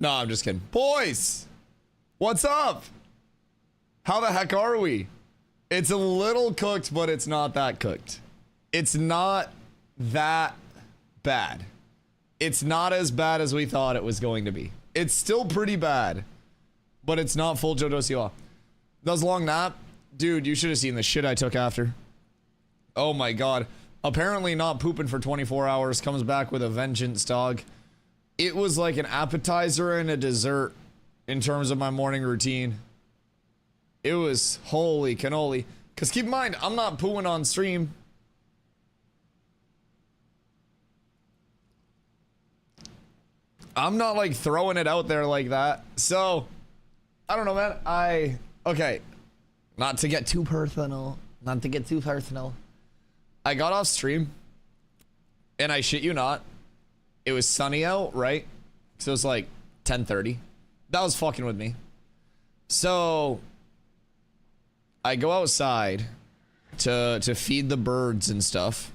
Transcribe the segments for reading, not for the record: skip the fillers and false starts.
No, I'm just kidding. Boys, what's up? How the heck are we? It's a little cooked, but it's not that cooked. It's not that bad. It's not as bad as we thought it was going to be. It's still pretty bad, but it's not full DustyWhy. That was a long nap. Dude, you should have seen the shit I took after. Oh my god. Apparently not pooping for 24 hours comes back with a vengeance, dog. It was like an appetizer and a dessert in terms of my morning routine. It was holy cannoli. Because keep in mind, I'm not pooing on stream. I'm not like throwing it out there like that. So, I don't know, man. Okay. Not to get too personal. Not to get too personal. I got off stream. And I shit you not. It was sunny out, right? So it was like 10:30. That was fucking with me. So I go outside to feed the birds and stuff.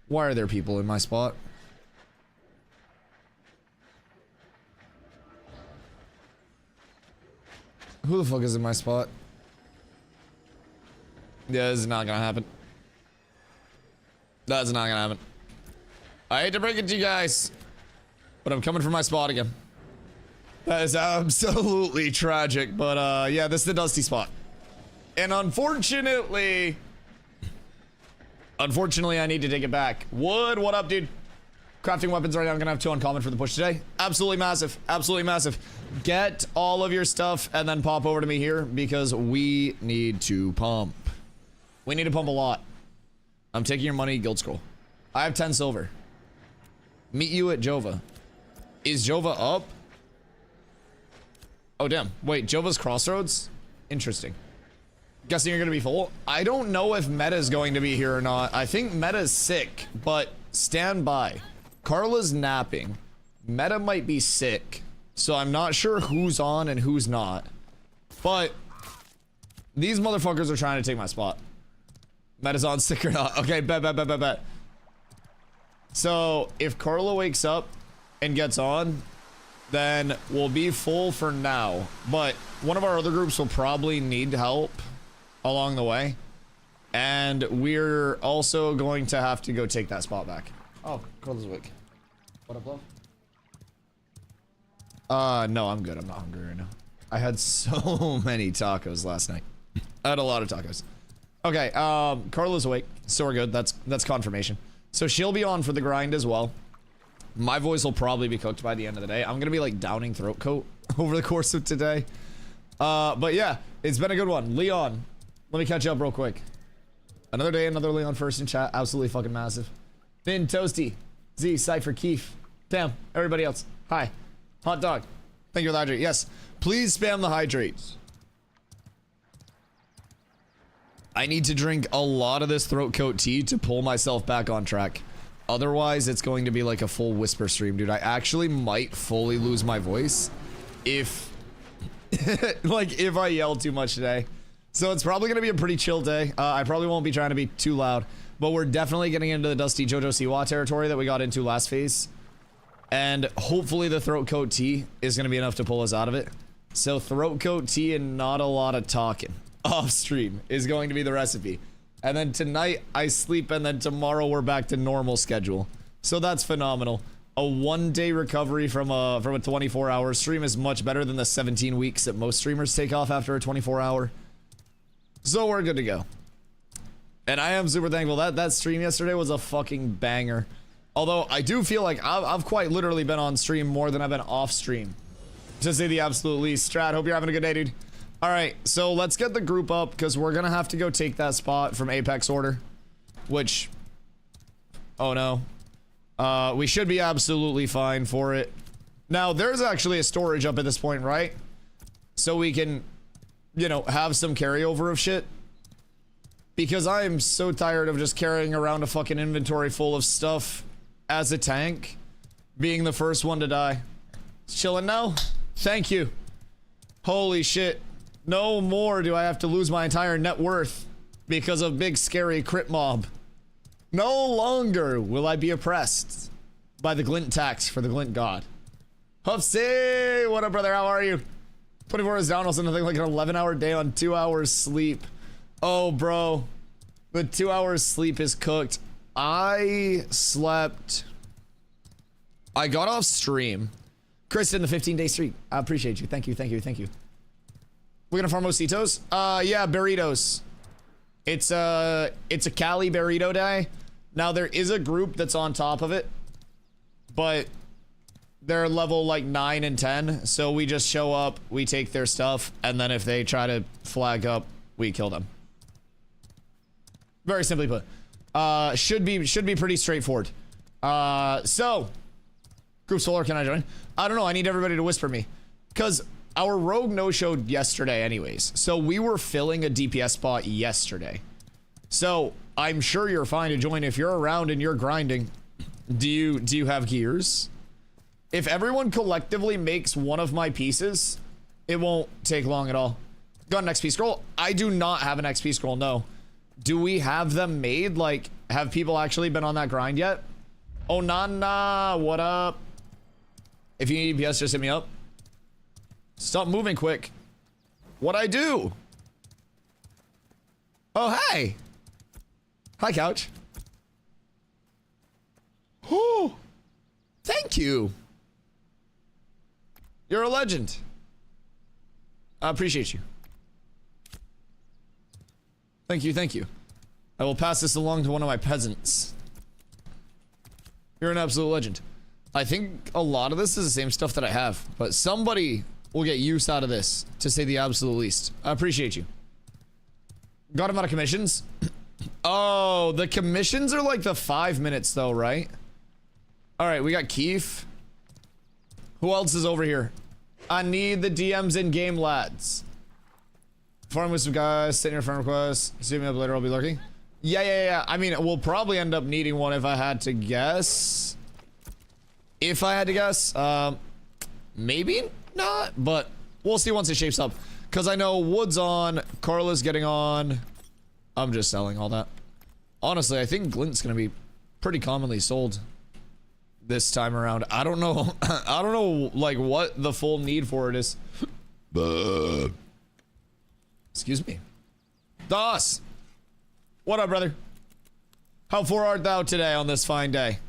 Why are there people in my spot? Who the fuck is in my spot? Yeah, this is not gonna happen. That's not gonna happen. I hate to break it to you guys, but I'm coming for my spot again. That is absolutely tragic, but yeah, this is the Dusty spot. And unfortunately, I need to take it back. Wood, what up, dude? Crafting weapons right now. I'm gonna have 2 uncommon for the push today. Absolutely massive. Absolutely massive. Get all of your stuff and then pop over to me here because we need to pump. We need to pump a lot. I'm taking your money, guild scroll. I have 10 silver. Meet you at Jova. Is Jova up? Oh, damn. Wait, Jova's Crossroads? Interesting. Guessing you're gonna be full? I don't know if Meta's going to be here or not. I think Meta's sick, but stand by. Carla's napping. Meta might be sick, so I'm not sure who's on and who's not. But these motherfuckers are trying to take my spot. Meta's on, sick or not. Okay, bet. So if Carla wakes up and gets on, then we'll be full for now. But one of our other groups will probably need help along the way. And we're also going to have to go take that spot back. Oh, Carla's awake. What up, love? No, I'm good. I'm not hungry right now. I had so many tacos last night. I had a lot of tacos. Okay, Carla's awake, so we're good. That's confirmation. So she'll be on for the grind as well. My voice will probably be cooked by the end of the day. I'm gonna be like downing throat coat over the course of today. But yeah, it's been a good one. Leon, let me catch you up real quick. Another day, another Leon first in chat. Absolutely fucking massive. Finn, Toasty, Z, Cypher, Keef. Damn, everybody else. Hi. Hot dog. Thank you for the hydrate. Yes, please spam the hydrates. I need to drink a lot of this throat coat tea to pull myself back on track. Otherwise, it's going to be like a full whisper stream, dude. I actually might fully lose my voice if, like, if I yell too much today. So it's probably going to be a pretty chill day. I probably won't be trying to be too loud, but we're definitely getting into the Dusty DustyWhy territory that we got into last phase. And hopefully the throat coat tea is going to be enough to pull us out of it. So throat coat tea and not a lot of talking off stream is going to be the recipe. And then tonight I sleep, and then tomorrow we're back to normal schedule. So that's phenomenal. A 1-day recovery from a 24-hour stream is much better than the 17 weeks that most streamers take off after a 24-hour. So we're good to go. And I am super thankful that that stream yesterday was a fucking banger. Although I do feel like I've quite literally been on stream more than I've been off stream, to say the absolute least. Strat, hope you're having a good day, dude. All right, so let's get the group up because we're gonna have to go take that spot from Apex Order, which, oh no, we should be absolutely fine for it. Now there's actually a storage up at this point, right? So we can, you know, have some carryover of shit, because I am so tired of just carrying around a fucking inventory full of stuff as a tank, being the first one to die. Chilling now? Thank you. Holy shit. No more do I have to lose my entire net worth because of big scary crit mob. No longer will I be oppressed by the glint tax for the glint god. Huffsy, what up, brother? How are you? 24 hours down, also nothing like an 11-hour day on 2 hours sleep. Oh, bro. The 2 hours sleep is cooked. I slept. I got off stream. Kristen, the 15-day streak. I appreciate you. Thank you, thank you, thank you. We're gonna farm Ositos? Yeah, burritos. It's a Cali burrito day. Now there is a group that's on top of it, but they're level like 9 and 10. So we just show up, we take their stuff, and then if they try to flag up, we kill them. Very simply put. Should be pretty straightforward. So Group Solar, can I join? I don't know. I need everybody to whisper me, because our rogue no-showed yesterday anyways. So we were filling a DPS spot yesterday. So I'm sure you're fine to join if you're around and you're grinding. Do you have gears? If everyone collectively makes one of my pieces, it won't take long at all. Got an XP scroll? I do not have an XP scroll, no. Do we have them made? Like, have people actually been on that grind yet? Oh, Nana, what up? If you need EPS, just hit me up. Stop moving quick. What'd I do? Oh, hey. Hi, couch. Oh, thank you. You're a legend. I appreciate you. Thank you, thank you. I will pass this along to one of my peasants. You're an absolute legend. I think a lot of this is the same stuff that I have, but somebody will get use out of this, to say the absolute least. I appreciate you. Got him out of commissions. Oh, the commissions are like the 5 minutes though, right? All right, we got Keith. Who else is over here? I need the DMs in game, lads. Farm with some guys, send your friend request. See me up later, I'll be lurking. Yeah. I mean, we'll probably end up needing one if I had to guess. If I had to guess, maybe not, but we'll see once it shapes up. Because I know Wood's on, Carla's getting on. I'm just selling all that. Honestly, I think Glint's gonna be pretty commonly sold this time around. I don't know. I don't know, like, what the full need for it is. Excuse me. Doss! What up, brother? How far art thou today on this fine day?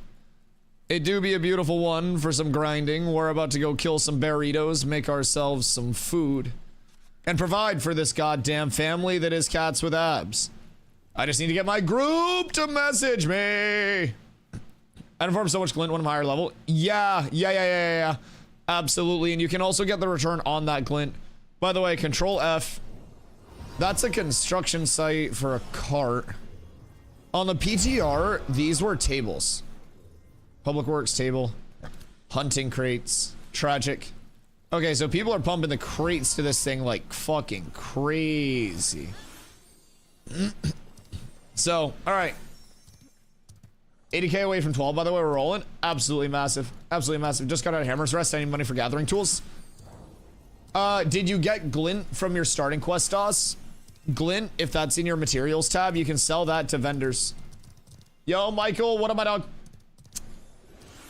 It do be a beautiful one for some grinding. We're about to go kill some burritos, make ourselves some food, and provide for this goddamn family that is cats with abs. I just need to get my group to message me. I informed so much Glint when I'm higher level. Yeah. Absolutely. And you can also get the return on that Glint. By the way, Control F. That's a construction site for a cart. On the PTR, these were tables. Public Works table. Hunting crates. Tragic. Okay, so people are pumping the crates to this thing like fucking crazy. So, alright. 80k away from 12, by the way, we're rolling. Absolutely massive. Absolutely massive. Just got out of Hammer's Rest. I need money for gathering tools. Did you get Glint from your starting quest, DOS? Glint, if that's in your materials tab, you can sell that to vendors. Yo, Michael, what up, my dog?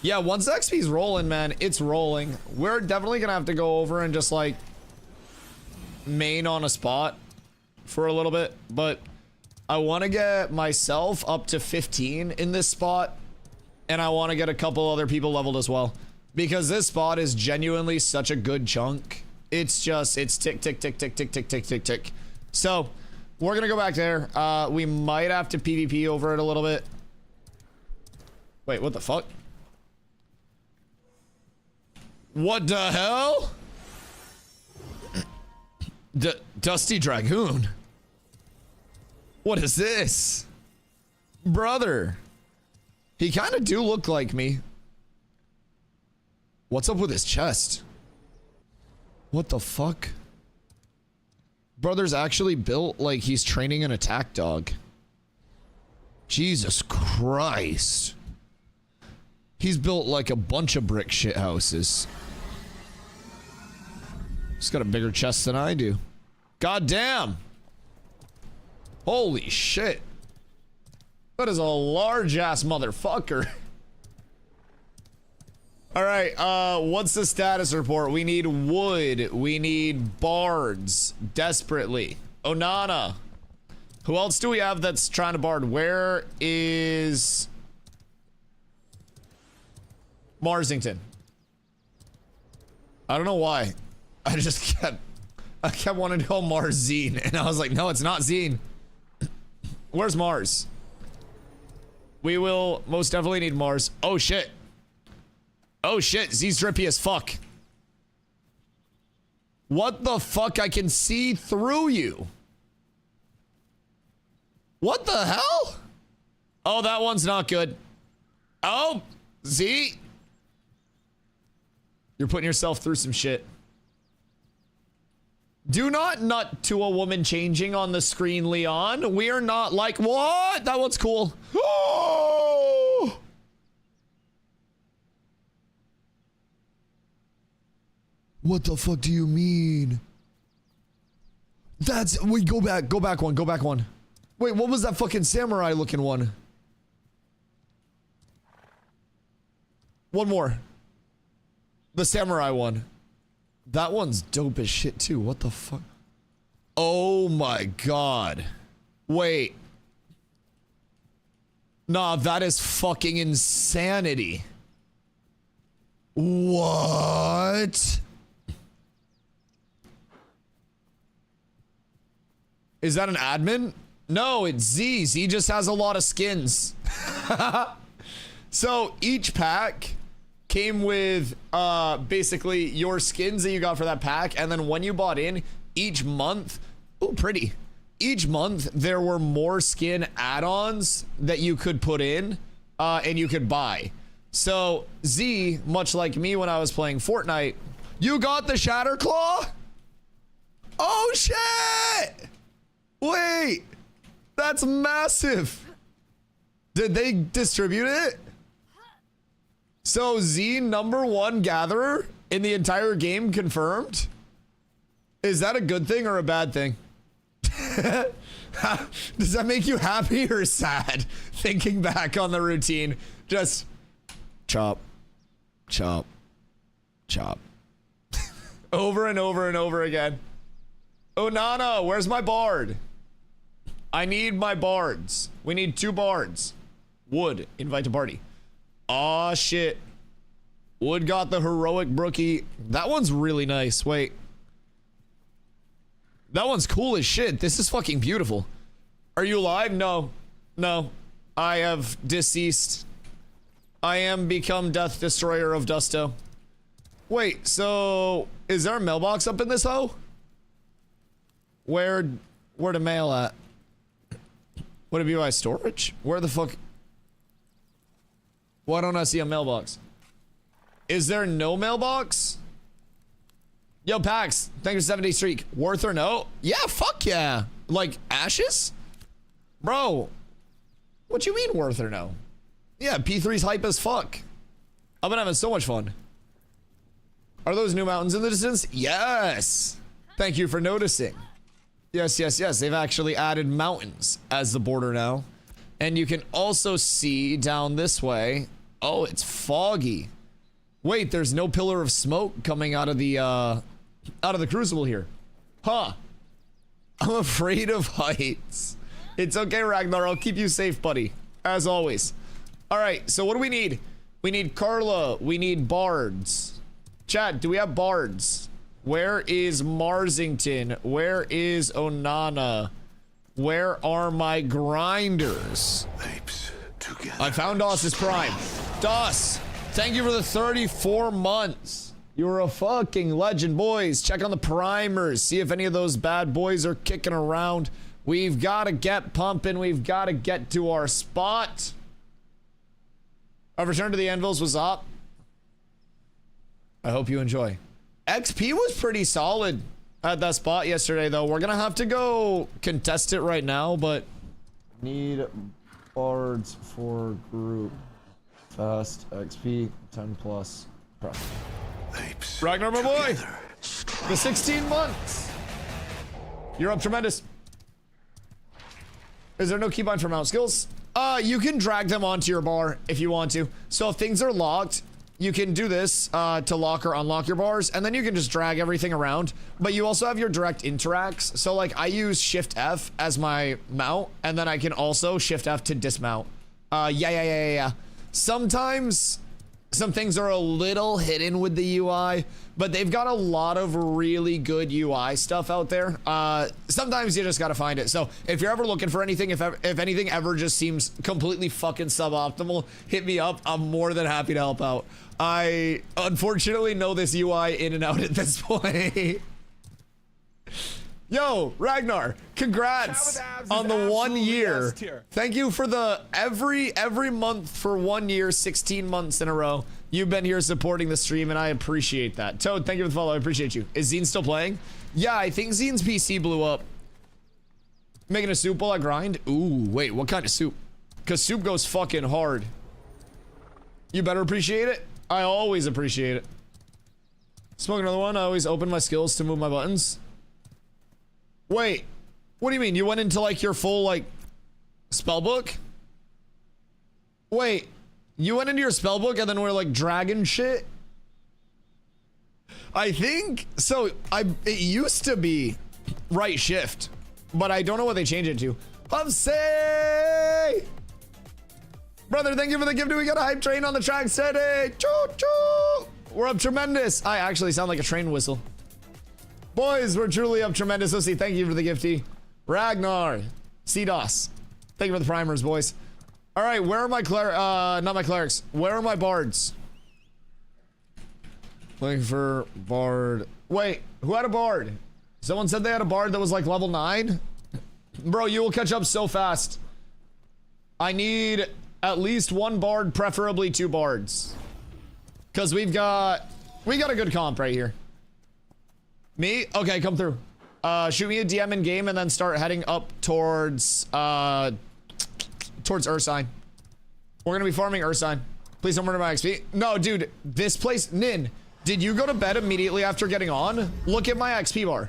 Yeah, once XP's rolling, man, it's rolling. We're definitely gonna have to go over and just, like, main on a spot for a little bit, but I want to get myself up to 15 in this spot, and I want to get a couple other people leveled as well, because this spot is genuinely such a good chunk. It's just, it's tick, tick, tick, tick, tick, tick, tick, tick, tick. So, we're gonna go back there. We might have to PvP over it a little bit. Wait, what the fuck? What the hell? Dusty Dragoon. What is this? Brother. He kind of do look like me. What's up with his chest? What the fuck? Brother's actually built like he's training an attack dog. Jesus Christ. He's built like a bunch of brick shit houses. He's got a bigger chest than I do. God damn. Holy shit. That is a large ass motherfucker. All right, what's the status report? We need wood. We need bards desperately. Onana. Who else do we have that's trying to bard? Where is Marsington? I don't know why. I kept wanting to call Mars Zine, and I was like, no, it's not Zine. Where's Mars? We will most definitely need Mars. Oh shit. Oh shit, Z's drippy as fuck. What the fuck? I can see through you. What the hell? Oh, that one's not good. Oh, Z. You're putting yourself through some shit. Do not nut to a woman changing on the screen, Leon. We are not like, what? That one's cool. Oh! What the fuck do you mean? That's, wait, go back one. Wait, what was that fucking samurai looking one? One more. The samurai one. That one's dope as shit too. What the fuck? Oh my god. Wait. Nah, that is fucking insanity. What? Is that an admin? No, it's Z. Z just has a lot of skins. So each pack came with basically your skins that you got for that pack, and then when you bought in each month, oh pretty, each month there were more skin add-ons that you could put in and you could buy. So Z, much like me when I was playing Fortnite, you got the Shatter Claw? Oh shit! Wait, that's massive. Did they distribute it? So Z, #1 gatherer in the entire game confirmed? Is that a good thing or a bad thing? Does that make you happy or sad? Thinking back on the routine, just chop, chop, chop. Over and over and over again. Oh, Nana, where's my bard? I need my bards. We need 2 bards. Wood, invite to party. Aw, shit. Wood got the heroic brookie. That one's really nice. Wait. That one's cool as shit. This is fucking beautiful. Are you alive? No. No. I have deceased. I am become Death Destroyer of Dusto. Wait, so is there a mailbox up in this hoe? Where the mail at? Would it be by storage? Where the fuck? Why don't I see a mailbox? Is there no mailbox? Yo, Pax, thank you for 7-day streak. Worth or no? Yeah, fuck yeah. Like, ashes? Bro, what you mean worth or no? Yeah, P3's hype as fuck. I've been having so much fun. Are those new mountains in the distance? Yes. Thank you for noticing. Yes, yes, yes. They've actually added mountains as the border now. And you can also see down this way. Oh, it's foggy. Wait, there's no pillar of smoke coming out of the crucible here. Huh. I'm afraid of heights. It's okay, Ragnar. I'll keep you safe, buddy. As always. All right, so what do we need? We need Carla. We need bards. Chat, do we have bards? Where is Marsington? Where is Onana? Where are my grinders? I found Doss's Prime. Doss, thank you for the 34 months. You're a fucking legend, boys. Check on the primers. See if any of those bad boys are kicking around. We've got to get pumping. We've got to get to our spot. Our return to the anvils was up. I hope you enjoy. XP was pretty solid at that spot yesterday, though. We're gonna have to go contest it right now, but need bards for group. Fast XP 10 plus. Ragnar, my boy, the 16 months. You're up tremendous. Is there no keybind for mount skills? You can drag them onto your bar if you want to. So if things are locked, you can do this to lock or unlock your bars, and then you can just drag everything around. But you also have your direct interacts. So like I use Shift F as my mount, and then I can also Shift F to dismount. Yeah. Sometimes some things are a little hidden with the UI, but they've got a lot of really good UI stuff out there. Sometimes you just gotta find it. So if you're ever looking for anything, if anything ever just seems completely fucking suboptimal, hit me up. I'm more than happy to help out. I unfortunately know this UI in and out at this point. Yo, Ragnar, congrats on the 1 year. Thank you for the every month for 1 year, 16 months in a row. You've been here supporting the stream, and I appreciate that. Toad, thank you for the follow. I appreciate you. Is Zine still playing? Yeah, I think Zine's PC blew up. Making a soup while I grind? Ooh, wait, what kind of soup? Because soup goes fucking hard. You better appreciate it. I always appreciate it. Smoke another one. I always open my skills to move my buttons. Wait, what do you mean? You went into like your full like spell book? Wait, you went into your spell book and then we're like dragon shit? I think so. It used to be right shift, but I don't know what they changed it to. Hubsay! Brother, thank you for the gift. We got a hype train on the track today. Choo choo! We're up tremendous. I actually sound like a train whistle. Boys, we're truly up tremendous. OC, thank you for the gifty. Ragnar, CDOS, thank you for the primers, boys. All right, where are my not my clerics? Where are my bards? Looking for bard. Wait, who had a bard? Someone said they had a bard that was like level 9. Bro, you will catch up so fast. I need at least 1 bard, preferably 2 bards, because we got a good comp right here. Me? Okay, come through. Shoot me a DM in game and then start heading up towards Ursine. We're gonna be farming Ursine. Please don't murder my XP. No, dude, this place, Nin, did you go to bed immediately after getting on? Look at my XP bar.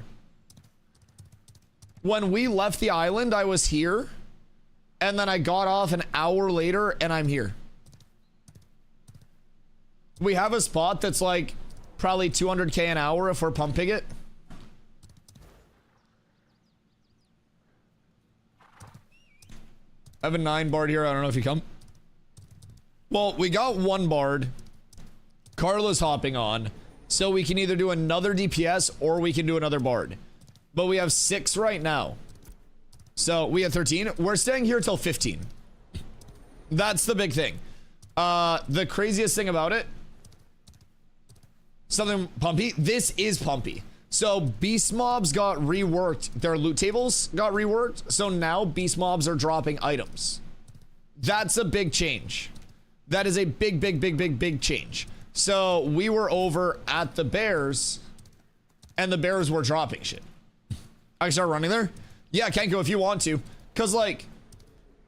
When we left the island, I was here, and then I got off an hour later and I'm here. We have a spot that's like probably 200k an hour if we're pumping it. I have a 9 bard here. I don't know if you come. Well, we got 1 bard. Carla's hopping on. So we can either do another DPS or we can do another bard. But we have 6 right now. So we have 13. We're staying here till 15. That's the big thing. The craziest thing about it, something pumpy. This is pumpy. So beast mobs got reworked. Their loot tables got reworked. So now beast mobs are dropping items. That's a big change. That is a big change. So we were over at the bears and the bears were dropping shit. I can start running there? Yeah, Kenko, if you want to. Cause like,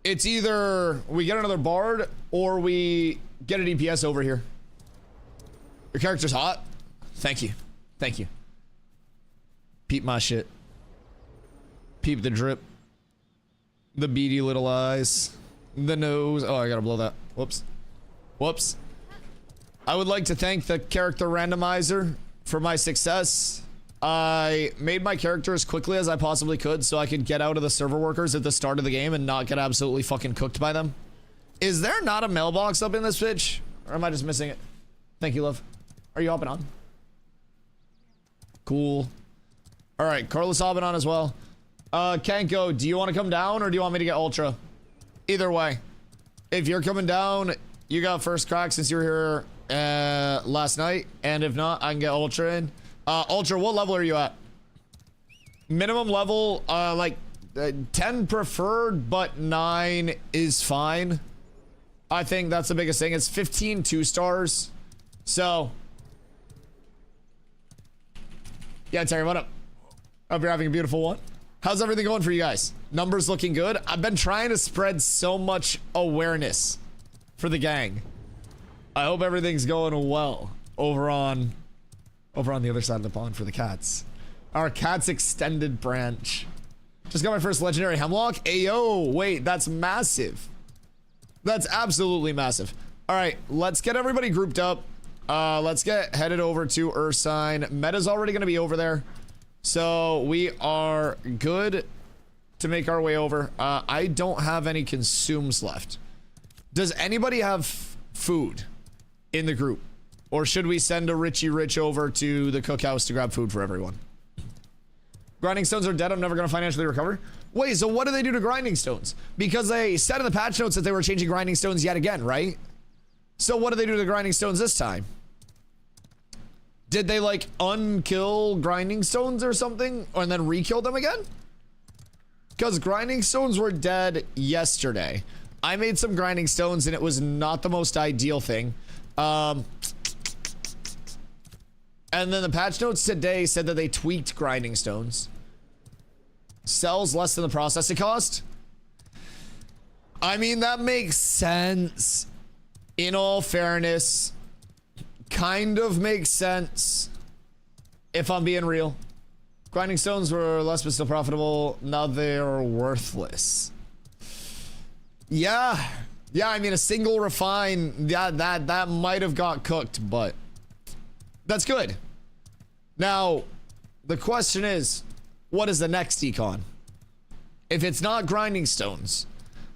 it's either we get another bard or we get a DPS over here. Your character's hot. Thank you. Thank you. Peep my shit. Peep the drip. The beady little eyes. The nose. Oh, I gotta blow that. Whoops. Whoops. I would like to thank the character randomizer for my success. I made my character as quickly as I possibly could so I could get out of the server workers at the start of the game and not get absolutely fucking cooked by them. Is there not a mailbox up in this bitch? Or am I just missing it? Thank you, love. Are you hopping on? Cool. All right, Carlos hopping on as well. Kenko, do you want to come down or do you want me to get Ultra? Either way. If you're coming down, you got first crack since you were here last night. And if not, I can get Ultra in. Ultra, what level are you at? Minimum level, like 10 preferred, but 9 is fine. I think that's the biggest thing. It's 15 2-stars. So, yeah, Terry, what up? Hope you're having a beautiful one. How's everything going for you guys? Numbers looking good? I've been trying to spread so much awareness for the gang. I hope everything's going well over on the other side of the pond for the cats. Our cats extended branch. Just got my first legendary hemlock. Ayo, wait, that's massive. That's absolutely massive. All right, let's get everybody grouped up. Let's get headed over to Ursine. Meta's already going to be over there. So we are good to make our way over. I don't have any consumes left. Does anybody have food in the group? Or should we send a Richie Rich over to the cookhouse to grab food for everyone? Grinding stones are dead. I'm never going to financially recover. Wait, so what do they do to grinding stones? Because they said in the patch notes that they were changing grinding stones yet again, right? So what do they do to the grinding stones this time? Did they like unkill grinding stones or something? And then re-kill them again? Because grinding stones were dead yesterday. I made some grinding stones and it was not the most ideal thing. And then the patch notes today said that they tweaked grinding stones. Sells less than the processing cost. I mean, that makes sense. In all fairness, kind of makes sense. If I'm being real. Grinding stones were less but still profitable. Now they're worthless. Yeah. Yeah, I mean, a single refine, that might have got cooked, but that's good. Now, the question is, what is the next econ? If it's not grinding stones,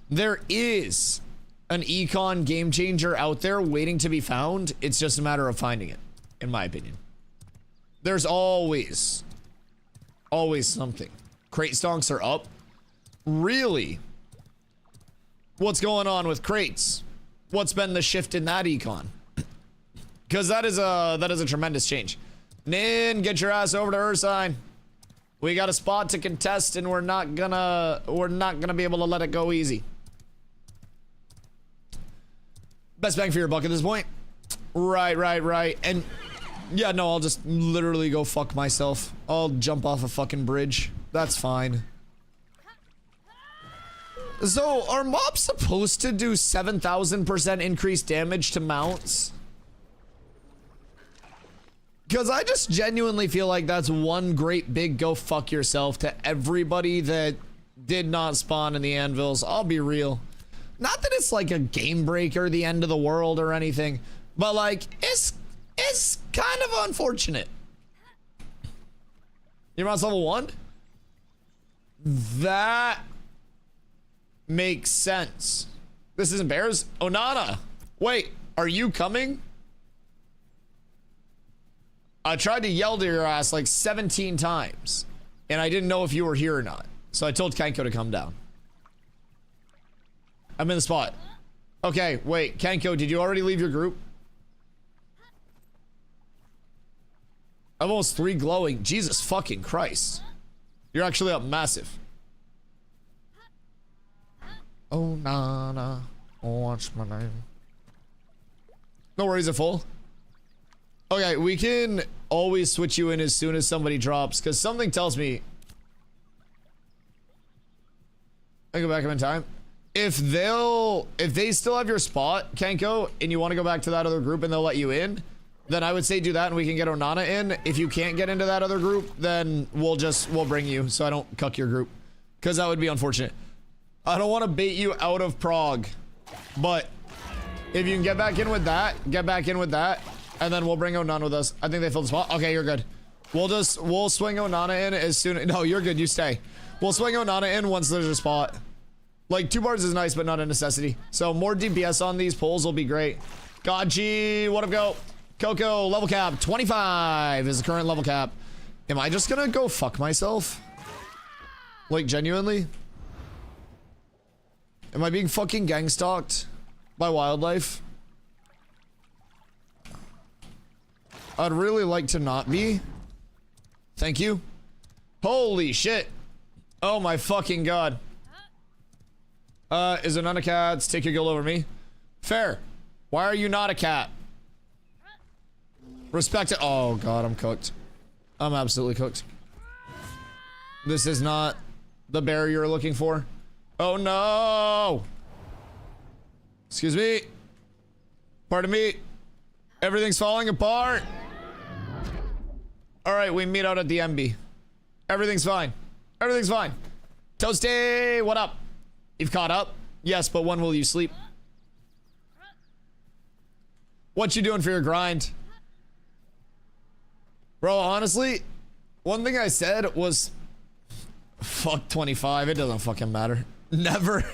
there is an econ game changer out there waiting to be found. It's just a matter of finding it, in my opinion. There's always something. Crate stonks are up. Really? What's going on with crates? What's been the shift in that econ? Because that is a tremendous change. Nin, get your ass over to Ursine. We got a spot to contest and we're not gonna be able to let it go easy. Best bang for your buck at this point. Right. And yeah, no, I'll just literally go fuck myself. I'll jump off a fucking bridge. That's fine. So, are mobs supposed to do 7,000% increased damage to mounts? Because I just genuinely feel like that's one great big go fuck yourself to everybody that did not spawn in the anvils. I'll be real. Not that it's like a game breaker, the end of the world or anything, but like, it's kind of unfortunate. Your mount's level 1? That makes sense. This isn't bears? Onana, wait, are you coming? I tried to yell to your ass like 17 times, and I didn't know if you were here or not. So I told Kenko to come down. I'm in the spot. Okay, wait, Kenko, did you already leave your group? I'm almost 3 glowing. Jesus fucking Christ. You're actually up massive. Oh, Nana. What's my name? No worries, at full. Okay, we can always switch you in as soon as somebody drops, because something tells me... I go back in time. If they still have your spot, Kenko, and you want to go back to that other group and they'll let you in, then I would say do that and we can get Onana in. If you can't get into that other group, then we'll bring you so I don't cuck your group, because that would be unfortunate. I don't want to bait you out of Prague, but if you can get back in with that, and then we'll bring Onana with us. I think they filled the spot. Okay, you're good. We'll swing Onana in as soon. No, you're good. You stay. We'll swing Onana in once there's a spot. Like 2 bars is nice, but not a necessity. So more DPS on these pulls will be great. Godji, what up, go? Coco, level cap 25 is the current level cap. Am I just gonna go fuck myself? Like genuinely? Am I being fucking gang stalked by wildlife? I'd really like to not be. Thank you. Holy shit. Oh my fucking god. Is there none of cats? Take your guild over me. Fair. Why are you not a cat? Respect it. Oh god, I'm cooked. I'm absolutely cooked. This is not the bear you're looking for. Oh no. Excuse me. Pardon me. Everything's falling apart. All right, we meet out at the MB. Everything's fine. Everything's fine. Toasty, what up? You've caught up? Yes, but when will you sleep? What you doing for your grind? Bro, honestly, one thing I said was, fuck 25. It doesn't fucking matter. Never.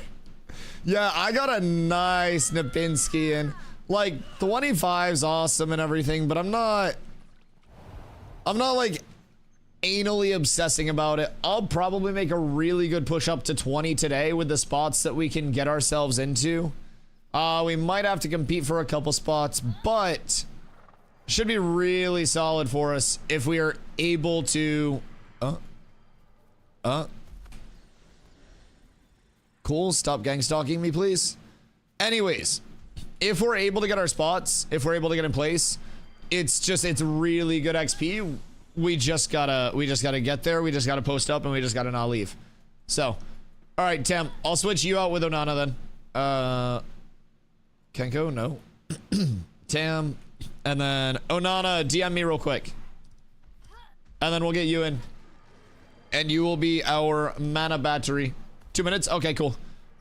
Yeah, I got a nice Nipinski in. Like, 25's awesome and everything, but I'm not like anally obsessing about it. I'll probably make a really good push up to 20 today with the spots that we can get ourselves into. We might have to compete for a couple spots, but should be really solid for us if we are able to... Cool, stop gang stalking me, please. Anyways, if we're able to get our spots, if we're able to get in place, it's really good XP. We just gotta get there. We just gotta post up and we just gotta not leave. So, all right, Tam, I'll switch you out with Onana then. Kenko, no. Tam, and then Onana, DM me real quick. And then we'll get you in. And you will be our mana battery. 2 minutes? Okay, cool.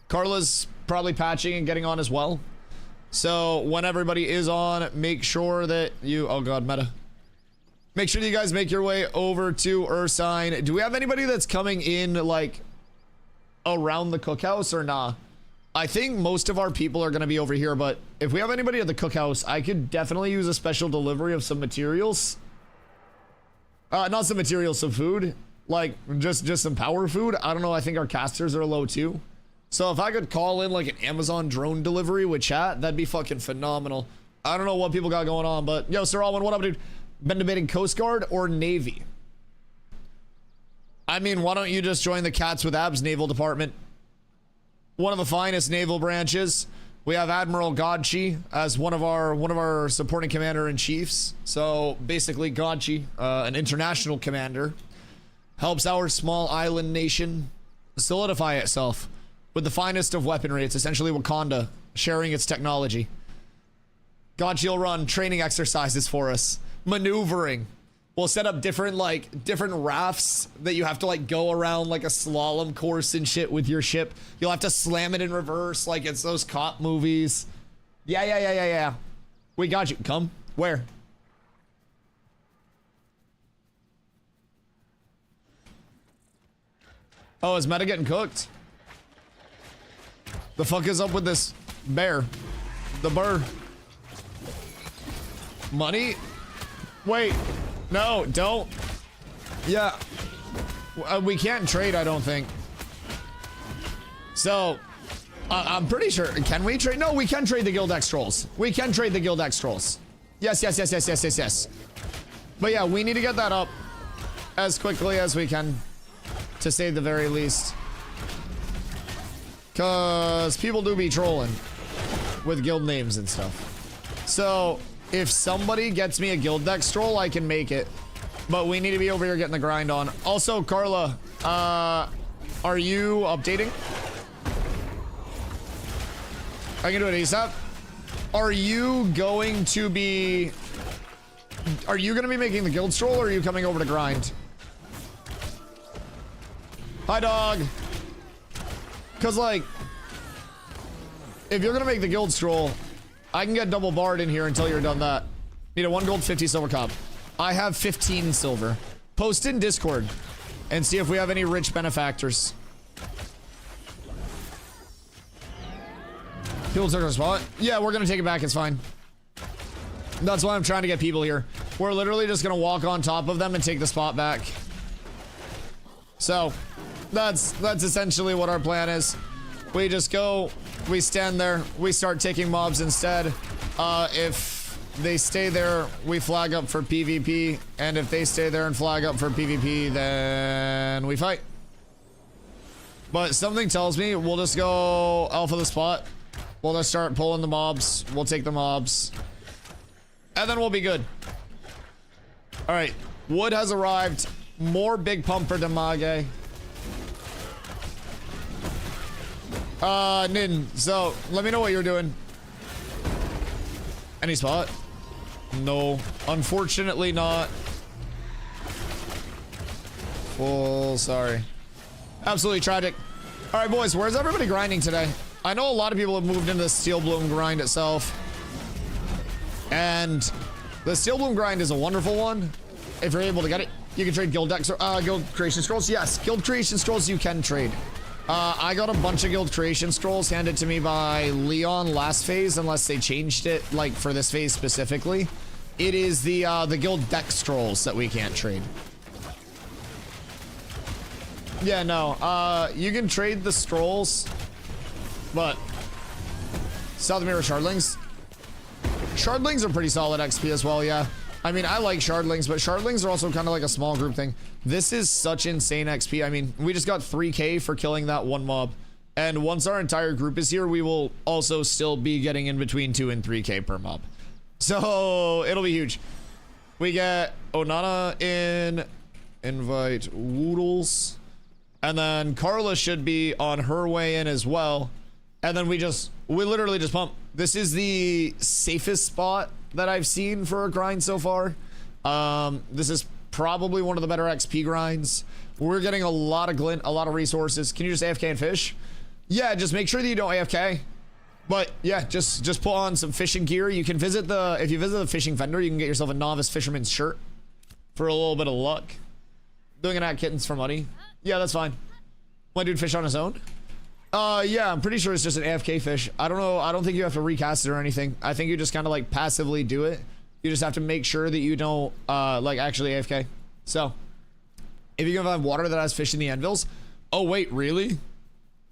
Carla's probably patching and getting on as well. So when everybody is on, make sure that you... Oh god, meta. Make sure that you guys make your way over to Ursine. Do we have anybody that's coming in, like, around the cookhouse or nah? I think most of our people are going to be over here, but if we have anybody at the cookhouse, I could definitely use a special delivery of some materials. Not some materials, some food. Like, just some power food. I don't know, I think our casters are low too. So if I could call in like an Amazon drone delivery with chat, that'd be fucking phenomenal. I don't know what people got going on, but yo, Sir Alwyn, what up, dude? Been debating Coast Guard or Navy? I mean, why don't you just join the Cats with Abs Naval Department? One of the finest naval branches. We have Admiral Godchi as one of our supporting commander-in-chiefs. So basically Godchi, an international commander, helps our small island nation solidify itself with the finest of weaponry. It's essentially Wakanda sharing its technology. Godchi will run training exercises for us, maneuvering. We'll set up different rafts that you have to like go around like a slalom course and shit with your ship. You'll have to slam it in reverse like it's those cop movies. Yeah. We got you. Come. Where? Oh, is Meta getting cooked? The fuck is up with this bear? The burr. Money? Wait. No, don't. Yeah. We can't trade, I don't think. So, I'm pretty sure. Can we trade? No, we can trade the Guild X Trolls. We can trade the Guild X Trolls. Yes. But yeah, we need to get that up as quickly as we can, to say the very least. Because people do be trolling with guild names and stuff. So, if somebody gets me a Guild Dex troll, I can make it. But we need to be over here getting the grind on. Also, Carla, are you updating? I can do it ASAP. Are you going to be making the guild stroll, or are you coming over to grind? Hi, dog. Because, like, if you're gonna make the guild stroll, I can get double barred in here until you're done that. Need a 1 gold, 50 silver cop. I have 15 silver. Post in Discord and see if we have any rich benefactors. People took our spot. Yeah, we're gonna take it back. It's fine. That's why I'm trying to get people here. We're literally just gonna walk on top of them and take the spot back. So, that's essentially what our plan is. We just go, we stand there, we start taking mobs instead. If they stay there, we flag up for PvP, and if they stay there and flag up for PvP, then we fight. But something tells me we'll just go alpha the spot. We'll just start pulling the mobs. We'll take the mobs. And then we'll be good. Alright, wood has arrived. More big pump for Damage. Nin, so let me know what you're doing. Any spot? No, unfortunately not. Full, sorry. Absolutely tragic. All right, boys, where's everybody grinding today? I know a lot of people have moved into the Steel Bloom grind itself. And the Steel Bloom grind is a wonderful one. if you're able to get it. You can trade guild decks or guild creation scrolls. Yes, guild creation scrolls you can trade. I got a bunch of guild creation scrolls handed to me by Leon last phase, unless they changed it like for this phase specifically. It is the guild deck scrolls that we can't trade. Yeah, no. You can trade the scrolls, but South Mirror Shardlings. Shardlings are pretty solid XP as well, yeah. I mean, I like Shardlings, but Shardlings are also kind of like a small group thing. This is such insane XP. I mean, we just got 3K for killing that one mob. And once our entire group is here, we will also still be getting in between 2 and 3K per mob. So, it'll be huge. We get Onana in, invite Woodles. And then Carla should be on her way in as well. And then we literally just pump. This is the safest spot that I've seen for a grind so far. This is probably one of the better XP grinds. We're getting a lot of glint, a lot of resources. Can you just AFK and fish? Yeah, just make sure that you don't AFK. But yeah, just put on some fishing gear. You can visit if you visit the fishing vendor, you can get yourself a novice fisherman's shirt for a little bit of luck. Doing an at kittens for money. Yeah, that's fine. My dude fish on his own? Yeah, I'm pretty sure it's just an AFK fish. I don't know. I don't think you have to recast it or anything. I think you just kind of like passively do it. You just have to make sure that you don't, like actually AFK. So, if you can find water that has fish in the anvils. Oh, wait, really?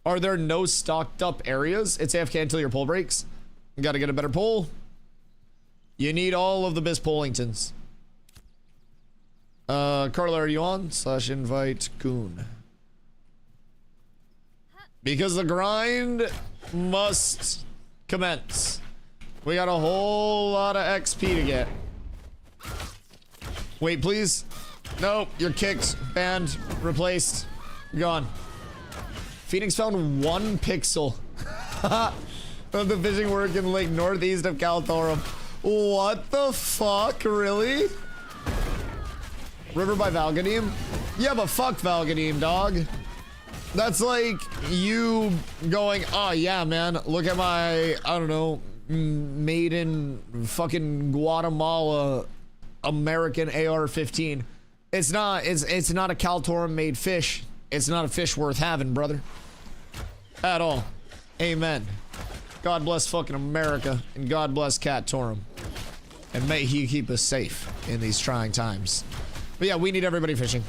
Are there no stocked up areas? It's AFK until your pole breaks. You gotta get a better pole. You need all of the best Pollingtons. Carla, are you on? / invite Goon. Because the grind must commence. We got a whole lot of XP to get. Wait, please. Nope, you're kicked, banned, replaced, gone. Phoenix found 1 pixel of the fishing work in Lake northeast of Kaltorum. What the fuck, really? River by Valgadim? Yeah, but fuck Valgadim, dog. That's like you going, oh yeah, man, look at my, I don't know, made in fucking Guatemala American AR-15. It's not a Kaltorum made fish. It's not a fish worth having, brother. At all. Amen. God bless fucking America, and God bless Kaltorum. And may he keep us safe in these trying times. But yeah, we need everybody fishing.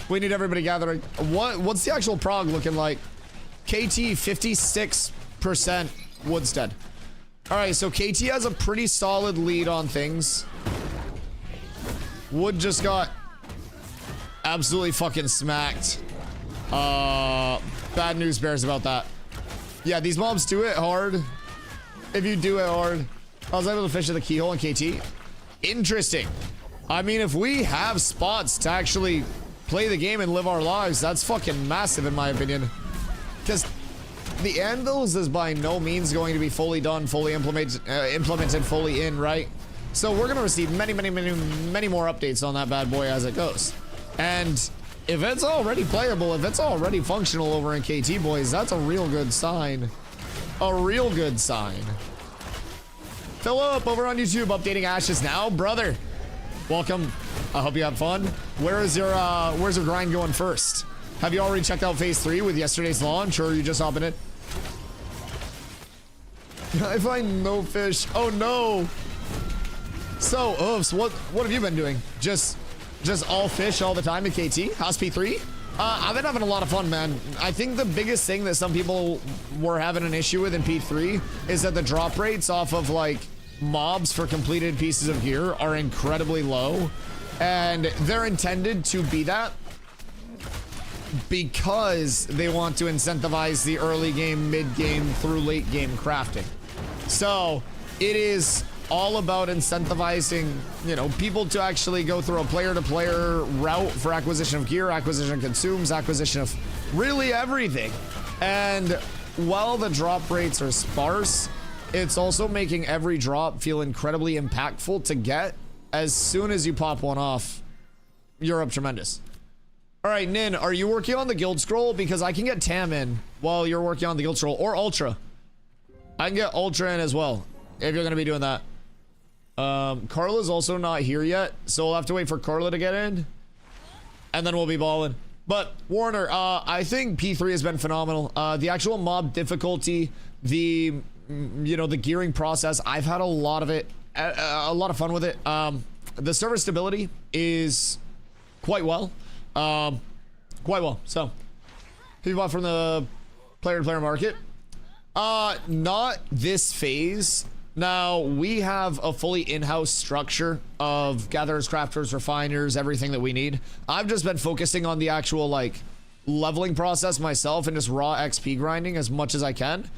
We need everybody gathering. What's the actual prog looking like? KT 56% Woodstead. All right, so KT has a pretty solid lead on things. Wood just got absolutely fucking smacked. Bad news bears about that. Yeah, these mobs do it hard. If you do it hard. I was able to fish at the keyhole in KT. Interesting. I mean, if we have spots to actually play the game and live our lives, that's fucking massive in my opinion. Because the anvils is by no means going to be fully done, fully implemented, fully in, right? So we're going to receive many more updates on that bad boy as it goes. And if it's already playable, if it's already functional over in KT, boys, that's a real good sign. A real good sign. Philip over on YouTube updating Ashes now, brother. Welcome. I hope you have fun. Where's your grind going first? Have you already checked out phase 3 with yesterday's launch, or are you just hopping it? I find no fish. Oh no. So, Oofs, what have you been doing? Just all fish all the time in KT? How's P3? I've been having a lot of fun, man. I think the biggest thing that some people were having an issue with in P3 is that the drop rates off of like mobs for completed pieces of gear are incredibly low, and they're intended to be that because they want to incentivize the early game, mid game through late game crafting. So it is all about incentivizing, you know, people to actually go through a player-to-player route for acquisition of gear, acquisition of consumes, acquisition of really everything. And while the drop rates are sparse, it's also making every drop feel incredibly impactful to get. As soon as you pop one off, you're up tremendous. All right, Nin, are you working on the guild scroll? Because I can get Tam in while you're working on the guild scroll, or Ultra. I can get Ultra in as well, if you're going to be doing that. Carla's also not here yet, so we'll have to wait for Carla to get in, and then we'll be balling. But Warner, I think P3 has been phenomenal. The actual mob difficulty, the the gearing process, I've had a lot of it, a lot of fun with it. The server stability is quite well, So, people bought from the player-to-player market. Not this phase. Now, we have a fully in-house structure of gatherers, crafters, refiners, everything that we need. I've just been focusing on the actual, like, leveling process myself and just raw XP grinding as much as I can.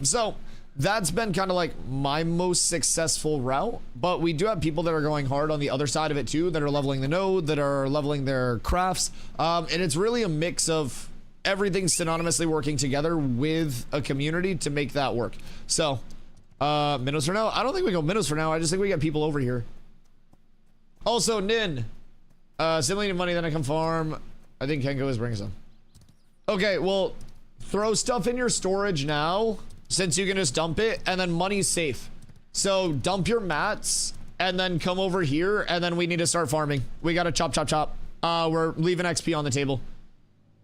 So, that's been kind of like my most successful route, but we do have people that are going hard on the other side of it too, that are leveling the node, that are leveling their crafts. And it's really a mix of everything synonymously working together with a community to make that work. So, minnows for now? I don't think we go minnows for now. I just think we got people over here. Also, Nin. Simply need money, then I come farm. I think Kenko is bringing some. Okay, well, throw stuff in your storage now, since you can just dump it, and then money's safe. So dump your mats, and then come over here, and then we need to start farming. We gotta chop, chop, chop. We're leaving XP on the table.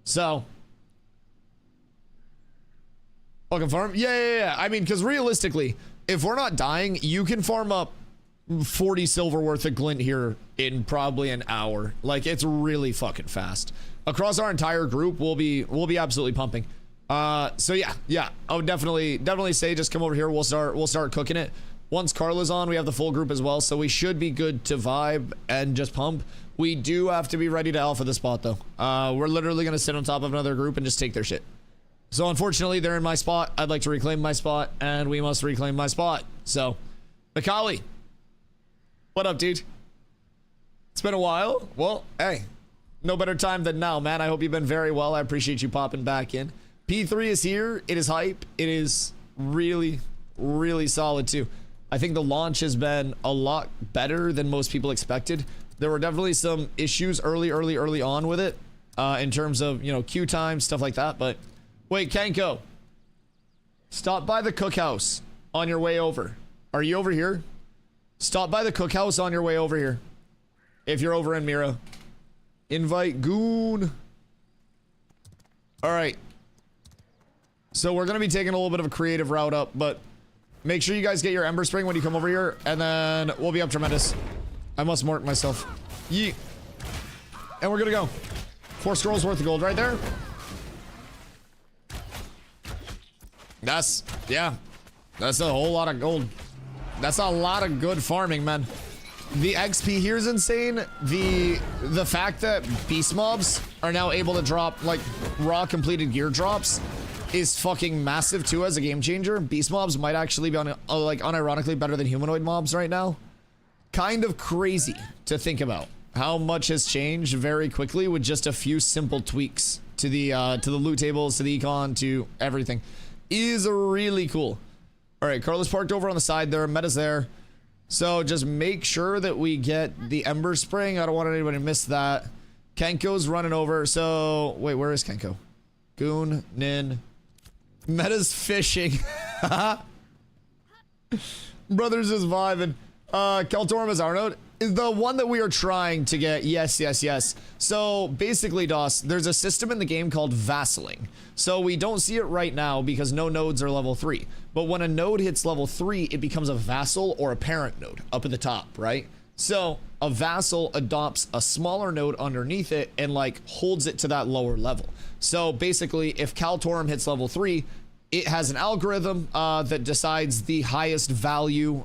So. Welcome farm? Yeah. I mean, because realistically, if we're not dying, you can farm up 40 silver worth of glint here in probably an hour. Like, it's really fucking fast. Across our entire group, we'll be absolutely pumping. So yeah, I would definitely say just come over here. We'll start cooking it. Once Carla's on, we have the full group as well, so we should be good to vibe and just pump. We do have to be ready to alpha the spot though. We're literally gonna sit on top of another group and just take their shit. So unfortunately, they're in my spot. I'd like to reclaim my spot, and we must reclaim my spot. So, Macaulay, what up, dude? It's been a while. Well, hey, no better time than now, man. I hope you've been very well. I appreciate you popping back in. P3 is here. It is hype. It is really, really solid too. I think the launch has been a lot better than most people expected. There were definitely some issues early on with it, in terms of, queue time, stuff like that. But wait, Kenko, stop by the cookhouse on your way over. Are you over here? Stop by the cookhouse on your way over here. If you're over in Mira. Invite Goon. All right. So we're going to be taking a little bit of a creative route up, but make sure you guys get your Ember Spring when you come over here, and then we'll be up tremendous. I must mark myself. Yeet. And we're going to go. 4 scrolls worth of gold right there. That's a whole lot of gold. That's a lot of good farming, man. The XP here is insane. The fact that beast mobs are now able to drop like raw completed gear drops is fucking massive too as a game changer. Beast mobs might actually be like unironically better than humanoid mobs right now. Kind of crazy to think about how much has changed very quickly with just a few simple tweaks to the loot tables, to the econ, to everything. Is really cool. All right, Carlos parked over on the side there. Meta's there. So just make sure that we get the Ember Spring. I don't want anybody to miss that. Kenko's running over. So wait, where is Kenko? Goon, Nin. Meta's fishing. Brothers is vibing. Keltorm is our node. Is the one that we are trying to get. Yes. So basically, DOS, there's a system in the game called vassaling. So we don't see it right now because no nodes are level 3. But when a node hits level 3, it becomes a vassal or a parent node up at the top, right? So a vassal adopts a smaller node underneath it and like holds it to that lower level. So basically, if Kaltorum hits level 3, it has an algorithm that decides the highest value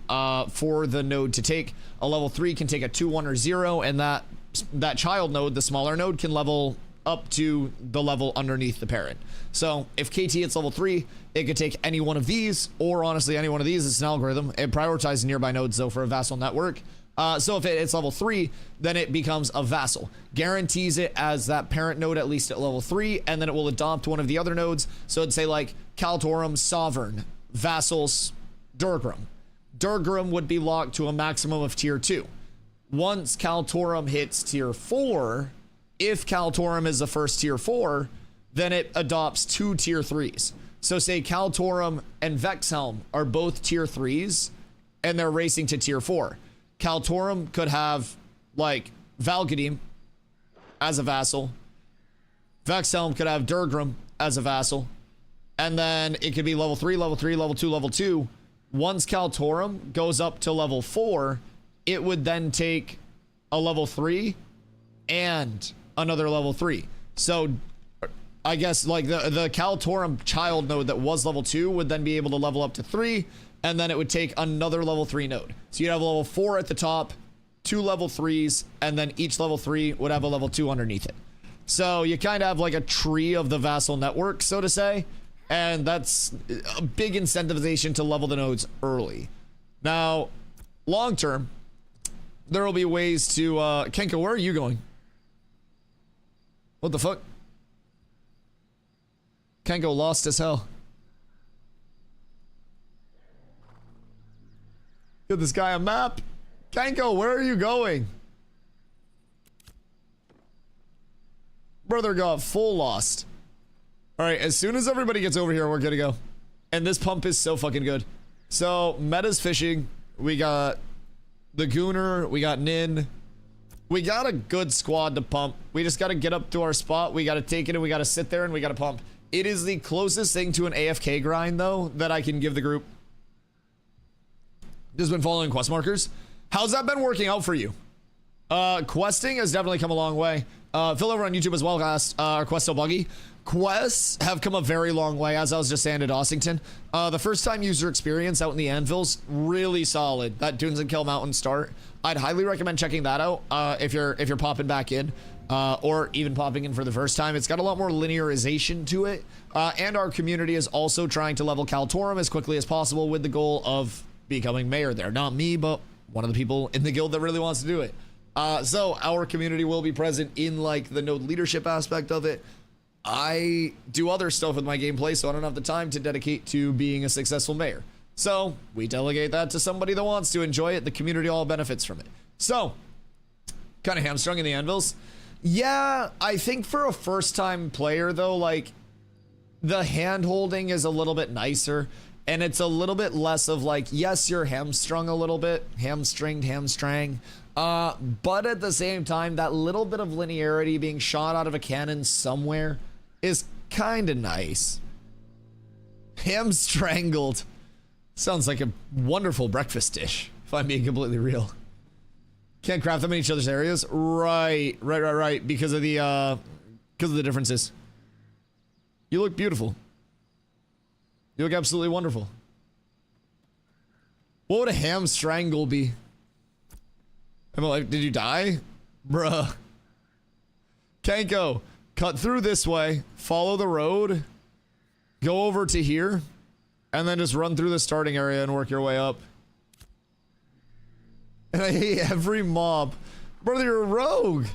for the node to take. A level 3 can take a 2, 1, or 0, and that child node, the smaller node, can level up to the level underneath the parent. So if KT hits level 3, it could take any one of these, or honestly any one of these. It's an algorithm. It prioritizes nearby nodes though for a vassal network. So if it's level 3, then it becomes a vassal. Guarantees it as that parent node at least at level 3, and then it will adopt one of the other nodes. So it'd say like Kaltorum, Sovereign, Vassals, Durgrim. Durgrim would be locked to a maximum of tier 2. Once Kaltorum hits tier 4, if Kaltorum is the first tier 4, then it adopts 2 tier 3s. So say Kaltorum and Vexhelm are both tier 3s. and they're racing to tier 4. Kaltorum could have like Valgadim as a vassal. Vexhelm could have Durgrim as a vassal. And then it could be level 3, level 3, level 2, level 2. Once Kaltorum goes up to level 4, it would then take a level 3 and another level 3. So I guess like the Kaltorum child node that was level 2 would then be able to level up to 3, and then it would take another level 3 node. So you'd have a level 4 at the top, 2 level 3s, and then each level 3 would have a level 2 underneath it. So you kind of have like a tree of the vassal network, so to say, and that's a big incentivization to level the nodes early. Now, long term, there will be ways to, Kenko, where are you going? What the fuck? Kenko lost as hell. Give this guy a map. Kenko, where are you going? Brother got full lost. All right, as soon as everybody gets over here, we're good to go. And this pump is so fucking good. So, meta's fishing. We got the Gooner. We got Nin. We got a good squad to pump. We just got to get up to our spot. We got to take it and we got to sit there and we got to pump. It is the closest thing to an AFK grind, though, that I can give the group. Just been following quest markers. How's that been working out for you? Questing has definitely come a long way. Phil over on YouTube as well asked, are quests still buggy? Quests have come a very long way, as I was just saying to Dawsington. The first time user experience out in the Anvils, really solid. That Dunes and Kill Mountain start. I'd highly recommend checking that out if you're popping back in. Or even popping in for the first time. It's got a lot more linearization to it. And our community is also trying to level Kaltorum as quickly as possible with the goal of becoming mayor there. Not me, but one of the people in the guild that really wants to do it. So our community will be present in like the node leadership aspect of it. I do other stuff with my gameplay, so I don't have the time to dedicate to being a successful mayor. So we delegate that to somebody that wants to enjoy it. The community all benefits from it. So, kind of hamstrung in the Anvils. Yeah, I think for a first-time player, though, like, the hand-holding is a little bit nicer, and it's a little bit less of, like, yes, you're hamstrung a little bit, hamstrang, but at the same time, that little bit of linearity being shot out of a cannon somewhere is kind of nice. Hamstrangled. Sounds like a wonderful breakfast dish, if I'm being completely real. Can't craft them in each other's areas. Right. Because of the differences. You look beautiful. You look absolutely wonderful. What would a ham strangle be? Did you die? Bruh. Kenko, cut through this way, follow the road, go over to here, and then just run through the starting area and work your way up. And I hate every mob. Brother, you're a rogue.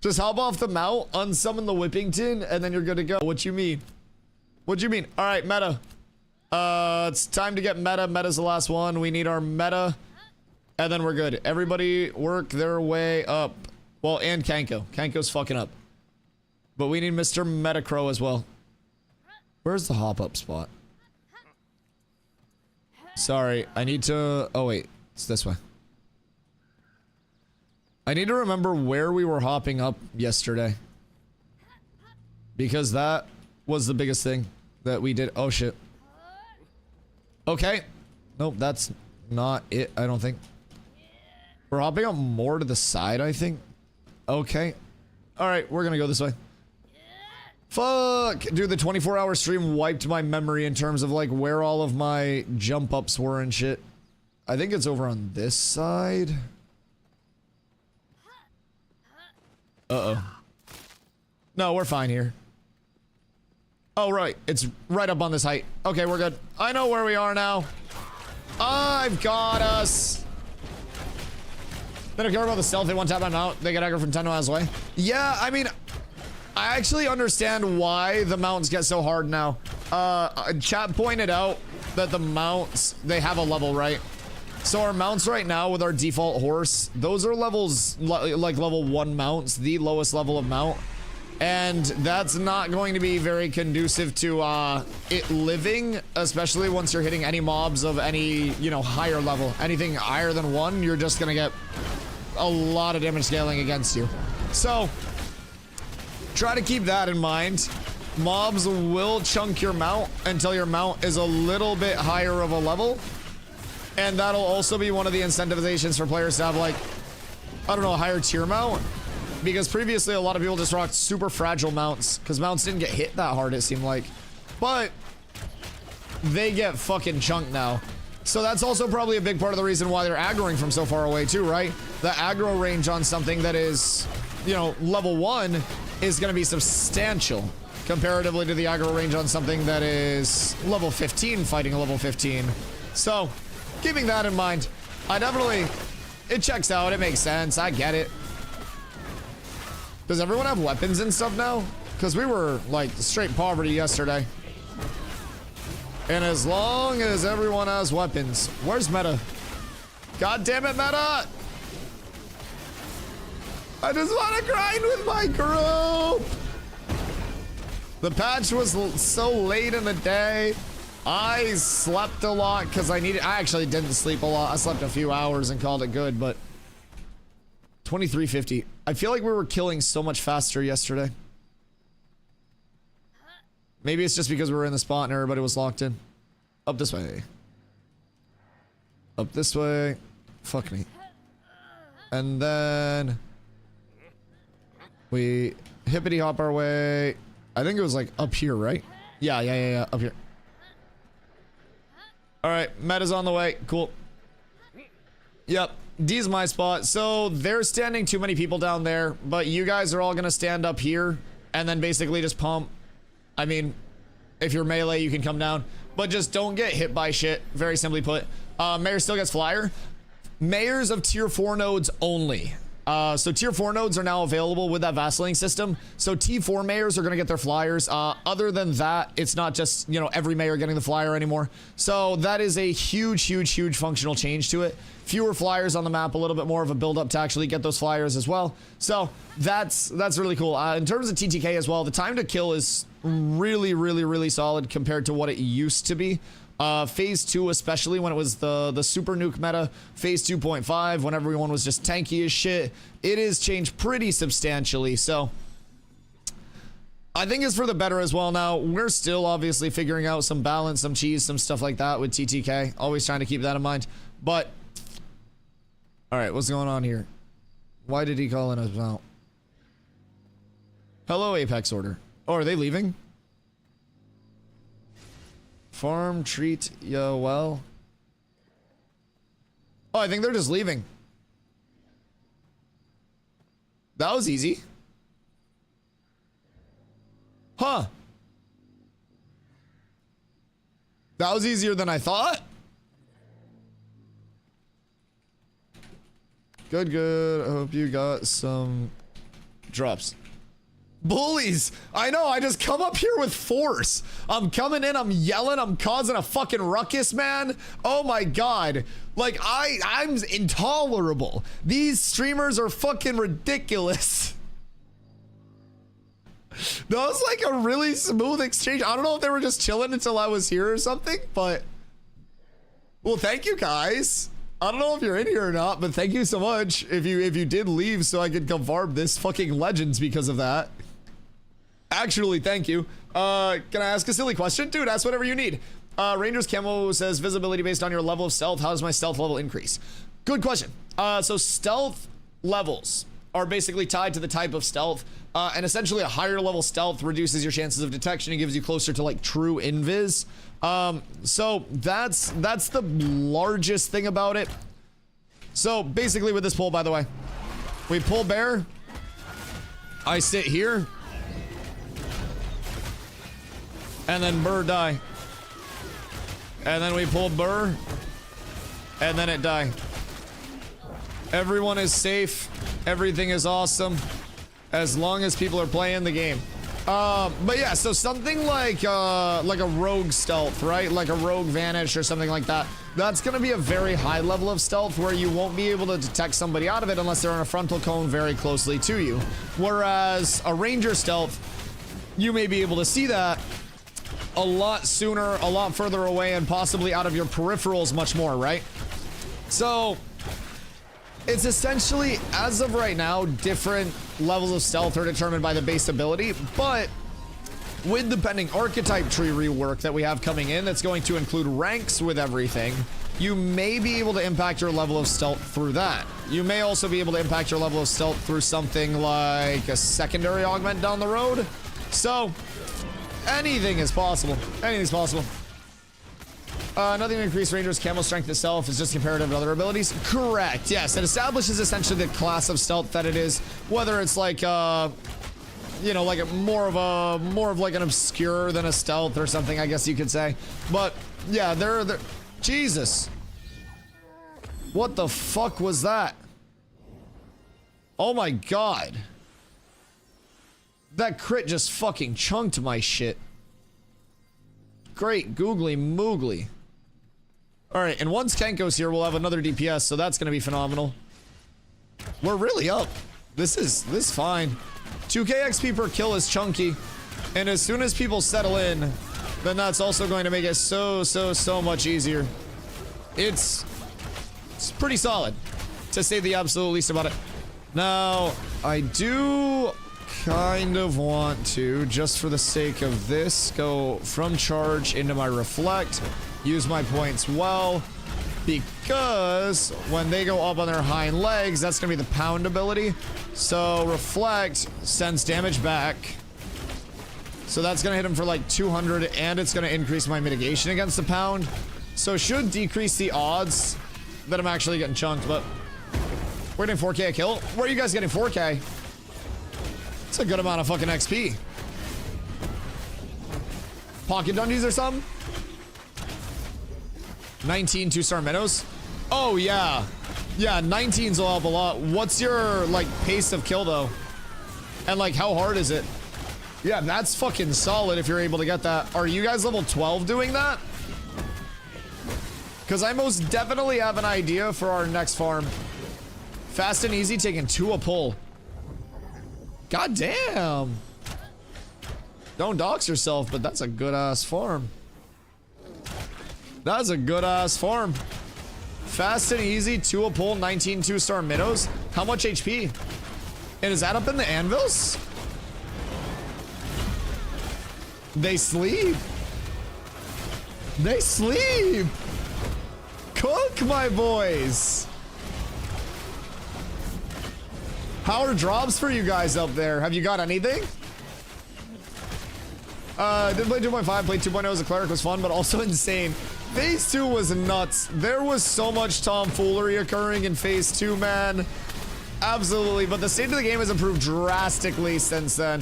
Just hop off the mount, unsummon the Whippington, and then you're good to go. What you mean? What you mean? All right, meta. It's time to get meta. Meta's the last one. We need our meta, and then we're good. Everybody work their way up. Well, and Kenko. Kenko's fucking up. But we need Mr. Metacrow as well. Where's the hop up spot? Sorry, I need to... Oh, wait. It's this way. I need to remember where we were hopping up yesterday. Because that was the biggest thing that we did. Oh, shit. Okay. Nope, that's not it, I don't think. We're hopping up more to the side, I think. Okay. Alright, we're gonna go this way. Fuck! Dude, the 24-hour stream wiped my memory in terms of, like, where all of my jump-ups were and shit. I think it's over on this side. Uh-oh. No, we're fine here. Oh, right. It's right up on this height. Okay, we're good. I know where we are now. I've got us. They don't care about the stealth. They want to tap them out. They get aggro from 10 miles away. Yeah, I mean... I actually understand why the mounts get so hard now. Chat pointed out that the mounts, they have a level, right? So our mounts right now with our default horse, those are levels, like level 1 mounts, the lowest level of mount. And that's not going to be very conducive to it living, especially once you're hitting any mobs of any, you know, higher level. Anything higher than 1, you're just gonna get a lot of damage scaling against you. So try to keep that in mind. Mobs will chunk your mount until your mount is a little bit higher of a level. And that'll also be one of the incentivizations for players to have, like, I don't know, a higher tier mount. Because previously a lot of people just rocked super fragile mounts because mounts didn't get hit that hard, it seemed like. But they get fucking chunked now. So that's also probably a big part of the reason why they're aggroing from so far away too, right? The aggro range on something that is, you know, level 1 is going to be substantial comparatively to the aggro range on something that is level 15 fighting a level 15. So keeping that in mind, it checks out, it makes sense, I get it. Does everyone have weapons and stuff now? Because we were, like, straight poverty yesterday. And as long as everyone has weapons... Where's Meta? God damn it, Meta! I just want to grind with my group! The patch was so late in the day. I slept a lot because I actually didn't sleep a lot. I slept a few hours and called it good, but... 2350. I feel like we were killing so much faster yesterday. Maybe it's just because we were in the spot and everybody was locked in. Up this way. Up this way. Fuck me. And then we hippity hop our way. I think it was like up here, right? Yeah, up here. All right, Meta's on the way. Cool. Yep. D's my spot. So they're standing too many people down there, but you guys are all gonna stand up here and then basically just pump. I mean, if you're melee, you can come down, but just don't get hit by shit. Very simply put. Mayor still gets flyer. Mayors of tier 4 nodes only. So tier 4 nodes are now available with that vassalating system. So T4 mayors are going to get their flyers. Other than that, it's not just, you know, every mayor getting the flyer anymore. So that is a huge functional change to it. Fewer flyers on the map, a little bit more of a build up to actually get those flyers as well. So that's really cool. In terms of TTK as well, the time to kill is really solid compared to what it used to be. Phase 2, especially when it was the super nuke meta, phase 2.5, when everyone was just tanky as shit, it has changed pretty substantially. So I think it's for the better as well. Now we're still obviously figuring out some balance, some cheese, some stuff like that with TTK, always trying to keep that in mind. But all right, what's going on here? Why did he call in us out? Hello, Apex Order. Oh, are they leaving? Farm, treat, yo, well. Oh, I think they're just leaving. That was easy. Huh. That was easier than I thought. Good. I hope you got some drops. Bullies! I know, I just come up here with force. I'm coming in, I'm yelling, I'm causing a fucking ruckus, man. Oh my god. Like, I'm intolerable. These streamers are fucking ridiculous. That was like a really smooth exchange. I don't know if they were just chilling until I was here or something, but... Well, thank you guys. I don't know if you're in here or not, but thank you so much. If you did leave so I could come farm this fucking legends because of that. Actually, thank you. Can I ask a silly question? Dude, ask whatever you need. Rangers Camo says visibility based on your level of stealth. How does my stealth level increase? Good question. So stealth levels are basically tied to the type of stealth. And essentially a higher level stealth reduces your chances of detection and gives you closer to like true invis. So that's the largest thing about it. So basically with this pull, by the way, we pull bear. I sit here. And then burr die. And then we pull burr. And then it die. Everyone is safe. Everything is awesome. As long as people are playing the game. But yeah, so something like a rogue stealth, right? Like a rogue vanish or something like that. That's going to be a very high level of stealth where you won't be able to detect somebody out of it unless they're on a frontal cone very closely to you. Whereas a ranger stealth, you may be able to see that a lot sooner, a lot further away, and possibly out of your peripherals much more, right? So it's essentially, as of right now, different levels of stealth are determined by the base ability, but with the pending archetype tree rework that we have coming in, that's going to include ranks with everything, you may be able to impact your level of stealth through that. You may also be able to impact your level of stealth through something like a secondary augment down the road. So anything is possible. Anything's possible. Nothing to increase Ranger's camo strength itself is just comparative to other abilities. Correct. Yes, it establishes essentially the class of stealth that it is. Whether it's like you know, like more of like an obscure than a stealth or something, I guess you could say. But yeah, they're Jesus. What the fuck was that? Oh my god. That crit just fucking chunked my shit. Great googly moogly. Alright, and once Kenko's here, we'll have another DPS, so that's gonna be phenomenal. We're really up. This is fine. 2k XP per kill is chunky. And as soon as people settle in, then that's also going to make it so much easier. It's pretty solid, to say the absolute least about it. Now, I do kind of want to, just for the sake of this, go from charge into my reflect, use my points well, because when they go up on their hind legs, that's gonna be the pound ability. So reflect sends damage back, so that's gonna hit him for like 200, and it's gonna increase my mitigation against the pound, so should decrease the odds that I'm actually getting chunked. But we're getting 4k a kill. Where are you guys getting 4k? It's a good amount of fucking XP. Pocket dungeons or something? 19 2-star minnows. Oh yeah, yeah, 19s will help a lot. What's your like pace of kill though, and like how hard is it? Yeah, that's fucking solid if you're able to get that. Are you guys level 12 doing that? Because I most definitely have an idea for our next farm. Fast and easy, taking 2 a pull. God damn. Don't dox yourself, but that's a good ass farm. That's a good ass farm. Fast and easy, 2 a pull, 19 2-star minnows. How much HP? And is that up in the anvils? They sleep. They sleep. Cook, my boys. How are drops for you guys up there? Have you got anything? Did play 2.5, played 2.0 as a cleric, was fun, but also insane. Phase 2 was nuts. There was so much tomfoolery occurring in Phase 2, man. Absolutely, but the state of the game has improved drastically since then.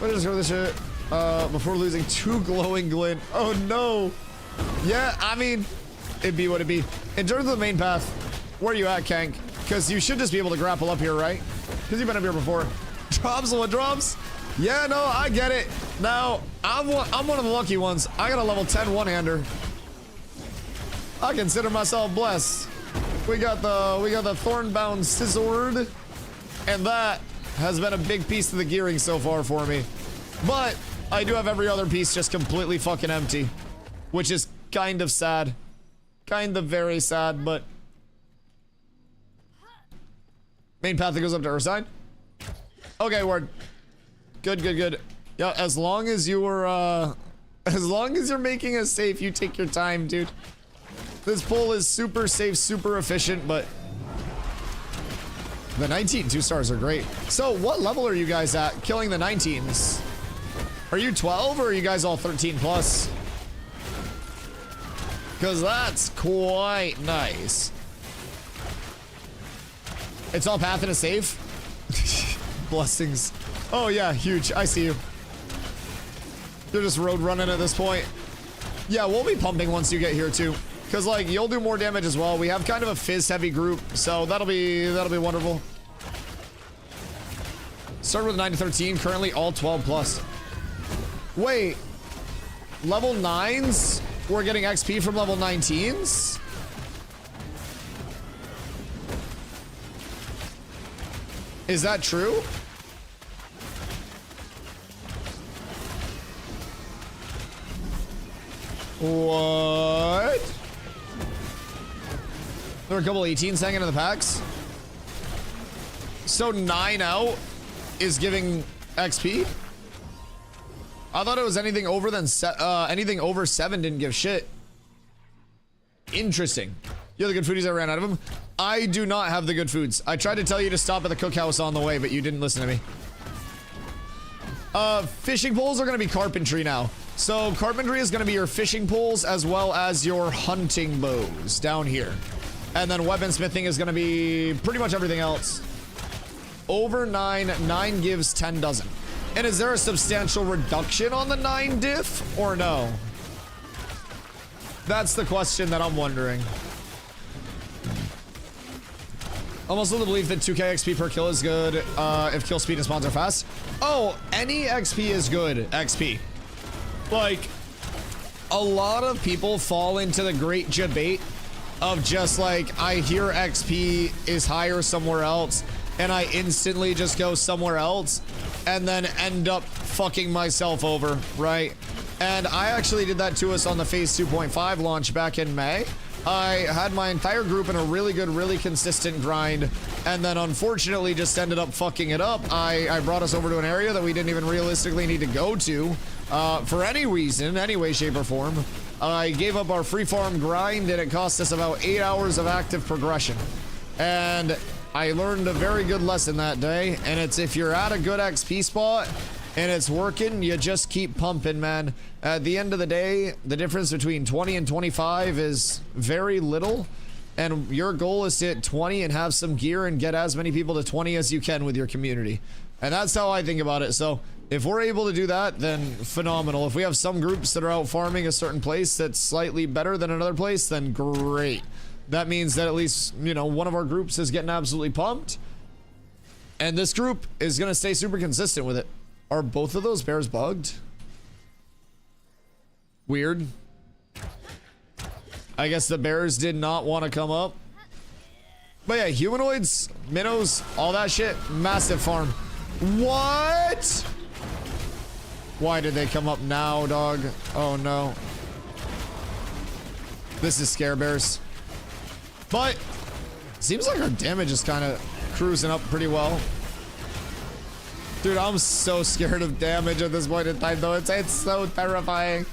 Let me just go this shit. Before losing 2 glowing glint. Oh no. Yeah, I mean, it'd be what it'd be. In terms of the main path, where are you at, Kank? Because you should just be able to grapple up here, right? Because you've been up here before. Drops, what drops? Yeah, no, I get it. Now, I'm one of the lucky ones. I got a level 10 one-hander. I consider myself blessed. We got the Thornbound Scissord, and that has been a big piece of the gearing so far for me. But I do have every other piece just completely fucking empty, which is kind of sad. Kind of very sad, but main path that goes up to Ursine. Okay, word. Good, good, good. Yeah, as long as you're making it safe, you take your time, dude. This pull is super safe, super efficient, but the 19 2-stars are great. So what level are you guys at killing the 19s? Are you 12 or are you guys all 13 plus? Because that's quite nice. It's all path and a safe. Blessings. Oh yeah, huge. I see you. You're just road running at this point. Yeah, we'll be pumping once you get here too. Because like you'll do more damage as well. We have kind of a fizz heavy group, so that'll be wonderful. Started with 9 to 13, currently all 12 plus. Wait, level 9s we're getting XP from level 19s. Is that true? What? There are a couple 18s hanging in the packs. So 9 out is giving XP. I thought it was anything over than anything over 7 didn't give shit. Interesting. You have the good foodies, I ran out of them. I do not have the good foods. I tried to tell you to stop at the cookhouse on the way, but you didn't listen to me. Fishing poles are going to be carpentry now. So carpentry is going to be your fishing poles as well as your hunting bows down here. And then weaponsmithing is going to be pretty much everything else. Over 9, 9 gives, 10 doesn't. And is there a substantial reduction on the 9 diff or no? That's the question that I'm wondering. I'm also the belief that 2k XP per kill is good if kill speed and spawns are fast. Oh, any XP is good XP. Like, a lot of people fall into the great debate of just like, I hear XP is higher somewhere else and I instantly just go somewhere else and then end up fucking myself over, right? And I actually did that to us on the Phase 2.5 launch back in May. I had my entire group in a really good, really consistent grind, and then unfortunately just ended up fucking it up. I brought us over to an area that we didn't even realistically need to go to for any reason, any way, shape, or form. I gave up our free farm grind, and it cost us about 8 hours of active progression. And I learned a very good lesson that day, and it's if you're at a good XP spot and it's working, you just keep pumping, man. At the end of the day, the difference between 20 and 25 is very little, and your goal is to hit 20 and have some gear and get as many people to 20 as you can with your community. And that's how I think about it. So if we're able to do that, then phenomenal. If we have some groups that are out farming a certain place that's slightly better than another place, then great. That means that at least, you know, one of our groups is getting absolutely pumped, and this group is going to stay super consistent with it. Are both of those bears bugged? Weird. I guess the bears did not want to come up. But yeah, humanoids, minnows, all that shit, massive farm. What? Why did they come up now, dog? Oh no. This is scare bears. But seems like our damage is kind of cruising up pretty well. Dude, I'm so scared of damage at this point in time, though. It's so terrifying.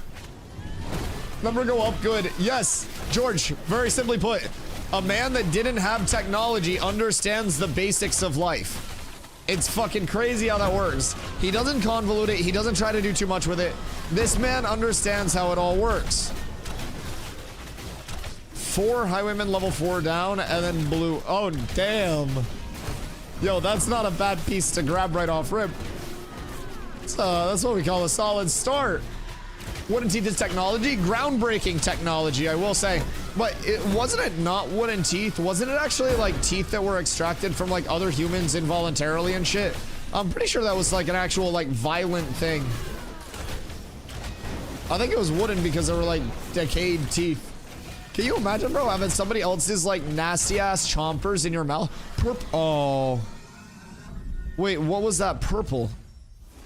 Number go up, good. Yes, George, very simply put, a man that didn't have technology understands the basics of life. It's fucking crazy how that works. He doesn't convolute it. He doesn't try to do too much with it. This man understands how it all works. 4 highwaymen level 4 down, and then blue. Oh, damn. Yo, that's not a bad piece to grab right off rip. That's what we call a solid start. Wooden teeth is technology, groundbreaking technology, I will say. But wasn't it not wooden teeth? Wasn't it actually like teeth that were extracted from like other humans involuntarily and shit? I'm pretty sure that was like an actual like violent thing. I think it was wooden because they were like decayed teeth. Can you imagine, bro, having somebody else's like nasty ass chompers in your mouth? Oh. Wait, what was that purple?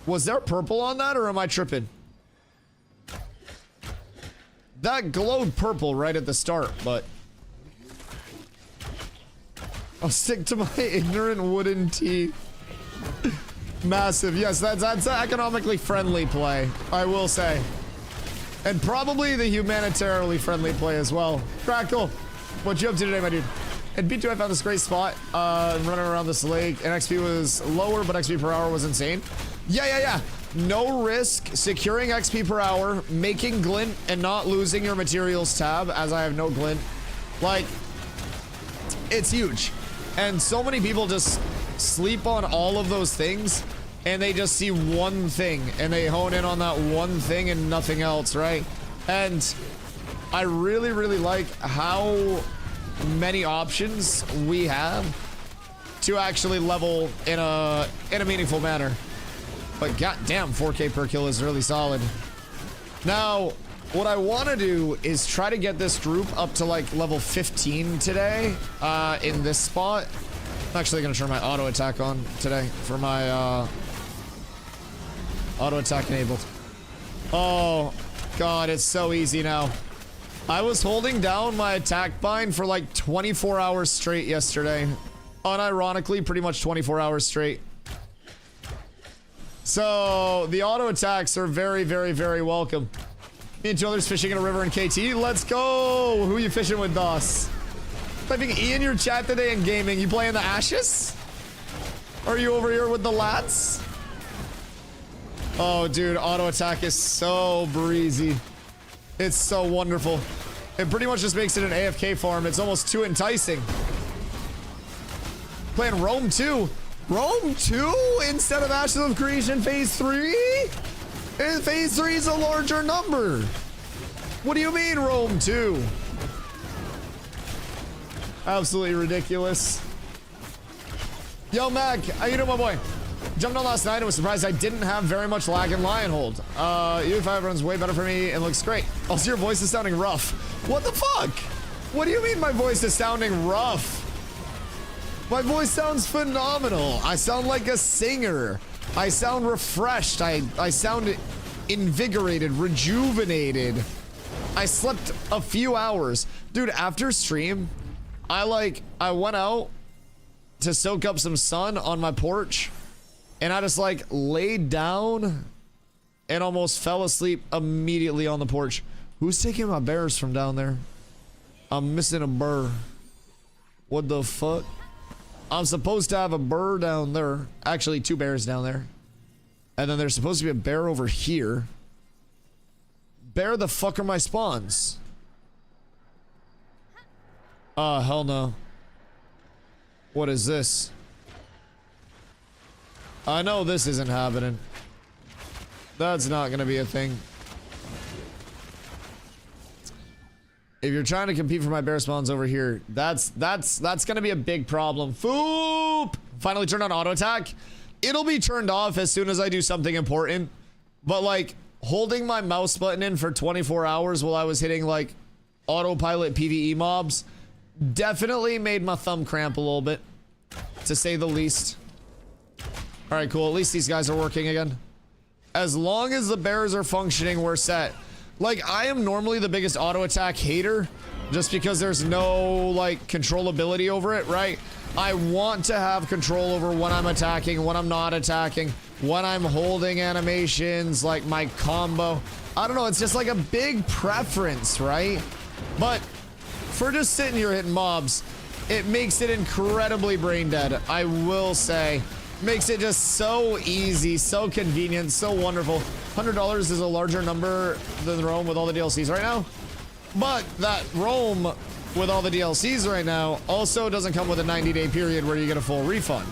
Was there purple on that, or am I tripping? That glowed purple right at the start, but I'll stick to my ignorant wooden teeth. Massive. Yes, that's an economically friendly play, I will say. And probably the humanitarily friendly play as well. Crackle, what you up to today, my dude? At B2, I found this great spot, running around this lake, and XP was lower, but XP per hour was insane. Yeah. No risk, securing XP per hour, making glint, and not losing your materials tab, as I have no glint. Like, it's huge. And so many people just sleep on all of those things, and they just see one thing, and they hone in on that one thing and nothing else, right? And I really, really like how many options we have to actually level in a meaningful manner. But goddamn, 4k per kill is really solid. Now, What I want to do is try to get this group up to like level 15 today in this spot. I'm actually going to turn my auto attack on today for my auto attack enabled. Oh god, it's so easy now. I was holding down my attack bind for like 24 hours straight yesterday. Unironically, pretty much 24 hours straight. So the auto attacks are very, very, very welcome. Me and Joe fishing in a river in KT. Let's go! Who are you fishing with, Doss? Typing E in your chat today in gaming. You playing the Ashes? Or are you over here with the lads? Oh, dude, auto attack is so breezy. It's so wonderful. It pretty much just makes it an AFK farm. It's almost too enticing. Playing Rome 2. Rome 2 instead of Ashes of Creation Phase 3? And Phase 3 is a larger number. What do you mean, Rome 2? Absolutely ridiculous. Yo, Mac, how you doing, my boy? Jumped on last night and was surprised I didn't have very much lag in Lionhold. U5 runs way better for me and looks great. Also, your voice is sounding rough. What the fuck? What do you mean my voice is sounding rough? My voice sounds phenomenal. I sound like a singer. I sound refreshed. I sound invigorated, rejuvenated. I slept a few hours. Dude, after stream, I went out to soak up some sun on my porch, and I just like laid down and almost fell asleep immediately on the porch. Who's taking my bears from down there? I'm missing a burr. What the fuck? I'm supposed to have a burr down there. Actually, 2 bears down there. And then there's supposed to be a bear over here. Bear the fuck are my spawns? Hell no. What is this? I know this isn't happening. That's not gonna be a thing. If you're trying to compete for my bear spawns over here, that's gonna be a big problem. Foop! Finally turned on auto attack. It'll be turned off as soon as I do something important. But like holding my mouse button in for 24 hours while I was hitting like autopilot PvE mobs definitely made my thumb cramp a little bit, to say the least. All right, cool. At least these guys are working again. As long as the bears are functioning, we're set. Like, I am normally the biggest auto attack hater just because there's no like controllability over it, right? I want to have control over when I'm attacking, when I'm not attacking, when I'm holding animations, like my combo. I don't know, it's just like a big preference, right? But for just sitting here hitting mobs, it makes it incredibly brain dead, I will say. Makes it just so easy, so convenient, so wonderful. $100 is a larger number than Rome with all the DLCs right now. But that Rome with all the DLCs right now also doesn't come with a 90-day period where you get a full refund.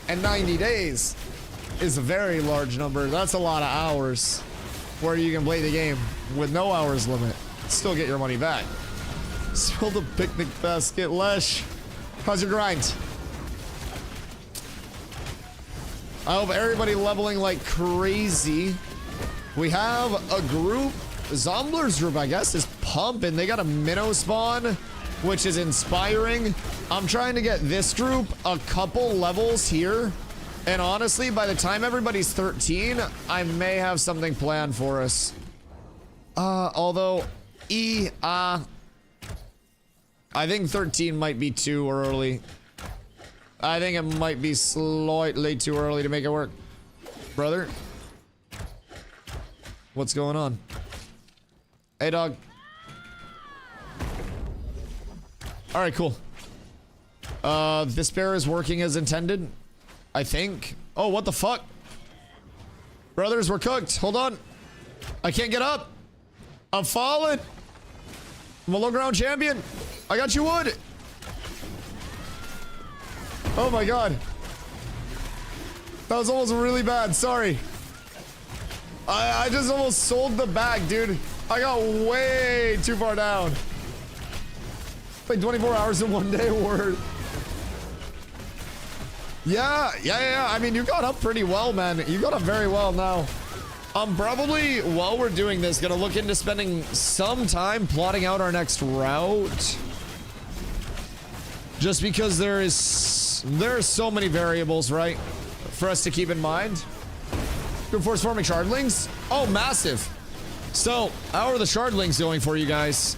And 90 days is a very large number. That's a lot of hours where you can play the game with no hours limit. Still get your money back. Spill the picnic basket. Lesh, how's your grind? I hope everybody leveling like crazy. We have a group, Zombler's group, I guess, is pumping. They got a minnow spawn, which is inspiring. I'm trying to get this group a couple levels here. And honestly, by the time everybody's 13, I may have something planned for us. Although, I think 13 might be too early. I think it might be slightly too early to make it work. Brother? What's going on? Hey, dog. Alright, cool. This bear is working as intended, I think. Oh, what the fuck? Brothers, we're cooked. Hold on. I can't get up. I'm falling. I'm a low ground champion. I got you wood. Oh my god. That was almost really bad. Sorry. I just almost sold the bag, dude. I got way too far down. Like 24 hours in one day. Word. Yeah. I mean, you got up pretty well, man. You got up very well now. I'm probably, while we're doing this, gonna look into spending some time plotting out our next route. Just because there are so many variables, right, for us to keep in mind. Good force forming shardlings. Oh, massive. So, how are the shardlings going for you guys?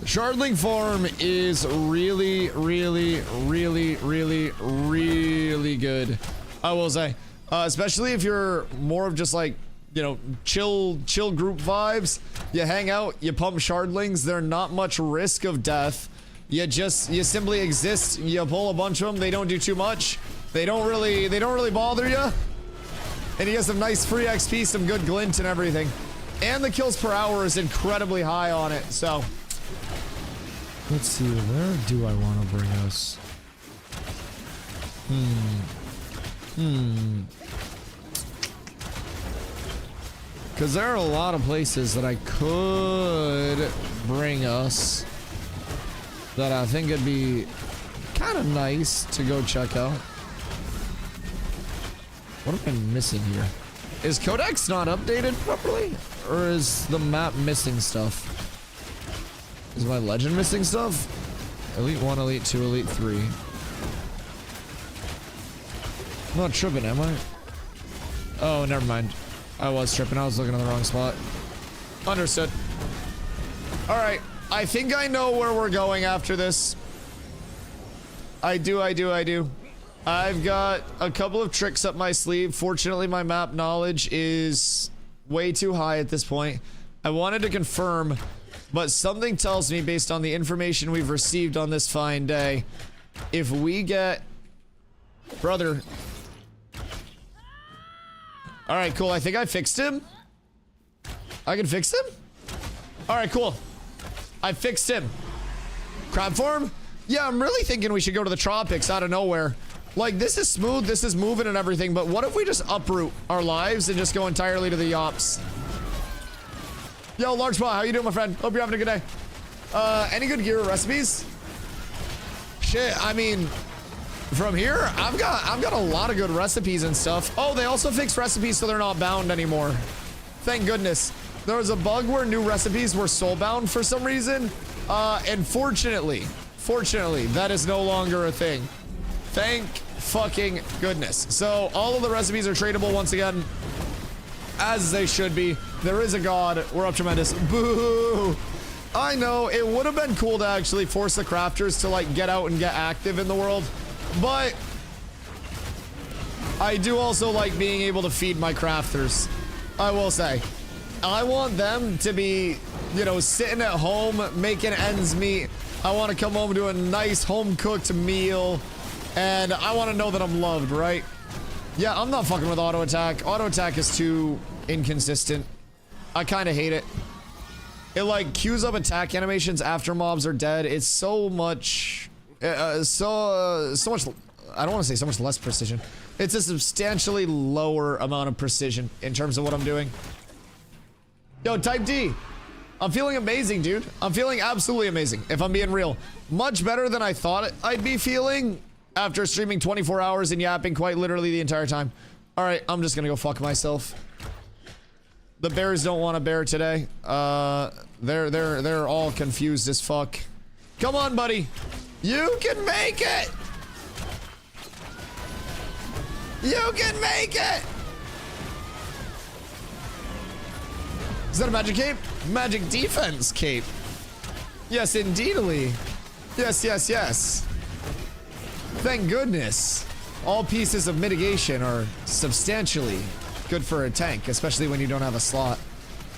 The shardling farm is really, really, really, really, really good, I will say. Especially if you're more of just like, you know, chill group vibes. You hang out, you pump shardlings. They're not much risk of death. You simply exist. You pull a bunch of them. They don't do too much. They don't really bother you. And you get some nice free XP, some good glint and everything. And the kills per hour is incredibly high on it. So let's see, where do I want to bring us? Because there are a lot of places that I could bring us that I think it'd be kind of nice to go check out. What am I missing here? Is Codex not updated properly? Or is the map missing stuff? Is my legend missing stuff? Elite 1, Elite 2, Elite 3. I'm not tripping, am I? Oh, never mind. I was tripping. I was looking in the wrong spot. Understood. Alright. I think I know where we're going after this. I do. I've got a couple of tricks up my sleeve. Fortunately, my map knowledge is way too high at this point. I wanted to confirm, but something tells me, based on the information we've received on this fine day, if we get... Brother... Alright, cool. I think I fixed him. I can fix him? Alright, cool. I fixed him. Crab form? Yeah, I'm really thinking we should go to the tropics out of nowhere. Like, this is smooth, this is moving and everything, but what if we just uproot our lives and just go entirely to the Yops? Yo, Large Paw, how you doing, my friend? Hope you're having a good day. Any good gear recipes? Shit, I mean... From here, I've got a lot of good recipes and stuff. Oh, they also fixed recipes so they're not bound anymore. Thank goodness. There was a bug where new recipes were soulbound for some reason. And fortunately, that is no longer a thing. Thank fucking goodness. So all of the recipes are tradable once again, as they should be. There is a god. We're up tremendous. Boo! I know, it would have been cool to actually force the crafters to like get out and get active in the world. But I do also like being able to feed my crafters. I will say, I want them to be, you know, sitting at home making ends meet. I want to come home to a nice home cooked meal, and I want to know that I'm loved, right? Yeah, I'm not fucking with auto attack. Auto attack is too inconsistent. I kind of hate it. It like queues up attack animations after mobs are dead. It's so much. So much, I don't want to say so much less precision. It's a substantially lower amount of precision in terms of what I'm doing. Yo, Type D. I'm feeling amazing, dude. I'm feeling absolutely amazing, if I'm being real. Much better than I thought I'd be feeling after streaming 24 hours and yapping quite literally the entire time. All right, I'm just gonna go fuck myself. The bears don't want a bear today. They're all confused as fuck. Come on, buddy. You can make it! You can make it! Is that a magic cape? Magic defense cape. Yes, indeedly. Yes. Thank goodness. All pieces of mitigation are substantially good for a tank, especially when you don't have a slot.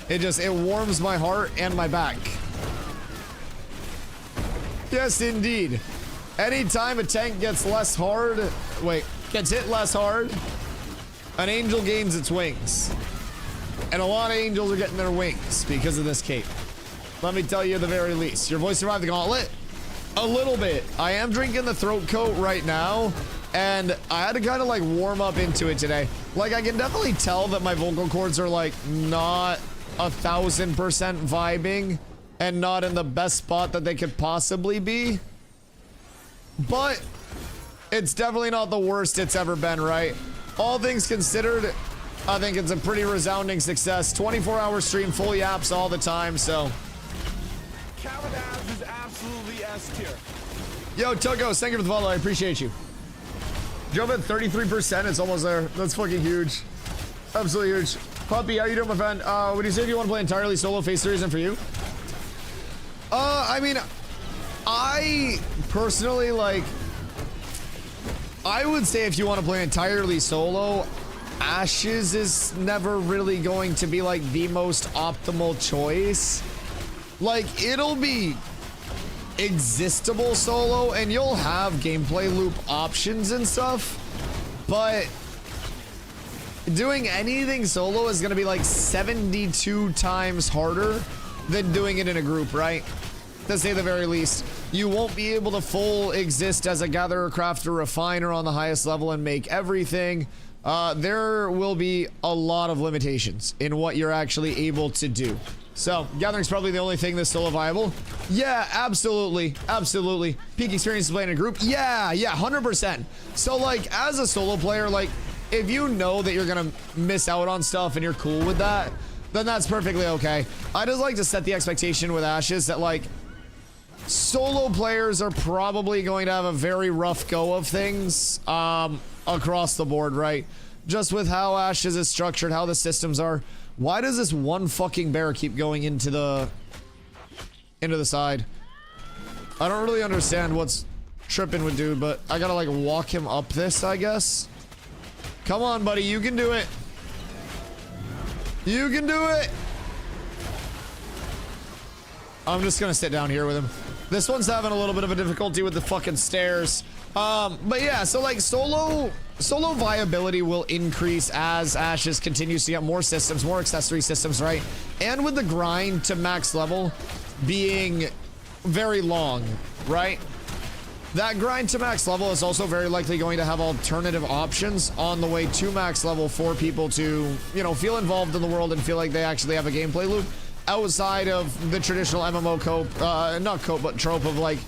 It warms my heart and my back. Yes, indeed. Anytime a tank gets gets hit less hard, an angel gains its wings. And a lot of angels are getting their wings because of this cape. Let me tell you the very least. Your voice survived the gauntlet? A little bit. I am drinking the throat coat right now, and I had to kind of like warm up into it today. Like, I can definitely tell that my vocal cords are like not 1000% vibing. And not in the best spot that they could possibly be. But it's definitely not the worst it's ever been, right? all things considered, I think it's a pretty resounding success. 24-hour stream, full yaps all the time, so. Cavanaz is absolutely S tier. Yo, Togos, thank you for the follow. I appreciate you. Jump at 33%. It's almost there. That's fucking huge. Absolutely huge. Puppy, how you doing, my friend? Would you say if you want to play entirely solo, phase 3 isn't for you? I mean, I personally, like, I would say if you want to play entirely solo, Ashes is never really going to be, like, the most optimal choice. Like, it'll be existable solo, and you'll have gameplay loop options and stuff, but doing anything solo is going to be like 72 times harder than doing it in a group, right? To say the very least. You won't be able to full exist as a gatherer, crafter, refiner on the highest level and make everything. There will be a lot of limitations in what you're actually able to do. So, gathering's probably the only thing that's still viable. Yeah, absolutely. Absolutely. Peak experience playing in a group. Yeah, 100%. So, like, as a solo player, like, if you know that you're gonna miss out on stuff and you're cool with that, then that's perfectly okay. I just like to set the expectation with Ashes that, like, solo players are probably going to have a very rough go of things across the board, right? Just with how Ashes is structured, how the systems are. Why does this one fucking bear keep going into the side? I don't really understand what's tripping with dude, but I gotta like walk him up this, I guess. Come on, buddy, you can do it. You can do it. I'm just gonna sit down here with him. This one's having a little bit of a difficulty with the fucking stairs. But yeah, so like solo viability will increase as Ashes continues to get more systems, more accessory systems, right? And with the grind to max level being very long, right? That grind to max level is also very likely going to have alternative options on the way to max level for people to, you know, feel involved in the world and feel like they actually have a gameplay loop outside of the traditional MMO cope, not cope, but trope of like,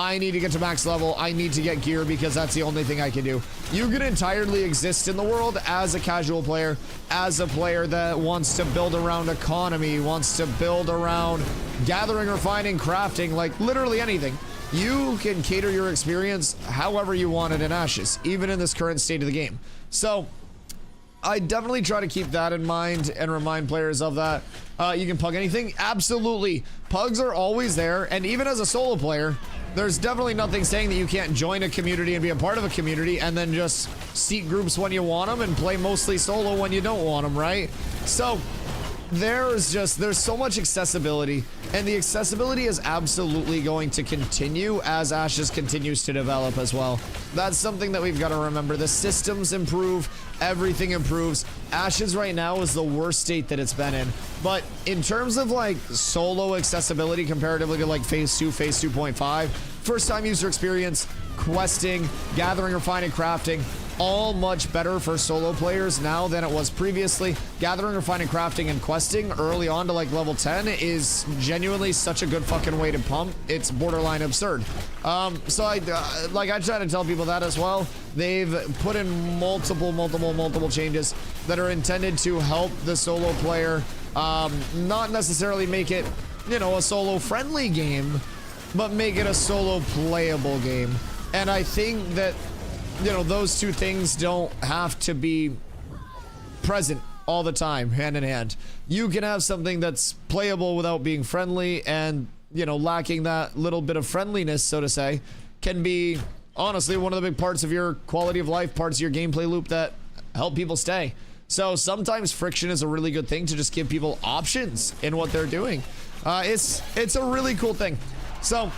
I need to get to max level, I need to get gear because that's the only thing I can do. You can entirely exist in the world as a casual player, as a player that wants to build around economy, wants to build around gathering, refining, crafting, like literally anything. You can cater your experience however you want it in Ashes, even in this current state of the game. So, I definitely try to keep that in mind and remind players of that. You can pug anything? Absolutely. Pugs are always there, and even as a solo player, there's definitely nothing saying that you can't join a community and be a part of a community and then just seek groups when you want them and play mostly solo when you don't want them, right? So, there's so much accessibility, and the accessibility is absolutely going to continue as Ashes continues to develop as well. That's something that we've got to remember. The systems improve, everything improves. Ashes right now is the worst state that it's been in, but in terms of like solo accessibility comparatively to like phase 2, phase 2.5, first time user experience, questing, gathering, refining, crafting, all much better for solo players now than it was previously. Gathering, refining, crafting, and questing early on to like level 10 is genuinely such a good fucking way to pump. It's borderline absurd. So I try to tell people that as well. They've put in multiple changes that are intended to help the solo player, not necessarily make it, you know, a solo friendly game, but make it a solo playable game. And I think that, you know, those two things don't have to be present all the time, hand in hand. You can have something that's playable without being friendly, and, you know, lacking that little bit of friendliness, so to say, can be honestly one of the big parts of your quality of life, parts of your gameplay loop that help people stay. So sometimes friction is a really good thing to just give people options in what they're doing. It's a really cool thing. So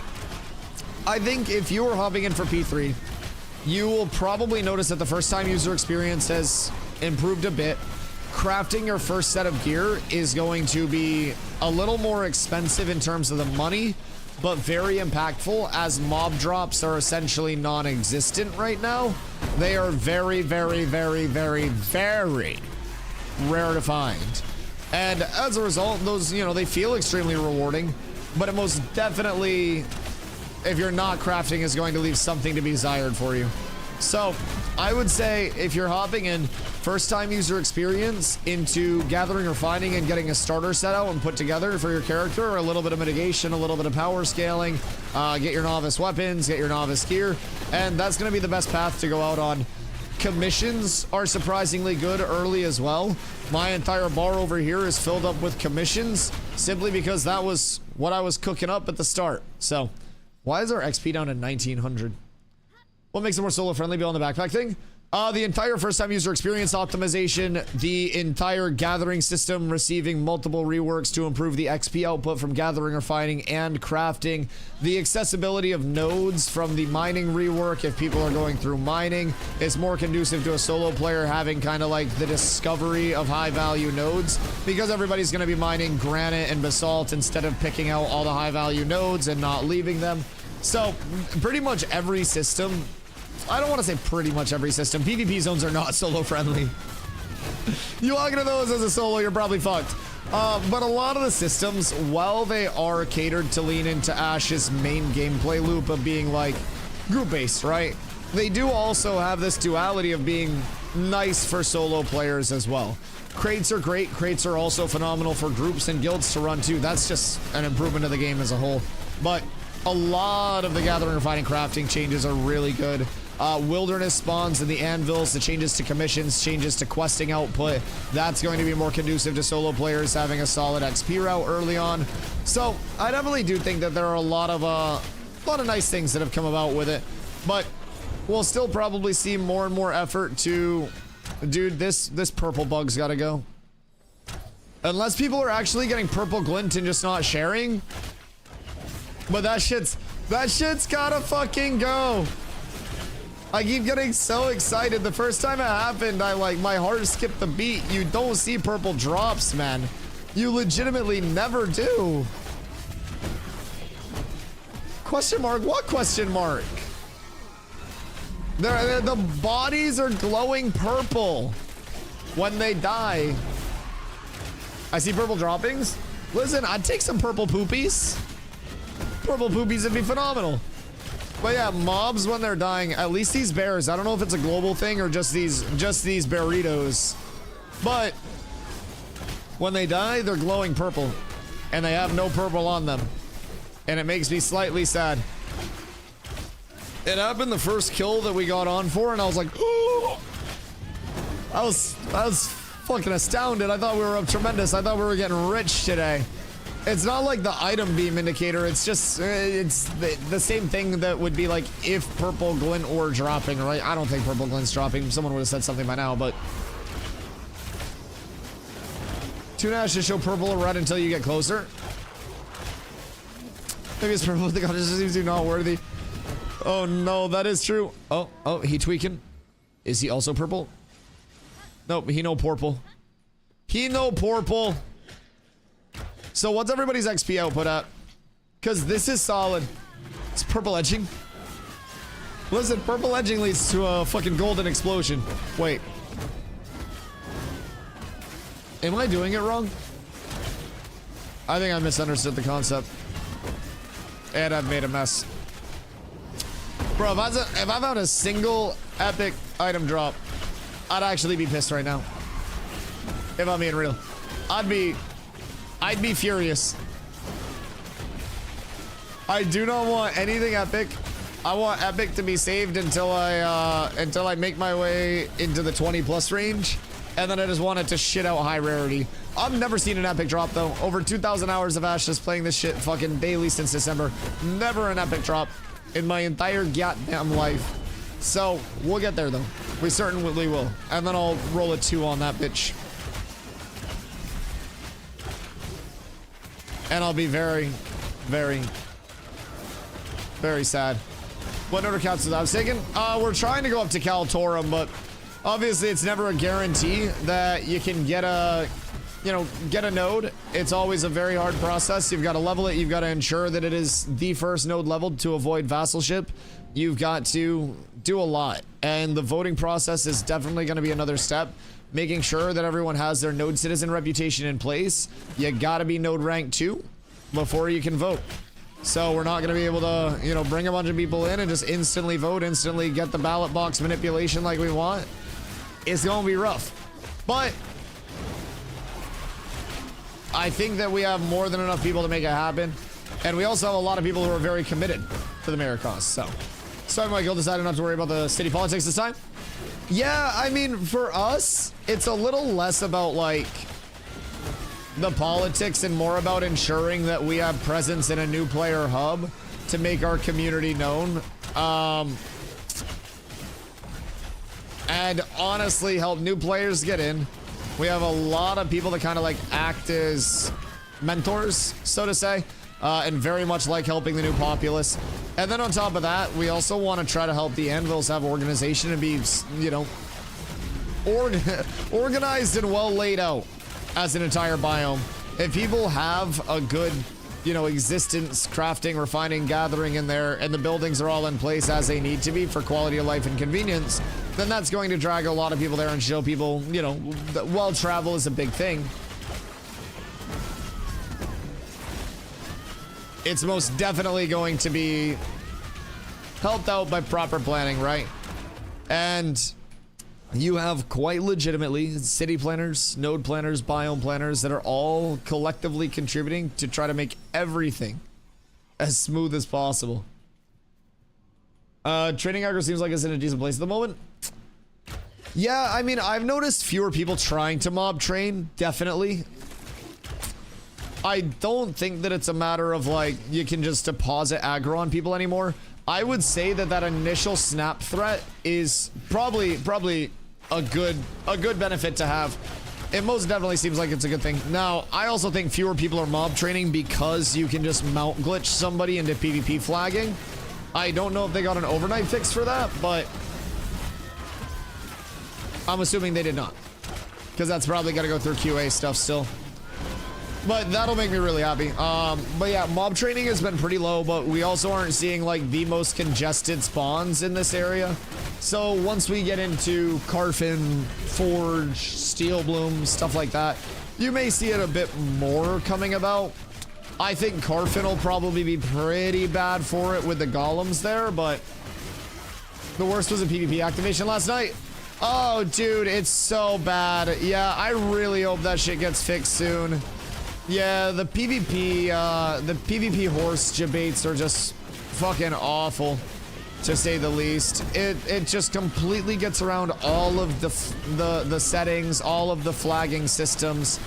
I think if you were hopping in for P3, you will probably notice that the first time user experience has improved a bit. Crafting your first set of gear is going to be a little more expensive in terms of the money, but very impactful as mob drops are essentially non-existent right now. They are very rare to find. And as a result, those, you know, they feel extremely rewarding, but it most definitely, if you're not crafting, is going to leave something to be desired for you. So I would say if you're hopping in first time user experience into gathering, refining, and getting a starter set out and put together for your character, a little bit of mitigation, a little bit of power scaling, get your novice weapons, get your novice gear, and that's going to be the best path to go out on. Commissions are surprisingly good early as well. My entire bar over here is filled up with commissions simply because that was what I was cooking up at the start. So why is our XP down to 1900? What makes it more solo friendly beyond the backpack thing? The entire first time user experience optimization, the entire gathering system receiving multiple reworks to improve the XP output from gathering, refining, and crafting, the accessibility of nodes from the mining rework if people are going through mining is more conducive to a solo player having kind of like the discovery of high value nodes because everybody's going to be mining granite and basalt instead of picking out all the high value nodes and not leaving them. So pretty much every system, I don't want to say pretty much every system. PvP zones are not solo friendly. You walk into those as a solo, you're probably fucked. But a lot of the systems, while they are catered to lean into Ash's main gameplay loop of being like group-based, right? They do also have this duality of being nice for solo players as well. Crates are great. Crates are also phenomenal for groups and guilds to run too. That's just an improvement of the game as a whole. But a lot of the gathering, refining, crafting changes are really good. Wilderness spawns and the anvils, the changes to commissions, changes to questing output, that's going to be more conducive to solo players having a solid XP route early on. So I definitely do think that there are a lot of nice things that have come about with it, but we'll still probably see more and more effort to, dude, this purple bug's gotta go. Unless people are actually getting purple glint and just not sharing, but that shit's gotta fucking go. I keep getting so excited. The first time it happened, my heart skipped the beat. You don't see purple drops, man. You legitimately never do. Question mark? What question mark? The bodies are glowing purple when they die. I see purple droppings. Listen, I'd take some purple poopies. Purple poopies would be phenomenal. But yeah, mobs when they're dying, at least these bears, I don't know if it's a global thing or just these burritos, but when they die, they're glowing purple and they have no purple on them. And it makes me slightly sad. It happened the first kill that we got on for and I was like, oh, I was fucking astounded. I thought we were up tremendous. I thought we were getting rich today. It's not like the item beam indicator, it's just, it's the same thing that would be like if purple glint were dropping, right? I don't think purple glint's dropping. Someone would have said something by now, but... Tune ash to show purple or red until you get closer. Maybe it's purple, but the goddess seems to not worthy. Oh no, that is true. Oh, he tweaking. Is he also purple? Nope, he no purple. He no purple. So what's everybody's XP output at? Because this is solid. It's purple edging. Listen, purple edging leads to a fucking golden explosion. Wait. Am I doing it wrong? I think I misunderstood the concept. And I've made a mess. Bro, if I found a single epic item drop, I'd actually be pissed right now. If I'm being real. I'd be furious. I do not want anything epic. I want epic to be saved until I make my way into the 20+ range, and then I just want it to shit out high rarity. I've never seen an epic drop though. Over 2,000 hours of Ash just playing this shit fucking daily since December. Never an epic drop in my entire goddamn life. So we'll get there though. We certainly will. And then I'll roll a 2 on that bitch. And I'll be very, very, very sad. What order counts is I was taking? We're trying to go up to Kaltorum, but obviously it's never a guarantee that you can get a, get a node. It's always a very hard process. You've got to level it. You've got to ensure that it is the first node leveled to avoid vassalship. You've got to do a lot. And the voting process is definitely going to be another step. Making sure that everyone has their node citizen reputation in place. You gotta be node rank 2 before you can vote. So we're not going to be able to, you know, bring a bunch of people in and just instantly vote, instantly get the ballot box manipulation like we want. It's going to be rough. But I think that we have more than enough people to make it happen. And we also have a lot of people who are very committed to the mayor cause. So, my guild decided not to worry about the city politics this time. Yeah, I mean, for us, it's a little less about, like, the politics and more about ensuring that we have presence in a new player hub to make our community known. And honestly, help new players get in. We have a lot of people that kind of like act as mentors, so to say, and very much like helping the new populace. And then on top of that, we also want to try to help the Anvils have organization and be, you know, organized and well laid out as an entire biome. If people have a good, you know, existence, crafting, refining, gathering in there, and the buildings are all in place as they need to be for quality of life and convenience, then that's going to drag a lot of people there and show people, you know, that well travel is a big thing. It's most definitely going to be helped out by proper planning, right? And you have quite legitimately city planners, node planners, biome planners that are all collectively contributing to try to make everything as smooth as possible. Training aggro seems like it's in a decent place at the moment. Yeah, I mean, I've noticed fewer people trying to mob train, definitely. I don't think that it's a matter of like you can just deposit aggro on people anymore. I would say that that initial snap threat is probably a good benefit to have. It most definitely seems like it's a good thing. Now, I also think fewer people are mob training because you can just mount glitch somebody into PvP flagging. I don't know if they got an overnight fix for that, but I'm assuming they did not, because that's probably got to go through QA stuff still. But that'll make me really happy. But yeah, mob training has been pretty low, but we also aren't seeing like the most congested spawns in this area. So once we get into Carfin, Forge, Steel Bloom, stuff like that, you may see it a bit more coming about. I think Carfin will probably be pretty bad for it with the golems there, but the worst was a PvP activation last night. Oh, dude, it's so bad. Yeah, I really hope that shit gets fixed soon. Yeah, the PvP horse debates are just fucking awful, to say the least. It just completely gets around all of the settings, all of the flagging systems.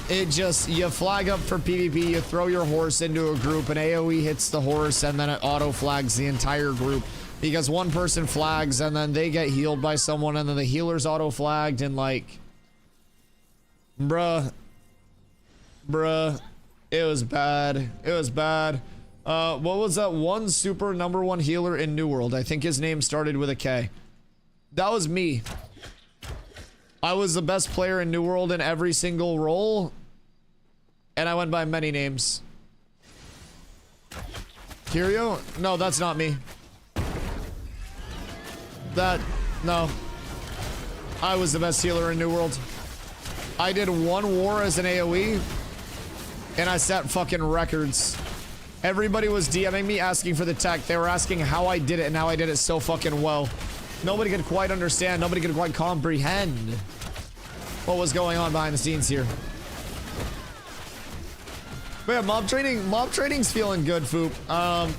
It just, you flag up for PvP, you throw your horse into a group, and AoE hits the horse, and then it auto flags the entire group. Because one person flags, and then they get healed by someone, and then the healer's auto flagged, and like, bruh, it was bad. It was bad. What was that one super #1 healer in New World? I think his name started with a K. That was me. I was the best player in New World in every single role, and I went by many names. Kirio? No, that's not me. No. I was the best healer in New World. I did one war as an AoE, and I set fucking records. Everybody was DMing me asking for the tech. They were asking how I did it and how I did it so fucking well. Nobody could quite understand. Nobody could quite comprehend what was going on behind the scenes here. But yeah, mob training's feeling good, Foop.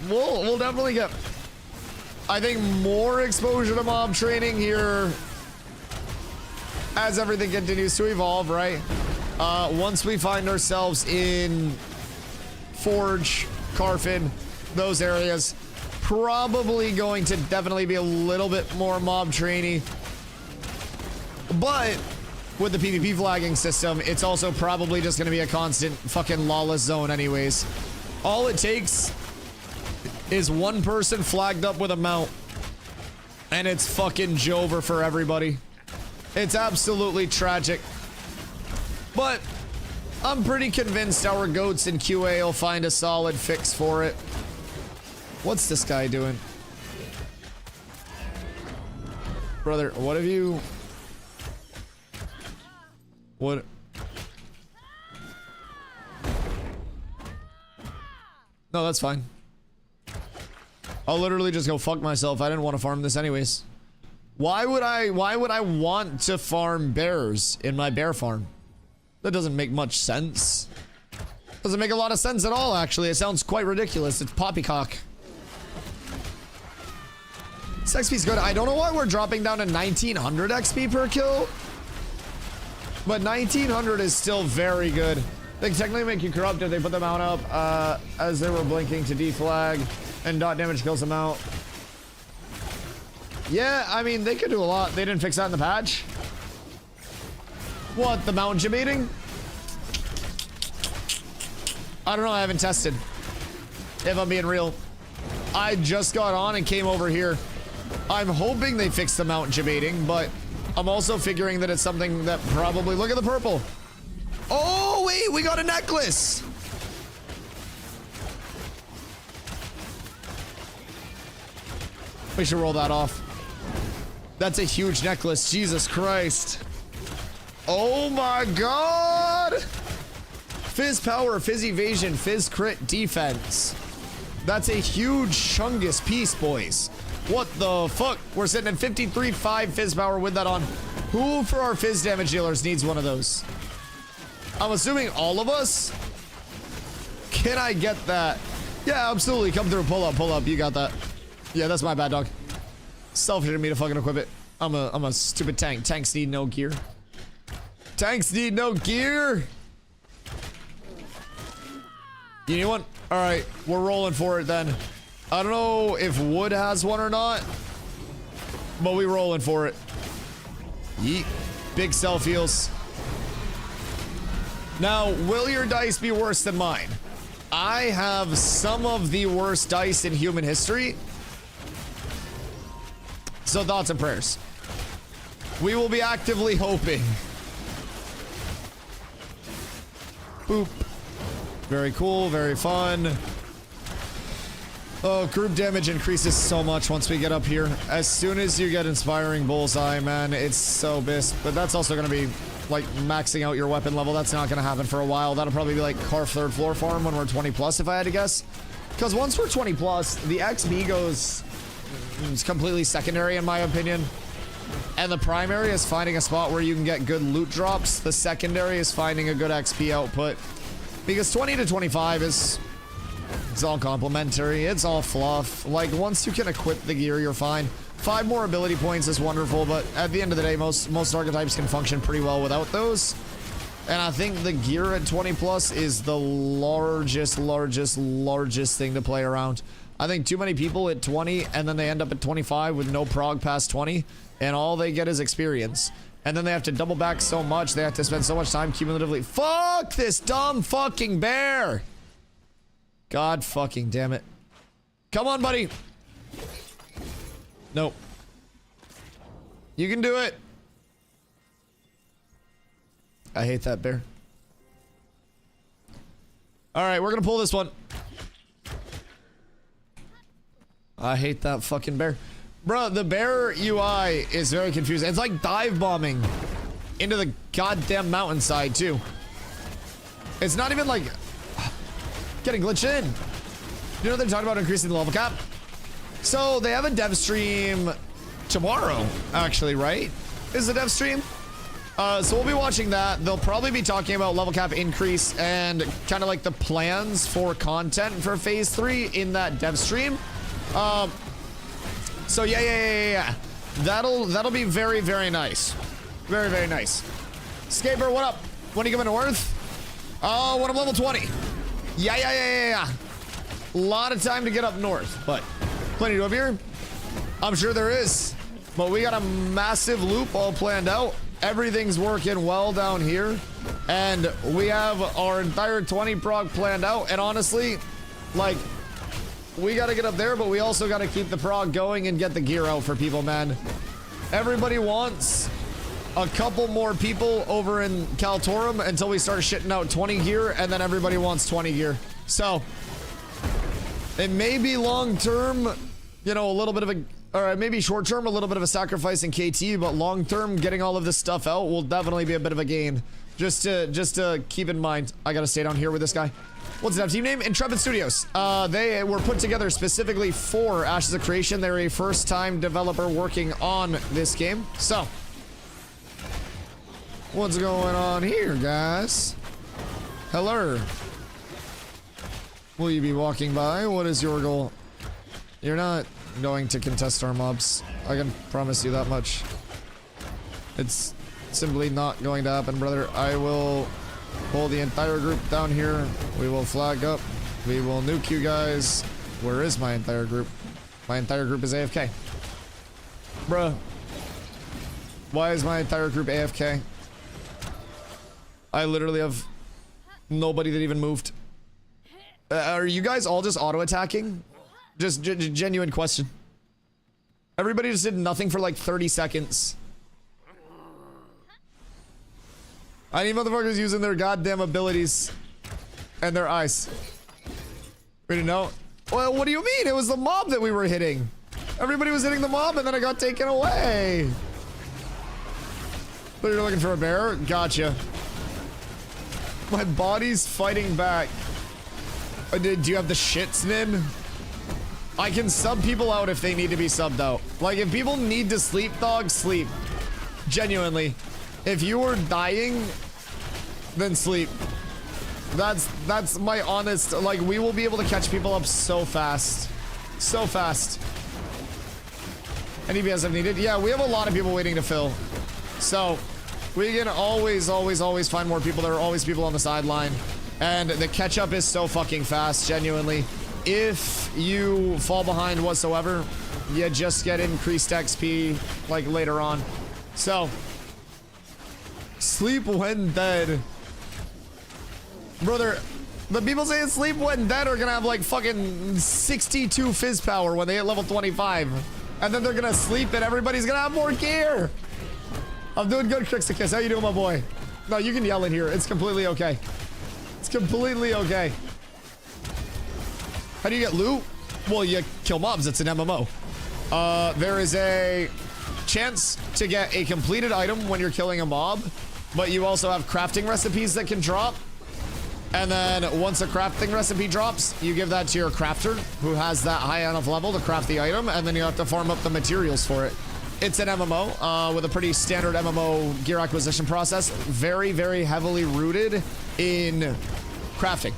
We'll definitely get, I think, more exposure to mob training here as everything continues to evolve, right? Once we find ourselves in Forge, Carfin, those areas, probably going to definitely be a little bit more mob trainy. But with the PvP flagging system, it's also probably just going to be a constant fucking lawless zone anyways. All it takes is one person flagged up with a mount, and it's fucking Jover for everybody. It's absolutely tragic. But I'm pretty convinced our goats in QA will find a solid fix for it. What's this guy doing? Brother, what have you... What? No, that's fine. I'll literally just go fuck myself. I didn't want to farm this anyways. Why would I want to farm bears in my bear farm? That doesn't make much sense. Doesn't make a lot of sense at all, actually. It sounds quite ridiculous. It's poppycock. This XP's good. I don't know why we're dropping down to 1900 XP per kill. But 1900 is still very good. They technically make you corrupt if they put the mount up as they were blinking to deflag, and dot damage kills them out. Yeah, I mean, they could do a lot. They didn't fix that in the patch. What, the mount debating? I don't know, I haven't tested. If I'm being real. I just got on and came over here. I'm hoping they fix the mount debating, but I'm also figuring that it's something that probably... Look at the purple. Oh, wait, we got a necklace. We should roll that off. That's a huge necklace. Jesus Christ. Oh my god. Fizz power, fizz evasion, fizz crit defense. That's a huge chungus piece, boys. What the fuck? We're sitting at 53.5 fizz power with that on. Who for our fizz damage dealers needs one of those? I'm assuming all of us? Can I get that? Yeah, absolutely. Come through. Pull up. You got that. Yeah, that's my bad, dog. Selfish of me to fucking equip it. I'm a stupid tank. Tanks need no gear. Tanks need no gear. You need one? Alright, we're rolling for it then. I don't know if wood has one or not, but we rolling for it. Yeet. Big self heals. Now, will your dice be worse than mine? I have some of the worst dice in human history. So thoughts and prayers. We will be actively hoping. Boop. Very cool, very fun. Oh, group damage increases so much once we get up here. As soon as you get Inspiring Bullseye, man, it's so bisque. But that's also going to be, like, maxing out your weapon level. That's not going to happen for a while. That'll probably be like Carf 3rd floor farm when we're 20 plus, if I had to guess. Because once we're 20 plus, the XP goes... It's completely secondary, in my opinion. And the primary is finding a spot where you can get good loot drops. The secondary is finding a good XP output. Because 20 to 25 is... It's all complimentary. It's all fluff. Like, once you can equip the gear, you're fine. 5 more ability points is wonderful, but at the end of the day, most archetypes can function pretty well without those. And I think the gear at 20 plus is the largest thing to play around. I think too many people at 20 and then they end up at 25 with no prog past 20, and all they get is experience. And then they have to double back so much, they have to spend so much time cumulatively. Fuck this dumb fucking bear! God fucking damn it. Come on, buddy. Nope. You can do it. I hate that bear. Alright, we're gonna pull this one. I hate that fucking bear. Bro, the bear UI is very confusing. It's like dive bombing into the goddamn mountainside, too. It's not even like getting glitched in. You know they're talking about increasing the level cap? So they have a dev stream tomorrow, actually, right? Is the dev stream? So we'll be watching that. They'll probably be talking about level cap increase and kind of like the plans for content for phase 3 in that dev stream. So yeah. That'll be very, very nice. Very, very nice. Skaper, what up? When are you coming north? Oh, when I'm level 20. Yeah. A lot of time to get up north, but plenty to up here. I'm sure there is. But we got a massive loop all planned out. Everything's working well down here. And we have our entire 20 prog planned out. And honestly, like, we got to get up there, but we also got to keep the prog going and get the gear out for people, man. Everybody wants a couple more people over in Kaltorum until we start shitting out 20 gear, and then everybody wants 20 gear. So, it may be long-term, you know, a little bit of a... Or maybe short-term, a little bit of a sacrifice in KT, but long-term, getting all of this stuff out will definitely be a bit of a gain. Just to keep in mind, I gotta stay down here with this guy. What's that team name? Intrepid Studios. They were put together specifically for Ashes of Creation. They're a first-time developer working on this game. So, what's going on here, guys? Hello. Will you be walking by? What is your goal? You're not going to contest our mobs. I can promise you that much. It's simply not going to happen, brother. I will pull the entire group down here. We will flag up. We will nuke you guys. Where is my entire group? My entire group is AFK. Bruh. Why is my entire group AFK? I literally have nobody that even moved. Are you guys all just auto-attacking? Just genuine question. Everybody just did nothing for like 30 seconds. I need motherfuckers using their goddamn abilities and their eyes. We didn't know. Well, what do you mean? It was the mob that we were hitting. Everybody was hitting the mob and then it got taken away. But you're looking for a bear? Gotcha. My body's fighting back. Do you have the shits, Nin? I can sub people out if they need to be subbed out. Like, if people need to sleep, dog, sleep. Genuinely. If you are dying, then sleep. That's my honest, like, we will be able to catch people up so fast. So fast. Any BS if needed? Yeah, we have a lot of people waiting to fill. So, we can always find more people. There are always people on the sideline. And the catch up is so fucking fast, genuinely. If you fall behind whatsoever, you just get increased XP, like, later on. So, sleep when dead. Brother, the people saying sleep when dead are gonna have like fucking 62 fizz power when they hit level 25. And then they're gonna sleep and everybody's gonna have more gear. I'm doing good, Crixicus. How you doing, my boy? No, you can yell in here. It's completely okay. It's completely okay. How do you get loot? Well, you kill mobs. It's an MMO. There is a chance to get a completed item when you're killing a mob, but you also have crafting recipes that can drop. And then once a crafting recipe drops, you give that to your crafter who has that high enough level to craft the item, and then you have to farm up the materials for it. It's an MMO with a pretty standard MMO gear acquisition process. Very, very heavily rooted in crafting.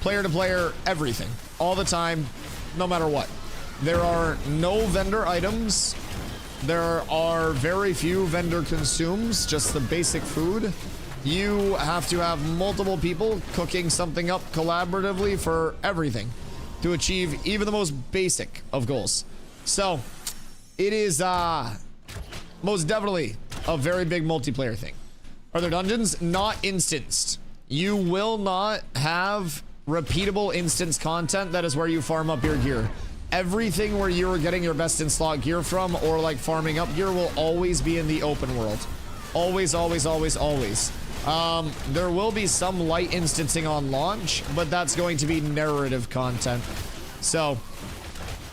Player to player, everything. All the time, no matter what. There are no vendor items. There are very few vendor consumes, just the basic food. You have to have multiple people cooking something up collaboratively for everything to achieve even the most basic of goals. So, it is most definitely a very big multiplayer thing. Are there dungeons? Not instanced. You will not have repeatable instance content that is where you farm up your gear. Everything where you are getting your best in slot gear from, or like farming up gear, will always be in the open world. Always, always, always, always. There will be some light instancing on launch, but that's going to be narrative content. So,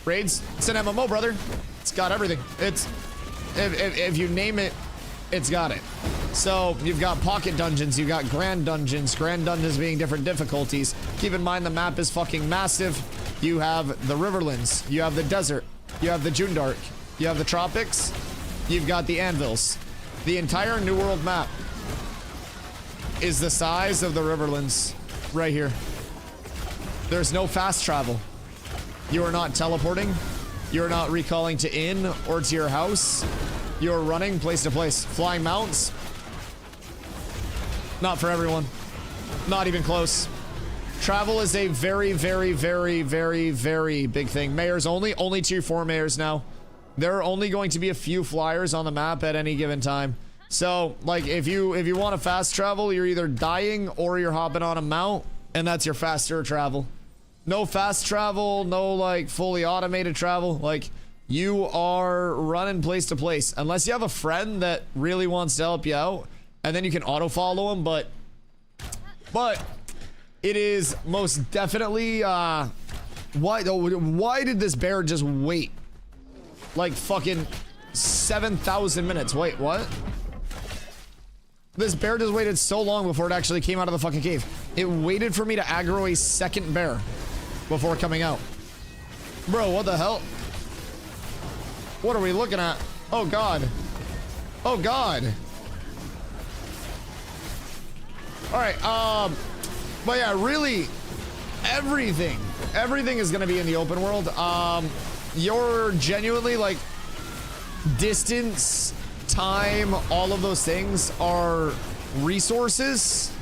raids, it's an MMO, brother. It's got everything. It's, if you name it, it's got it. So, you've got pocket dungeons, you've got grand dungeons being different difficulties. Keep in mind the map is fucking massive. You have the Riverlands, you have the desert, you have the Jundark, you have the tropics, you've got the anvils. The entire New World map is the size of the Riverlands right here. There's no fast travel. You are not teleporting. You're not recalling to inn or to your house. You're running place to place. Flying mounts. Not for everyone. Not even close. Travel is a very, very, very, very, very big thing. Mayors only 2-4 mayors now. There are only going to be a few flyers on the map at any given time. So, like, if you want to fast travel, you're either dying or you're hopping on a mount, and that's your faster travel. No fast travel, no, like, fully automated travel. Like, you are running place to place. Unless you have a friend that really wants to help you out, and then you can auto-follow him, but it is most definitely, why did this bear just wait? Like, fucking 7,000 minutes. Wait, what? This bear just waited so long before it actually came out of the fucking cave. It waited for me to aggro a second bear before coming out. Bro, what the hell? What are we looking at? Oh, God. Oh, God. All right, but yeah, really, everything is gonna be in the open world. You're genuinely, like, distance, time, all of those things are resources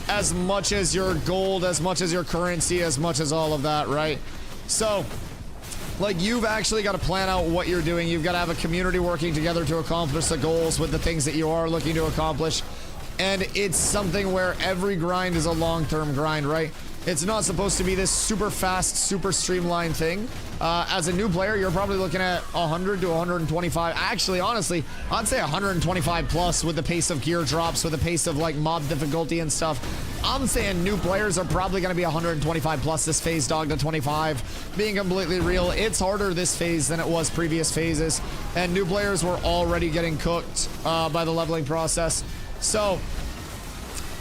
as much as your gold, as much as your currency, as much as all of that, right? So, like, you've actually got to plan out what you're doing. You've got to have a community working together to accomplish the goals with the things that you are looking to accomplish. And it's something where every grind is a long-term grind, right? It's not supposed to be this super fast, super streamlined thing. As a new player, you're probably looking at 100 to 125. Actually, honestly, I'd say 125 plus with the pace of gear drops, with the pace of like mob difficulty and stuff. I'm saying new players are probably going to be 125 plus this phase, dog to 25. Being completely real, it's harder this phase than it was previous phases. And new players were already getting cooked by the leveling process. So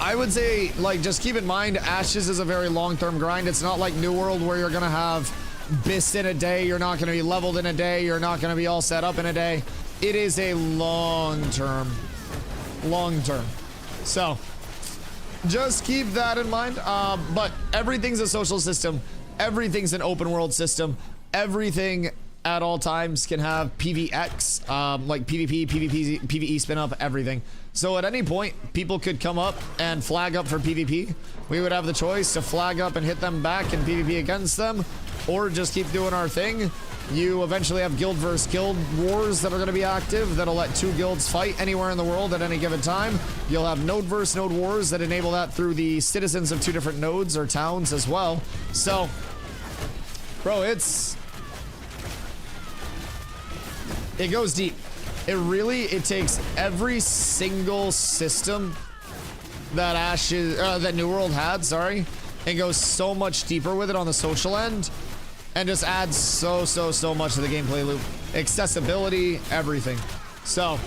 I would say, like, just keep in mind, Ashes is a very long-term grind. It's not like New World where you're gonna have Bist in a day, you're not gonna be leveled in a day, you're not gonna be all set up in a day. It is a long-term. So just keep that in mind. But everything's a social system. Everything's an open world system. Everything at all times can have PvX, like PvP, PvP, PvE spin up, everything. So at any point, people could come up and flag up for PvP. We would have the choice to flag up and hit them back and PvP against them, or just keep doing our thing. You eventually have guild versus guild wars that are going to be active that'll let two guilds fight anywhere in the world at any given time. You'll have node versus node wars that enable that through the citizens of two different nodes or towns as well. So, bro, it goes deep. It takes every single system that that New World had, and goes so much deeper with it on the social end, and just adds so much to the gameplay loop. Accessibility, everything. So,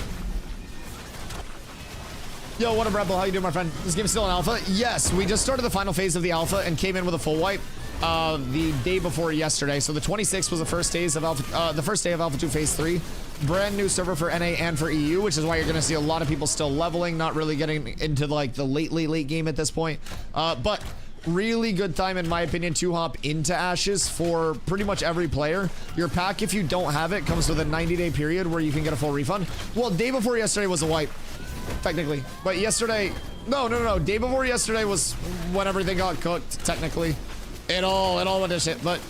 yo, what up, Rebel? How you doing, my friend? This game's still in alpha? Yes, we just started the final phase of the alpha and came in with a full wipe the day before yesterday. So the 26th was the first day of Alpha 2 Phase 3. Brand new server for NA and for EU, which is why you're going to see a lot of people still leveling, not really getting into like the late game at this point. But really good time, in my opinion, to hop into Ashes for pretty much every player. Your pack, if you don't have it, comes with a 90-day period where you can get a full refund. Well, day before yesterday was a wipe, technically. But yesterday, no. Day before yesterday was when everything got cooked, technically. It all went to shit. But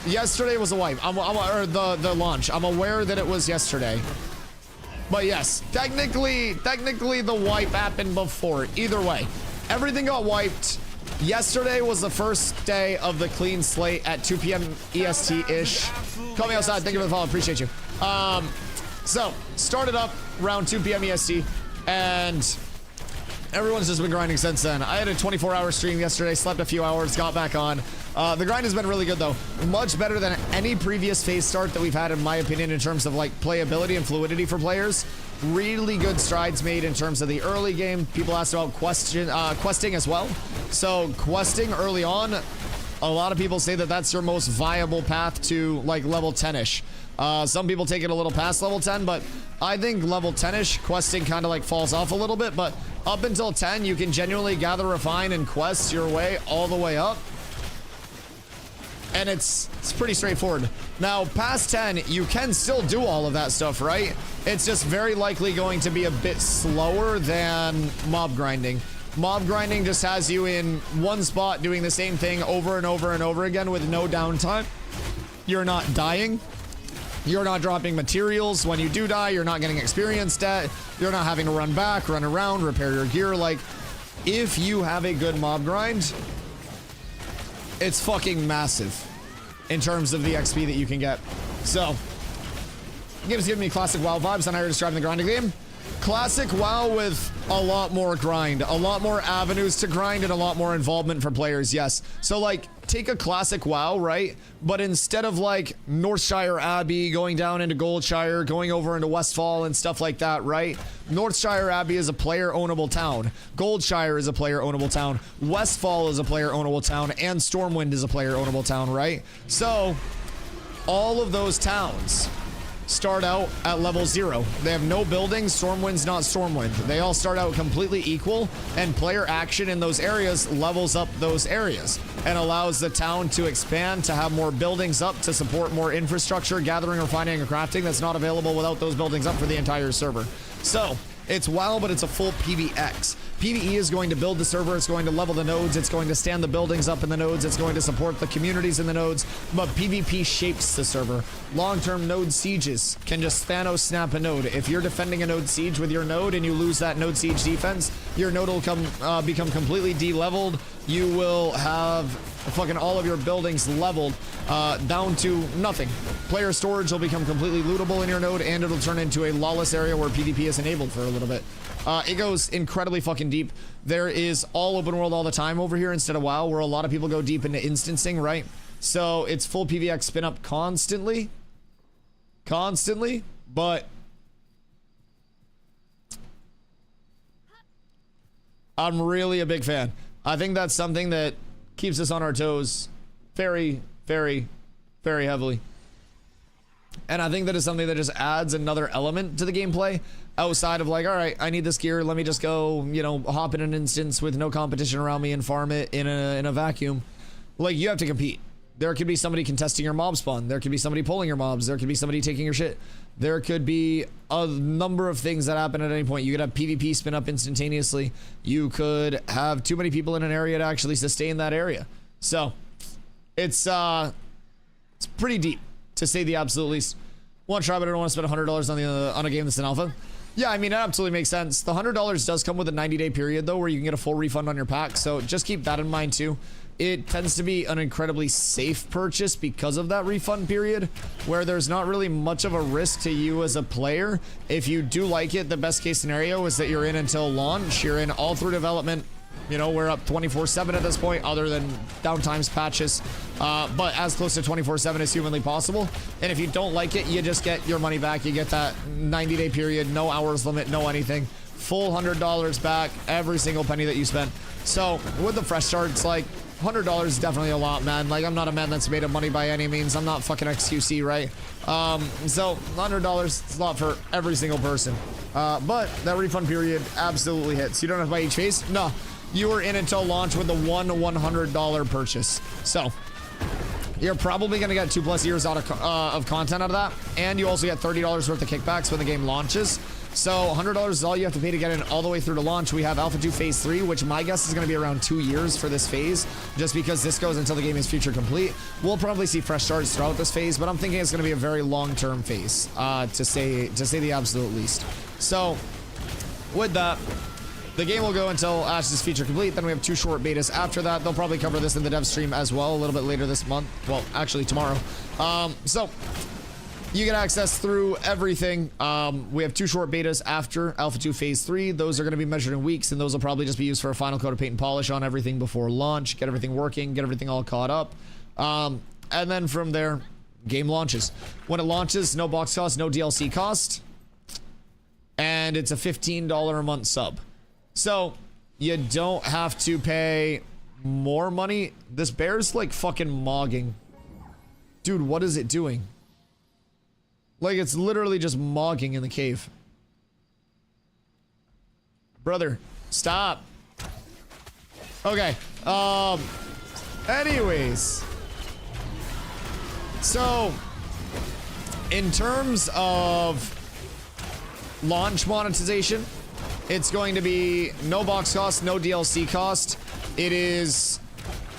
yesterday was a wipe. Or the launch. I'm aware that it was yesterday. But yes, technically the wipe happened before. Either way, everything got wiped. Yesterday was the first day of the clean slate at 2 p.m. EST-ish. Call me outside. Thank you for the follow. Appreciate you. So, started up around 2 p.m. EST, and everyone's just been grinding since then. I had a 24-hour stream yesterday, slept a few hours, got back on. The grind has been really good, though. Much better than any previous phase start that we've had, in my opinion, in terms of, like, playability and fluidity for players. Really good strides made in terms of the early game. People asked about questing as well. So, questing early on, a lot of people say that that's your most viable path to, like, level 10-ish. Some people take it a little past level 10, but I think level 10-ish questing kind of like falls off a little bit, but up until 10, you can genuinely gather, refine, and quest your way all the way up. And it's pretty straightforward. Now, past 10, you can still do all of that stuff, right? It's just very likely going to be a bit slower than mob grinding. Mob grinding just has you in one spot doing the same thing over and over and over again with no downtime. You're not dying. You're not dropping materials. When you do die, you're not getting experience debt. You're not having to run back, run around, repair your gear. Like, if you have a good mob grind, it's fucking massive in terms of the XP that you can get. So, the game's giving me classic WoW vibes, and I already described the grinding game. Classic WoW with a lot more grind, a lot more avenues to grind, and a lot more involvement for players, yes. So, like, take a classic WoW, right? But instead of like Northshire Abbey going down into Goldshire, going over into Westfall and stuff like that, right? Northshire Abbey is a player ownable town. Goldshire is a player ownable town. Westfall is a player ownable town, and Stormwind is a player ownable town, right? So all of those towns start out at level 0. They have no buildings. Stormwind's not Stormwind. They all start out completely equal, and player action in those areas levels up those areas and allows the town to expand, to have more buildings up, to support more infrastructure, gathering, refining, and crafting that's not available without those buildings up for the entire server. So it's WoW, but it's a full PvX. PvE is going to build the server, it's going to level the nodes, it's going to stand the buildings up in the nodes, it's going to support the communities in the nodes, but PvP shapes the server. Long-term node sieges can just Thanos snap a node. If you're defending a node siege with your node and you lose that node siege defense, your node will become completely de-leveled. You will have fucking all of your buildings leveled down to nothing. Player storage will become completely lootable in your node, and it'll turn into a lawless area where PvP is enabled for a little bit. It goes incredibly fucking deep. There is all open world all the time over here instead of WoW, where a lot of people go deep into instancing, right? So it's full PvX spin up constantly, but I'm really a big fan. I think that's something that keeps us on our toes very, very, very heavily. And I think that is something that just adds another element to the gameplay outside of like, all right, I need this gear. Let me just go, you know, hop in an instance with no competition around me and farm it in a vacuum. Like, you have to compete. There could be somebody contesting your mob spawn. There could be somebody pulling your mobs. There could be somebody taking your shit. There could be a number of things that happen at any point. You could have PvP spin up instantaneously. You could have too many people in an area to actually sustain that area. So it's pretty deep, to say the absolute least. Want to try, but I don't want to spend $100 on a game that's in alpha. Yeah, I mean, it absolutely makes sense. The $100 does come with a 90-day period, though, where you can get a full refund on your pack. So just keep that in mind, too. It tends to be an incredibly safe purchase because of that refund period, where there's not really much of a risk to you as a player. If you do like it, the best case scenario is that you're in until launch. You're in all through development. You know, we're up 24/7 at this point, other than downtimes, patches, but as close to 24/7 as humanly possible. And if you don't like it, you just get your money back. You get that 90-day period, no hours limit, no anything. Full $100 back, every single penny that you spent. So with the fresh start, it's like $100 is definitely a lot, man. Like, I'm not a man that's made of money by any means. I'm not fucking XQC, right? So $100 is a lot for every single person. But that refund period absolutely hits. You don't have to buy each phase. No. You were in until launch with the one $100 purchase. So you're probably going to get 2+ years out of content out of that. And you also get $30 worth of kickbacks when the game launches. So $100 is all you have to pay to get in all the way through to launch. We have Alpha 2 Phase 3, which my guess is going to be around 2 years for this phase, just because this goes until the game is feature complete. We'll probably see fresh starts throughout this phase, but I'm thinking it's going to be a very long-term phase, to say the absolute least. So with that, the game will go until Ash is feature complete. Then we have 2 short betas after that. They'll probably cover this in the dev stream as well a little bit later this month. Well, actually tomorrow. So you get access through everything. We have 2 short betas after Alpha 2 Phase 3. Those are going to be measured in weeks, and those will probably just be used for a final coat of paint and polish on everything before launch. Get everything working, get everything all caught up. And then from there, game launches. When it launches, no box cost, no DLC cost. And it's a $15 a month sub. So you don't have to pay more money. This bear's like fucking mogging. Dude, what is it doing? Like, it's literally just mogging in the cave. Brother, stop. Okay. Anyways. So, in terms of launch monetization, it's going to be no box cost, no DLC cost. It is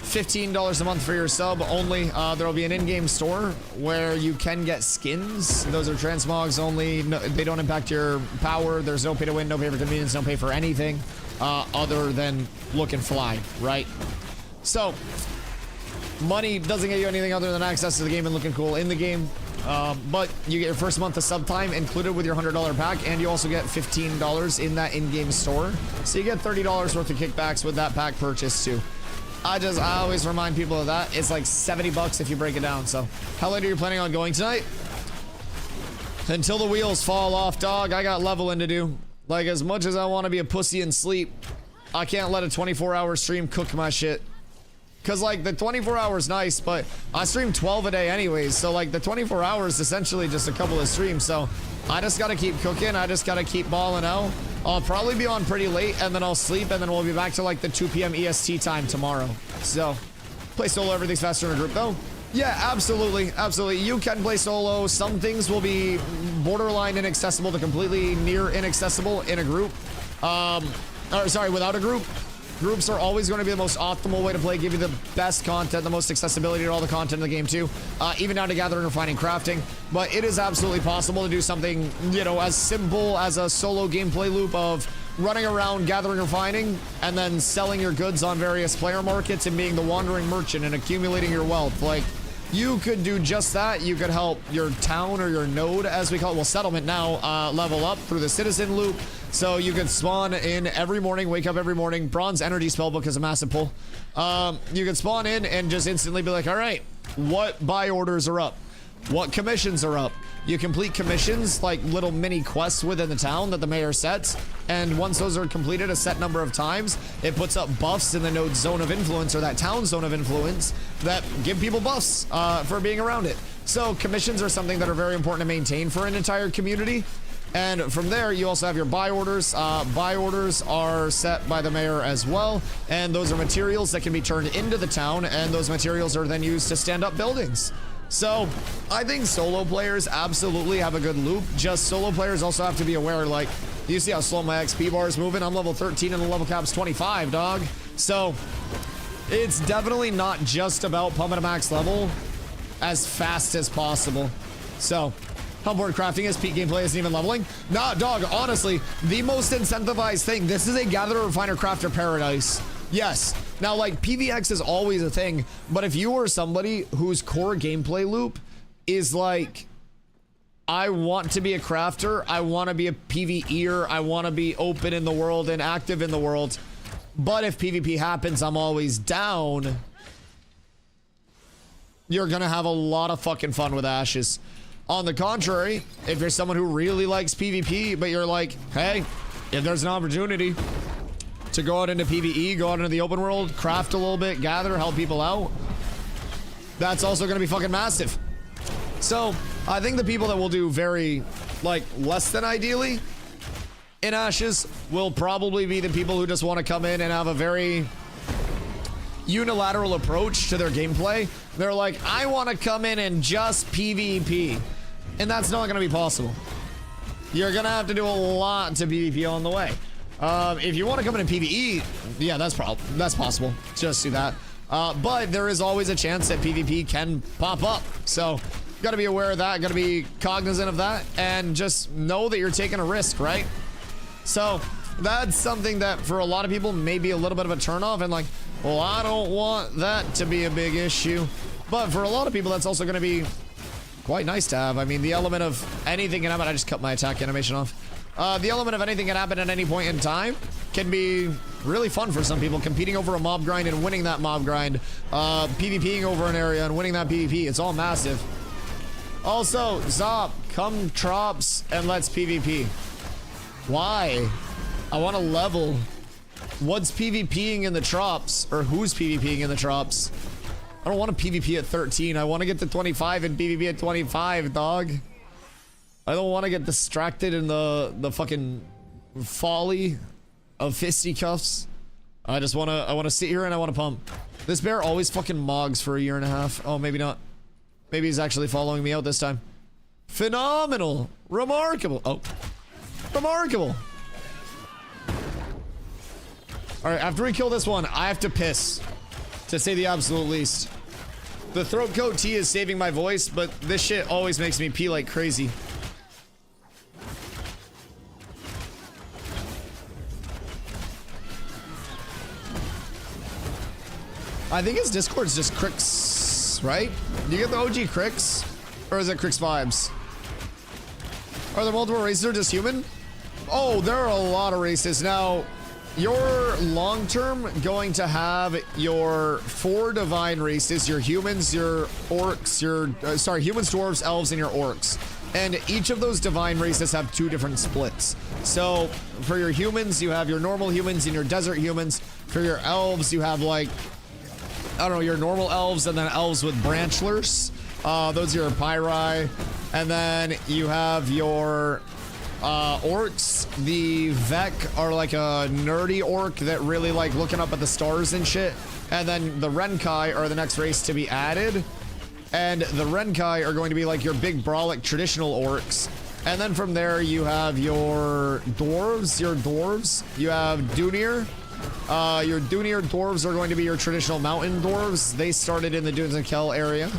$15 a month for your sub only. There will be an in-game store where you can get skins. Those are transmogs only. No, they don't impact your power. There's no pay to win, no pay for convenience, no pay for anything other than look and fly, right? So money doesn't get you anything other than access to the game and looking cool in the game. But you get your first month of sub time included with your $100 pack, and you also get $15 in that in-game store. So you get $30 worth of kickbacks with that pack purchase too. I always remind people of that. It's like 70 bucks if you break it down. So how late are you planning on going tonight? Until the wheels fall off, dog. I got leveling to do. Like, as much as I want to be a pussy and sleep, I can't let a 24-hour stream cook my shit. Cause like the 24 hours nice, but I stream 12 a day anyways. So like the 24 hours essentially just a couple of streams. So I just gotta keep cooking. I just gotta keep balling out. I'll probably be on pretty late and then I'll sleep and then we'll be back to like the 2 p.m. EST time tomorrow. So play solo, everything's faster in a group though. Yeah, absolutely. Absolutely. You can play solo. Some things will be borderline inaccessible to completely near inaccessible in a group. Or sorry, without a group. Groups are always going to be the most optimal way to play, give you the best content, the most accessibility to all the content in the game too, even down to gathering, refining, crafting. But it is absolutely possible to do something, you know, as simple as a solo gameplay loop of running around, gathering, refining, and then selling your goods on various player markets and being the wandering merchant and accumulating your wealth. Like, you could do just that. You could help your town or your node, as we call it, well, settlement now, level up through the citizen loop. So you could spawn in every morning, wake up every morning. Bronze energy spellbook is a massive pull. You could spawn in and just instantly be like, all right, what buy orders are up? What commissions are up? You complete commissions, like little mini quests within the town that the mayor sets. And once those are completed a set number of times, it puts up buffs in the node zone of influence or that town zone of influence that give people buffs for being around it. So commissions are something that are very important to maintain for an entire community. And from there, you also have your buy orders. Buy orders are set by the mayor as well. And those are materials that can be turned into the town. And those materials are then used to stand up buildings. So I think solo players absolutely have a good loop. Just solo players also have to be aware, like, you see how slow my XP bar is moving? I'm level 13 and the level cap's 25, dog. So it's definitely not just about pumping a max level as fast as possible. So how board crafting is, peak gameplay isn't even leveling. Nah, dog, honestly, the most incentivized thing. This is a gatherer, refiner, crafter paradise. Yes. Now, like, PvX is always a thing, but if you are somebody whose core gameplay loop is like, I want to be a crafter, I want to be a PvEer, I want to be open in the world and active in the world, but if PvP happens, I'm always down, you're gonna have a lot of fucking fun with Ashes. On the contrary, if you're someone who really likes PvP, but you're like, hey, if there's an opportunity to go out into PvE, go out into the open world, craft a little bit, gather, help people out, that's also going to be fucking massive. So I think the people that will do very, like, less than ideally in Ashes will probably be the people who just want to come in and have a very unilateral approach to their gameplay. They're like, I want to come in and just PvP. And that's not going to be possible. You're going to have to do a lot to PvP on the way. If you want to come in and PvE, yeah, that's possible. Just do that. But there is always a chance that PvP can pop up. So got to be aware of that. Got to be cognizant of that. And just know that you're taking a risk, right? So that's something that for a lot of people may be a little bit of a turnoff. And like, well, I don't want that to be a big issue. But for a lot of people, that's also going to be quite nice to have. I mean, the element of anything can happen. I just cut my attack animation off. The element of anything can happen at any point in time can be really fun for some people. Competing over a mob grind and winning that mob grind. PvPing over an area and winning that PvP. It's all massive. Also, Zop, come Trops and let's PvP. Why? I want to level. What's PvPing in the Trops? Or who's PvPing in the Trops? I don't want to PvP at 13. I want to get to 25 and PvP at 25, dog. I don't want to get distracted in the fucking folly of fisticuffs. I want to sit here and I want to pump. This bear always fucking mogs for a year and a half. Oh, maybe not. Maybe he's actually following me out this time. Phenomenal. Remarkable. Oh. Remarkable. Alright, after we kill this one, I have to piss. To say the absolute least. The throat coat tea is saving my voice, but this shit always makes me pee like crazy. I think his Discord's just Crix, right? Do you get the OG Crix? Or is it Crix vibes? Are there multiple races or just human? Oh, there are a lot of races. Now, you're long-term going to have your 4 divine races, your humans, your orcs, your, humans, dwarves, elves, and your orcs. And each of those divine races have 2 different splits. So for your humans, you have your normal humans and your desert humans. For your elves, you have like, I don't know, your normal elves and then elves with branchlers. Those are your pyri. And then you have your orcs. The Vec are like a nerdy orc that really like looking up at the stars and shit. And then the Renkai are the next race to be added. And the Renkai are going to be like your big brawlic traditional orcs. And then from there you have your dwarves, You have Dunir. Your Dunir dwarves are going to be your traditional mountain dwarves. They started in the Dunes and Kel area.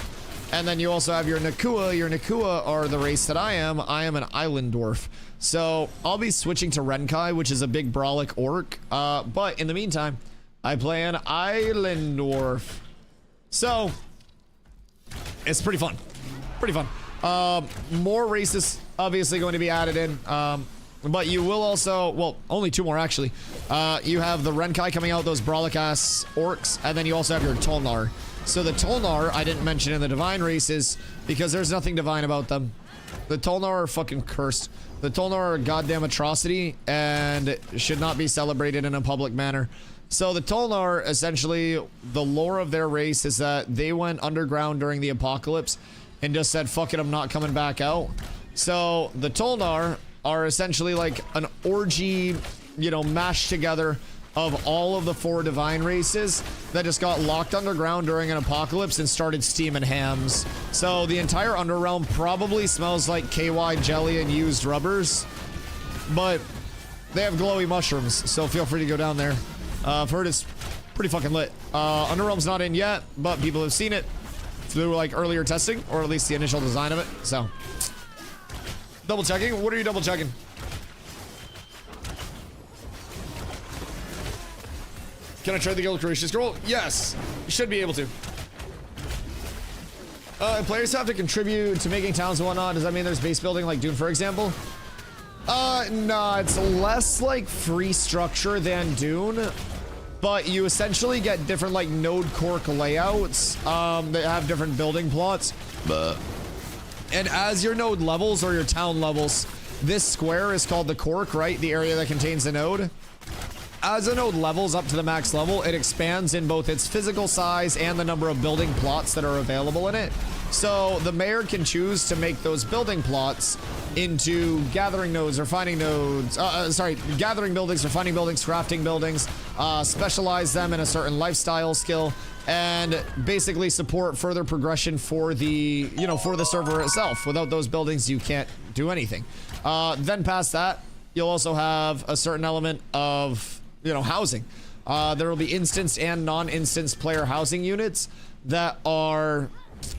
And then you also have your Nakua. Your Nakua are the race that I am. I am an island dwarf. So I'll be switching to Renkai, which is a big brawlic orc. But in the meantime, I play an island dwarf. So it's pretty fun. Pretty fun. More races obviously going to be added in. But you will also, well, only 2 more actually. You have the Renkai coming out, those brawlic ass orcs, and then you also have your Tolnar. So the Tolnar I didn't mention in the divine races because there's nothing divine about them. The Tolnar are fucking cursed. The Tolnar are a goddamn atrocity and should not be celebrated in a public manner. So the Tolnar, essentially, the lore of their race is that they went underground during the apocalypse and just said, fuck it, I'm not coming back out. So the Tolnar are essentially like an orgy, you know, mashed together of all of the 4 divine races that just got locked underground during an apocalypse and started steaming hams. So the entire Underrealm probably smells like KY jelly and used rubbers, but they have glowy mushrooms, so feel free to go down there. I've heard it's pretty fucking lit. Underrealm's not in yet, but people have seen it through like earlier testing, or at least the initial design of it, so. Double checking? What are you double checking? Can I trade the Guild Creation Scroll? Yes, you should be able to. Players have to contribute to making towns and whatnot. Does that mean there's base building like Dune, for example? No, it's less like free structure than Dune, but you essentially get different like node cork layouts that have different building plots. And as your node levels or your town levels, this square is called the cork, right? The area that contains the node. As a node levels up to the max level, it expands in both its physical size and the number of building plots that are available in it. So the mayor can choose to make those building plots into gathering nodes or finding nodes, gathering buildings or finding buildings, crafting buildings, specialize them in a certain lifestyle skill, and basically support further progression for the, you know, for the server itself. Without those buildings, you can't do anything. Then past that, you'll also have a certain element of, you know, housing. There will be instance and non-instance player housing units that are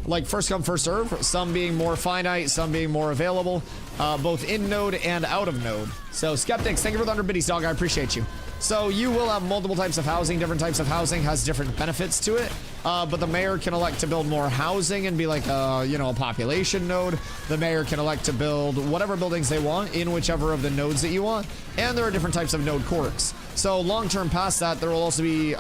like first come, first serve, some being more finite, some being more available, both in node and out of node. So Skeptics, thank you for the 100 biddies, dog. I appreciate you. So you will have multiple types of housing. Different types of housing has different benefits to it. But the mayor can elect to build more housing and be like, you know, a population node. The mayor can elect to build whatever buildings they want in whichever of the nodes that you want. And there are different types of node corks. So long-term past that, there will also be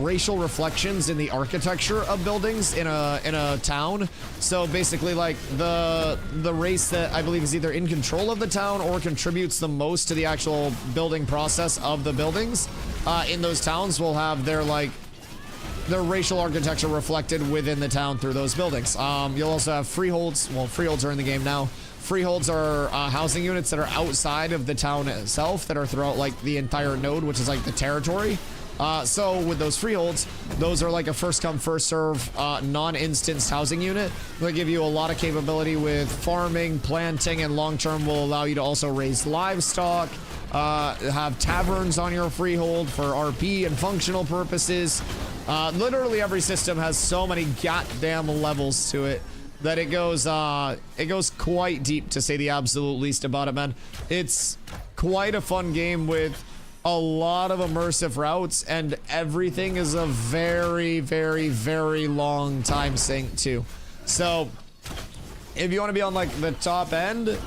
racial reflections in the architecture of buildings in a town. So basically, like the race that I believe is either in control of the town or contributes the most to the actual building process of the buildings in those towns will have their racial architecture reflected within the town through those buildings. You'll also have freeholds. Well, freeholds are in the game now. Freeholds are housing units that are outside of the town itself that are throughout like the entire node, which is like the territory. So with those freeholds, those are like a first come, first serve, non-instanced housing unit. They give you a lot of capability with farming, planting, and long-term will allow you to also raise livestock, have taverns on your freehold for RP and functional purposes. Literally every system has so many goddamn levels to it that it goes quite deep, to say the absolute least about it, man. It's quite a fun game with a lot of immersive routes, and everything is a very, very, very long time sink too. So if you want to be on like the top end,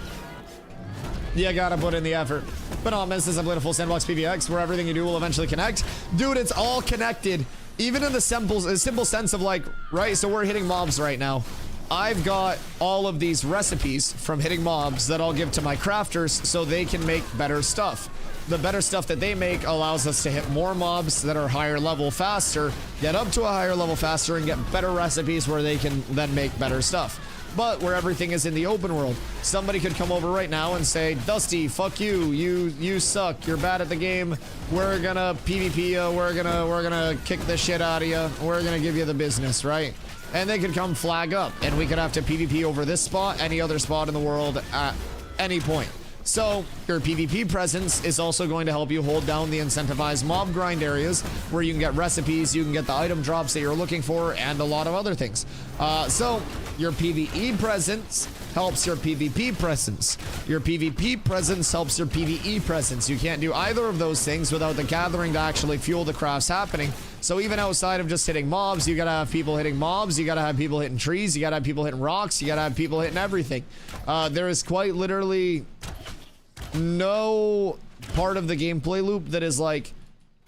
You gotta put in the effort. But this is a full sandbox PvX where everything you do will eventually connect. Dude, it's all connected. Even in the simple sense of like, right? So we're hitting mobs right now. I've got all of these recipes from hitting mobs that I'll give to my crafters so they can make better stuff. The better stuff that they make allows us to hit more mobs that are higher level faster, get up to a higher level faster, and get better recipes where they can then make better stuff. But where everything is in the open world, somebody could come over right now and say, Dusty, fuck you, you suck, you're bad at the game, we're gonna PvP you, we're gonna kick the shit out of you, we're gonna give you the business, right? And they could come flag up, and we could have to PvP over this spot, any other spot in the world at any point. So your PvP presence is also going to help you hold down the incentivized mob grind areas where you can get recipes, you can get the item drops that you're looking for, and a lot of other things. So your PvE presence helps your PvP presence. Your PvP presence helps your PvE presence. You can't do either of those things without the gathering to actually fuel the crafts happening. So even outside of just hitting mobs, you gotta have people hitting mobs, you gotta have people hitting trees, you gotta have people hitting rocks, you gotta have people hitting everything. There is quite literally no part of the gameplay loop that is like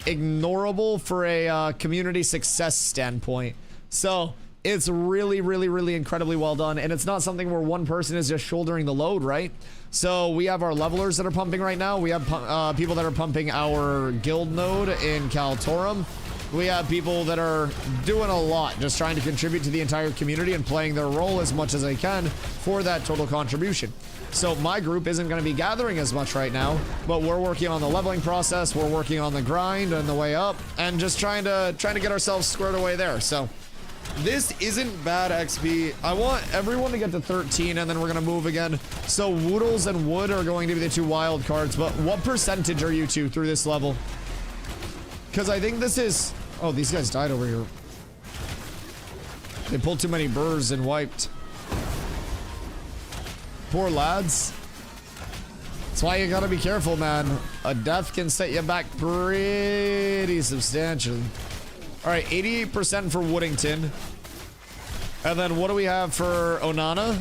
ignorable for a community success standpoint. So it's really, really, really incredibly well done, and it's not something where one person is just shouldering the load, right? So we have our levelers that are pumping right now. We have people that are pumping our guild node in Kaltorum. We have people that are doing a lot, just trying to contribute to the entire community and playing their role as much as they can for that total contribution. So my group isn't going to be gathering as much right now, but we're working on the leveling process, we're working on the grind and the way up, and just trying to get ourselves squared away there. So this isn't bad XP. I want everyone to get to 13, and then we're going to move again. So Woodles and Wood are going to be the two wild cards, but what percentage are you two through this level? Because I think this is... Oh, these guys died over here. They pulled too many burrs and wiped. Poor lads. That's why you gotta be careful, man. A death can set you back pretty substantially. Alright, 88% for Woodington. And then what do we have for Onana?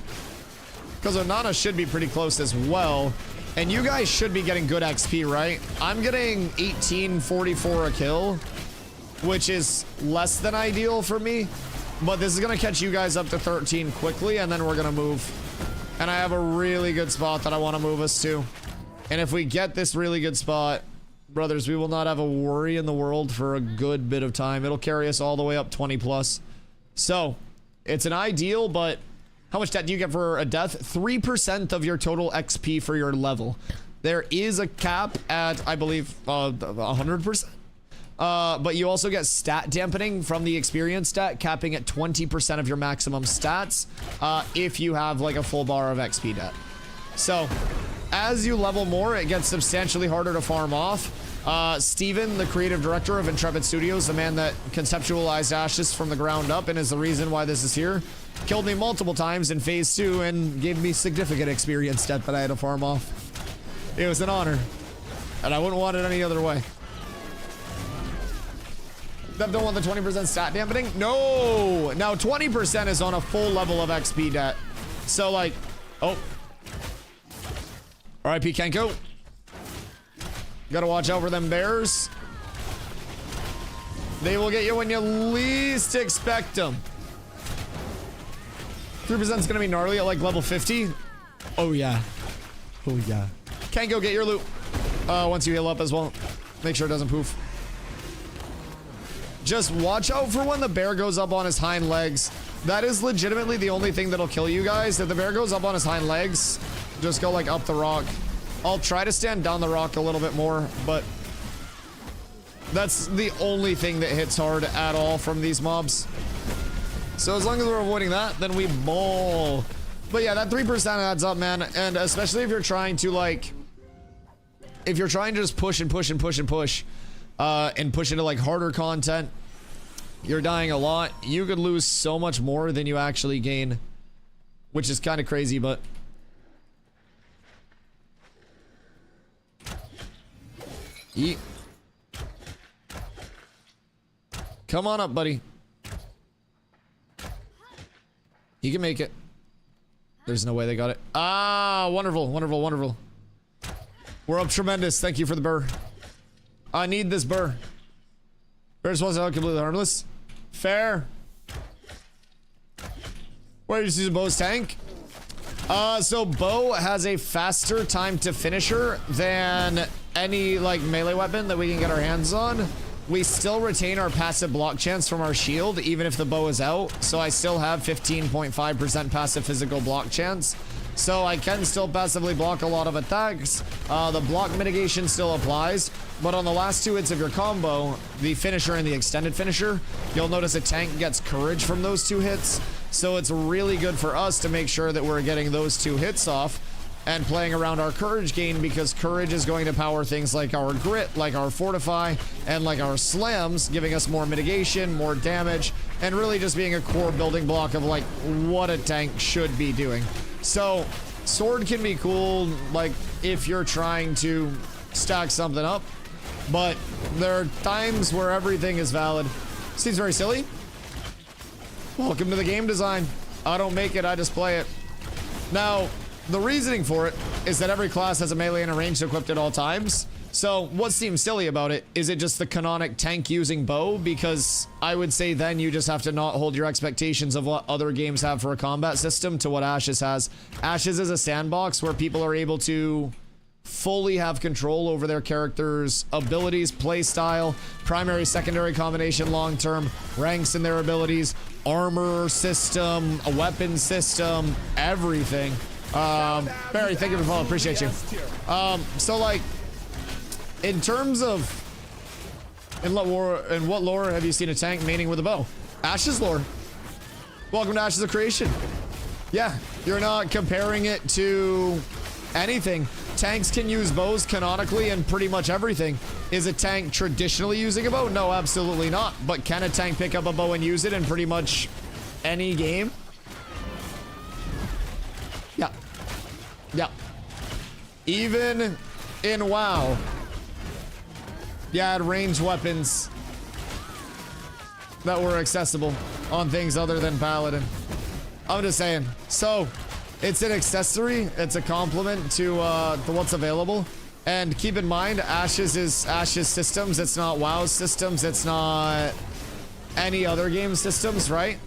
Because Onana should be pretty close as well. And you guys should be getting good XP, right? I'm getting 1844 a kill, which is less than ideal for me. But this is going to catch you guys up to 13 quickly, and then we're going to move. And I have a really good spot that I want to move us to. And if we get this really good spot, brothers, we will not have a worry in the world for a good bit of time. It'll carry us all the way up 20 plus. So, it's an ideal, but how much debt do you get for a death? 3% of your total XP for your level. There is a cap at, I believe, 100%. But you also get stat dampening from the experience stat, capping at 20% of your maximum stats if you have like a full bar of XP debt. So, as you level more, it gets substantially harder to farm off. Steven, the creative director of Intrepid Studios, the man that conceptualized Ashes from the ground up and is the reason why this is here, killed me multiple times in phase 2 and gave me significant experience debt that I had to farm off. It was an honor, and I wouldn't want it any other way. That don't want the 20% stat dampening? No! Now 20% is on a full level of XP debt. So like, oh. RIP Kenko. Gotta watch out for them bears. They will get you when you least expect them. 3% is gonna be gnarly at like level 50. Oh yeah. Oh yeah. Kenko, get your loot. Once you heal up as well. Make sure it doesn't poof. Just watch out for when the bear goes up on his hind legs. That is legitimately the only thing that'll kill you guys. If the bear goes up on his hind legs, just go like up the rock. I'll try to stand down the rock a little bit more, but that's the only thing that hits hard at all from these mobs. So as long as we're avoiding that, then we ball. But yeah, that 3% adds up, man. And especially if you're trying to like, if you're trying to just push and push and push and push, and push into like harder content, you're dying a lot. You could lose so much more than you actually gain, which is kind of crazy, but yeet. Come on up, buddy. You can make it. There's no way they got it. Ah, wonderful, wonderful, wonderful. We're up tremendous. Thank you for the burr. I need this burr. Bear just wants out completely harmless. Fair. Where did you use Bo's tank? So Bo has a faster time to finisher than any like melee weapon that we can get our hands on. We still retain our passive block chance from our shield even if the bow is out. So I still have 15.5% passive physical block chance. So I can still passively block a lot of attacks. The block mitigation still applies, but on the last 2 hits of your combo, the finisher and the extended finisher, you'll notice a tank gets courage from those 2 hits. So it's really good for us to make sure that we're getting those 2 hits off and playing around our courage gain, because courage is going to power things like our grit, like our fortify, and like our slams, giving us more mitigation, more damage, and really just being a core building block of like what a tank should be doing. So sword can be cool like if you're trying to stack something up, but there are times where everything is valid. Seems very silly. Welcome to the game design. I don't make it, I just play it. Now, the reasoning for it is that every class has a melee and a ranged equipped at all times. So what seems silly about it is it just the canonic tank using bow, because I would say then you just have to not hold your expectations of what other games have for a combat system to what Ashes has. Ashes is a sandbox where people are able to fully have control over their characters' abilities, play style, primary, secondary combination, long-term, ranks in their abilities, armor system, a weapon system, everything. Barry, thank you for following, appreciate you. So like, in terms of, in what lore have you seen a tank maining with a bow? Ashes lore. Welcome to Ashes of Creation. Yeah, you're not comparing it to anything. Tanks can use bows canonically and pretty much everything. Is a tank traditionally using a bow? No, absolutely not. But can a tank pick up a bow and use it in pretty much any game? Yeah. Yeah. Even in WoW. You had ranged weapons that were accessible on things other than Paladin. I'm just saying. So, it's an accessory. It's a complement to what's available. And keep in mind, Ashes is Ashes systems. It's not WoW systems. It's not any other game systems, right?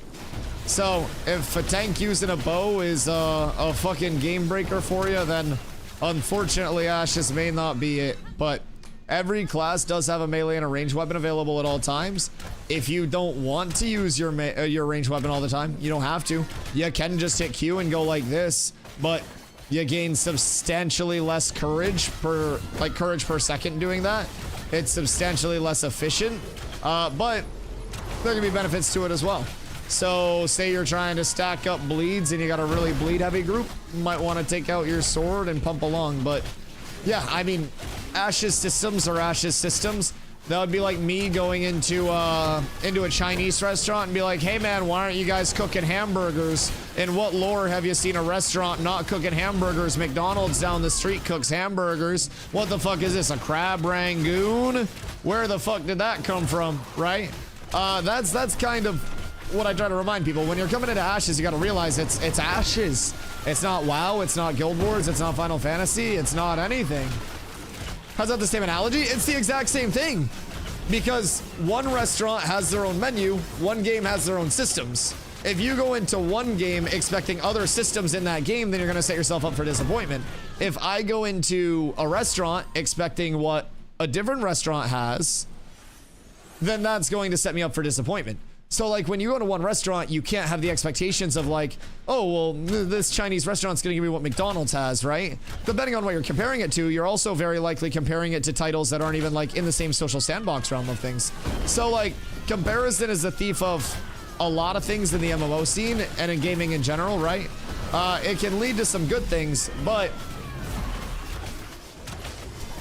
So, if a tank using a bow is a fucking game breaker for you, then unfortunately Ashes may not be it. But every class does have a melee and a ranged weapon available at all times. If you don't want to use your ranged weapon all the time, you don't have to. You can just hit Q and go like this, but you gain substantially less courage per second doing that. It's substantially less efficient, but there can be benefits to it as well. So say you're trying to stack up bleeds and you got a really bleed heavy group, you might want to take out your sword and pump along. But yeah, I mean, Ashes systems are Ashes systems. That would be like me going into a Chinese restaurant and be like, hey man, why aren't you guys cooking hamburgers? In what lore have you seen a restaurant not cooking hamburgers? McDonald's down the street cooks hamburgers. What the fuck is this, a crab rangoon? Where the fuck did that come from, right? That's kind of what I try to remind people. When you're coming into Ashes, you gotta realize it's Ashes. It's not WoW, it's not Guild Wars, it's not Final Fantasy, it's not anything. How's that the same analogy? It's the exact same thing. Because one restaurant has their own menu, one game has their own systems. If you go into one game expecting other systems in that game, then you're gonna set yourself up for disappointment. If I go into a restaurant expecting what a different restaurant has, then that's going to set me up for disappointment. So like when you go to one restaurant, you can't have the expectations of like, oh, well, this Chinese restaurant's gonna give me what McDonald's has, right? Depending on what you're comparing it to, you're also very likely comparing it to titles that aren't even like in the same social sandbox realm of things. So like comparison is the thief of a lot of things in the MMO scene and in gaming in general, right? It can lead to some good things, but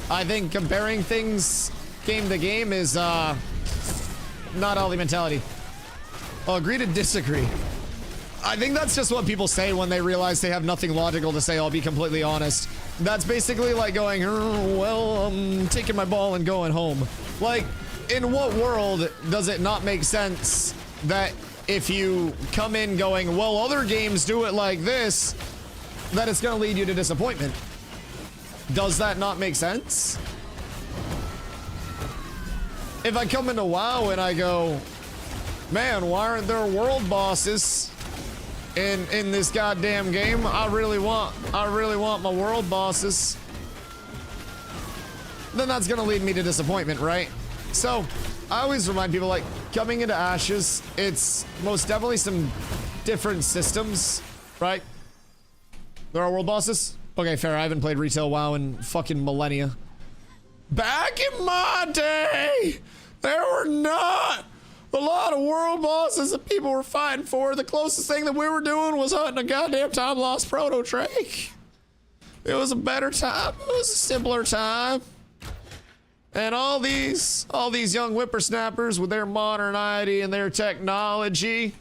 I think comparing things game to game is not healthy mentality. I'll agree to disagree. I think that's just what people say when they realize they have nothing logical to say, I'll be completely honest. That's basically like going, well, I'm taking my ball and going home. Like, in what world does it not make sense that if you come in going, well, other games do it like this, that it's gonna lead you to disappointment? Does that not make sense? If I come into WoW and I go, man, why aren't there world bosses in this goddamn game? I really want my world bosses. Then that's gonna lead me to disappointment, right? So I always remind people, like, coming into Ashes, it's most definitely some different systems, right? There are world bosses? Okay, fair. I haven't played retail WoW in fucking millennia. Back in my day, there were not a lot of world bosses that people were fighting for. The closest thing that we were doing was hunting a goddamn time lost proto Drake. It was a better time. It was a simpler time. And all these young whippersnappers with their modernity and their technology.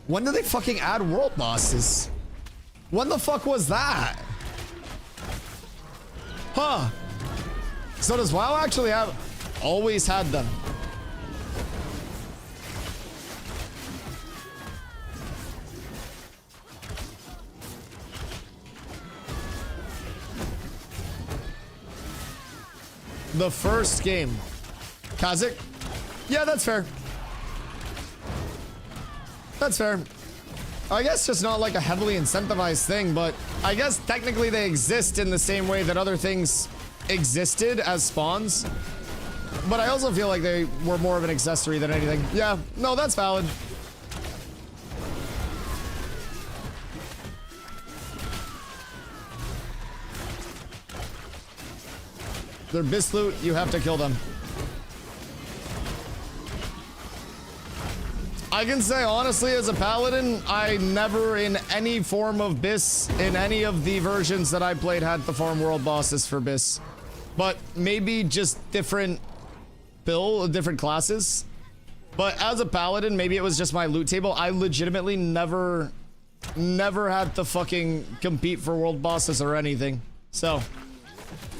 When did they fucking add world bosses? When the fuck was that? Huh. So does WoW actually have... Always had them. The first game. Kazik? Yeah, that's fair. That's fair. I guess just not like a heavily incentivized thing, but I guess technically they exist in the same way that other things existed as spawns. But I also feel like they were more of an accessory than anything. Yeah, no, that's valid. They're Bisloot, you have to kill them. I can say honestly, as a paladin, I never in any form of Bis, in any of the versions that I played, had to farm world bosses for Bis. But maybe just different different classes. But as a paladin, maybe it was just my loot table. I legitimately never had to fucking compete for world bosses or anything. So,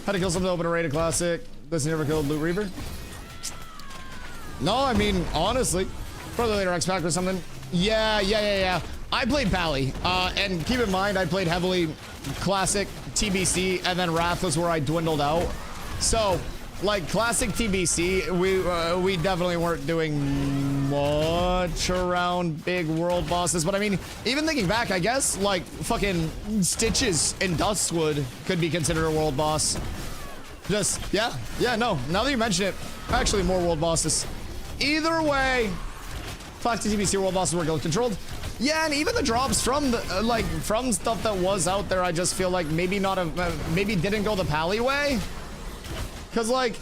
had to kill something to open a rated classic. This never killed Loot Reaver. No, I mean, honestly. Probably later X-Pack or something. Yeah. I played Pally. And keep in mind, I played heavily Classic, TBC, and then Wrath was where I dwindled out. So, like, Classic TBC, we definitely weren't doing much around big world bosses. But I mean, even thinking back, I guess, like, fucking Stitches in Dustwood could be considered a world boss. Just, yeah, no. Now that you mention it, actually more world bosses. Either way, Classic TBC world bosses were guild controlled. Yeah, and even the drops from the from stuff that was out there, I just feel like maybe maybe didn't go the Pally way. Cause like,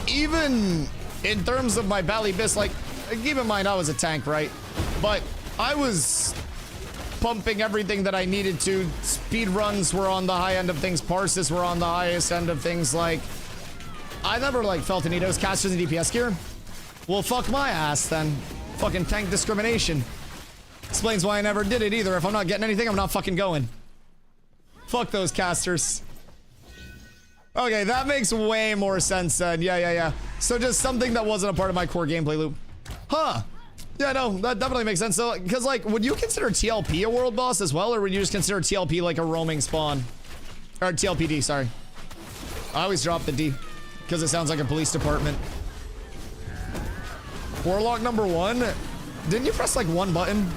even in terms of my Pally Bis, like, keep in mind I was a tank, right? But I was pumping everything that I needed to. Speed runs were on the high end of things. Parses were on the highest end of things. Like, I never like felt the need. Those casters and DPS gear. Well, fuck my ass then. Fucking tank discrimination. Explains why I never did it either. If I'm not getting anything, I'm not fucking going. Fuck those casters. Okay, that makes way more sense then. Yeah. So just something that wasn't a part of my core gameplay loop. Huh. Yeah, no, that definitely makes sense. So, because like, would you consider TLP a world boss as well, or would you just consider TLP like a roaming spawn? Or TLPD, sorry. I always drop the D, because it sounds like a police department. Warlock number 1? Didn't you press like one button?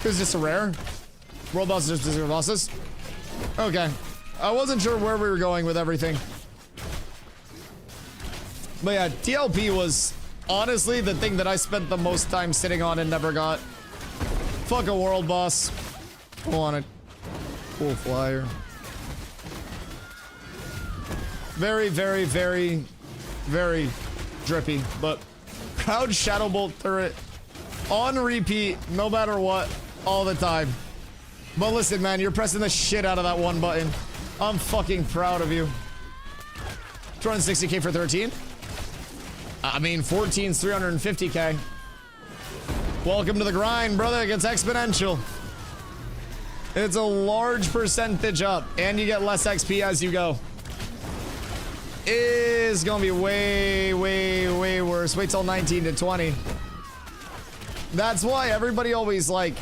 It was just a rare? World bosses are just physical bosses? Okay. I wasn't sure where we were going with everything. But yeah, TLP was honestly the thing that I spent the most time sitting on and never got. Fuck a world boss. I want it. Cool flyer. Very drippy, but Proud Shadow Bolt turret on repeat, no matter what, all the time. But listen, man, you're pressing the shit out of that one button. I'm fucking proud of you. 260k for 13. I mean, 14's 350k. Welcome to the grind, brother. It gets exponential. It's a large percentage up, and you get less XP as you go. Is gonna be way worse. Wait till 19 to 20. That's why everybody always like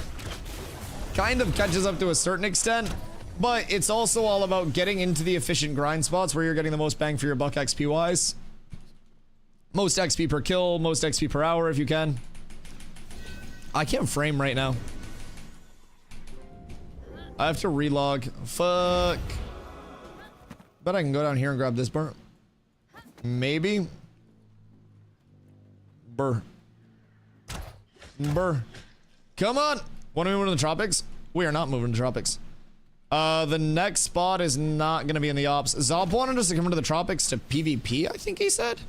kind of catches up to a certain extent, but it's also all about getting into the efficient grind spots where you're getting the most bang for your buck XP wise. Most XP per kill, most XP per hour if you can. I can't frame right now. I have to relog. Fuck. Bet I can go down here and grab this burr. Maybe. Burr. Burr. Come on. Want to move to the tropics? We are not moving to the tropics. The next spot is not gonna be in the ops. Zop wanted us to come into the tropics to PvP, I think he said.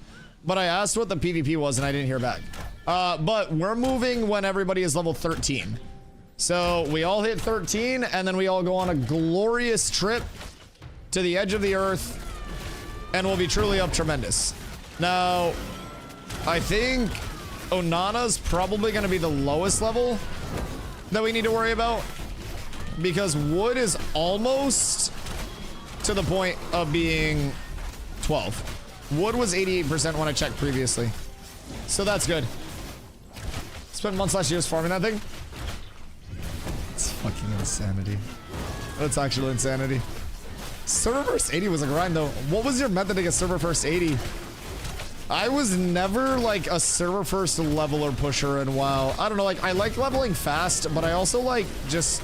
But I asked what the PvP was and I didn't hear back. But we're moving when everybody is level 13. So we all hit 13 and then we all go on a glorious trip to the edge of the earth and we'll be truly up tremendous. Now, I think Onana's probably gonna be the lowest level that we need to worry about because wood is almost to the point of being 12. Wood was 88% when I checked previously. So that's good. Spent months last year farming that thing. It's fucking insanity. That's actual insanity. Server first 80 was a grind though. What was your method to get server first 80? I was never like a server first leveler pusher in WoW. I don't know, like I like leveling fast, but I also like just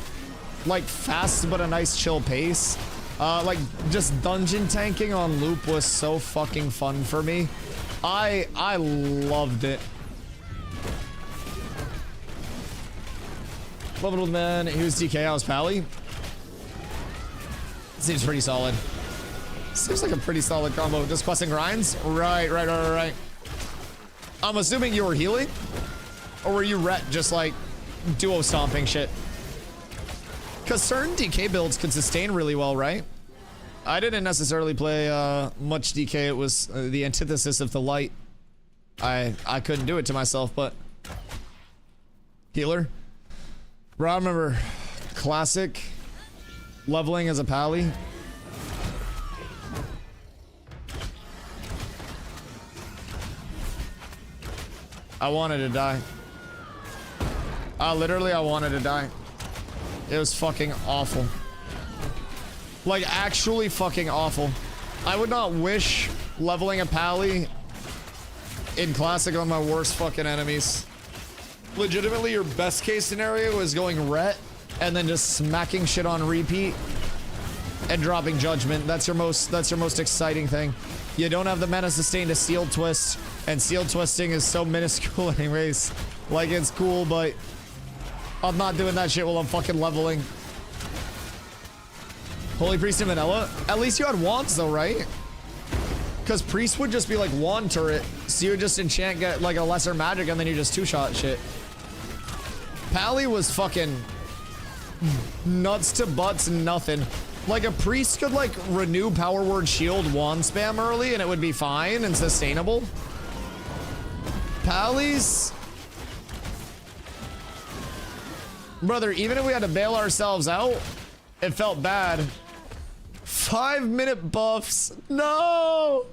like fast but a nice chill pace. Like just dungeon tanking on loop was so fucking fun for me. I loved it. Leveled man, he was DK, I was Pally. Seems pretty solid. Seems like a pretty solid combo. Just questing grinds? Right. I'm assuming you were healing? Or were you ret just like duo stomping shit? Because certain DK builds can sustain really well, right? I didn't necessarily play much DK. It was the antithesis of the light. I couldn't do it to myself, but healer. Bro, I remember classic leveling as a Pally. I wanted to die. Literally, I wanted to die. It was fucking awful. Like, actually fucking awful. I would not wish leveling a Pally in Classic on my worst fucking enemies. Legitimately, your best case scenario is going ret and then just smacking shit on repeat and dropping judgment. That's your most exciting thing. You don't have the mana sustain to seal twist, and seal twisting is so minuscule anyways. Like, it's cool, but I'm not doing that shit while I'm fucking leveling. Holy Priest and Vanilla? At least you had wands though, right? Because Priest would just be like wand turret, so you would just enchant, get like a lesser magic, and then you just two-shot shit. Pally was fucking nuts to butts, nothing. Like a Priest could like renew Power Word Shield wand spam early and it would be fine and sustainable. Pally's... Brother, even if we had to bail ourselves out, it felt bad. 5-minute buffs. No!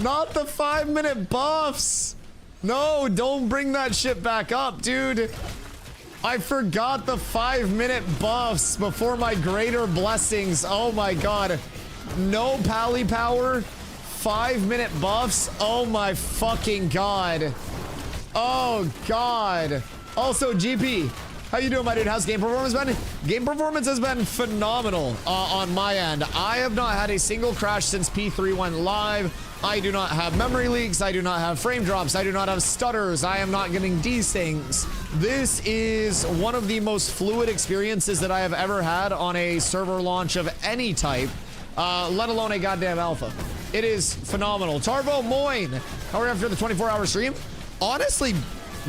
Not the 5-minute buffs! No, don't bring that shit back up, dude. I forgot the 5-minute buffs before my greater blessings. Oh my god. No Pally power. 5-minute buffs. Oh my fucking god. Oh god. Also, GP. How you doing, my dude? How's game performance been? Game performance has been phenomenal on my end. I have not had a single crash since P3 went live. I do not have memory leaks. I do not have frame drops. I do not have stutters. I am not getting desyncs. This is one of the most fluid experiences that I have ever had on a server launch of any type, let alone a goddamn alpha. It is phenomenal. Tarvo Moyne, how are you after the 24-hour stream? Honestly,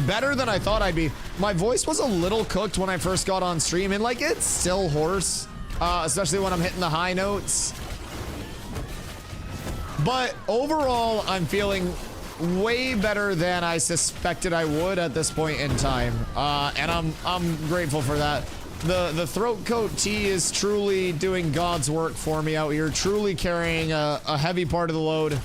better than I thought I'd be. My voice was a little cooked when I first got on stream, and like it's still hoarse, especially when I'm hitting the high notes. But overall, I'm feeling way better than I suspected I would at this point in time, and I'm grateful for that. The throat coat tea is truly doing God's work for me out here, truly carrying a heavy part of the load.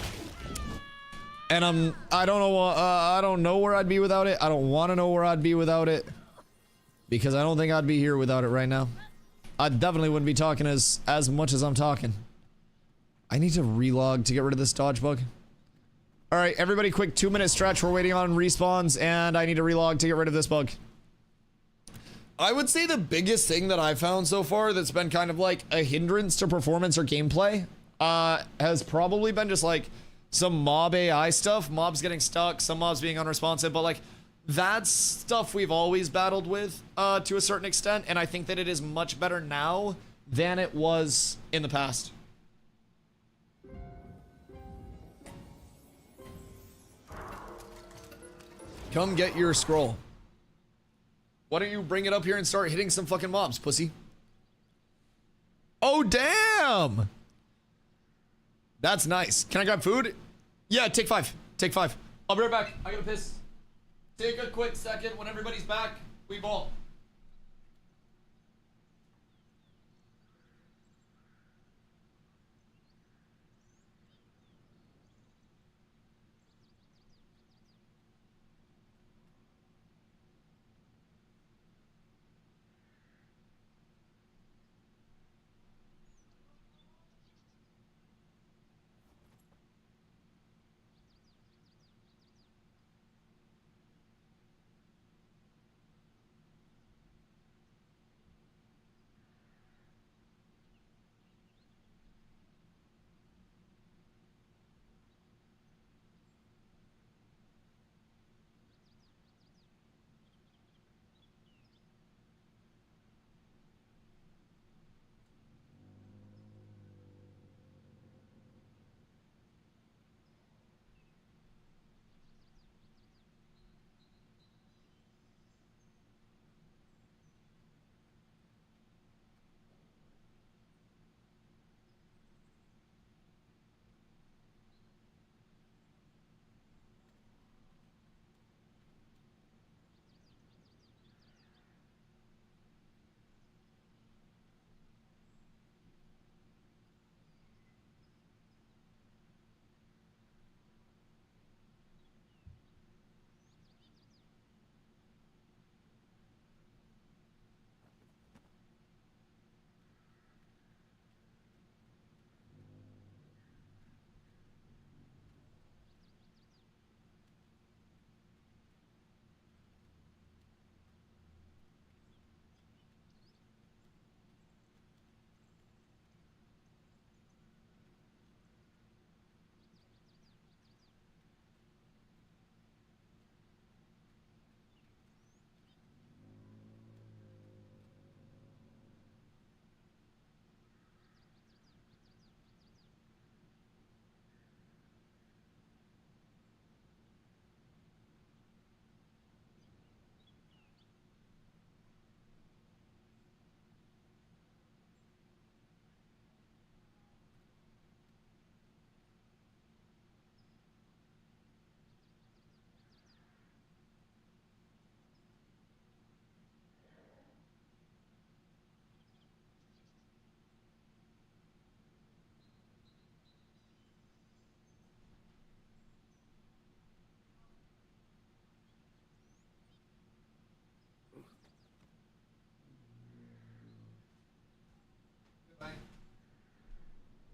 And I don't know where I'd be without it. I don't want to know where I'd be without it. Because I don't think I'd be here without it right now. I definitely wouldn't be talking as much as I'm talking. I need to relog to get rid of this dodge bug. All right, everybody, quick 2-minute stretch. We're waiting on respawns, and I need to relog to get rid of this bug. I would say the biggest thing that I've found so far that's been kind of like a hindrance to performance or gameplay has probably been just like some mob AI stuff. Mobs getting stuck, some mobs being unresponsive, but like that's stuff we've always battled with to a certain extent, and I think that it is much better now than it was in the past. Come get your scroll. Why don't you bring it up here and start hitting some fucking mobs, pussy? Oh, damn! That's nice. Can I grab food? Yeah, take 5. Take 5. I'll be right back. I gotta piss. Take a quick second. When everybody's back, we ball.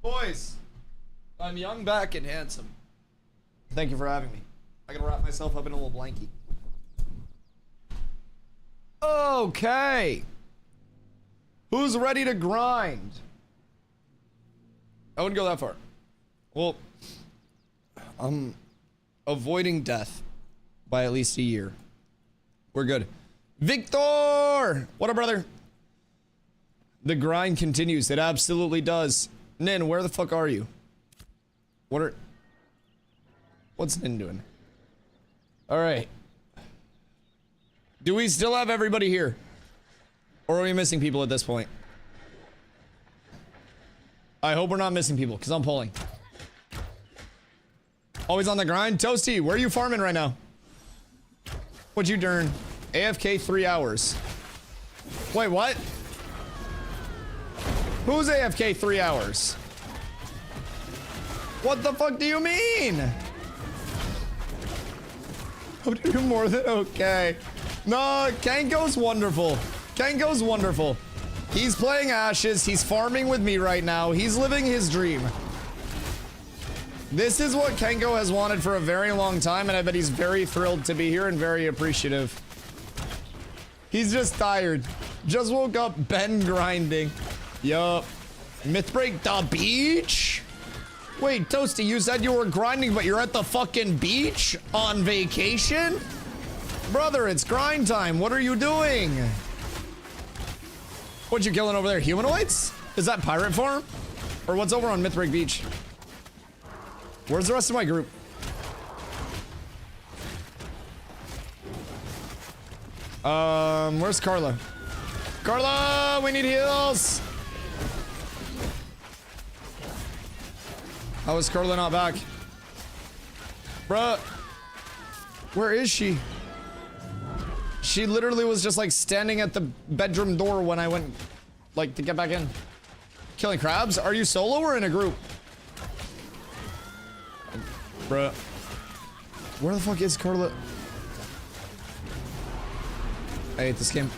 Boys, I'm young, back, and handsome. Thank you for having me. I gotta wrap myself up in a little blankie. Okay. Who's ready to grind? I wouldn't go that far. Well, I'm avoiding death by at least a year. We're good. Victor! What up, brother? The grind continues. It absolutely does. Nin, where the fuck are you? What's Nin doing? All right. Do we still have everybody here? Or are we missing people at this point? I hope we're not missing people, because I'm pulling. Always on the grind? Toasty, where are you farming right now? What'd you turn? AFK 3 hours. Wait, what? Who's AFK 3 hours? What the fuck do you mean? Hope to do more than okay. No, Kenko's wonderful. Kenko's wonderful. He's playing Ashes. He's farming with me right now. He's living his dream. This is what Kenko has wanted for a very long time, and I bet he's very thrilled to be here and very appreciative. He's just tired. Just woke up, been grinding. Yup. Myth break the beach? Wait, Toasty, you said you were grinding, but you're at the fucking beach on vacation? Brother, it's grind time. What are you doing? What you killing over there? Humanoids? Is that pirate farm? Or what's over on Mythbreak Beach? Where's the rest of my group? Where's Carla? Carla, we need heals. How is Carla not back? Bruh. Where is she? She literally was just like standing at the bedroom door when I went like to get back in. Killing crabs? Are you solo or in a group? Bruh. Where the fuck is Carla? I hate this game.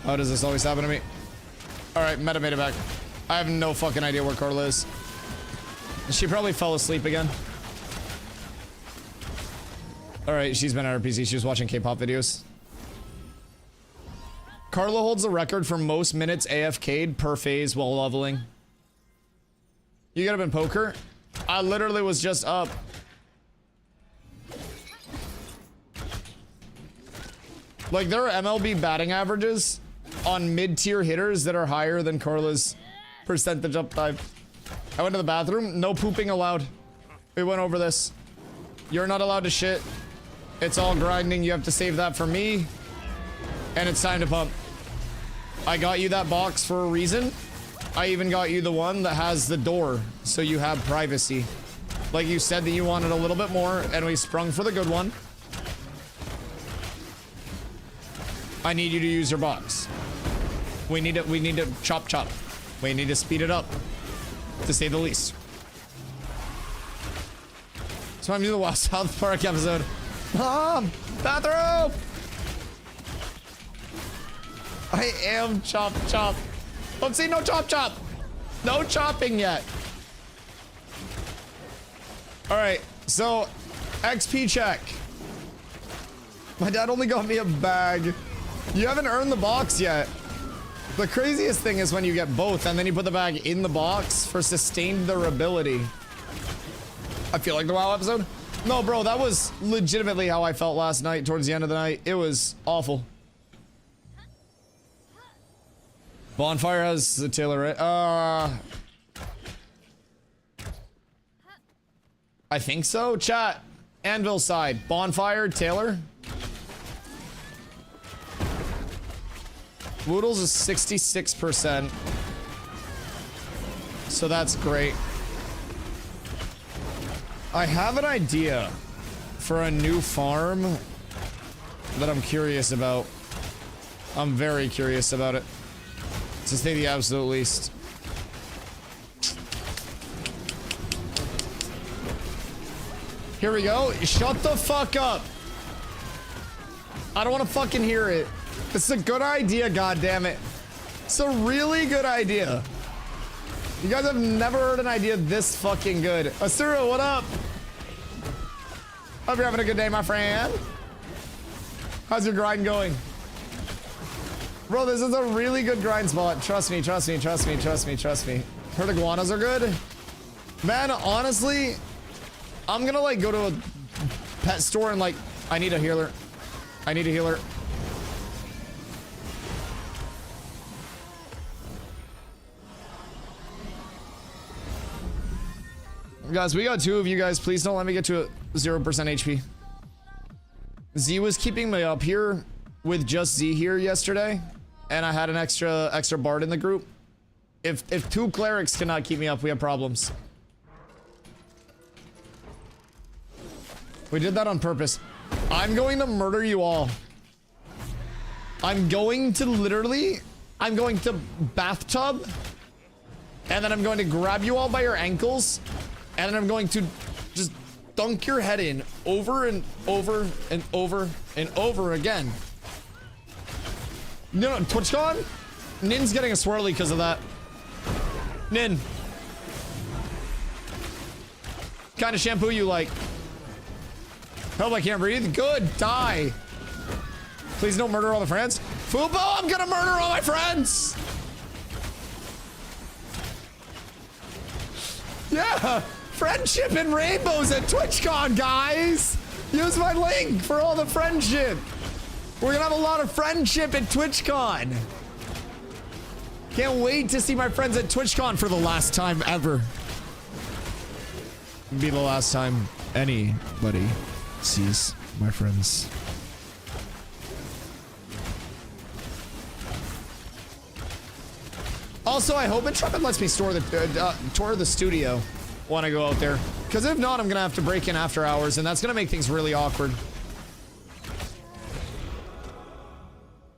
How does this always happen to me? Alright, Meta made it back. I have no fucking idea where Carla is. She probably fell asleep again. Alright, she's been at her PC. She was watching K-pop videos. Carla holds the record for most minutes AFK'd per phase while leveling. You got up in poker? I literally was just up. Like, there are MLB batting averages on mid-tier hitters that are higher than Carla's percentage uptime. I went to the bathroom. No pooping allowed. We went over this. You're not allowed to shit. It's all grinding. You have to save that for me. And it's time to pump. I got you that box for a reason. I even got you the one that has the door, so you have privacy. Like you said that you wanted a little bit more, and we sprung for the good one. I need you to use your box. We need to chop chop. We need to speed it up, to say the least. So I'm doing the South Park episode. Mom, bathroom! I am chop chop. Let's see, no chop chop. No chopping yet. All right, so XP check. My dad only got me a bag. You haven't earned the box yet. The craziest thing is when you get both and then you put the bag in the box for sustained durability. I feel like the WoW episode. No, bro, that was legitimately how I felt last night towards the end of the night. It was awful. Bonfire has the Taylor, right? I think so. Chat. Anvil side. Bonfire, Taylor. Woodles is 66%. So that's great. I have an idea for a new farm that I'm curious about. I'm very curious about it. To say the absolute least. Here we go. Shut the fuck up. I don't want to fucking hear it. It's a good idea, goddammit. It's a really good idea. You guys have never heard an idea this fucking good. Asura, what up? Hope you're having a good day, my friend. How's your grind going? Bro, this is a really good grind spot. Trust me, trust me, trust me, trust me, trust me. Heard iguanas are good? Man, honestly, I'm gonna like go to a pet store and like, I need a healer. I need a healer. Guys, we got two of you guys. Please don't let me get to a 0% HP. Z was keeping me up here with just Z here yesterday, and I had an extra bard in the group. If two clerics cannot keep me up, we have problems. We did that on purpose. I'm going to murder you all. I'm going to literally, I'm going to bathtub, and then I'm going to grab you all by your ankles, and then I'm going to just dunk your head in over and over and over and over again. No, TwitchCon? Nin's getting a swirly because of that. Nin. Kind of shampoo you like? Help, I can't breathe. Good, die. Please don't murder all the friends. Fubo, I'm gonna murder all my friends. Yeah, friendship and rainbows at TwitchCon, guys. Use my link for all the friendship. We're gonna have a lot of friendship at TwitchCon. Can't wait to see my friends at TwitchCon for the last time ever. Be the last time anybody sees my friends. Also, I hope Intrepid lets me tour the studio when I go out there. Because if not, I'm gonna have to break in after hours, and that's gonna make things really awkward.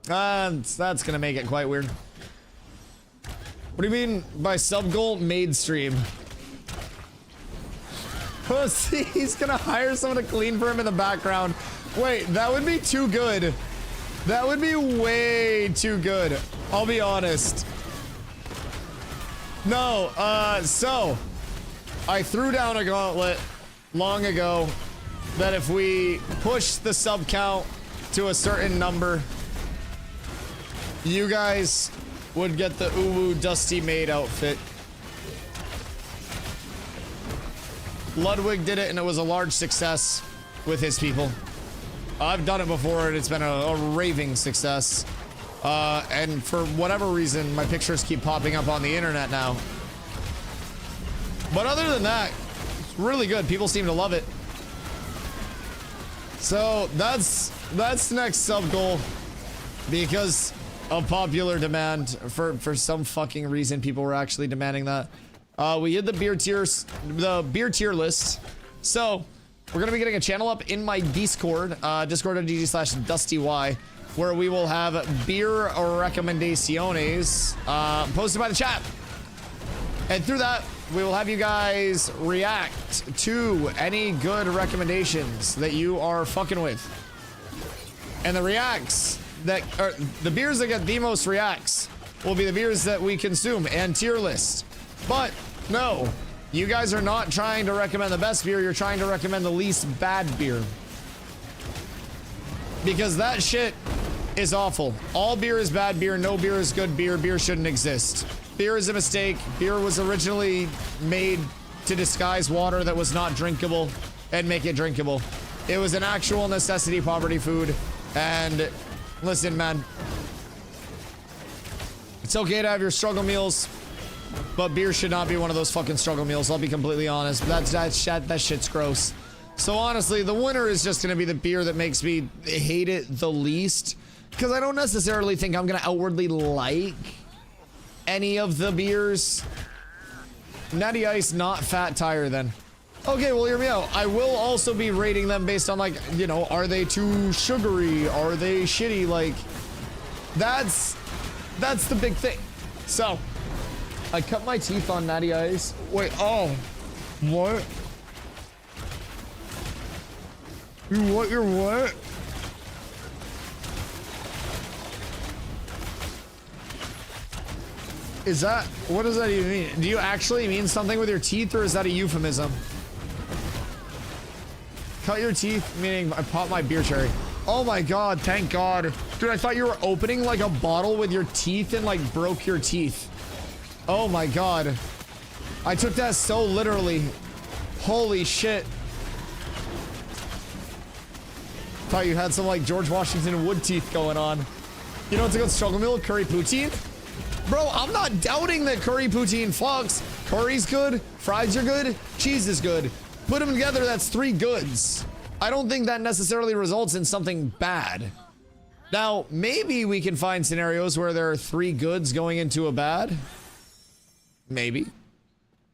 That's gonna make it quite weird. What do you mean by sub goal maid stream? Pussy, he's gonna hire someone to clean for him in the background. Wait, that would be too good. That would be way too good. I'll be honest. No, so I threw down a gauntlet long ago that if we push the sub count to a certain number, you guys would get the Uwu Dusty Maid outfit. Ludwig did it and it was a large success with his people. I've done it before and it's been a raving success. And for whatever reason, my pictures keep popping up on the internet now. But other than that, it's really good. People seem to love it. So that's next sub goal because of popular demand. For some fucking reason, people were actually demanding that. We hit the beer tier list. So we're gonna be getting a channel up in my Discord, discord.gg/DustyWhy, where we will have beer recommendaciones posted by the chat. And through that, we will have you guys react to any good recommendations that you are fucking with. And the reacts that are the beers that get the most reacts will be the beers that we consume and tier list. But no, you guys are not trying to recommend the best beer, you're trying to recommend the least bad beer. Because that shit is awful. All beer is bad beer, no beer is good beer, beer shouldn't exist. Beer is a mistake. Beer was originally made to disguise water that was not drinkable and make it drinkable. It was an actual necessity poverty food. And listen, man, it's okay to have your struggle meals, but beer should not be one of those fucking struggle meals. I'll be completely honest. That shit's gross. So honestly, the winner is just gonna be the beer that makes me hate it the least, because I don't necessarily think I'm gonna outwardly like any of the beers. Natty Ice, not Fat Tire then. Okay, well, hear me out. I will also be rating them based on, like, you know, are they too sugary? Are they shitty? Like, that's the big thing. So I cut my teeth on Natty Ice. Wait, oh, what? You're what? Is that, what does that even mean? Do you actually mean something with your teeth, or is that a euphemism? Cut your teeth, meaning I popped my beer cherry. Oh my god, thank god. Dude, I thought you were opening like a bottle with your teeth and like broke your teeth. Oh my god. I took that so literally. Holy shit. Thought you had some like George Washington Wood teeth going on. You know what's a good struggle meal? Curry poutine? Bro, I'm not doubting that curry poutine fucks. Curry's good, fries are good, cheese is good. Put them together, that's 3 goods. I don't think that necessarily results in something bad. Now, maybe we can find scenarios where there are 3 goods going into a bad. Maybe.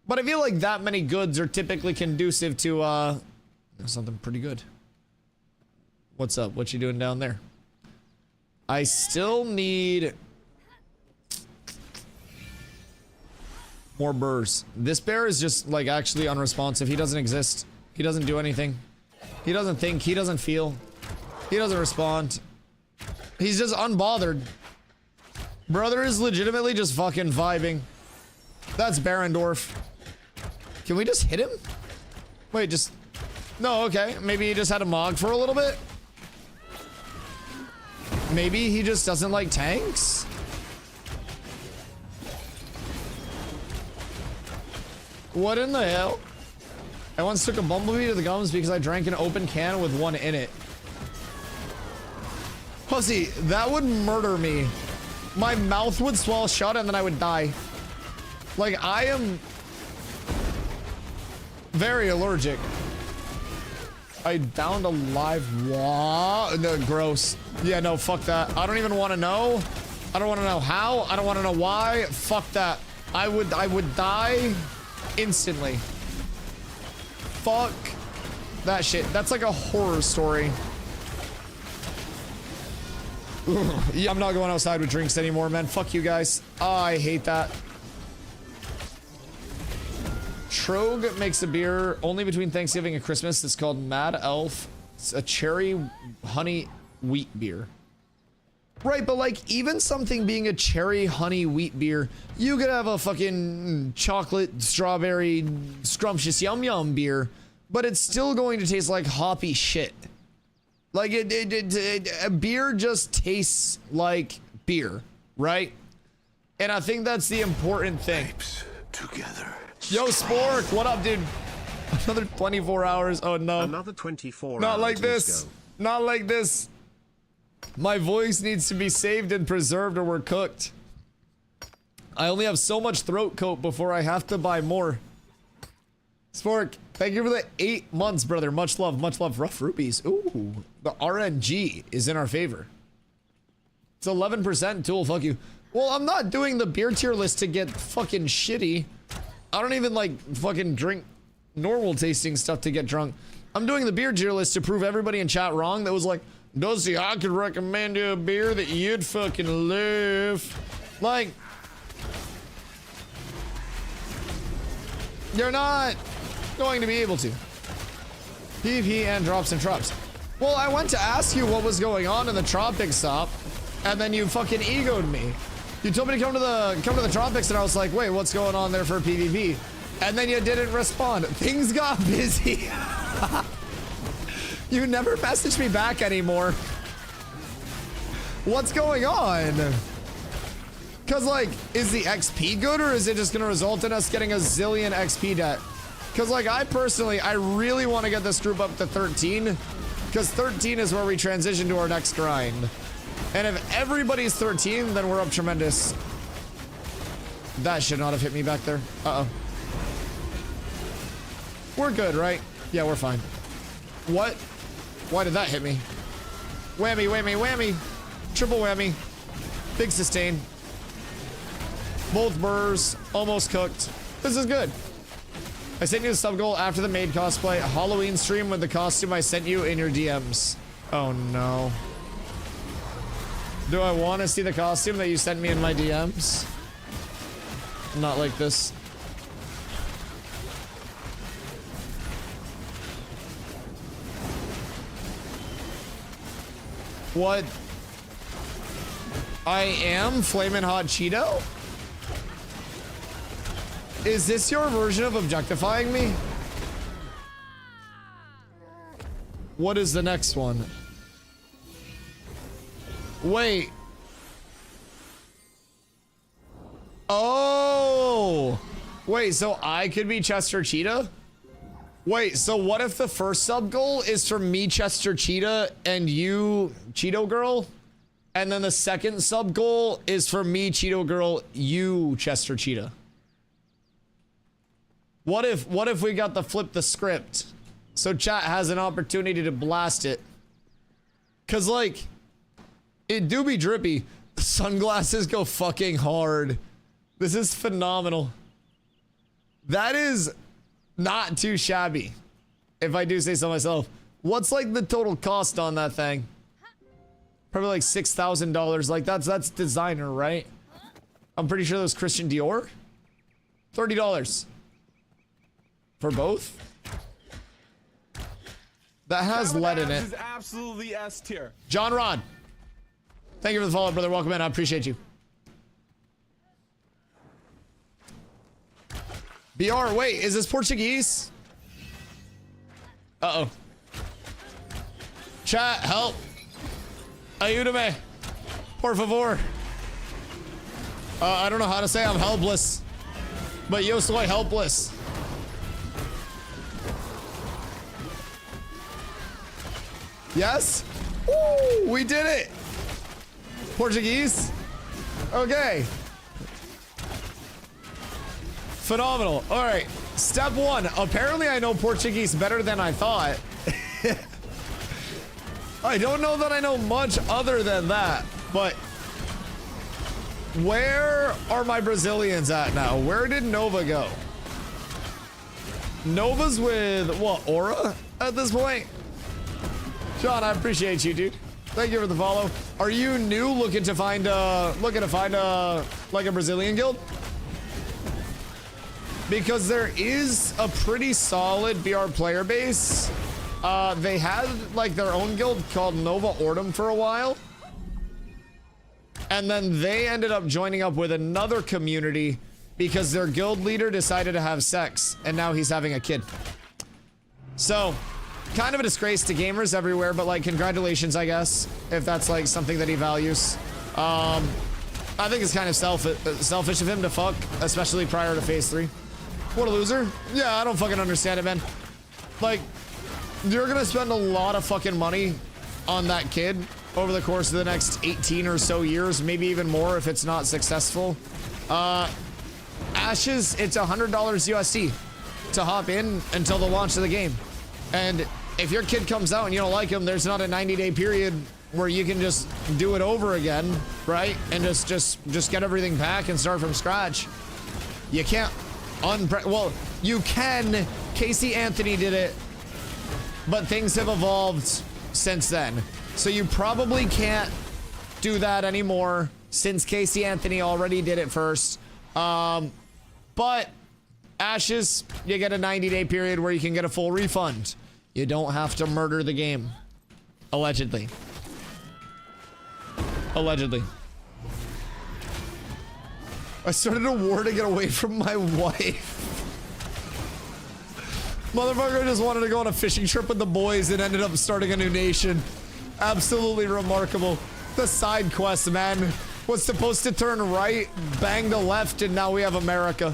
But I feel like that many goods are typically conducive to, something pretty good. What's up? What you doing down there? I still need more burrs. This bear is just like actually unresponsive. He doesn't exist. He doesn't do anything. He doesn't think. He doesn't feel. He doesn't respond. He's just unbothered. Brother is legitimately just fucking vibing. That's Barendorf. Can we just hit him? Wait, just... No, okay. Maybe he just had a mog for a little bit. Maybe he just doesn't like tanks? What in the hell? I once took a bumblebee to the gums because I drank an open can with one in it. Pussy, that would murder me. My mouth would swell shut and then I would die. Like, I am very allergic. I downed a live wah. No, gross. Yeah, no, fuck that. I don't even want to know. I don't want to know how. I don't want to know why. Fuck that. I would die instantly. Fuck that shit. That's like a horror story. Yeah, I'm not going outside with drinks anymore, man. Fuck you guys. Oh, I hate that. Trogue makes a beer only between Thanksgiving and Christmas. It's called Mad Elf. It's a cherry honey wheat beer. Right, but like even something being a cherry honey wheat beer, you could have a fucking chocolate strawberry scrumptious yum yum beer, but it's still going to taste like hoppy shit. Like a beer just tastes like beer, right? And I think that's the important thing. Together. Yo, Spork, what up, dude? Another 24 hours. Oh no. Another 24 Not hours. like this. Not like this. My voice needs to be saved and preserved or we're cooked. I only have so much throat coat before I have to buy more. Spork, thank you for the 8 months, brother. Much love, much love. Rough rupees. Ooh, the RNG is in our favor. It's 11%. Tool, fuck you. Well, I'm not doing the beer tier list to get fucking shitty. I don't even like fucking drink normal tasting stuff to get drunk. I'm doing the beer tier list to prove everybody in chat wrong that was like, Dusty, I could recommend you a beer that you'd fucking love. Like, you're not going to be able to. PvP and drops and traps. Well, I went to ask you what was going on in the tropics stop, and then you fucking egoed me. You told me to come to the tropics, and I was like, wait, what's going on there for PvP? And then you didn't respond. Things got busy. You never messaged me back anymore. What's going on? Cause like, is the XP good or is it just gonna result in us getting a zillion XP debt? Cause like I really want to get this group up to 13. Cause 13 is where we transition to our next grind. And if everybody's 13, then we're up tremendous. That should not have hit me back there. Uh-oh. We're good, right? Yeah, we're fine. What? Why did that hit me? Whammy, whammy, whammy. Triple whammy. Big sustain. Both burrs. Almost cooked. This is good. I sent you the sub goal after the maid cosplay. A Halloween stream with the costume I sent you in your DMs. Oh no. Do I want to see the costume that you sent me in my DMs? Not like this. What? I am Flamin' Hot Cheeto? Is this your version of objectifying me? What is the next one? Wait. Oh! Wait, so I could be Chester Cheetah? Wait, so what if the first sub goal is for me, Chester Cheetah, and you, Cheeto Girl? And then the second sub goal is for me, Cheeto Girl, you, Chester Cheetah? What if we got to flip the script? So chat has an opportunity to blast it. Cause like, it do be drippy. The sunglasses go fucking hard. This is phenomenal. That is not too shabby, if I do say so myself. What's like the total cost on that thing? Probably like $6,000. Like that's designer, right? I'm pretty sure that was Christian Dior. $30 for both. that has lead in it. Is absolutely S tier. John Rod, thank you for the follow, brother. Welcome in. I appreciate you. BR, wait, is this Portuguese? Uh-oh. Chat, help. Ayúdame. Por favor. I don't know how to say I'm helpless. But yo soy helpless. Yes? Woo, we did it. Portuguese? Okay. Phenomenal. All right. Step one. Apparently I know Portuguese better than I thought. I don't know that I know much other than that, but where are my Brazilians at now? Where did Nova go? Nova's with what, Aura at this point? John, I appreciate you, dude. Thank you for the follow. Are you new, looking to find like a Brazilian guild? Because there is a pretty solid BR player base. They had like their own guild called Nova Ordum for a while. And then they ended up joining up with another community because their guild leader decided to have sex and now he's having a kid. So, kind of a disgrace to gamers everywhere, but like congratulations, I guess, if that's like something that he values. I think it's kind of selfish of him to fuck, especially prior to phase 3. What a loser. Yeah, I don't fucking understand it, man. Like, you're gonna spend a lot of fucking money on that kid over the course of the next 18 or so years, maybe even more if it's not successful. Ashes, it's $100 USD to hop in until the launch of the game. And if your kid comes out and you don't like him, there's not a 90-day period where you can just do it over again, right? And just get everything back and start from scratch. You can't well, you can. Casey Anthony did it, but things have evolved since then. So you probably can't do that anymore since Casey Anthony already did it first. But Ashes, you get a 90-day period where you can get a full refund. You don't have to murder the game. Allegedly. Allegedly. I started a war to get away from my wife. Motherfucker just wanted to go on a fishing trip with the boys and ended up starting a new nation. Absolutely remarkable. The side quest, man, was supposed to turn right, bang to left, and now we have America.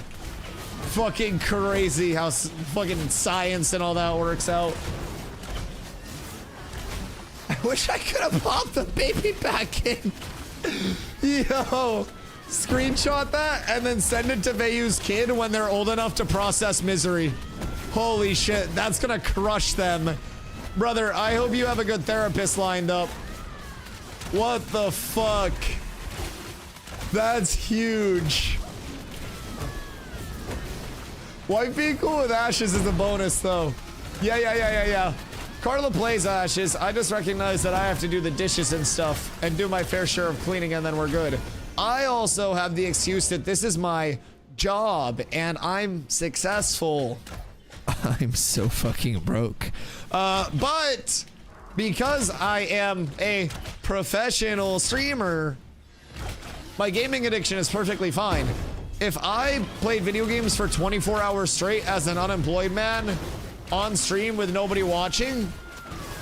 Fucking crazy how fucking science and all that works out. I wish I could have popped the baby back in. Yo. Screenshot that and then send it to Veyu's kid when they're old enough to process misery. Holy shit, that's gonna crush them. Brother, I hope you have a good therapist lined up. What the fuck? That's huge. Wife being cool with Ashes is a bonus though. Yeah. Carla plays Ashes. I just recognize that I have to do the dishes and stuff and do my fair share of cleaning and then we're good. I also have the excuse that this is my job and I'm successful. I'm so fucking broke. But because I am a professional streamer, my gaming addiction is perfectly fine. If I played video games for 24 hours straight as an unemployed man on stream with nobody watching,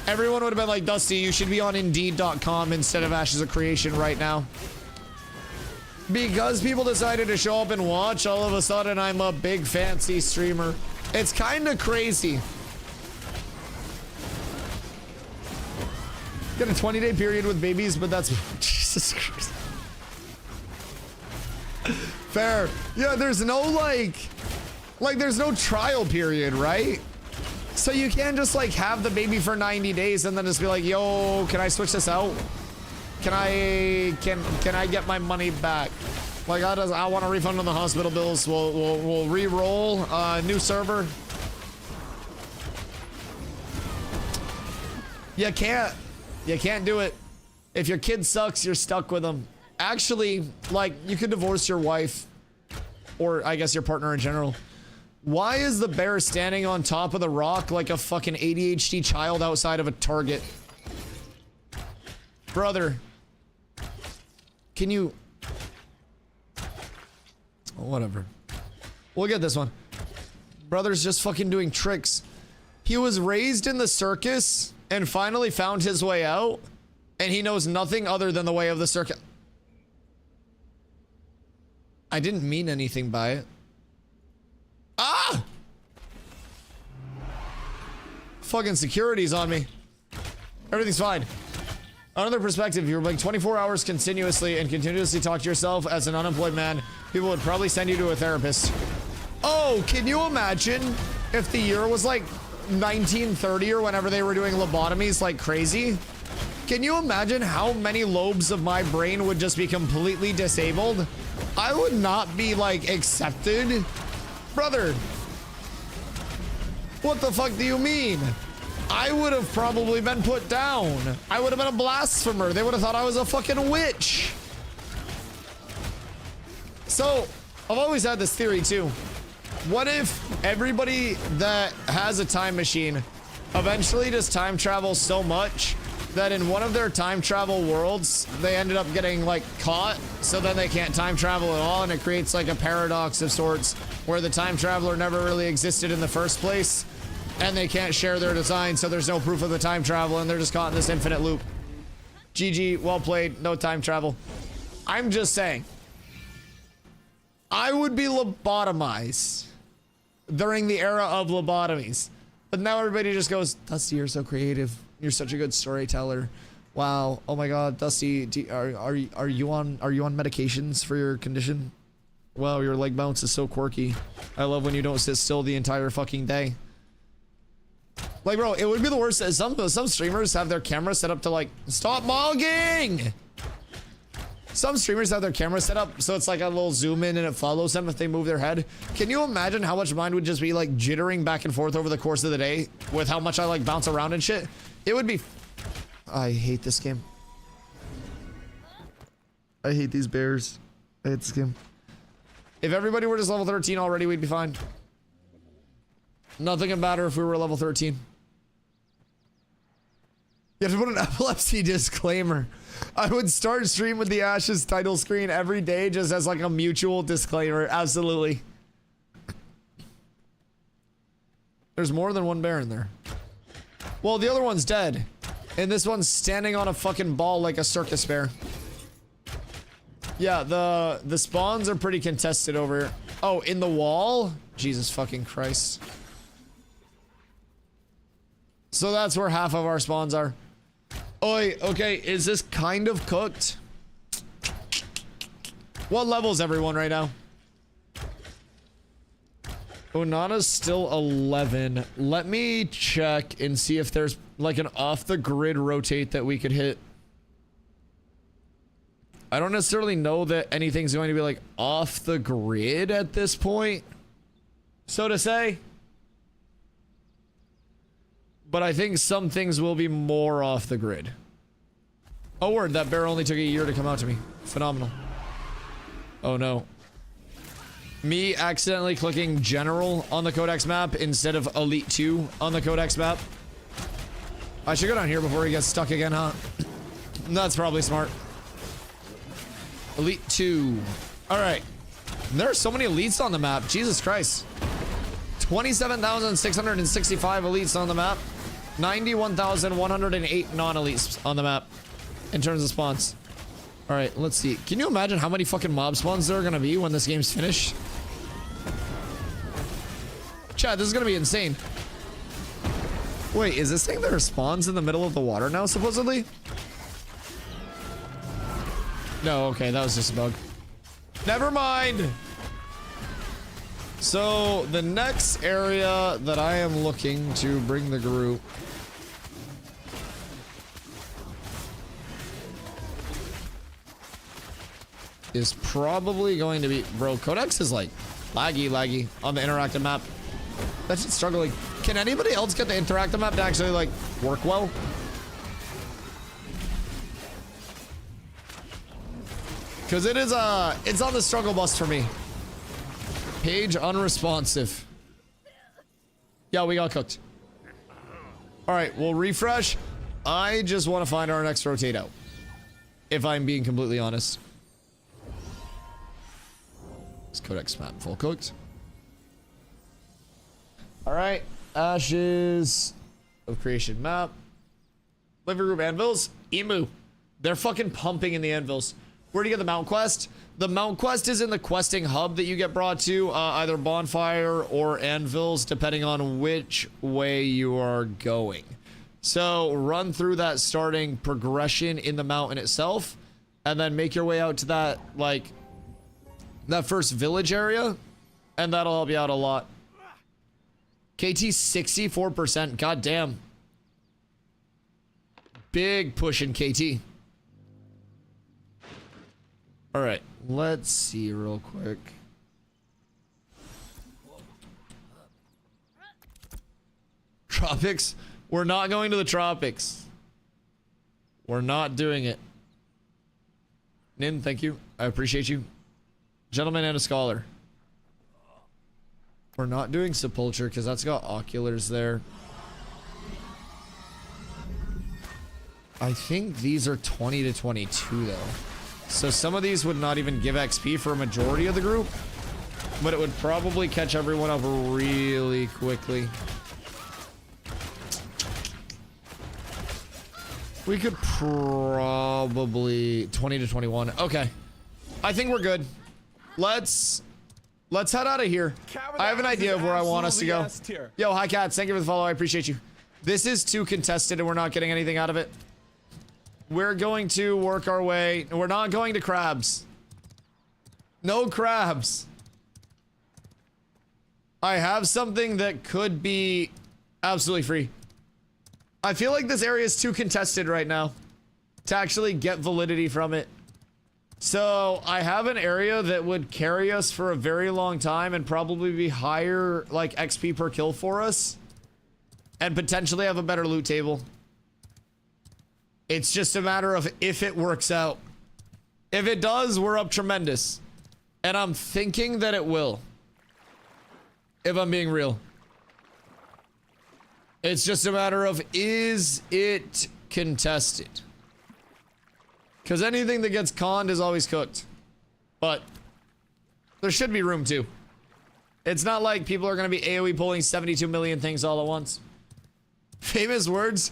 everyone would have been like, Dusty, you should be on Indeed.com instead of Ashes of Creation right now. Because people decided to show up and watch, all of a sudden I'm a big fancy streamer. It's kind of crazy. Get a 20-day period with babies, but that's Jesus Christ. Fair. Yeah, there's no like there's no trial period, right? So you can't just like have the baby for 90 days and then just be like, yo, can I switch this out? Can I get my money back? Like I want a refund on the hospital bills. We'll re-roll new server. You can't do it. If your kid sucks, you're stuck with them. Actually, like you could divorce your wife, or I guess your partner in general. Why is the bear standing on top of the rock like a fucking ADHD child outside of a Target? Brother. Can you... Whatever. We'll get this one. Brother's just fucking doing tricks. He was raised in the circus and finally found his way out, and he knows nothing other than the way of the circus. I didn't mean anything by it. Ah! Fucking security's on me. Everything's fine. Another perspective, if you were playing 24 hours continuously and continuously talk to yourself as an unemployed man, people would probably send you to a therapist. Oh, can you imagine if the year was like 1930 or whenever they were doing lobotomies like crazy? Can you imagine how many lobes of my brain would just be completely disabled? I would not be like accepted. Brother, what the fuck do you mean? I would have probably been put down. I would have been a blasphemer. They would have thought I was a fucking witch. So, I've always had this theory too. What if everybody that has a time machine eventually just time travels so much that in one of their time travel worlds, they ended up getting like caught, so then they can't time travel at all, and it creates like a paradox of sorts where the time traveler never really existed in the first place, and they can't share their design, so there's no proof of the time travel, and they're just caught in this infinite loop. GG, well played, no time travel. I'm just saying, I would be lobotomized during the era of lobotomies, but now everybody just goes, Dusty, you're so creative. You're such a good storyteller. Wow. Oh my God, Dusty, are you on medications for your condition? Wow, your leg bounce is so quirky. I love when you don't sit still the entire fucking day. Like, bro, it would be the worst. Some streamers have their camera set up to like stop mogging. Some streamers have their camera set up so it's like a little zoom in and it follows them if they move their head. Can you imagine how much mine would just be like jittering back and forth over the course of the day with how much I like bounce around and shit? It would be... I hate this game. I hate these bears. I hate this game. If everybody were just level 13 already, we'd be fine. Nothing would matter if we were level 13. You have to put an epilepsy disclaimer. I would start stream with the Ashes title screen every day just as like a mutual disclaimer. Absolutely. There's more than one bear in there. Well, the other one's dead. And this one's standing on a fucking ball like a circus bear. Yeah, the spawns are pretty contested over here. Oh, in the wall? Jesus fucking Christ. So that's where half of our spawns are. Oi, okay, is this kind of cooked? What level is everyone right now? Onana's still 11. Let me check and see if there's like an off-the-grid rotate that we could hit. I don't necessarily know that anything's going to be like off the grid at this point, so to say. But I think some things will be more off the grid. Oh word, that bear only took a year to come out to me. Phenomenal. Oh no. Me accidentally clicking general on the codex map instead of elite 2 on the codex map. I should go down here before he gets stuck again, huh? That's probably smart. Elite 2. Alright. There are so many elites on the map. Jesus Christ. 27,665 elites on the map. 91,108 non-elites on the map in terms of spawns. Alright, let's see. Can you imagine how many fucking mob spawns there are gonna be when this game's finished? Chat, this is gonna be insane. Wait, is this thing there are spawns in the middle of the water now, supposedly? No, okay, that was just a bug. Never mind! So, the next area that I am looking to bring the group is probably going to be... Bro, Codex is like laggy on the interactive map. That shit's struggling. Can anybody else get the interactive map to actually like work well? Because it is it's on the struggle bus for me. Page unresponsive. Yeah, we got cooked. All right, we'll refresh. I just want to find our next rotate out, if I'm being completely honest. This codex map full cooked. All right, ashes of creation map. Living room anvils. Emu. They're fucking pumping in the anvils. Where do you get the mount quest? The mount quest is in the questing hub that you get brought to, either bonfire or anvils, depending on which way you are going. So run through that starting progression in the mountain itself, and then make your way out to that, like, that first village area, and that'll help you out a lot. KT 64%. God damn. Big push in KT. All right, let's see real quick. Tropics? We're not going to the tropics. We're not doing it. Nin, thank you. I appreciate you. Gentleman and a scholar. We're not doing sepulture because that's got oculars there. I think these are 20 to 22 though. So some of these would not even give XP for a majority of the group, but it would probably catch everyone up really quickly. We could probably 20 to 21. Okay. I think we're good. Let's head out of here. I have an idea of where I want us to go. Yo, hi Cats. Thank you for the follow. I appreciate you. This is too contested and we're not getting anything out of it. We're going to work our way. We're not going to crabs. No crabs. I have something that could be absolutely free. I feel like this area is too contested right now to actually get validity from it. So I have an area that would carry us for a very long time and probably be higher like XP per kill for us and potentially have a better loot table. It's just a matter of if it works out. If it does, we're up tremendous. And I'm thinking that it will. If I'm being real. It's just a matter of, is it contested? Because anything that gets conned is always cooked. But there should be room too. It's not like people are going to be AoE pulling 72 million things all at once. Famous words?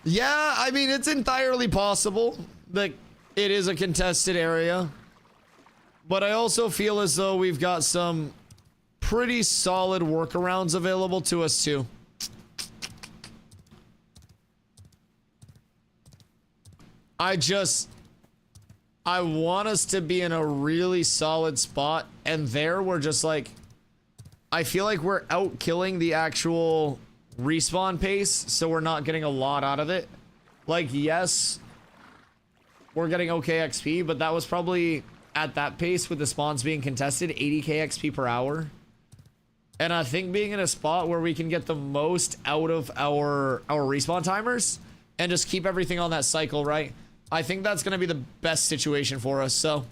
Yeah, I mean, it's entirely possible that it is a contested area. But I also feel as though we've got some pretty solid workarounds available to us too. I want us to be in a really solid spot, and there we're just like, I feel like we're out killing the actual respawn pace, so we're not getting a lot out of it. Like, yes, we're getting okay XP, but that was probably at that pace with the spawns being contested, 80k XP per hour. And I think being in a spot where we can get the most out of our respawn timers and just keep everything on that cycle, right? I think that's going to be the best situation for us, so.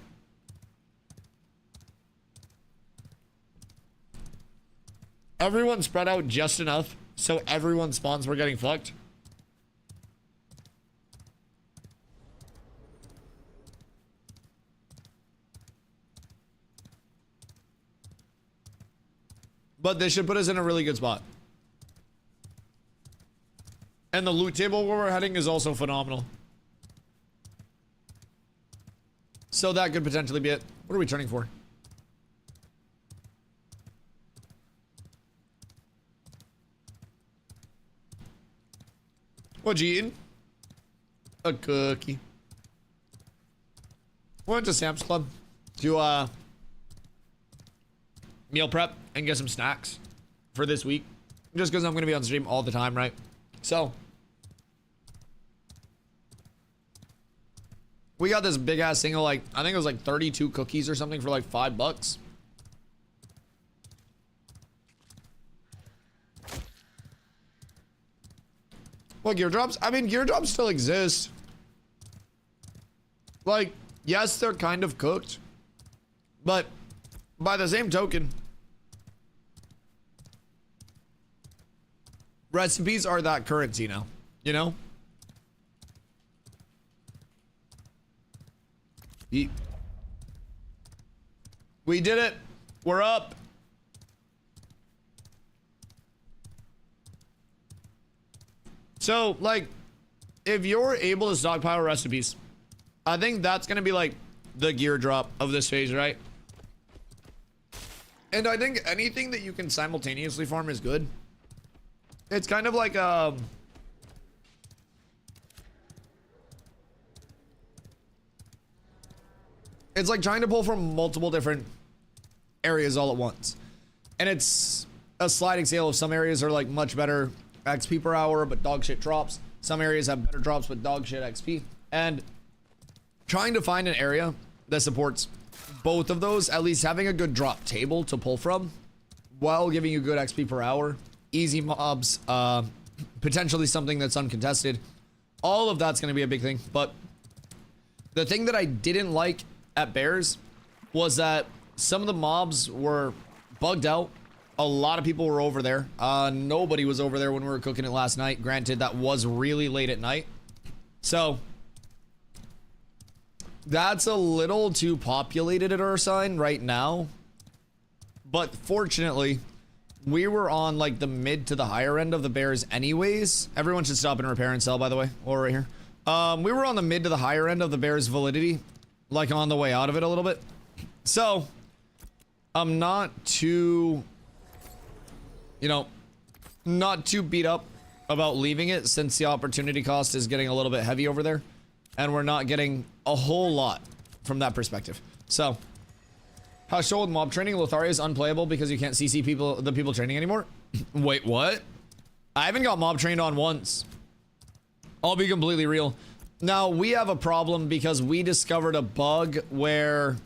Everyone spread out just enough so everyone's spawns were getting fucked. But this should put us in a really good spot. And the loot table where we're heading is also phenomenal. So that could potentially be it. What are we turning for? What you eating? A cookie. Went to Sam's Club to meal prep and get some snacks for this week. Just because I'm going to be on stream all the time, right? So we got this big ass thing of like, I think it was like 32 cookies or something for like $5. What, gear drops? I mean, gear drops still exist. Like, yes, they're kind of cooked. But by the same token, Recipes are that currency now, you know? We did it. We're up. So, like, if you're able to stockpile recipes, I think that's going to be, like, the gear drop of this phase, right? And I think anything that you can simultaneously farm is good. It's kind of like, it's like trying to pull from multiple different areas all at once. And it's a sliding scale of some areas are like much better XP per hour, but dog shit drops. Some areas have better drops, but dog shit XP. And trying to find an area that supports both of those, at least having a good drop table to pull from while giving you good XP per hour, easy mobs, potentially something that's uncontested. All of that's going to be a big thing. But the thing that I didn't like at Bears was that some of the mobs were bugged out. A lot of people were over there. Nobody was over there when we were cooking it last night. Granted, that was really late at night. So that's a little too populated at our sign right now. But fortunately, we were on like the mid to the higher end of the Bears anyways. Everyone should stop and repair and sell, by the way, or right here. We were on the mid to the higher end of the Bears validity, like on the way out of it a little bit. So I'm not too, you know, not too beat up about leaving it, since the opportunity cost is getting a little bit heavy over there and we're not getting a whole lot from that perspective. So how show with mob training, Lotharia is unplayable because you can't CC people, the people training anymore. Wait, what? I haven't got mob trained on once. I'll be completely real. Now we have a problem because we discovered a bug where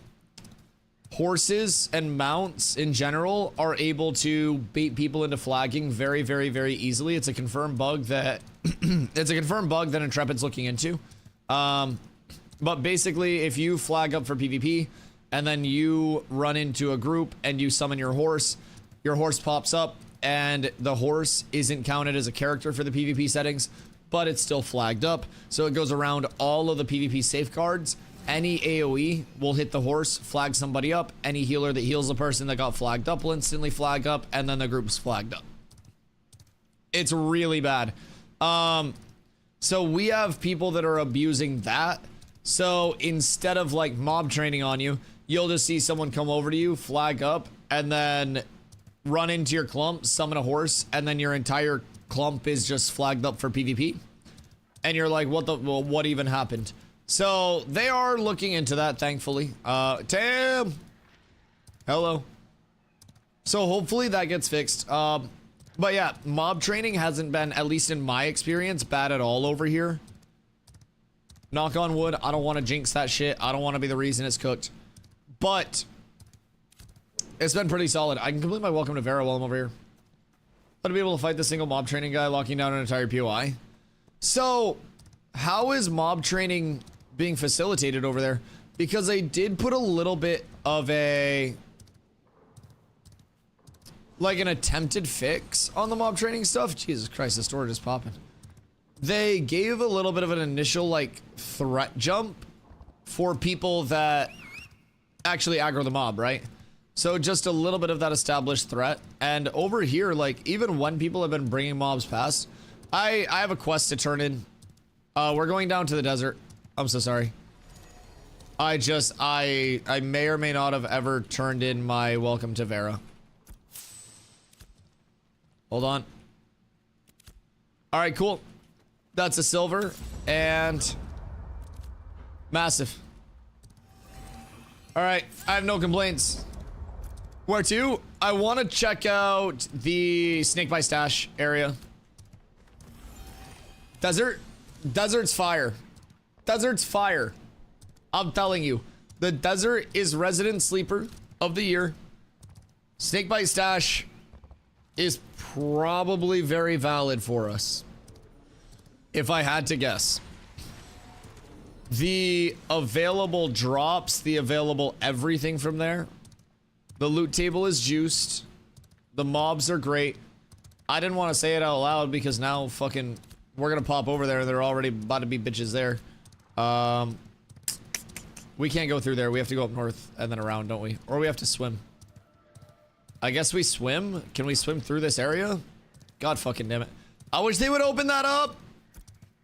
horses and mounts in general are able to bait people into flagging very, very, very easily. It's a confirmed bug that Intrepid's looking into. But basically, if you flag up for PvP and then you run into a group and you summon your horse pops up and the horse isn't counted as a character for the PvP settings, but it's still flagged up. So it goes around all of the PvP safeguards. Any AoE will hit the horse, flag somebody up. Any healer that heals the person that got flagged up will instantly flag up, and then the group's flagged up. It's really bad. So we have people that are abusing that. So instead of like mob training on you, you'll just see someone come over to you, flag up, and then run into your clump, summon a horse, and then your entire clump is just flagged up for PvP. And you're like, what even happened? So they are looking into that, thankfully. Tam! Hello. So hopefully that gets fixed. But yeah, mob training hasn't been, at least in my experience, bad at all over here. Knock on wood, I don't want to jinx that shit. I don't want to be the reason it's cooked. But it's been pretty solid. I can complete my welcome to Vera while I'm over here. I'd be able to fight the single mob training guy locking down an entire POI. So how is mob training being facilitated over there? Because they did put a little bit of a, like an attempted fix on the mob training stuff. Jesus Christ, the storage is popping. They gave a little bit of an initial like threat jump for people that actually aggro the mob, right? So just a little bit of that established threat. And over here, like even when people have been bringing mobs past, I have a quest to turn in. We're going down to the desert. I'm so sorry. I may or may not have ever turned in my welcome to Vera. Hold on. All right, cool. That's a silver and massive. All right, I have no complaints. Where to? I want to check out the Snake by Stash area. Desert? Desert's fire. Desert's fire. I'm telling you. The desert is resident sleeper of the year. Snake by Stash is probably very valid for us, if I had to guess. The available drops, the available everything from there. The loot table is juiced. The mobs are great. I didn't want to say it out loud because now fucking we're gonna pop over there and they're already about to be bitches there. We can't go through there. We have to go up north and then around, don't we? Or we have to swim. I guess we swim. Can we swim through this area? God fucking damn it. I wish they would open that up.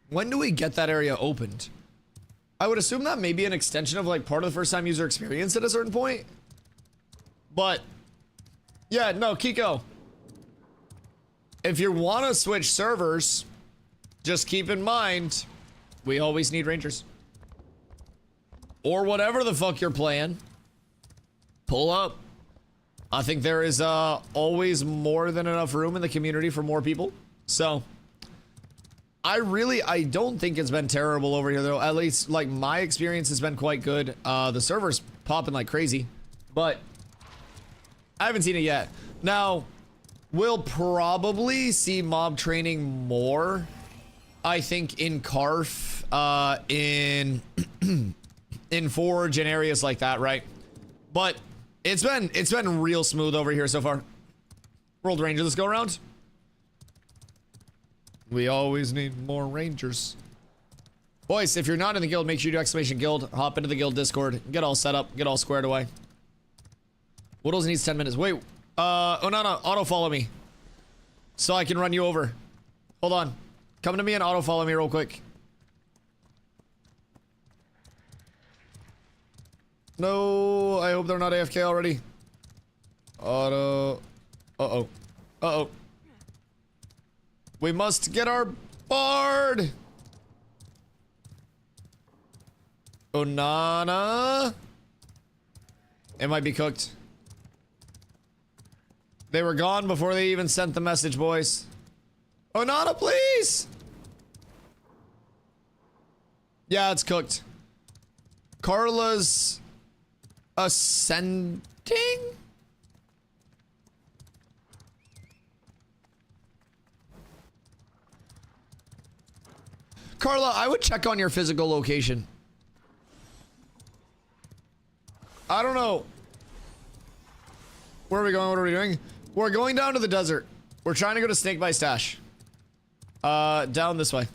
When do we get that area opened? I would assume that may be an extension of like part of the first time user experience at a certain point. But yeah, no, Kiko. If you want to switch servers, just keep in mind, we always need rangers. Or whatever the fuck you're playing. Pull up. I think there is always more than enough room in the community for more people. So, I don't think it's been terrible over here though. At least, like, my experience has been quite good. The server's popping like crazy. But, I haven't seen it yet. Now, we'll probably see mob training more, I think, in Carf, in Forge and areas like that, right? But it's been real smooth over here so far. World Ranger, let's go around. We always need more Rangers. Boys, if you're not in the guild, make sure you do exclamation guild. Hop into the guild Discord. Get all set up. Get all squared away. Whittles needs 10 minutes. Wait. Oh, no. Auto follow me. So I can run you over. Hold on. Come to me and auto follow me real quick. No, I hope they're not AFK already. Auto. Uh-oh. Uh-oh. We must get our bard. Onana. It might be cooked. They were gone before they even sent the message, boys. Onana, please. Yeah, it's cooked. Carla's ascending? Carla, I would check on your physical location. I don't know. Where are we going? What are we doing? We're going down to the desert. We're trying to go to Snake by Stash. Down this way.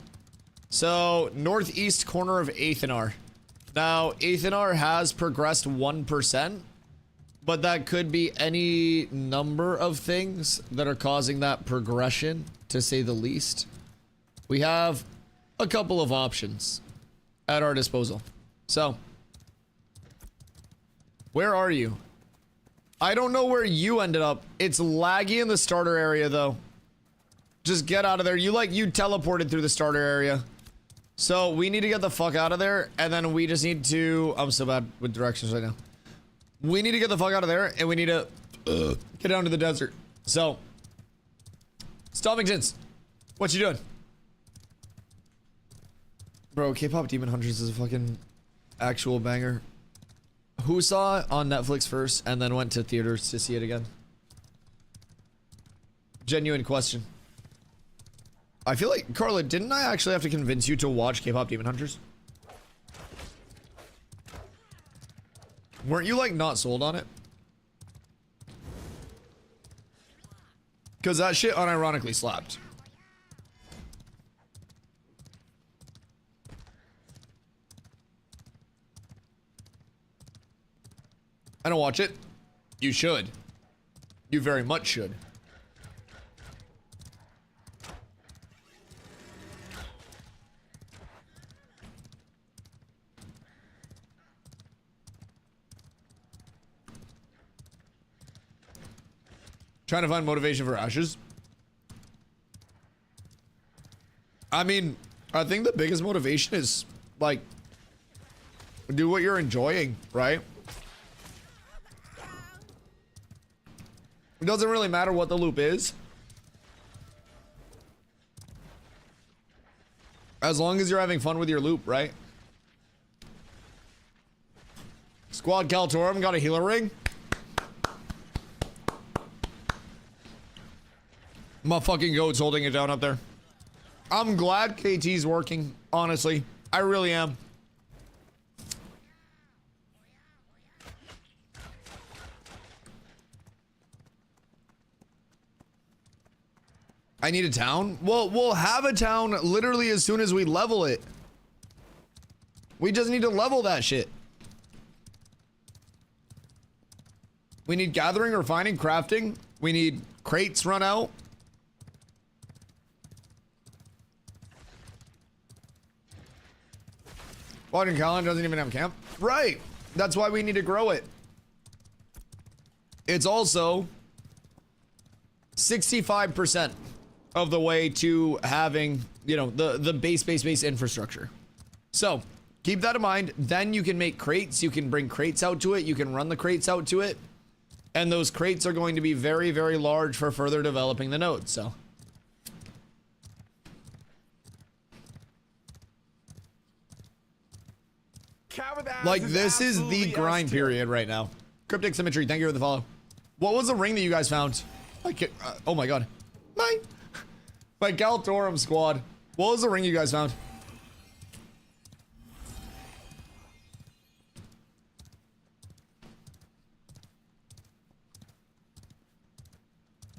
So, northeast corner of Athenar. Now, Athenar has progressed 1%, but that could be any number of things that are causing that progression, to say the least. We have a couple of options at our disposal. So, where are you? I don't know where you ended up. It's laggy in the starter area, though. Just get out of there. You teleported through the starter area. So, we need to get the fuck out of there, and then we just need to... I'm so bad with directions right now. We need to get the fuck out of there, and we need to get down to the desert. So, Stompingtons, what you doing? Bro, K-pop Demon Hunters is a fucking actual banger. Who saw it on Netflix first, and then went to theaters to see it again? Genuine question. I feel like, Carla, didn't I actually have to convince you to watch K-pop Demon Hunters? Weren't you, like, not sold on it? Because that shit unironically slapped. I don't watch it. You should. You very much should. Trying to find motivation for Ashes. I mean, I think the biggest motivation is, like, do what you're enjoying, right? It doesn't really matter what the loop is. As long as you're having fun with your loop, right? Squad Kaltorum got a healer ring. My fucking goat's holding it down up there. I'm glad KT's working, honestly. I really am. I need a town? Well, we'll have a town literally as soon as we level it. We just need to level that shit. We need gathering, refining, crafting. We need crates run out. Water Callan doesn't even have camp. Right. That's why we need to grow it. It's also 65% of the way to having, you know, the base infrastructure. So keep that in mind. Then you can make crates. You can bring crates out to it. You can run the crates out to it. And those crates are going to be very, very large for further developing the node. So like this is the grind period right now. Cryptic Symmetry, thank you for the follow. What was the ring that you guys found? Oh my god. My Galtorum squad. What was the ring you guys found?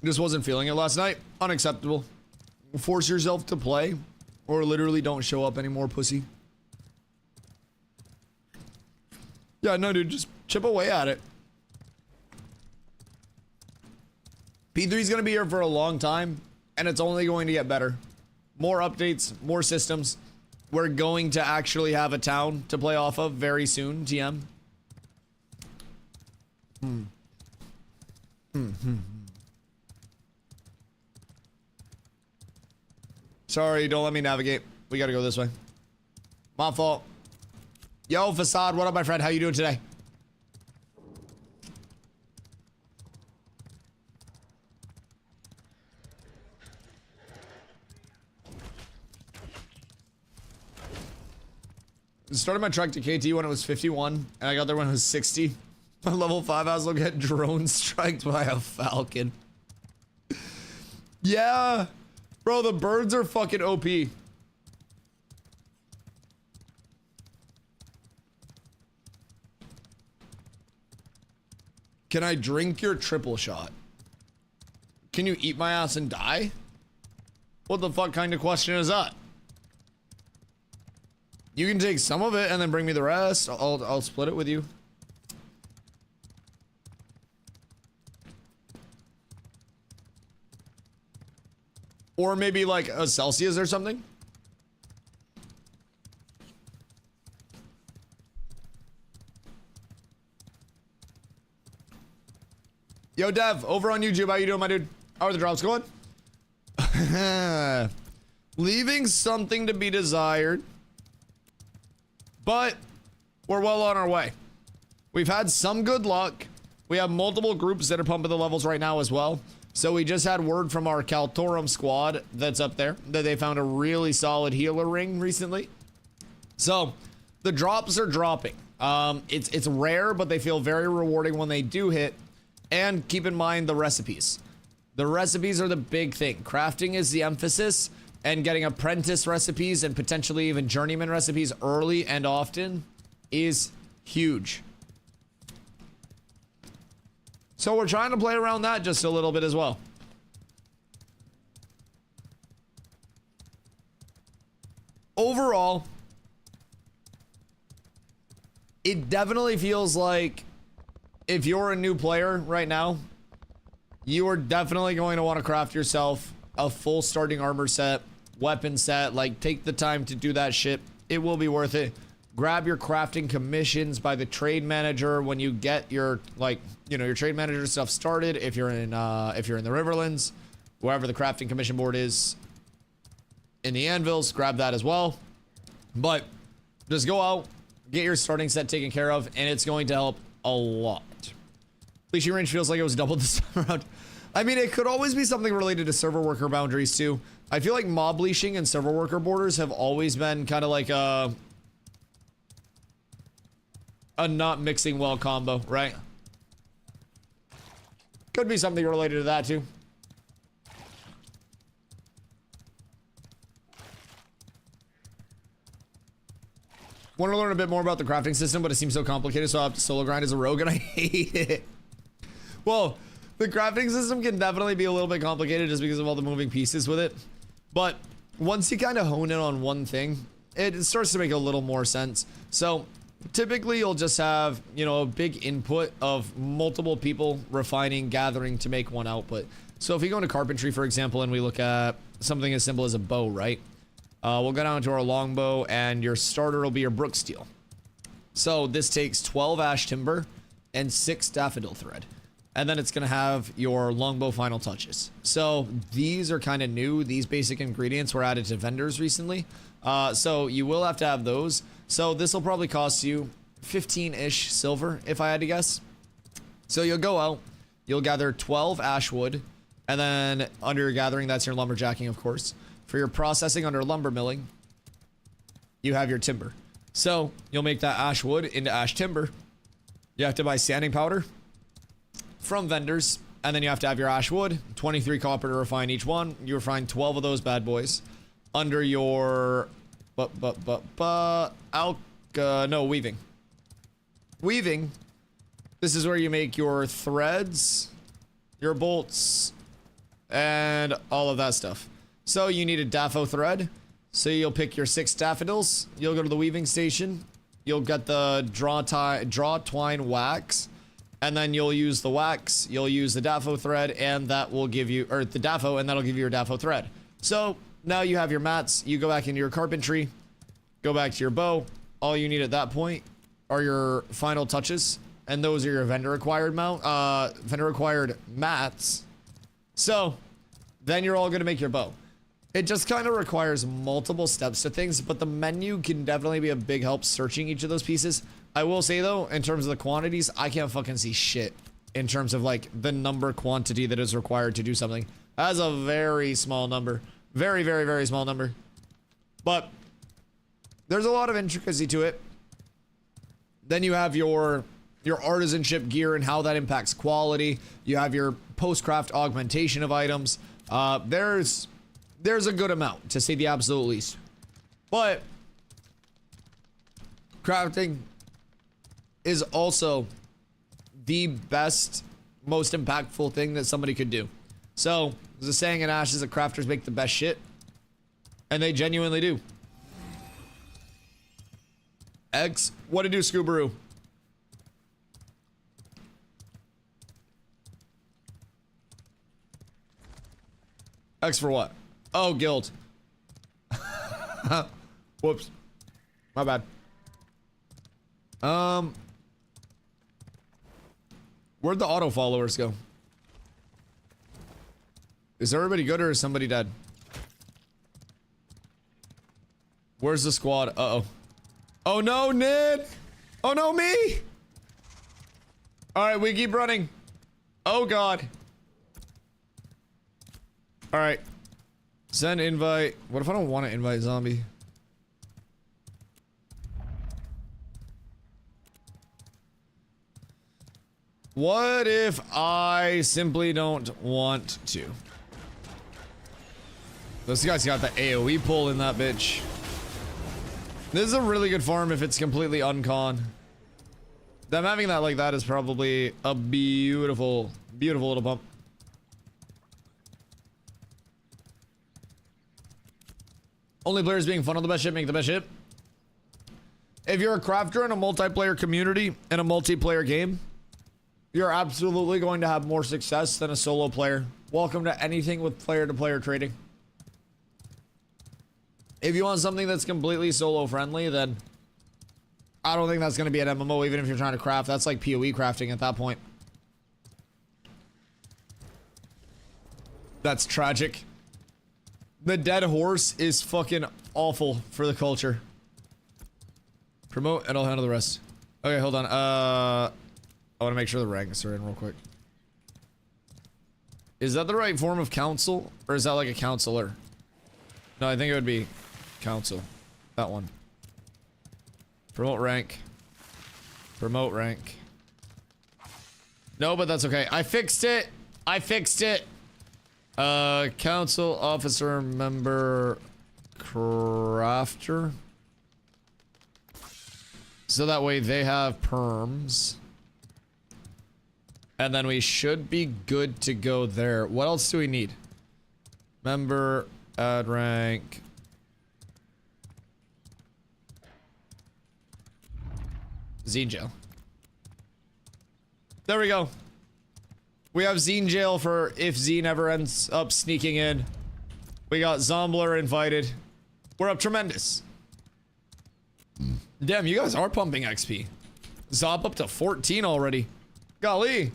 Just wasn't feeling it last night. Unacceptable. Force yourself to play or literally don't show up anymore, pussy. Yeah, no, dude, just chip away at it. P3 is going to be here for a long time, and it's only going to get better. More updates, more systems. We're going to actually have a town to play off of very soon, TM. Sorry, don't let me navigate. We got to go this way. My fault. Yo, Facade, what up, my friend? How you doing today? Started my trek to KT when it was 51, and I got there when it was 60. My level 5 house will get drone striked by a falcon. Yeah. Bro, the birds are fucking OP. Can I drink your triple shot? Can you eat my ass and die? What the fuck kind of question is that? You can take some of it and then bring me the rest. I'll split it with you. Or maybe like a Celsius or something. Yo, Dev, over on YouTube, how you doing, my dude? How are the drops going? Leaving something to be desired. But we're well on our way. We've had some good luck. We have multiple groups that are pumping the levels right now as well. So we just had word from our Kaltorum squad that's up there that they found a really solid healer ring recently. So the drops are dropping. It's rare, but they feel very rewarding when they do hit. And keep in mind the recipes. The recipes are the big thing. Crafting is the emphasis, and getting apprentice recipes and potentially even journeyman recipes early and often is huge. So we're trying to play around that just a little bit as well. Overall, it definitely feels like if you're a new player right now, you are definitely going to want to craft yourself a full starting armor set, weapon set. Like, take the time to do that shit. It will be worth it. Grab your crafting commissions by the trade manager when you get your, like, you know, your trade manager stuff started. If you're in the Riverlands, wherever the crafting commission board is in the anvils, grab that as well. But just go out, get your starting set taken care of, and it's going to help a lot. Leashing range feels like it was doubled this time around. I mean, it could always be something related to server worker boundaries too. I feel like mob leashing and server worker borders have always been kind of like a not mixing well combo, right? Could be something related to that too. Want to learn a bit more about the crafting system, but it seems so complicated, so I have to solo grind as a rogue, and I hate it. Well, The crafting system can definitely be a little bit complicated just because of all the moving pieces with it. But once you kind of hone in on one thing, it starts to make a little more sense. So typically you'll just have, you know, a big input of multiple people refining, gathering to make one output. So if we go into carpentry, for example, and we look at something as simple as a bow, right? We'll go down to our longbow, and your starter will be your brook steel. So this takes 12 ash timber and 6 daffodil thread. And then it's going to have your longbow final touches. So these are kind of new. These basic ingredients were added to vendors recently. So you will have to have those. So this will probably cost you 15-ish silver, if I had to guess. So you'll go out, you'll gather 12 ash wood, and then under your gathering, that's your lumberjacking, of course. For your processing under lumber milling, you have your timber. So you'll make that ash wood into ash timber. You have to buy sanding powder from vendors, and then you have to have your ash wood, 23 copper to refine each one. You refine 12 of those bad boys under your weaving. Weaving, this is where you make your threads, your bolts, and all of that stuff. So you need a daffo thread. So you'll pick your 6 daffodils. You'll go to the weaving station. You'll get the draw twine wax. And then you'll use the wax. You'll use the daffo thread, and that will give you, or the daffo, and that'll give you your daffo thread. So now you have your mats. You go back into your carpentry. Go back to your bow. All you need at that point are your final touches. And those are your vendor acquired mats. So then you're all going to make your bow. It just kind of requires multiple steps to things, but the menu can definitely be a big help searching each of those pieces. I will say though, in terms of the quantities, I can't fucking see shit in terms of like the number quantity that is required to do something. That's a very small number. Very, very, very small number. But there's a lot of intricacy to it. Then you have your artisanship gear and how that impacts quality. You have your post-craft augmentation of items. There's a good amount, to say the absolute least. But crafting is also the best, most impactful thing that somebody could do. So there's a saying in Ashes that crafters make the best shit, and they genuinely do. X, what to do, Scoobaroo? X for what? Oh, guild. Whoops. My bad. Where'd the auto followers go? Is everybody good or is somebody dead? Where's the squad? Uh-oh. Oh no, Ned! Oh no, me! Alright, we keep running. Oh god. Alright. Send invite. What if I don't want to invite zombie? What if I simply don't want to? This guy's got the AoE pull in that bitch. This is a really good farm if it's completely uncon. Them having that like that is probably a beautiful, beautiful little bump. Only players being fun on the best ship make the best ship. If you're a crafter in a multiplayer community in a multiplayer game, you're absolutely going to have more success than a solo player. Welcome to anything with player-to-player trading. If you want something that's completely solo friendly, then I don't think that's going to be an MMO, even if you're trying to craft. That's like PoE crafting at that point. That's tragic. The dead horse is fucking awful for the culture. Promote and I'll handle the rest. Okay, hold on. I want to make sure the ranks are in real quick. Is that the right form of council? Or is that like a counselor? No, I think it would be council. That one. Promote rank. Promote rank. No, but that's okay. I fixed it. I fixed it. Council officer member crafter. So that way they have perms. And then we should be good to go there. What else do we need? Member, add rank. Zine jail. There we go. We have Zine jail for if Zine ever ends up sneaking in. We got Zombler invited. We're up tremendous. Damn, you guys are pumping XP. Zop up to 14 already. Golly.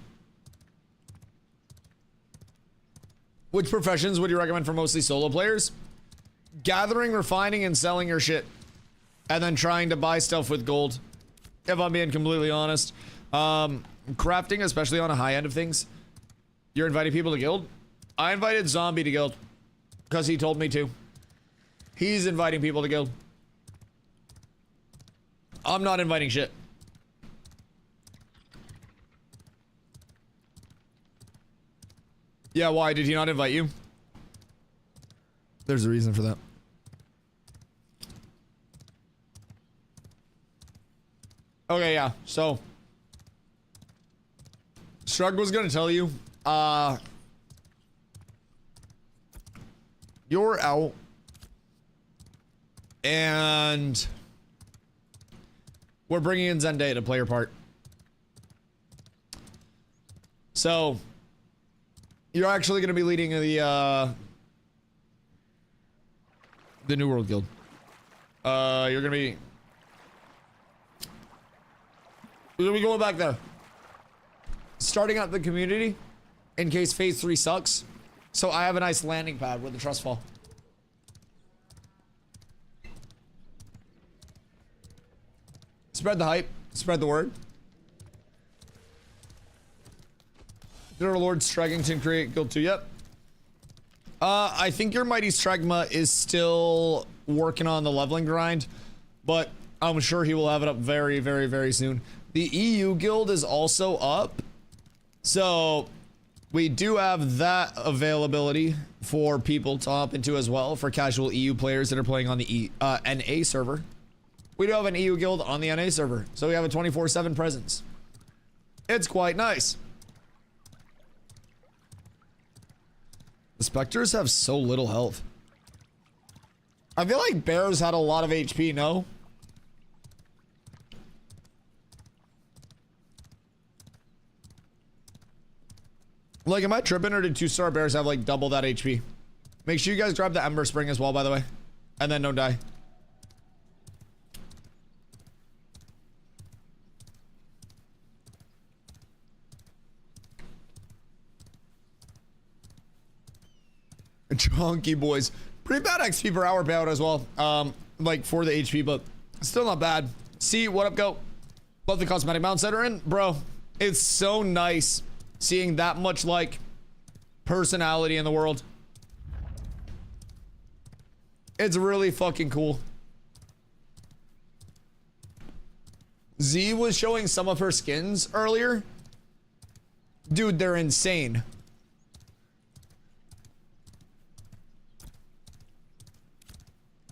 Which professions would you recommend for mostly solo players? Gathering, refining, and selling your shit. And then trying to buy stuff with gold. If I'm being completely honest. Crafting, especially on a high end of things. You're inviting people to guild? I invited Zombie to guild. Because he told me to. He's inviting people to guild. I'm not inviting shit. Yeah, why? Did he not invite you? There's a reason for that. Okay, yeah. So, Shrug was gonna tell you, you're out, and we're bringing in Zendaya to play your part. So, you're actually gonna be leading the New World Guild. You're gonna be going back there. Starting out the community in case phase 3 sucks. So I have a nice landing pad with the trust fall. Spread the hype. Spread the word. Did our Lord Straggington create Guild 2? Yep. I think your Mighty Stragma is still working on the leveling grind, but I'm sure he will have it up very, very, very soon. The EU Guild is also up. So we do have that availability for people to hop into as well for casual EU players that are playing on the NA server. We do have an EU Guild on the NA server. So we have a 24/7 presence. It's quite nice. The Spectres have so little health. I feel like Bears had a lot of HP, no? Like, am I tripping, or did 2-star Bears have like double that HP? Make sure you guys grab the Ember Spring as well, by the way. And then don't die. Chunky boys. Pretty bad XP per hour payout as well. Like for the HP, but still not bad. See, what up, go? Love the cosmetic mounts that are in. Bro, it's so nice seeing that much like personality in the world. It's really fucking cool. Z was showing some of her skins earlier. Dude, they're insane.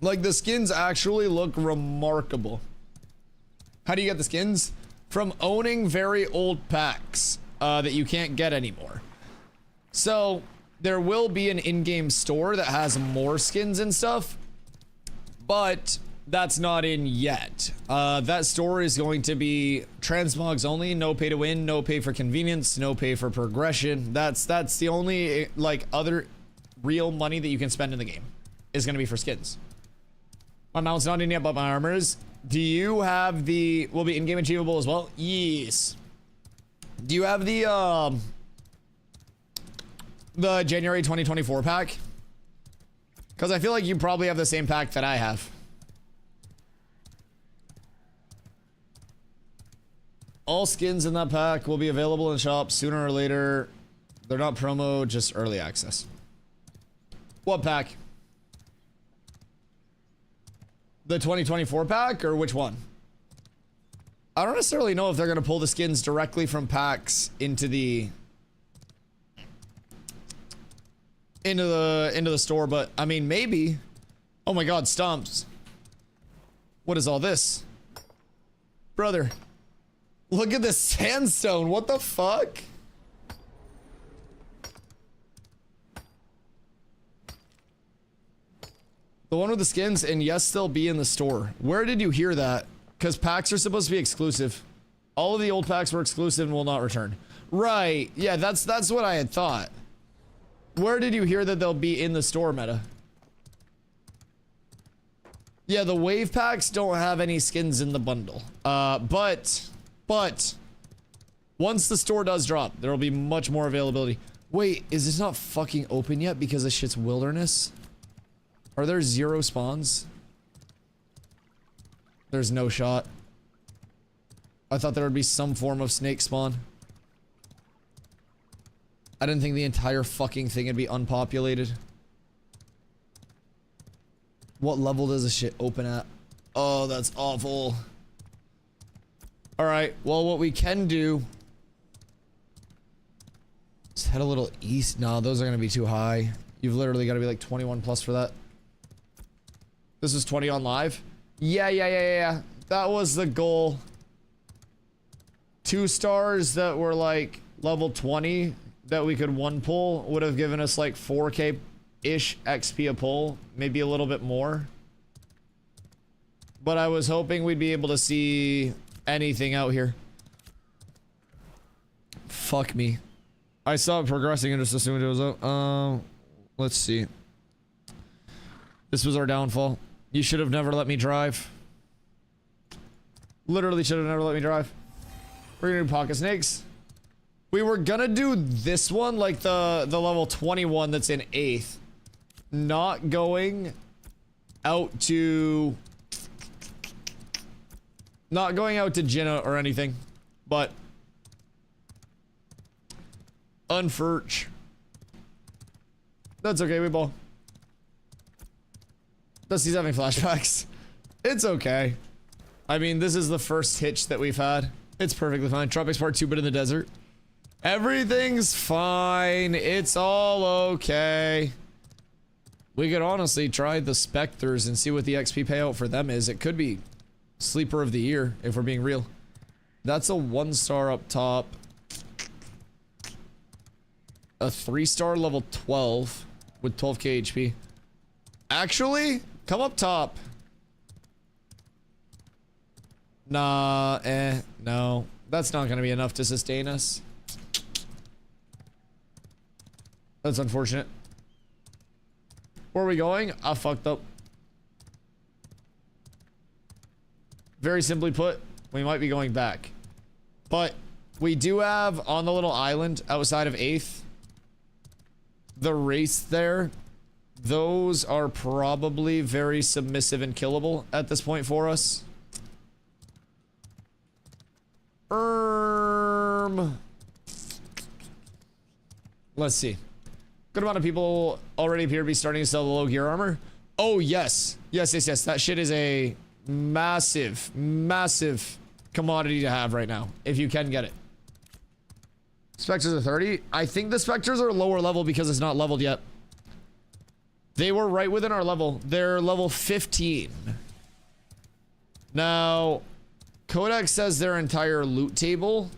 Like, the skins actually look remarkable. How do you get the skins? From owning very old packs that you can't get anymore. So there will be an in-game store that has more skins and stuff, but that's not in yet. That store is going to be transmogs only, no pay to win, no pay for convenience, no pay for progression. That's the only like other real money that you can spend in the game is going to be for skins. My mount's not in yet, but my armor is. Do you have the will be in-game achievable as well? Yes. Do you have the January 2024 pack? Because I feel like you probably have the same pack that I have. All skins in that pack will be available in shops sooner or later. They're not promo, just early access. What pack? The 2024 pack, or which one? I don't necessarily know if they're gonna pull the skins directly from packs into the store, but I mean, maybe. Oh my god, stumps. What is all this? Brother, look at this sandstone. What the fuck? The one with the skins, and yes, they'll be in the store. Where did you hear that? Because packs are supposed to be exclusive. All of the old packs were exclusive and will not return. Right. Yeah, that's what I had thought. Where did you hear that they'll be in the store, Meta? Yeah, the wave packs don't have any skins in the bundle. But once the store does drop, there will be much more availability. Wait, is this not fucking open yet because this shit's wilderness? Are there 0 spawns? There's no shot. I thought there would be some form of snake spawn. I didn't think the entire fucking thing would be unpopulated. What level does this shit open at? Oh, that's awful. Alright, well, what we can do... Let's head a little east. No, those are going to be too high. You've literally got to be like 21 plus for that. This is 20 on live? Yeah. That was the goal. 2 stars that were like level 20 that we could one pull would have given us like 4k-ish XP a pull. Maybe a little bit more. But I was hoping we'd be able to see anything out here. Fuck me. I saw it progressing and just assumed it was out. Let's see. This was our downfall. You should have never let me drive. Literally should have never let me drive. We're gonna do pocket snakes. We were gonna do this one, like the level 21 that's in 8th. Not going out to... Not going out to Jenna or anything. But... Unfurch. That's okay, we ball. Dusty's having flashbacks. It's okay. I mean, this is the first hitch that we've had. It's perfectly fine. Tropics Part 2, but in the desert. Everything's fine. It's all okay. We could honestly try the Spectres and see what the XP payout for them is. It could be Sleeper of the Year, if we're being real. That's a 1-star up top. A 3-star level 12 with 12k HP. Actually, come up top. Nah, no. That's not gonna be enough to sustain us. That's unfortunate. Where are we going? I fucked up. Very simply put, we might be going back. But we do have, on the little island outside of 8th, the race there. Those are probably very submissive and killable at this point for us. Let's see. Good amount of people already appear to be starting to sell the low gear armor. Oh, yes. Yes. That shit is a massive commodity to have right now, if you can get it. Spectres are 30. I think the Spectres are lower level because it's not leveled yet. They were right within our level. They're level 15. Now, Kodak says their entire loot table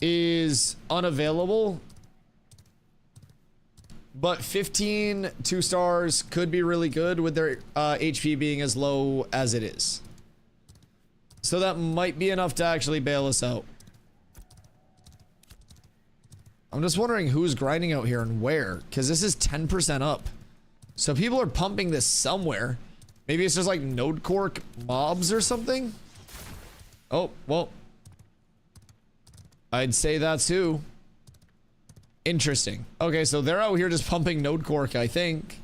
is unavailable. But 15 2-stars could be really good with their HP being as low as it is. So that might be enough to actually bail us out. I'm just wondering who's grinding out here and where, because this is 10% up. So people are pumping this somewhere. Maybe it's just like node cork mobs or something. Oh, well. I'd say that's who. Interesting. Okay, so they're out here just pumping node cork, I think.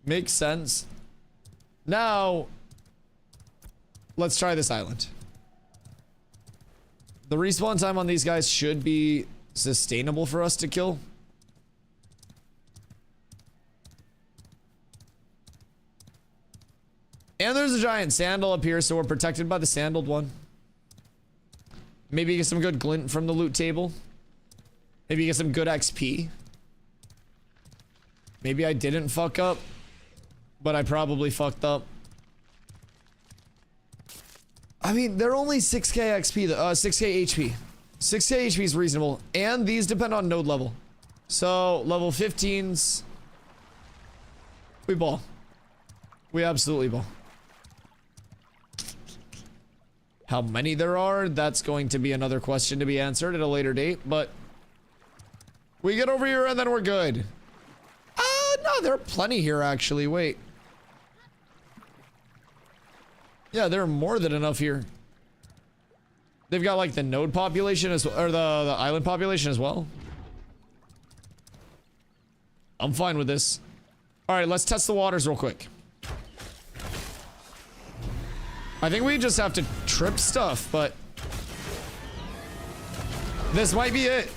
Makes sense. Now, let's try this island. The respawn time on these guys should be sustainable for us to kill. And there's a giant sandal up here, so we're protected by the sandaled one. Maybe get some good glint from the loot table. Maybe get some good XP. Maybe I didn't fuck up, but I probably fucked up. I mean, they're only 6k XP, 6k HP. 6k HP is reasonable, and these depend on node level. So, level 15s. We ball. We absolutely ball. How many there are, that's going to be another question to be answered at a later date, but we get over here and then we're good. No, there are plenty here actually. Wait. Yeah, there are more than enough here. They've got like the node population as well, or the island population as well. I'm fine with this. All right, let's test the waters real quick. I think we just have to trip stuff, but this might be it.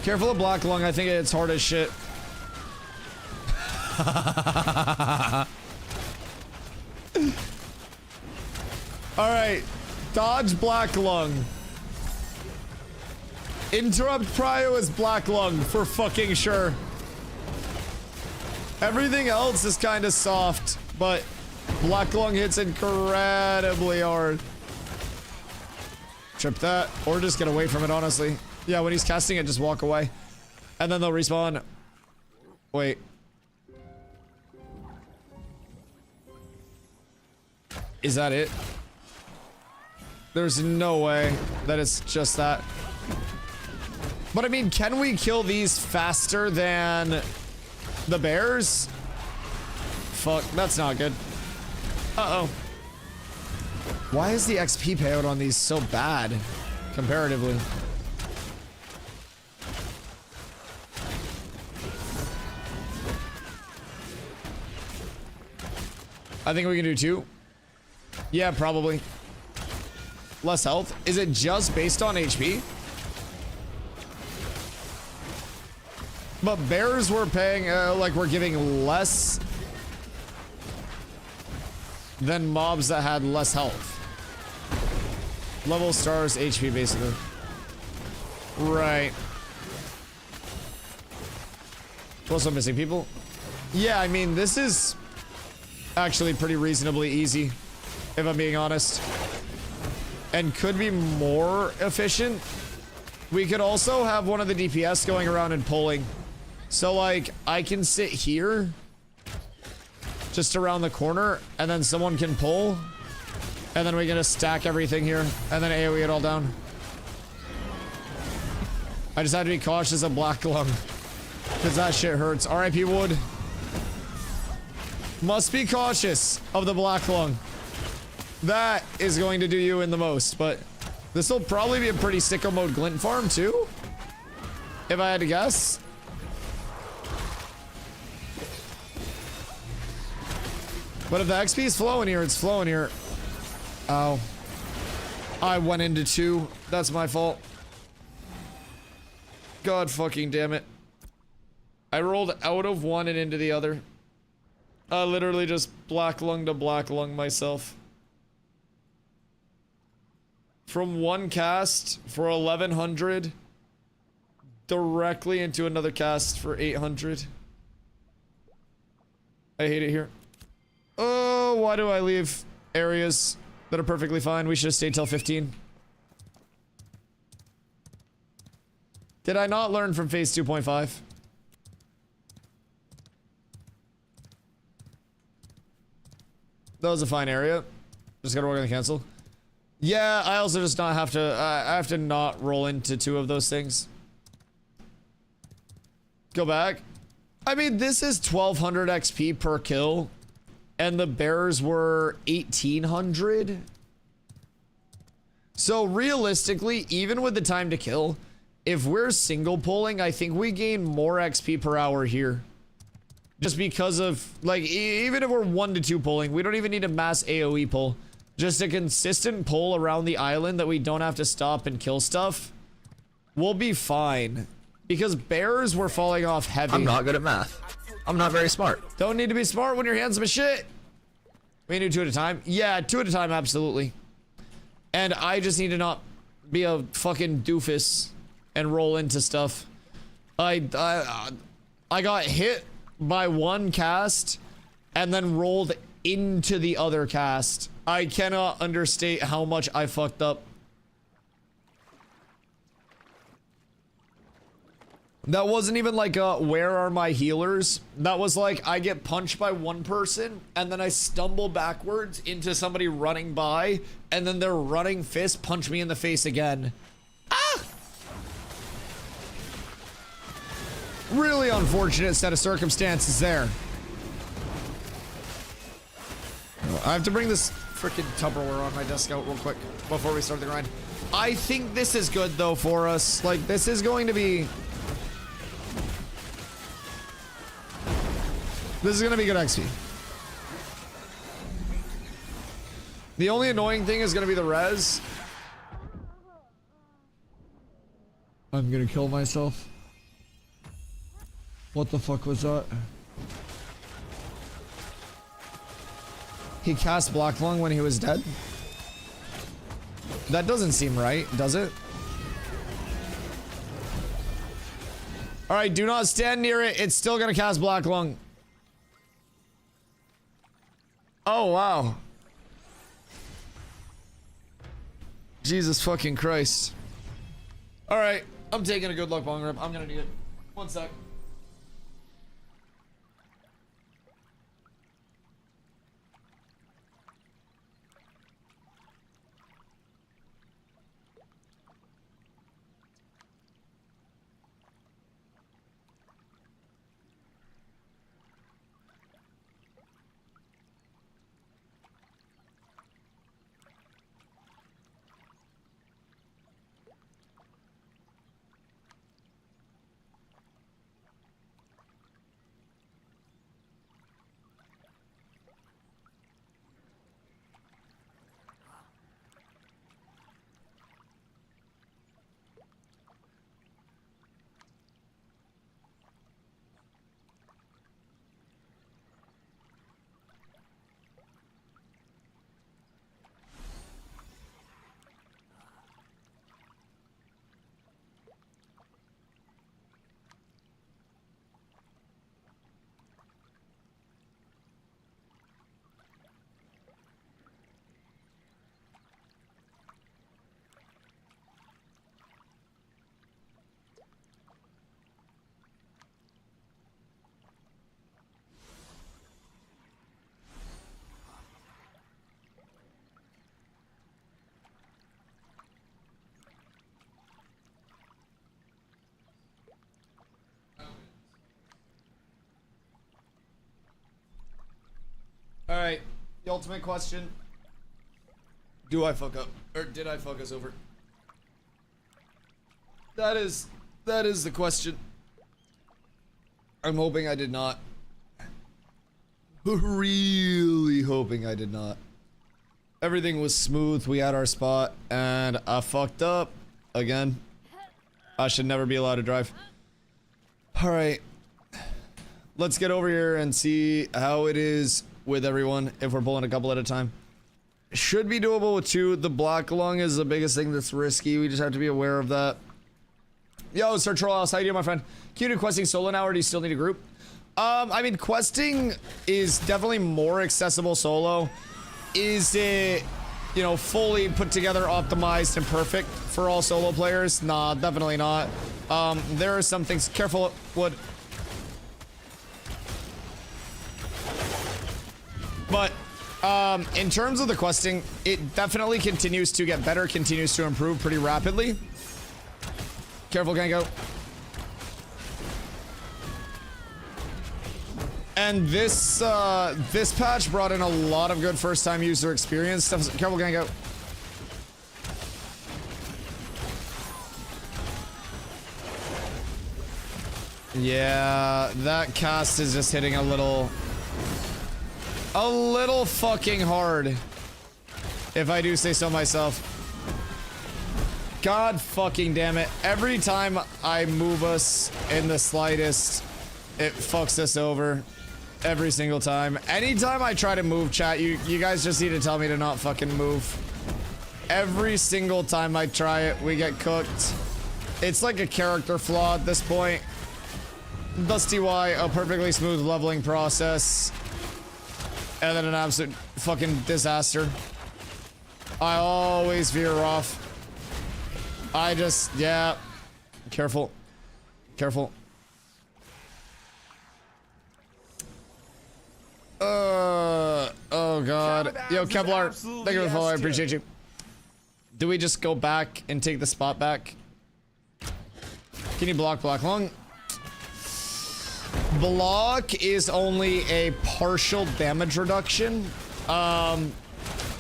Careful of black lung. I think it's hard as shit. All right, dodge black lung. Interrupt prio is black lung for fucking sure. Everything else is kind of soft, but black lung hits incredibly hard. Trip that, or just get away from it, honestly. Yeah, when he's casting it, just walk away. And then they'll respawn. Wait. Is that it? There's no way that it's just that. But I mean, can we kill these faster than the bears? Fuck, that's not good. Uh-oh. Why is the XP payout on these so bad, comparatively? I think we can do 2. Yeah, probably. Less health. Is it just based on HP? But bears were paying, like we're giving less than mobs that had less health. Level stars, HP basically. Right. Also missing people. Yeah, I mean, this is actually pretty reasonably easy, if I'm being honest. And could be more efficient. We could also have one of the DPS going around and pulling. So like, I can sit here, just around the corner, and then someone can pull. And then we're gonna stack everything here, and then AoE it all down. I just had to be cautious of black lung, because that shit hurts. RIP wood. Must be cautious of the black lung. That is going to do you in the most, but this will probably be a pretty sicko mode glint farm too, if I had to guess. But if the XP is flowing here, it's flowing here. Oh. I went into 2. That's my fault. God fucking damn it. I rolled out of one and into the other. I literally just black lung to black lung myself. From one cast for 1100 directly into another cast for 800. I hate it here. Oh, why do I leave areas that are perfectly fine? We should have stayed till 15. Did I not learn from phase 2.5? That was a fine area. Just gotta work on the cancel. Yeah, I also just not have to, I have to not roll into 2 of those things. Go back. I mean, this is 1200 XP per kill, and the bears were 1800. So realistically, even with the time to kill, if we're single pulling, I think we gain more XP per hour here. Just because of, like, even if we're 1 to 2 pulling, we don't even need a mass AoE pull. Just a consistent pull around the island that we don't have to stop and kill stuff. We'll be fine. Because bears were falling off heavy. I'm not good at math. I'm not very smart. Don't need to be smart when you're handsome as shit. We can do 2 at a time. Yeah, 2 at a time, absolutely. And I just need to not be a fucking doofus and roll into stuff. I got hit by one cast and then rolled into the other cast. I cannot understate how much I fucked up. That wasn't even like a, where are my healers? That was like, I get punched by one person, and then I stumble backwards into somebody running by, and then their running fist punch me in the face again. Ah! Really unfortunate set of circumstances there. I have to bring this freaking Tupperware on my desk out real quick before we start the grind. I think this is good though for us. Like, this is going to be... This is gonna be good XP. The only annoying thing is gonna be the res. I'm gonna kill myself. What the fuck was that? He cast Black Lung when he was dead? That doesn't seem right, does it? Alright, do not stand near it. It's still gonna cast Black Lung. Oh, wow. Jesus fucking Christ. Alright, I'm taking a good luck bong rip. I'm gonna need it. One sec. Alright, the ultimate question. Do I fuck up? Or did I fuck us over? That is the question. I'm hoping I did not. Really hoping I did not. Everything was smooth, we had our spot, and I fucked up again. I should never be allowed to drive. Alright. Let's get over here and see how it is with everyone if we're pulling a couple at a time. Should be doable with two. The Black Lung is the biggest thing that's risky. We just have to be aware of that. Yo, Sir Trollhouse, how you doing, my friend? Can you do questing solo now, or do you still need a group? I mean, questing is definitely more accessible solo. Is it, you know, fully put together, optimized, and perfect for all solo players? Nah, definitely not. There are some things. Careful, wood. But in terms of the questing, it definitely continues to get better, continues to improve pretty rapidly. Careful, Gango. And this this patch brought in a lot of good first-time user experience. Careful, Gango. Yeah, that cast is just hitting a little fucking hard, if I do say so myself. God fucking damn it. Every time I move us in the slightest, it fucks us over. Every single time. Anytime I try to move, chat, you guys just need to tell me to not fucking move. Every single time I try it, we get cooked. It's like a character flaw at this point. DustyWhy, a perfectly smooth leveling process. And then an absolute fucking disaster. I always veer off. I just, yeah. Careful. Careful. Oh god. Yo, Kevlar, thank you for the follow. I appreciate you. Do we just go back and take the spot back? Can you block Black Lung? Block is only a partial damage reduction.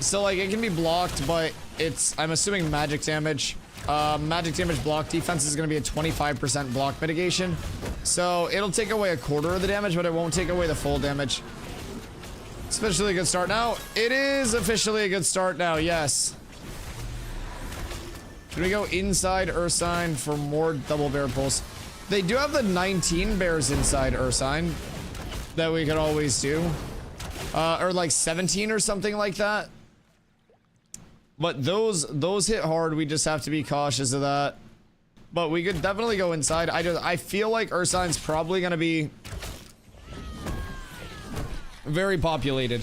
So like it can be blocked, but it's, I'm assuming magic damage. Magic damage block defense is going to be a 25% block mitigation. So it'll take away a quarter of the damage, but it won't take away the full damage. It's officially a good start now. It is officially a good start now, yes. Can we go inside Ursine for more double bear pulls? They do have the 19 bears inside Ursine that we could always do. Or like 17 or something like that. But those hit hard. We just have to be cautious of that. But we could definitely go inside. I feel like Ursine's probably going to be very populated.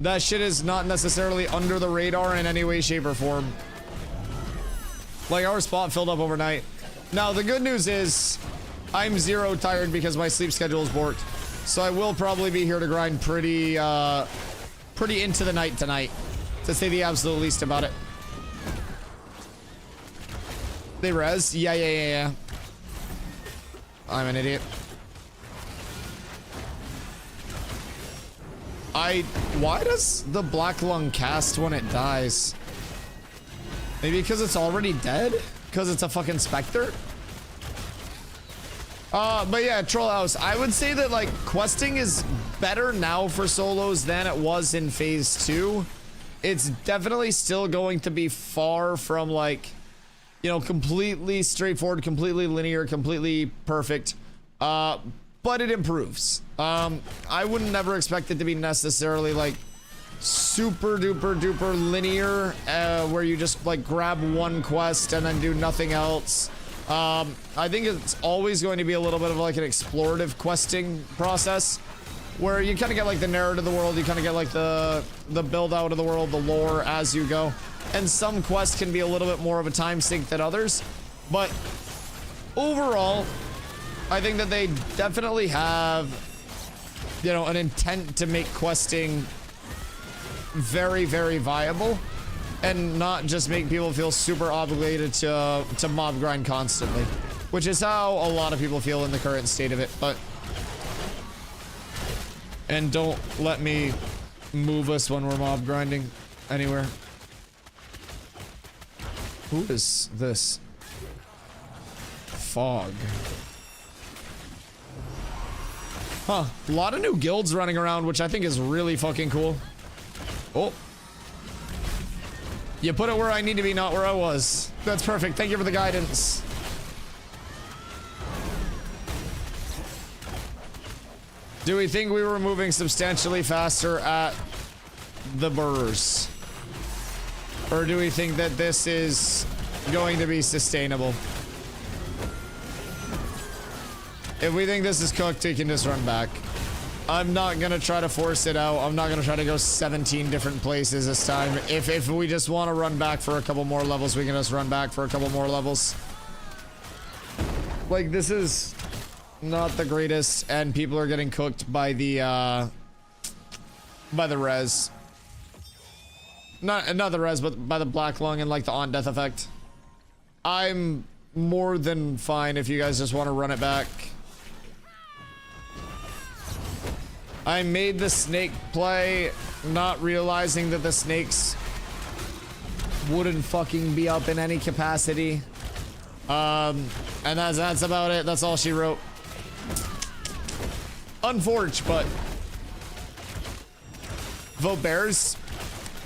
That shit is not necessarily under the radar in any way, shape, or form. Like, our spot filled up overnight. Now, the good news is I'm zero tired because my sleep schedule is borked. So I will probably be here to grind pretty into the night tonight, to say the absolute least about it. They res? Yeah. I'm an idiot. Why does the Black Lung cast when it dies? Maybe because it's already dead? Because it's a fucking Spectre? But yeah, Troll House. I would say that, like, questing is better now for solos than it was in Phase 2. It's definitely still going to be far from, like, you know, completely straightforward, completely linear, completely perfect. But it improves. I wouldn't never expect it to be necessarily, like, super duper duper linear, where you just, like, grab one quest and then do nothing else. I think it's always going to be a little bit of like an explorative questing process where you kind of get like the narrative of the world, you kind of get like the build out of the world, the lore as you go. And some quests can be a little bit more of a time sink than others. But overall, I think that they definitely have, you know, an intent to make questing very, very viable. And not just make people feel super obligated to mob grind constantly. Which is how a lot of people feel in the current state of it, but... And don't let me move us when we're mob grinding anywhere. Who is this? Fog. Huh. A lot of new guilds running around, which I think is really fucking cool. Oh. You put it where I need to be, not where I was. That's perfect. Thank you for the guidance. Do we think we were moving substantially faster at the burrs? Or do we think that this is going to be sustainable? If we think this is cooked, we can just run back. I'm not gonna try to force it out. I'm not gonna try to go 17 different places this time. If we just want to run back for a couple more levels, we can just run back for a couple more levels. Like, this is not the greatest, and people are getting cooked by the res. Not the res, but by the Black Lung and like the on death effect. I'm more than fine if you guys just want to run it back. I made the snake play, not realizing that the snakes wouldn't fucking be up in any capacity. And that's about it. That's all she wrote. Unfortunate, but vote bears.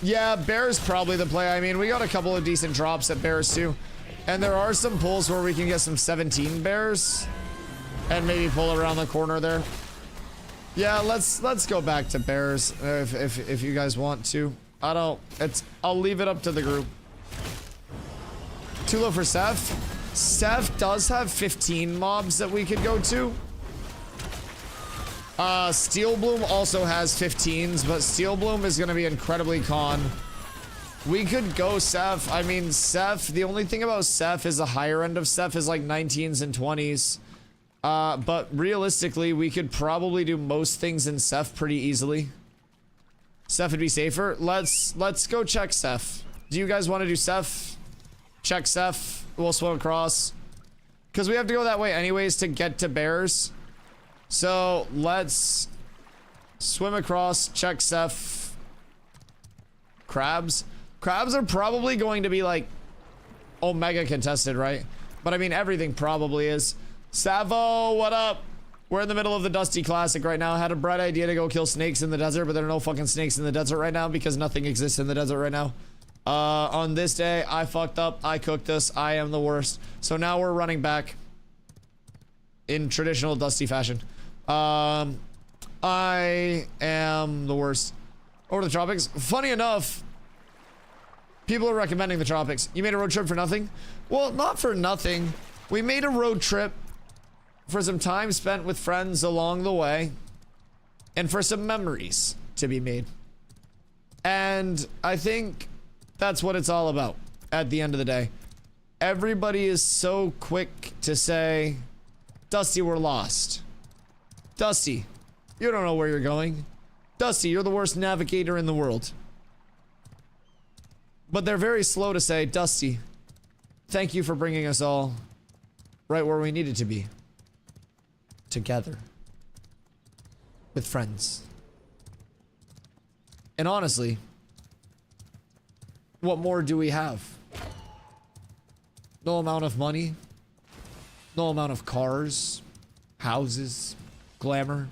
Yeah, bears probably the play. I mean, we got a couple of decent drops at bears too, and there are some pulls where we can get some 17 bears and maybe pull around the corner there. Yeah, let's go back to bears if you guys want to. I'll leave it up to the group. Too low for Seth. Seth does have 15 mobs that we could go to. Steel Bloom also has 15s, but Steel Bloom is going to be incredibly con. We could go Ceph. I mean, Ceph, the only thing about Ceph is the higher end of Ceph is like 19s and 20s. But realistically, we could probably do most things in Ceph pretty easily. Ceph would be safer. Let's go check Ceph. Do you guys want to do Ceph? Check Ceph. We'll swim across. Because we have to go that way anyways to get to bears. So let's swim across, check Ceph. Crabs. Crabs are probably going to be like Omega contested, right? But I mean, everything probably is. Savo, what up? We're in the middle of the Dusty Classic right now. I had a bright idea to go kill snakes in the desert, but there are no fucking snakes in the desert right now because nothing exists in the desert right now. On this day, I fucked up. I cooked this. I am the worst. So now we're running back in traditional Dusty fashion. I am the worst. Over the tropics. Funny enough, people are recommending the tropics. You made a road trip for nothing? Well, not for nothing. We made a road trip for some time spent with friends along the way and for some memories to be made. And I think that's what it's all about at the end of the day. Everybody is so quick to say, Dusty, we're lost. Dusty, you don't know where you're going. Dusty, you're the worst navigator in the world. But they're very slow to say, Dusty, thank you for bringing us all right where we needed to be. Together. With friends. And honestly, what more do we have? No amount of money. No amount of cars. Houses. Glamour.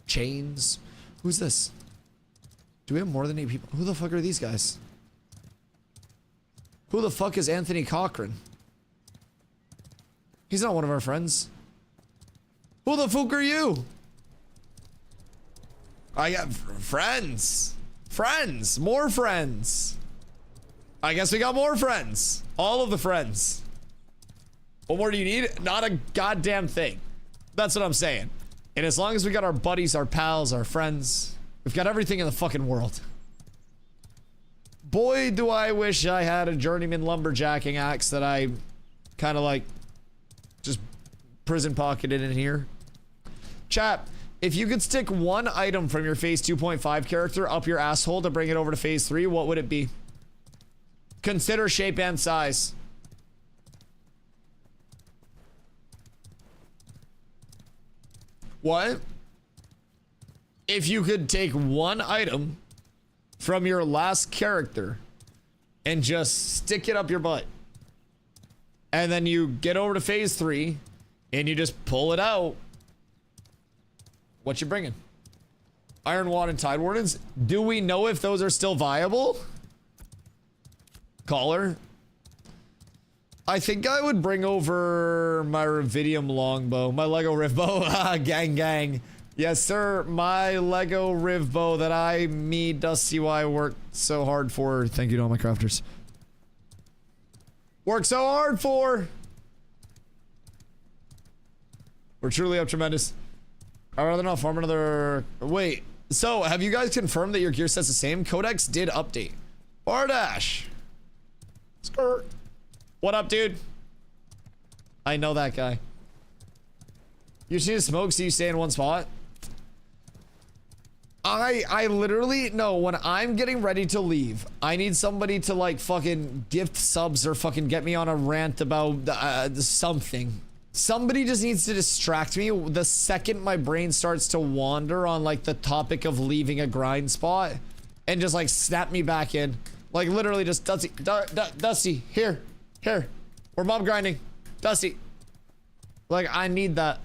Chains. Who's this? Do we have more than 8 people? Who the fuck are these guys? Who the fuck is Anthony Cochran? He's not one of our friends. Who the fuck are you? I got friends. Friends. More friends. I guess we got more friends. All of the friends. What more do you need? Not a goddamn thing. That's what I'm saying. And as long as we got our buddies, our pals, our friends, we've got everything in the fucking world. Boy, do I wish I had a journeyman lumberjacking axe that I kind of like just prison pocketed in here. Chat, if you could stick one item from your phase 2.5 character up your asshole to bring it over to phase 3, what would it be? Consider shape and size. What? If you could take one item from your last character and just stick it up your butt, and then you get over to phase 3 and you just pull it out, what you bringing? Iron Wand and Tide Wardens? Do we know if those are still viable? Caller? I think I would bring over my Ruvidium longbow, my Lego Riv bow. Gang gang. Yes, sir. My Lego Riv bow that DustyWhy worked so hard for. Thank you to all my crafters. Worked so hard for. We're truly up tremendous. I'd rather not farm another. Wait. So, have you guys confirmed that your gear set's the same? Codex did update. Bardash. Skirt. What up, dude? I know that guy. You just need to smoke so you stay in one spot? I literally, no, when I'm getting ready to leave, I need somebody to like fucking gift subs or fucking get me on a rant about something. Somebody just needs to distract me the second my brain starts to wander on like the topic of leaving a grind spot and just like snap me back in. Like literally just Dusty, Dusty, here, we're mob grinding. Dusty. Like I need that.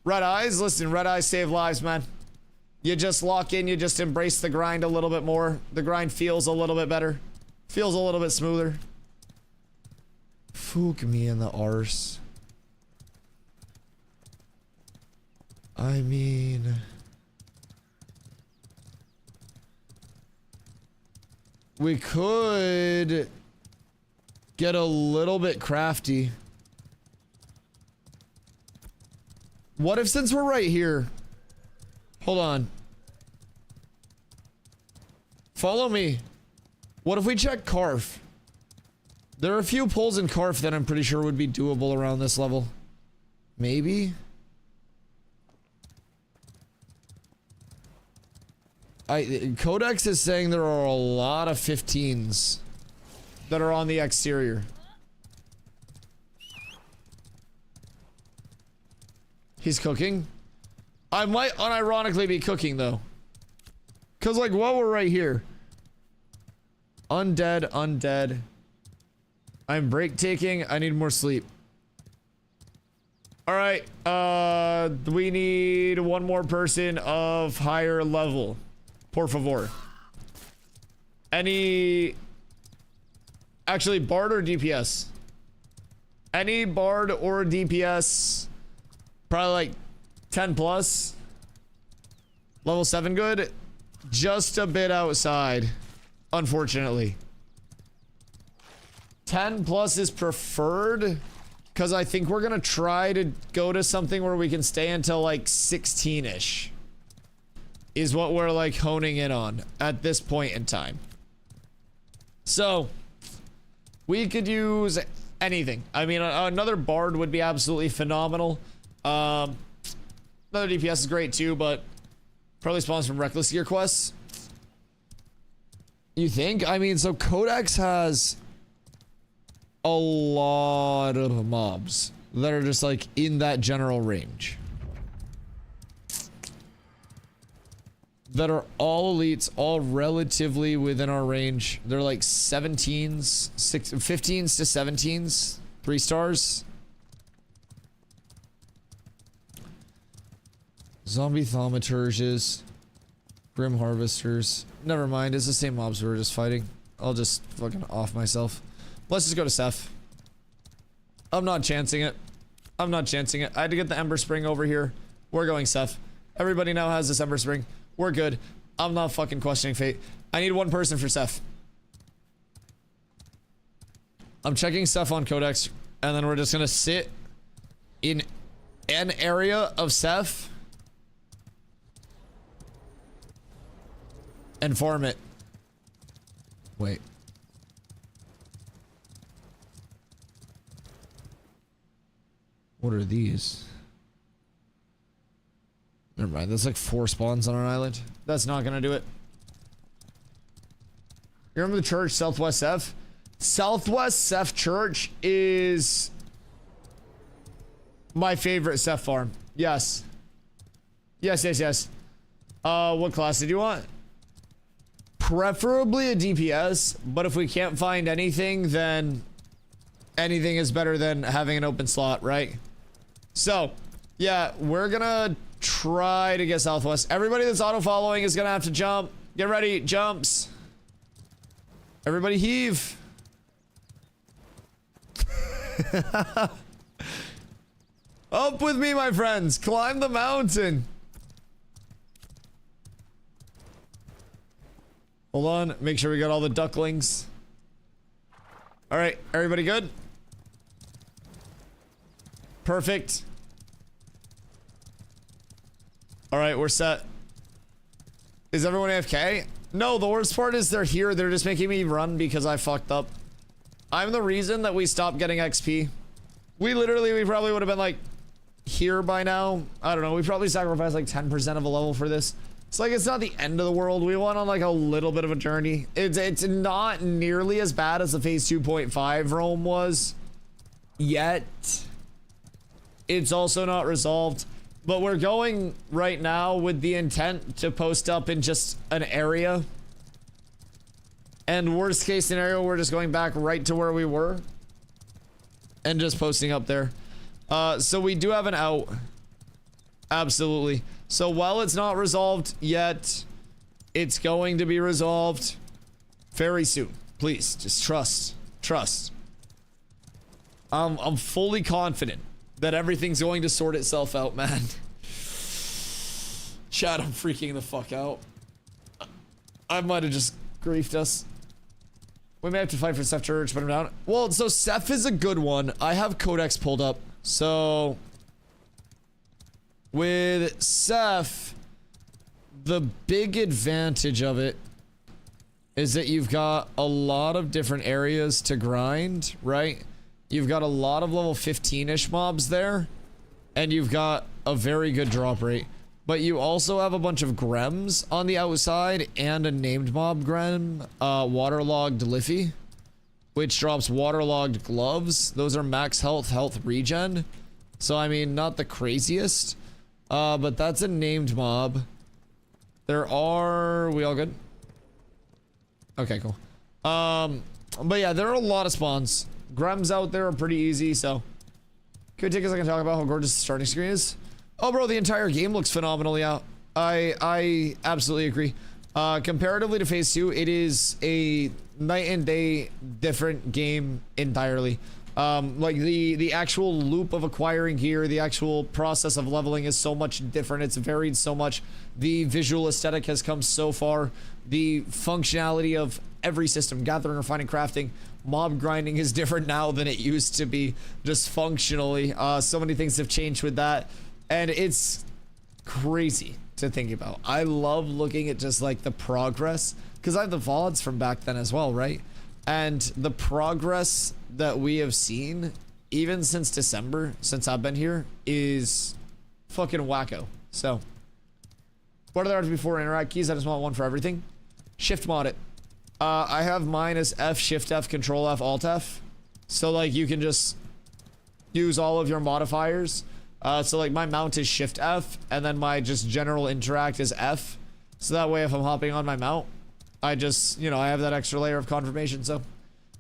Red eyes, listen, red eyes save lives, man. You just lock in, you just embrace the grind a little bit more. The grind feels a little bit better. Feels a little bit smoother. Fook me in the arse. I mean... we could get a little bit crafty. What if since we're right here... hold on. Follow me. What if we check Karf? There are a few pulls in Karf that I'm pretty sure would be doable around this level. Maybe? Codex is saying there are a lot of 15s that are on the exterior. He's cooking. I might unironically be cooking though. Cause like while we're right here. Undead, undead. I'm break taking. I need more sleep. Alright, we need one more person of higher level. Por favor. Any... Actually, Bard or DPS? Any Bard or DPS? Probably like 10 plus. Level 7 good. Just a bit outside. Unfortunately. 10 plus is preferred. Because I think we're going to try to go to something where we can stay until like 16-ish. Is what we're like honing in on at this point in time. So, we could use anything. I mean, another Bard would be absolutely phenomenal. Another DPS is great too, but probably spawns from Reckless Gear quests. You think? I mean, so Codex has a lot of mobs that are just like in that general range. That are all elites, all relatively within our range. They're like 17s, 15s to 17s, 3 stars. Zombie thaumaturges, grim harvesters. Never mind, it's the same mobs we were just fighting. I'll just fucking off myself. Let's just go to Seth. I'm not chancing it. I'm not chancing it. I had to get the Ember Spring over here. We're going Seth. Everybody now has this Ember Spring. We're good. I'm not fucking questioning fate. I need one person for Seth. I'm checking stuff on Codex, and then we're just gonna sit in an area of Seth and farm it. Wait. What are these? Never mind, that's like 4 spawns on an island. That's not gonna do it. You remember the church, Southwest Seth? Southwest Seth Church is my favorite Seth farm. Yes. Yes, yes, yes. What class did you want? Preferably a DPS, but if we can't find anything, then anything is better than having an open slot, right? So, yeah, we're gonna try to get Southwest. Everybody that's auto-following is gonna have to jump. Get ready, jumps. Everybody heave. Up with me, my friends. Climb the mountain. Hold on, make sure we got all the ducklings. All right, everybody good? Perfect. All right, we're set. Is everyone AFK? No, the worst part is they're here. They're just making me run because I fucked up. I'm the reason that we stopped getting XP. We probably would have been like here by now. I don't know. We probably sacrificed like 10% of a level for this. It's like, it's not the end of the world. We went on like a little bit of a journey. It's not nearly as bad as the phase 2.5 roam was yet. It's also not resolved, but we're going right now with the intent to post up in just an area. And worst case scenario, we're just going back right to where we were and just posting up there. So we do have an out. Absolutely. So while it's not resolved yet, it's going to be resolved very soon. Please, just trust. Trust. I'm fully confident that everything's going to sort itself out, man. Chat, I'm freaking the fuck out. I might have just griefed us. We may have to fight for Seth Church, but I'm down. Well, so Seth is a good one. I have Codex pulled up. So with Seth, the big advantage of it is that you've got a lot of different areas to grind, right? You've got a lot of level 15-ish mobs there, and you've got a very good drop rate. But you also have a bunch of Grems on the outside and a named mob Grem, Waterlogged Liffy, which drops waterlogged gloves. Those are max health regen. So, I mean, not the craziest. But that's a named mob. There are... We all good? Okay, cool. But yeah, there are a lot of spawns. Grems out there are pretty easy, so... Can we take a second to talk about how gorgeous the starting screen is? Oh, bro, the entire game looks phenomenal, yeah. I absolutely agree. Comparatively to Phase 2, it is a night and day different game entirely. Like the actual loop of acquiring gear, the actual process of leveling is so much different. It's varied so much. The visual aesthetic has come so far. The functionality of every system, gathering, refining, crafting, mob grinding is different now than it used to be, just functionally. So many things have changed with that, and it's crazy to think about. I love looking at just like the progress, because I have the VODs from back then as well, right? And the progress that we have seen, even since December, since I've been here, is fucking wacko. So, what are there before interact keys? I just want one for everything. Shift mod it. I have mine as F, Shift F, Control F, Alt F. So like you can just use all of your modifiers. So like my mount is Shift F, and then my just general interact is F. So that way if I'm hopping on my mount, I just, you know, I have that extra layer of confirmation. So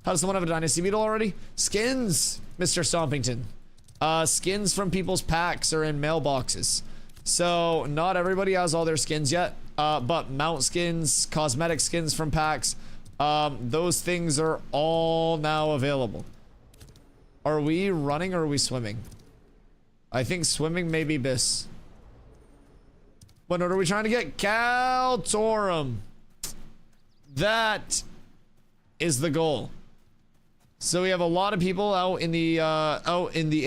how does someone have a dynasty beetle already? Skins, Mr. Stompington. Skins from people's packs are in mailboxes. So not everybody has all their skins yet. But mount skins, cosmetic skins from packs, those things are all now available. Are we running or are we swimming? I think swimming may be bis. What note are we trying to get? Kaltorum. That is the goal. So we have a lot of people out in the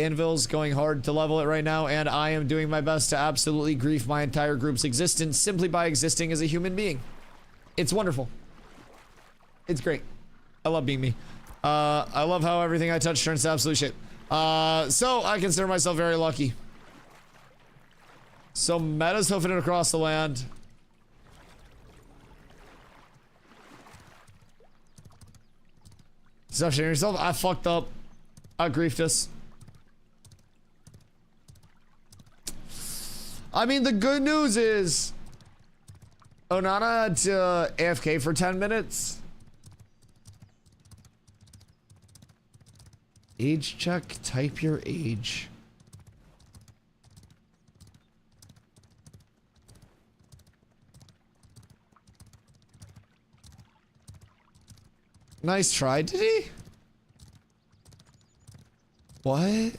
anvils going hard to level it right now, and I am doing my best to absolutely grief my entire group's existence simply by existing as a human being. It's wonderful. It's great. I love being me. I love how everything I touch turns to absolute shit. So I consider myself very lucky. So meta's hoofing it across the land. Stop shitting yourself. I fucked up. I griefed us. I mean, the good news is Onana had to AFK for 10 minutes. Age check. Type your age. Nice try. Did he? What?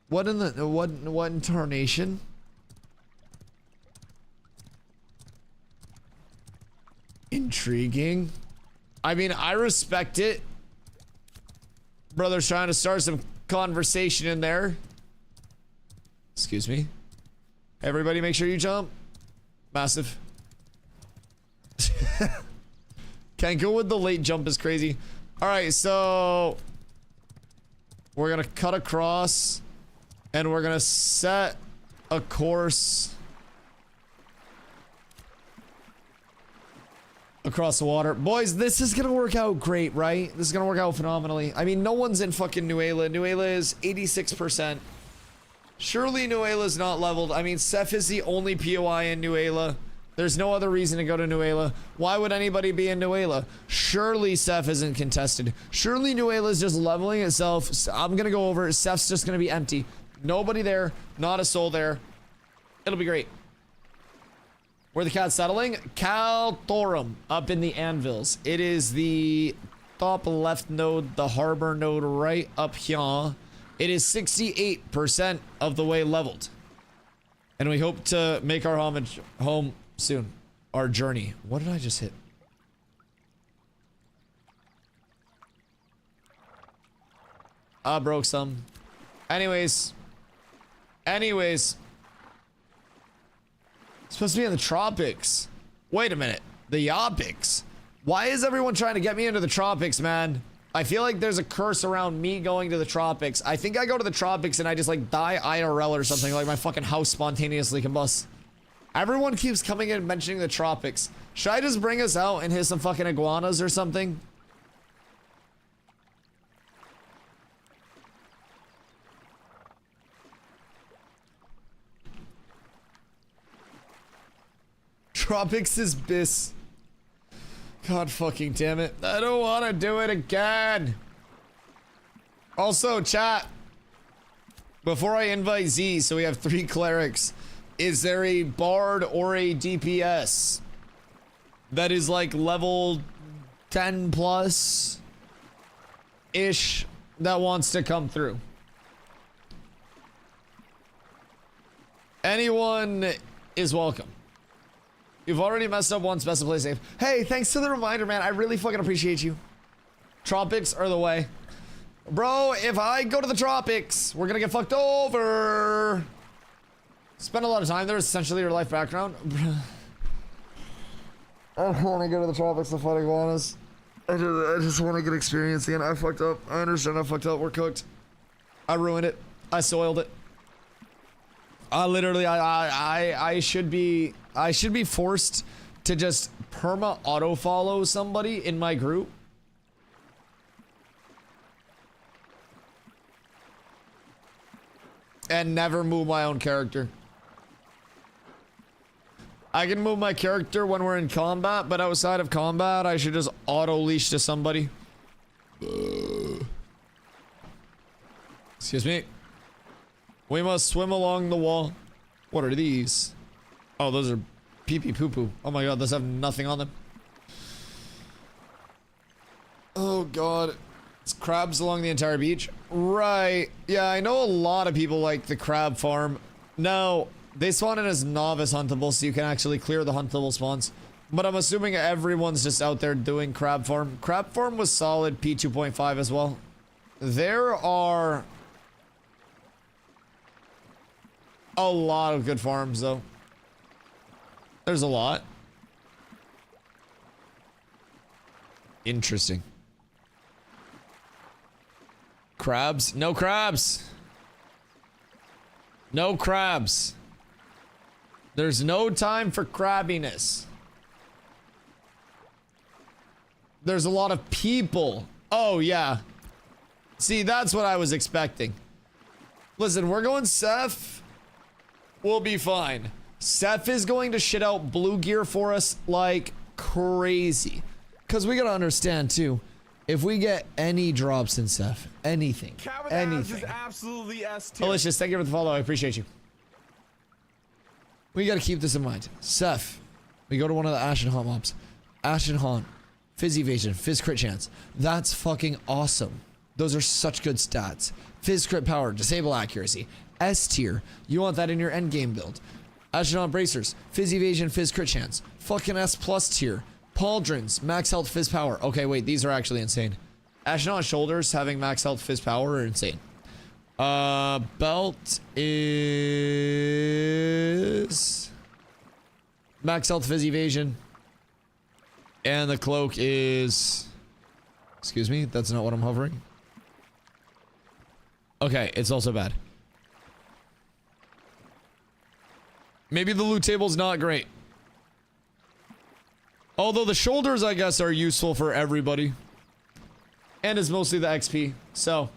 What in the what incarnation? Intriguing. I mean, I respect it. Brother's trying to start some conversation in there. Excuse me. Everybody make sure you jump. Massive. Can't go with the late jump is crazy. Alright, so we're gonna cut across and we're gonna set a course across the water. Boys, this is gonna work out great, right? This is gonna work out phenomenally. I mean, no one's in fucking Nuela. Nuela is 86%. Surely Nuela's not leveled. I mean, Seth is the only POI in Nuela. There's no other reason to go to Nuela. Why would anybody be in Nuela? Surely Seth isn't contested. Surely Nuela is just leveling itself. I'm gonna go over. Seth's just gonna be empty. Nobody there. Not a soul there. It'll be great. Where the cat's settling? Kaltorum, up in the anvils. It is the top left node, the harbor node right up here. It is 68% of the way leveled. And we hope to make our homage home soon. Our journey. What did I just hit? I broke some. Anyways. It's supposed to be in the tropics. Wait a minute. The Yopics. Why is everyone trying to get me into the tropics, man? I feel like there's a curse around me going to the tropics. I think I go to the tropics and I just like die IRL or something, like my fucking house spontaneously combusts. Everyone keeps coming in and mentioning the tropics. Should I just bring us out and hit some fucking iguanas or something? Tropics is bis. God fucking damn it. I don't want to do it again. Also, chat. Before I invite Z, so we have 3 clerics. Is there a bard or a DPS that is like level 10 plus ish that wants to come through? Anyone is welcome. You've already messed up once, best to play safe. Hey, thanks to the reminder, man. I really fucking appreciate you. Tropics are the way. Bro, if I go to the tropics, we're gonna get fucked over. Spend a lot of time there, essentially your life background. I want to go to the tropics to fight iguanas. I just want to get experience again. I fucked up. I understand I fucked up. We're cooked. I ruined it. I soiled it. I literally, I should be forced to just perma auto follow somebody in my group. And never move my own character. I can move my character when we're in combat, but outside of combat, I should just auto leash to somebody. Excuse me. We must swim along the wall. What are these? Oh, those are pee-pee poo-poo. Oh my god, those have nothing on them. Oh god. It's crabs along the entire beach. Right. Yeah, I know a lot of people like the crab farm. No, they spawn in as novice huntable, so you can actually clear the huntable spawns. But I'm assuming everyone's just out there doing crab farm. Crab farm was solid P2.5 as well. There are a lot of good farms, though. There's a lot. Interesting. Crabs? No crabs! No crabs. There's no time for crabbiness. There's a lot of people. Oh, yeah. See, that's what I was expecting. Listen, we're going Seth. We'll be fine. Seth is going to shit out blue gear for us like crazy. Because we gotta understand, too. If we get any drops in Seth, anything, anything. Is absolutely S tier. Delicious, thank you for the follow. I appreciate you. We gotta keep this in mind. Seth, we go to one of the Ashen Haunt mobs. Ashen Haunt, Fizz Evasion, Fizz Crit Chance. That's fucking awesome. Those are such good stats. Fizz Crit Power, Disable Accuracy. S tier, you want that in your endgame build. Ashen Haunt Bracers, Fizz Evasion, Fizz Crit Chance. Fucking S plus tier. Pauldrons, Max Health Fizz Power. Okay, wait, these are actually insane. Ashen Haunt Shoulders having Max Health Fizz Power are insane. Belt is Max Health Fizz Evasion. And the cloak is... Excuse me, that's not what I'm hovering. Okay, it's also bad. Maybe the loot table's not great. Although the shoulders, I guess, are useful for everybody. And it's mostly the XP, so...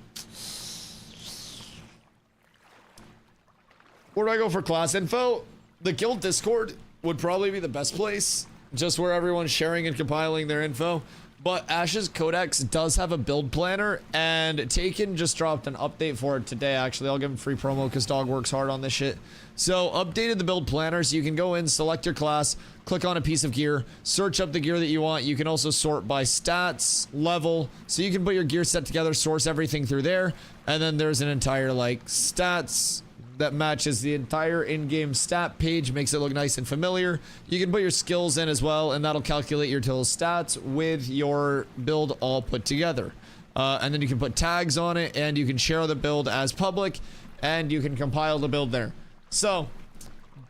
Where do I go for class info? The guild Discord would probably be the best place. Just where everyone's sharing and compiling their info. But Ash's Codex does have a build planner, and Taken just dropped an update for it today, actually. I'll give him free promo because Dog works hard on this shit. So, updated the build planner, so you can go in, select your class, click on a piece of gear, search up the gear that you want. You can also sort by stats, level, so you can put your gear set together, source everything through there, and then there's an entire, like, stats that matches the entire in-game stat page, makes it look nice and familiar. You can put your skills in as well, and that'll calculate your total stats with your build all put together. And then you can put tags on it, and you can share the build as public, and you can compile the build there. So,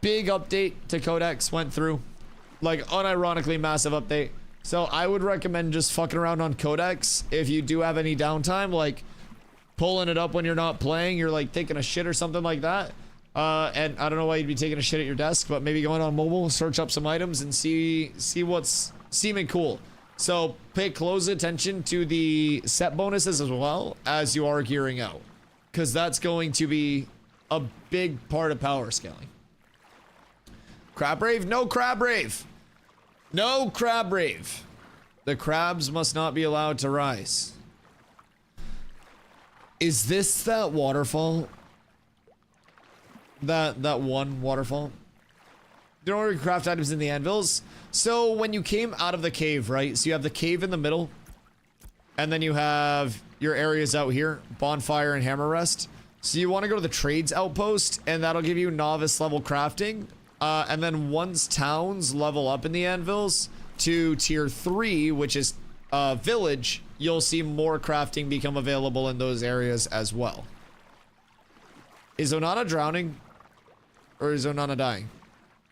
big update to Codex went through. Like, unironically massive update. So I would recommend just fucking around on Codex if you do have any downtime, like pulling it up when you're not playing, you're like taking a shit or something like that. And I don't know why you'd be taking a shit at your desk, but maybe going on mobile, search up some items and see what's seeming cool. So pay close attention to the set bonuses as well as you are gearing out, because that's going to be a big part of power scaling. Crab Rave? No Crab Rave! No Crab Rave! The crabs must not be allowed to rise. Is this that waterfall? That one waterfall? You know where you craft items in the anvils? So when you came out of the cave, right? So you have the cave in the middle, and then you have your areas out here, bonfire and hammer rest. So you want to go to the trades outpost, and that'll give you novice level crafting. And then once towns level up in the anvils to tier 3, which is village, you'll see more crafting become available in those areas as well. Is Onana drowning? Or is Onana dying?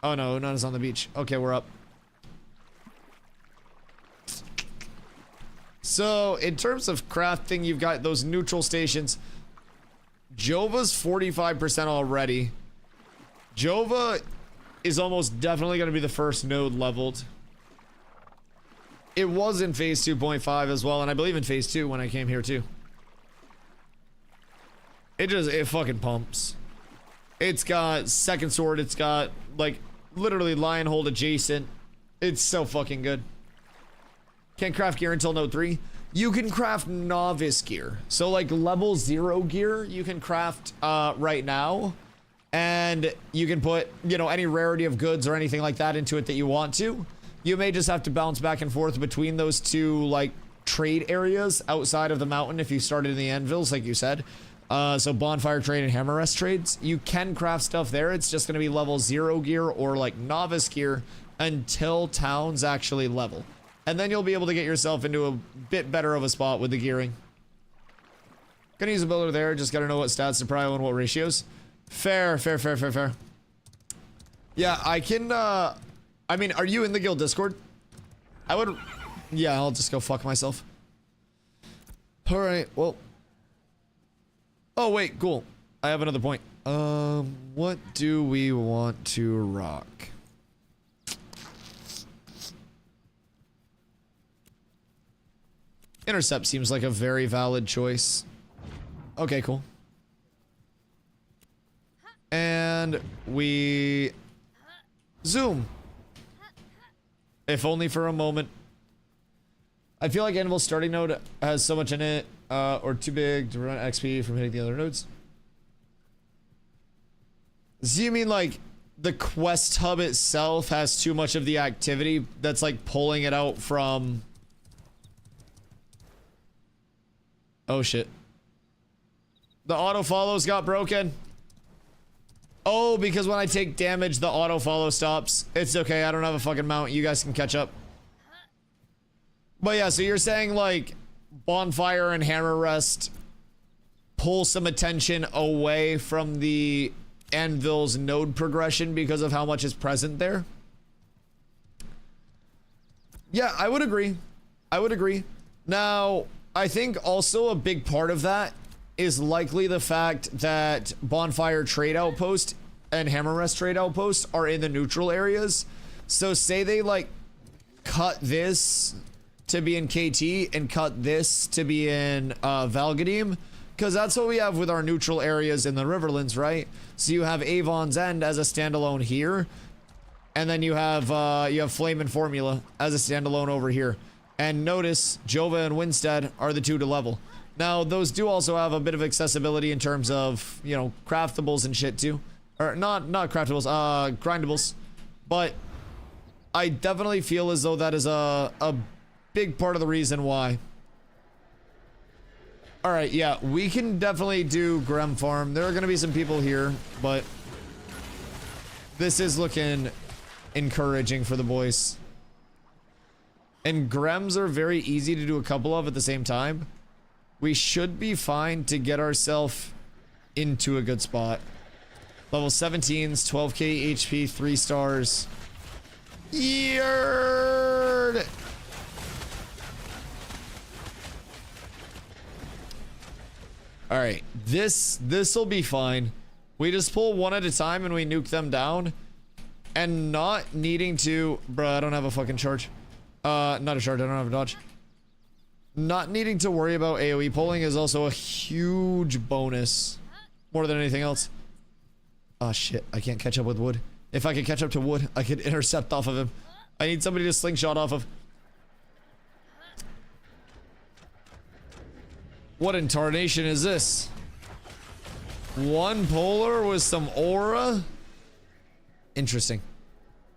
Oh no, Onana's on the beach. Okay, we're up. So, in terms of crafting, you've got those neutral stations. Jova's 45% already. Jova is almost definitely going to be the first node leveled. It was in phase 2.5 as well, and I believe in phase 2 when I came here too. It fucking pumps. It's got second sword, it's got like literally lion hold adjacent. It's so fucking good. Can't craft gear until node 3. You can craft novice gear. So like level 0 gear, you can craft right now. And you can put, you know, any rarity of goods or anything like that into it that you want to. You may just have to bounce back and forth between those two like trade areas outside of the mountain if you started in the anvils, like you said. So bonfire trade and hammer rest trades. You can craft stuff there. It's just going to be level 0 gear or like novice gear until towns actually level. And then you'll be able to get yourself into a bit better of a spot with the gearing. Gonna use a builder there. Just gotta know what stats to prio and what ratios. Fair. Yeah, I can, I mean, are you in the guild Discord? I would, yeah, I'll just go fuck myself. Alright, well. Oh, wait, cool. I have another point. What do we want to rock? Intercept seems like a very valid choice. Okay, cool. And we zoom. If only for a moment. I feel like Anvil's starting node has so much in it, or too big to run XP from hitting the other nodes. So you mean like the quest hub itself has too much of the activity that's like pulling it out from... Oh shit. The auto follows got broken. Oh, because when I take damage, the auto follow stops. It's okay, I don't have a fucking mount. You guys can catch up. But yeah, so you're saying like bonfire and hammer rest pull some attention away from the anvil's node progression because of how much is present there? Yeah, I would agree. I would agree. Now, I think also a big part of that is likely the fact that bonfire trade outpost and hammer rest trade outpost are in the neutral areas. So say they like cut this to be in KT and cut this to be in Valgadim, because that's what we have with our neutral areas in the Riverlands, right? So you have Avon's End as a standalone here, and then you have Flame and Formula as a standalone over here. And notice Jova and Winstead are the two to level. Now those do also have a bit of accessibility in terms of, you know, craftables and shit too, or not craftables, grindables. But I definitely feel as though that is a big part of the reason why. All right, yeah, we can definitely do Grem Farm. There are going to be some people here, but this is looking encouraging for the boys. And Grems are very easy to do a couple of at the same time. We should be fine to get ourselves into a good spot. Level 17s, 12k HP, 3 stars. Yerd! All right, this'll be fine. We just pull one at a time and we nuke them down, and not needing to. Bruh, I don't have a fucking charge. Not a charge. I don't have a dodge. Not needing to worry about AoE pulling is also a huge bonus, more than anything else. Oh shit! I can't catch up with wood. If I could catch up to wood, I could intercept off of him. I need somebody to slingshot off of. What in tarnation is this? One polar with some aura? Interesting.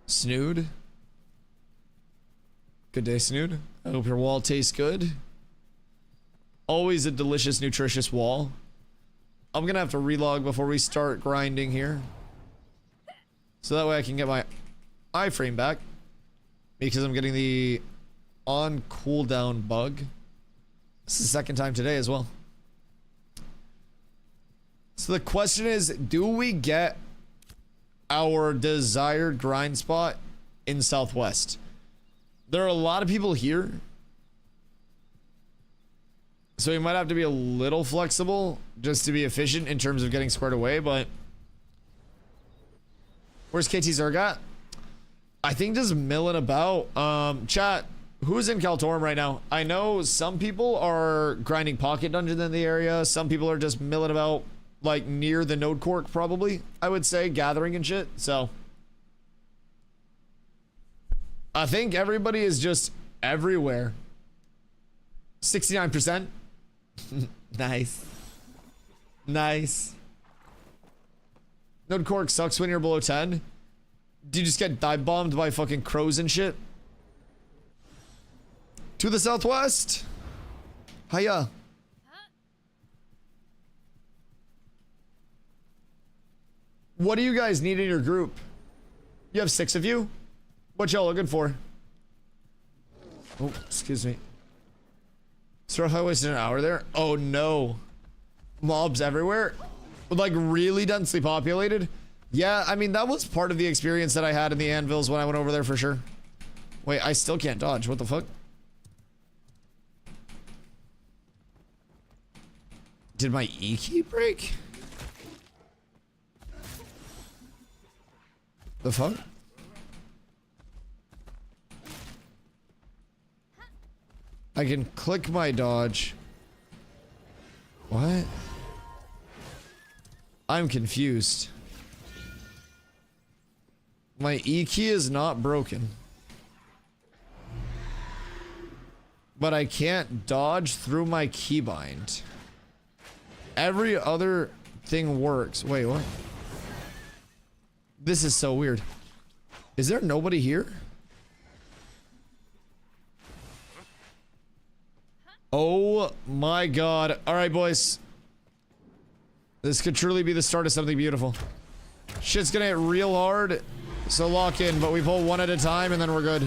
Snood? Good day, Snood. I hope your wall tastes good. Always a delicious, nutritious wall. I'm gonna have to relog before we start grinding here. So that way I can get my iframe back. Because I'm getting the on cooldown bug. This is the second time today as well. So the question is, do we get our desired grind spot in Southwest? There are a lot of people here. So we might have to be a little flexible just to be efficient in terms of getting squared away, but where's KT Zergat? I think just milling about. Chat, who's in Kaltorum right now? I know some people are grinding pocket dungeons in the area. Some people are just milling about like near the node cork, probably, I would say, gathering and shit. So I think everybody is just everywhere. 69%. Nice. Nice. Node cork sucks when you're below 10. Do you just get dive bombed by fucking crows and shit? To the southwest. Hiya. What do you guys need in your group? You have 6 of you? What y'all looking for? Oh, excuse me. So if I wasted an hour there? Oh no. Mobs everywhere? Like really densely populated? Yeah, I mean that was part of the experience that I had in the anvils when I went over there for sure. Wait, I still can't dodge. What the fuck? Did my E key break? The fuck? I can click my dodge. What? I'm confused. My E key is not broken. But I can't dodge through my keybind. Every other thing works. Wait, what? This is so weird. Is there nobody here? Oh my god. Alright, boys. This could truly be the start of something beautiful. Shit's gonna hit real hard. So lock in, but we pull one at a time and then we're good.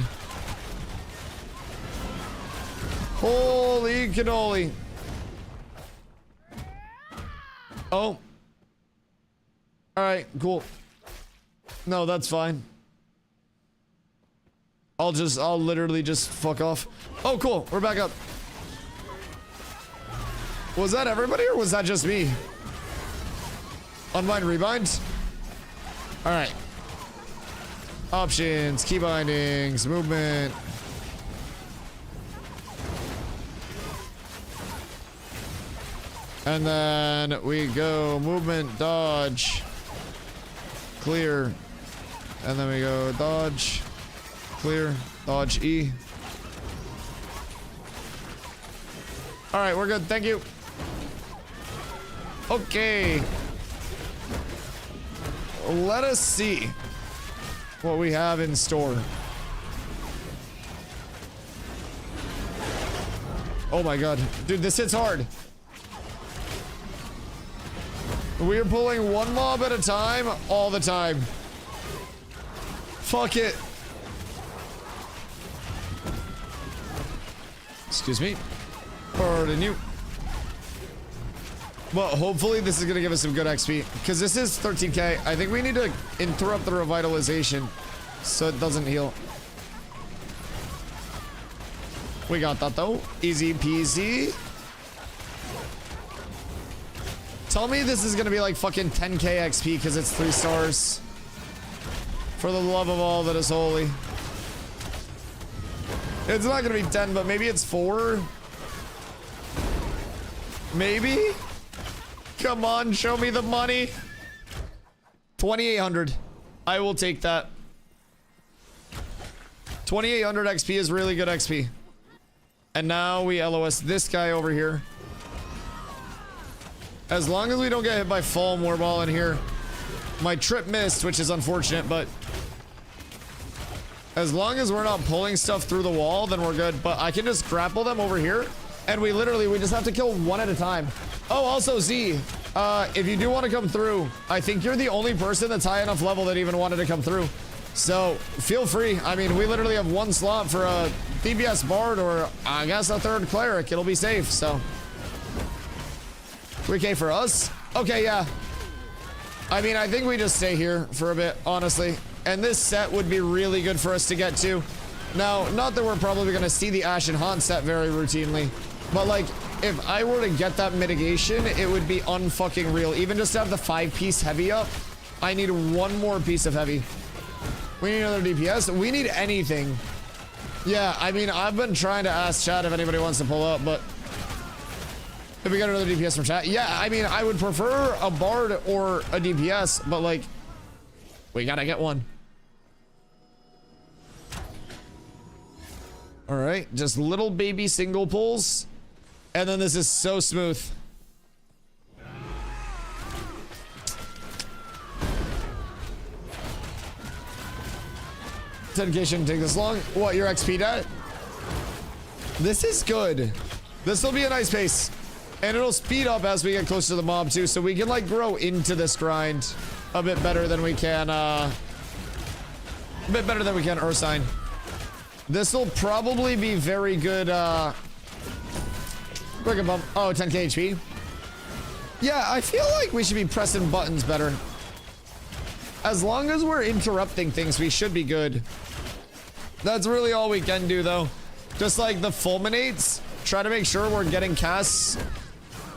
Holy cannoli. Oh. Alright, cool. No, that's fine. I'll literally just fuck off. Oh, cool. We're back up. Was that everybody or was that just me? Unbind, rebind. Alright. Options, key bindings, movement. And then we go movement, dodge, clear. And then we go dodge, clear, dodge E. All right, we're good. Thank you. Okay. Let us see what we have in store. Oh my god. Dude, this hits hard. We are pulling one mob at a time all the time. Fuck it. Excuse me. Pardon you. Well, hopefully this is gonna give us some good XP. Because this is 13k. I think we need to interrupt the revitalization so it doesn't heal. We got that though. Easy peasy. Tell me this is gonna be like fucking 10k XP because it's 3 stars. For the love of all that is holy. It's not gonna be 10, but maybe it's 4. Maybe? Come on, show me the money. 2,800. I will take that. 2,800 XP is really good XP. And now we LOS this guy over here. As long as we don't get hit by Fall Moorball in here. My trip missed, which is unfortunate, but as long as we're not pulling stuff through the wall, then we're good. But I can just grapple them over here, and we just have to kill one at a time. Oh, also Z, if you do want to come through, I think you're the only person that's high enough level that even wanted to come through. So feel free. I mean, we literally have 1 slot for a DPS Bard or I guess a 3rd Cleric. It'll be safe, so. 3k for us? Okay, yeah. I mean, I think we just stay here for a bit, honestly. And this set would be really good for us to get to. Now, not that we're probably going to see the Ashen Haunt set very routinely, but like, if I were to get that mitigation, it would be unfucking real. Even just to have the 5-piece heavy up, I need 1 more piece of heavy. We need another DPS. We need anything. Yeah, I mean, I've been trying to ask chat if anybody wants to pull up, but if we got another DPS from chat, yeah, I mean, I would prefer a Bard or a DPS, but like, we gotta get one. All right, just little baby single pulls, and then this is so smooth. $10K shouldn't take this long. What, your XP dat? This is good. This will be a nice pace. And it'll speed up as we get closer to the mob too, so we can like grow into this grind a bit better than we can, Ursine. This will probably be very good, quick bump. Oh, 10k HP. Yeah, I feel like we should be pressing buttons better. As long as we're interrupting things, we should be good. That's really all we can do, though. Just like the fulminates, try to make sure we're getting casts,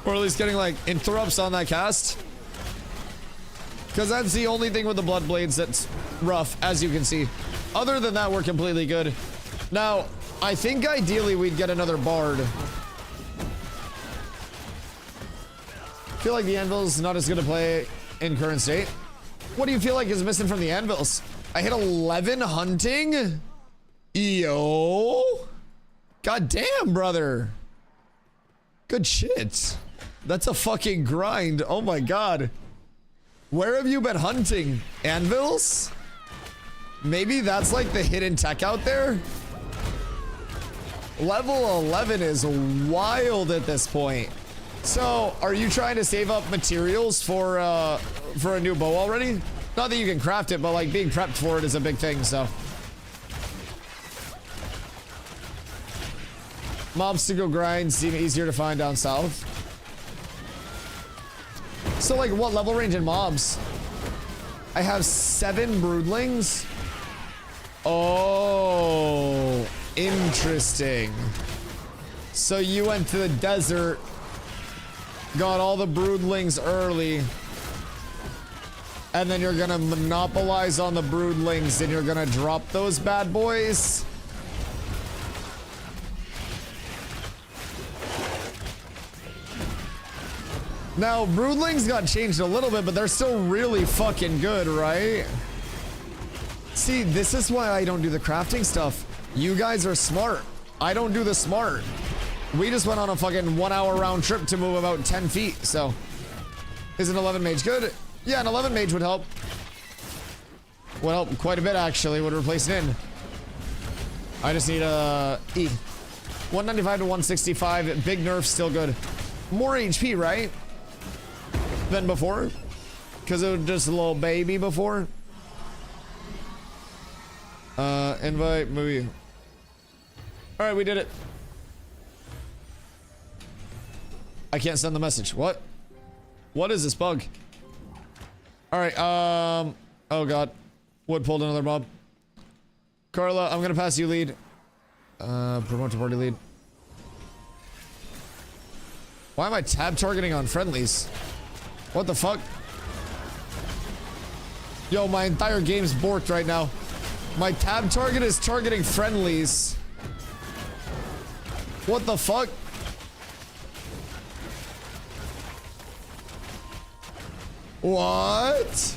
or at least getting like interrupts on that cast. Because that's the only thing with the Blood Blades that's rough, as you can see. Other than that, we're completely good. Now, I think ideally we'd get another Bard. I feel like the Anvil's not as good to play in current state. What do you feel like is missing from the Anvils? I hit 11 hunting? Yo. God damn, brother. Good shit. That's a fucking grind. Oh my god. Where have you been hunting? Anvils? Maybe that's like the hidden tech out there? Level 11 is wild at this point. So, are you trying to save up materials for a new bow already? Not that you can craft it, but like being prepped for it is a big thing, so. Mobs to go grind seem easier to find down south. So like what level range in mobs? I have 7 broodlings. Oh, interesting. So you went to the desert, got all the broodlings early, and then you're gonna monopolize on the broodlings and you're gonna drop those bad boys. Now, broodlings got changed a little bit, but they're still really fucking good, right? See, this is why I don't do the crafting stuff. You guys are smart. I don't do the smart. We just went on a fucking 1 hour round trip to move about 10 feet, so. Is an 11 mage good? Yeah, an 11 mage would help. Would help quite a bit, actually. Would replace it in. I just need a E. 195 to 165. Big nerf, still good. More HP, right? Than before? Because it was just a little baby before? Invite movie. Alright, we did it. I can't send the message. What? What is this bug? Alright, oh god. Wood pulled another mob. Carla, I'm gonna pass you lead. Promote to party lead. Why am I tab targeting on friendlies? What the fuck? Yo, my entire game's borked right now. My tab target is targeting friendlies. What the fuck? What?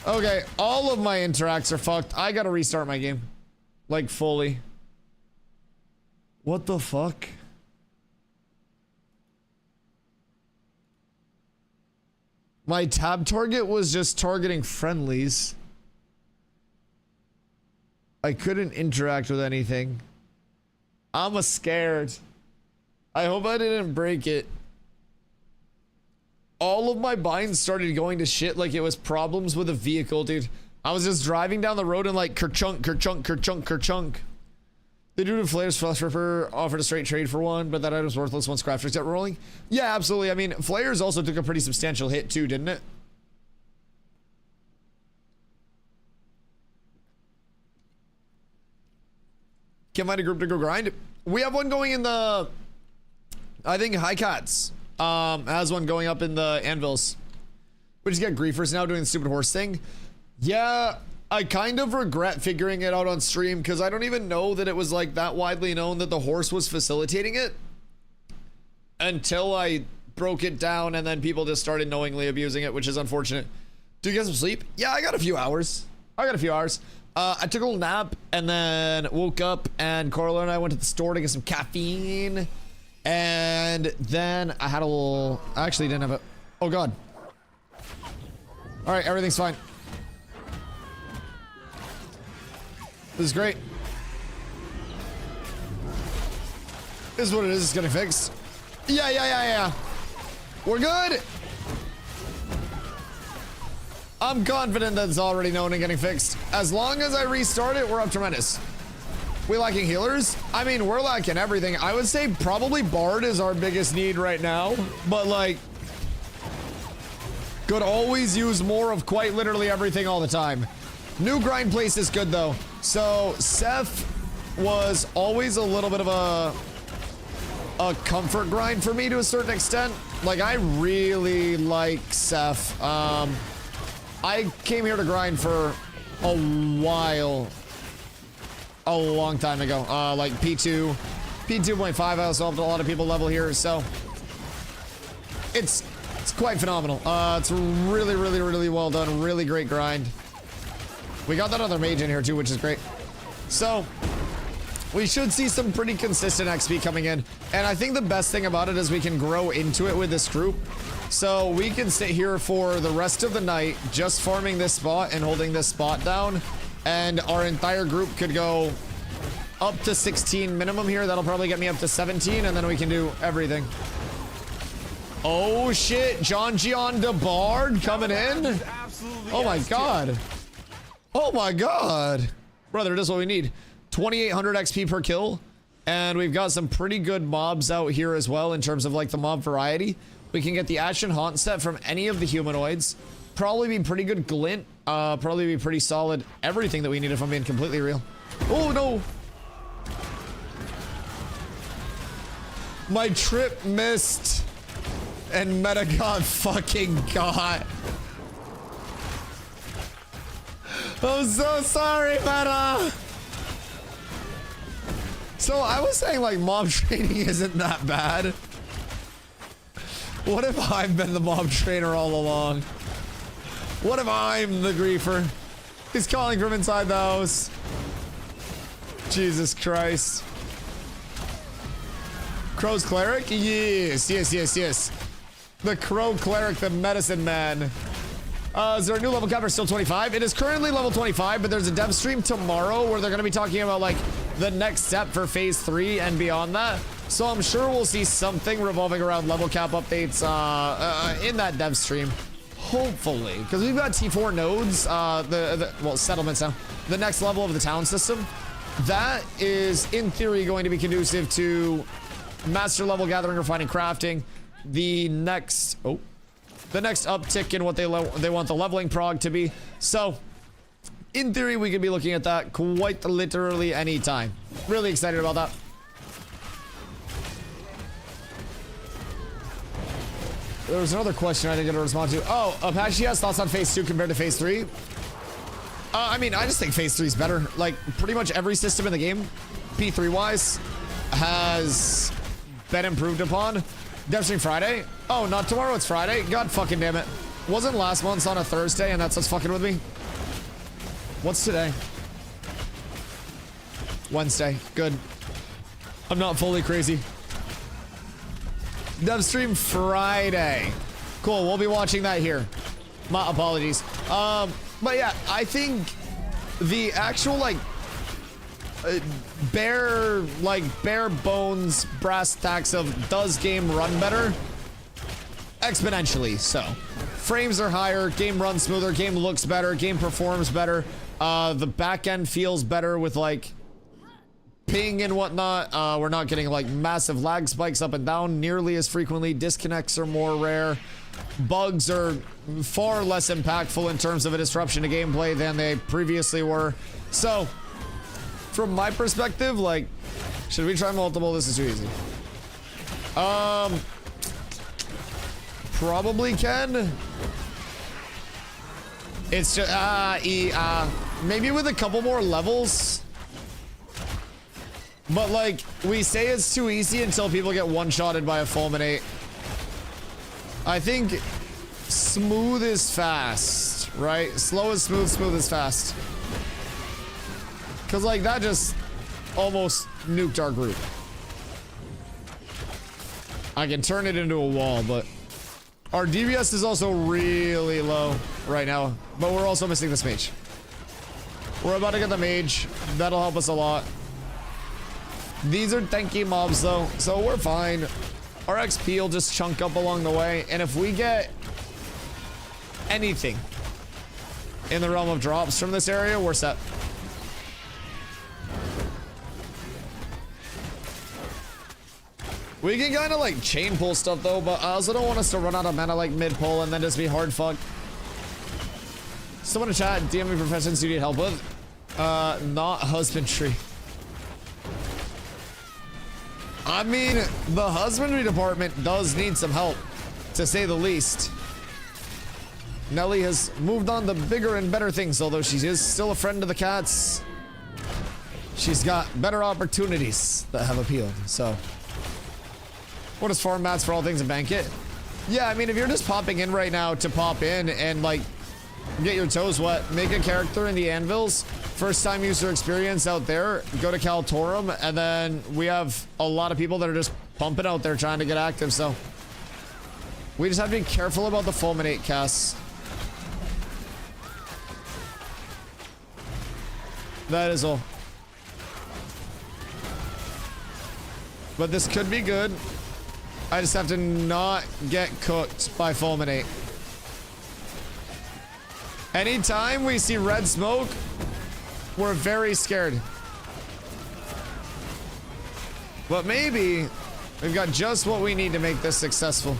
Okay, all of my interacts are fucked. I gotta restart my game. Like, fully. What the fuck? My tab target was just targeting friendlies. I couldn't interact with anything. I'm a scared. I hope I didn't break it. All of my binds started going to shit like it was problems with a vehicle, dude. I was just driving down the road and like kerchunk, kerchunk, kerchunk, kerchunk. The dude in Flair's Flush Ripper offered a straight trade for one, but that item's worthless once crafters get rolling. Yeah, absolutely. I mean, Flair's also took a pretty substantial hit too, didn't it? Can't find a group to go grind. We have one going in the, I think High Cats has one going up in the Anvils. We just get griefers now doing the stupid horse thing. Yeah, I kind of regret figuring it out on stream because I don't even know that it was like that widely known that the horse was facilitating it until I broke it down, and then people just started knowingly abusing it, which is unfortunate. Do you get some sleep? Yeah, I got a few hours. I took a little nap and then woke up, and Carla and I went to the store to get some caffeine, and then I had a little, I actually didn't have a, oh god. All right, everything's fine. This is great. This is what it is. It's getting fixed. Yeah. We're good. I'm confident that it's already known and getting fixed. As long as I restart it, we're up tremendous. We lacking healers? I mean, we're lacking everything. I would say probably Bard is our biggest need right now, but like, could always use more of quite literally everything all the time. New grind place is good though. So Seth was always a little bit of a comfort grind for me to a certain extent. Like, I really like Seth. I came here to grind for a while, a long time ago. Like P2, P2.5. I also helped a lot of people level here, so it's quite phenomenal. It's really well done. Really great grind. We got that other mage in here too, which is great. So we should see some pretty consistent XP coming in, and I think the best thing about it is we can grow into it with this group. So we can sit here for the rest of the night just farming this spot and holding this spot down, and our entire group could go up to 16 minimum here. That'll probably get me up to 17, and then we can do everything. Oh shit, John Gian de Bard coming in. Oh my god. Oh my god. Brother, this is what we need. 2,800 XP per kill, and we've got some pretty good mobs out here as well in terms of like the mob variety. We can get the Ashen Haunt set from any of the humanoids. Probably be pretty good glint. Probably be pretty solid. Everything that we need if I'm being completely real. Oh no. My trip missed. And Meta got fucking got. I'm so sorry, Meta. So I was saying like mob training isn't that bad. What if I've been the mob trainer all along? What if I'm the griefer? He's calling from inside the house. Jesus Christ. Crow's cleric? Yes. The crow cleric, the medicine man. Is there a new level cap or still 25? It is currently level 25, but there's a dev stream tomorrow where they're going to be talking about like the next step for phase 3 and beyond that. So I'm sure we'll see something revolving around level cap updates in that dev stream. Hopefully, because we've got T4 nodes, well, settlements now. The next level of the town system. That is, in theory, going to be conducive to master level gathering, refining, crafting. The next uptick in what they want the leveling prog to be. So, in theory, we could be looking at that quite literally any time. Really excited about that. there was another question I didn't get to respond to. Oh, Apache has thoughts on phase 2 compared to phase 3. I mean, I just think phase 3 is better. Like, pretty much every system in the game, P3 wise, has been improved upon. Deathstream Friday. Oh, not tomorrow, it's Friday. God fucking damn it. Wasn't last month's on a Thursday and that's what's fucking with me? What's today? Wednesday. Good. I'm not fully crazy. Deathstream Friday. Cool, we'll be watching that here. My apologies. But yeah, I think the actual like bare bones brass tacks of does game run better? Exponentially so. Frames are higher, game runs smoother, game looks better, game performs better. The back end feels better with like ping and whatnot. We're not getting like massive lag spikes up and down nearly as frequently. Disconnects are more rare. Bugs are far less impactful in terms of a disruption to gameplay than they previously were. So, from my perspective, like, should we try multiple? This is too easy. Probably can. It's just, maybe with a couple more levels. But like, we say it's too easy until people get one-shotted by a fulminate. I think smooth is fast, right? Slow is smooth, smooth is fast. Cause like that just almost nuked our group. I can turn it into a wall, but our DBS is also really low right now. But we're also missing this mage. We're about to get the mage. That'll help us a lot. These are tanky mobs though, so we're fine. Our XP will just chunk up along the way, and if we get anything in the realm of drops from this area, we're set. We can kind of like chain pull stuff though, but I also don't want us to run out of mana like mid pull and then just be hard fucked. Someone in chat, DM me professions you need help with. Not husbandry. I mean, the husbandry department does need some help, to say the least. Nelly has moved on to bigger and better things, although she is still a friend of the cats. She's got better opportunities that have appealed, so. What is farm mats for all things a banquet? Yeah, I mean, if you're just popping in right now to pop in and like get your toes wet, make a character in the anvils. First time user experience out there, go to Kaltorum, and then we have a lot of people that are just pumping out there trying to get active, so. We just have to be careful about the fulminate casts. That is all. But this could be good. I just have to not get cooked by fulminate. Anytime we see red smoke, we're very scared. But maybe we've got just what we need to make this successful.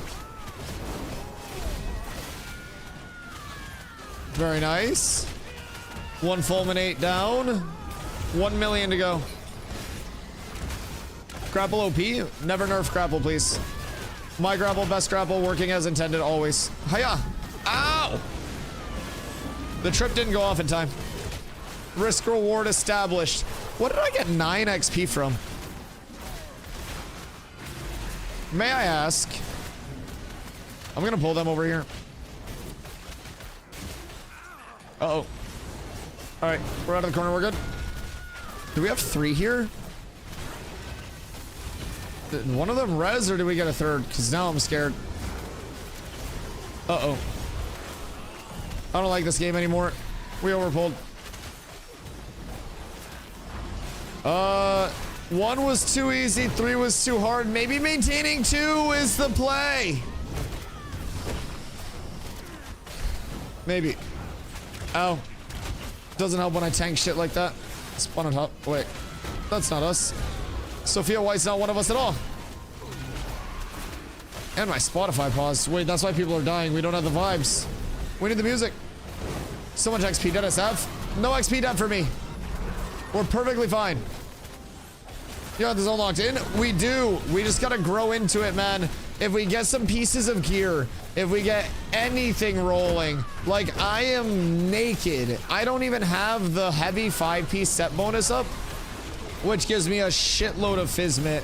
Very nice. One fulminate down. 1 million to go. Grapple OP. Never nerf grapple, please. My grapple, best grapple, working as intended always. Hiya! Ow! The trip didn't go off in time. Risk reward established. What did I get 9 XP from? May I ask? I'm gonna pull them over here. Uh-oh. Alright, we're out of the corner, we're good. Do we have 3 here? Did one of them res, or did we get a third? Because now I'm scared. Uh-oh. I don't like this game anymore. We overpulled. 1 was too easy, 3 was too hard. Maybe maintaining 2 is the play. Maybe. Ow. Doesn't help when I tank shit like that. Spawn on top. Wait. That's not us. Sophia White's not one of us at all. And my Spotify paused. Wait, that's why people are dying. We don't have the vibes. We need the music. So much XP dead SF. No XP dead for me. We're perfectly fine. You got this all locked in? We do. We just gotta grow into it, man. If we get some pieces of gear, if we get anything rolling, like I am naked. I don't even have the heavy 5-piece set bonus up, which gives me a shitload of Fizmit.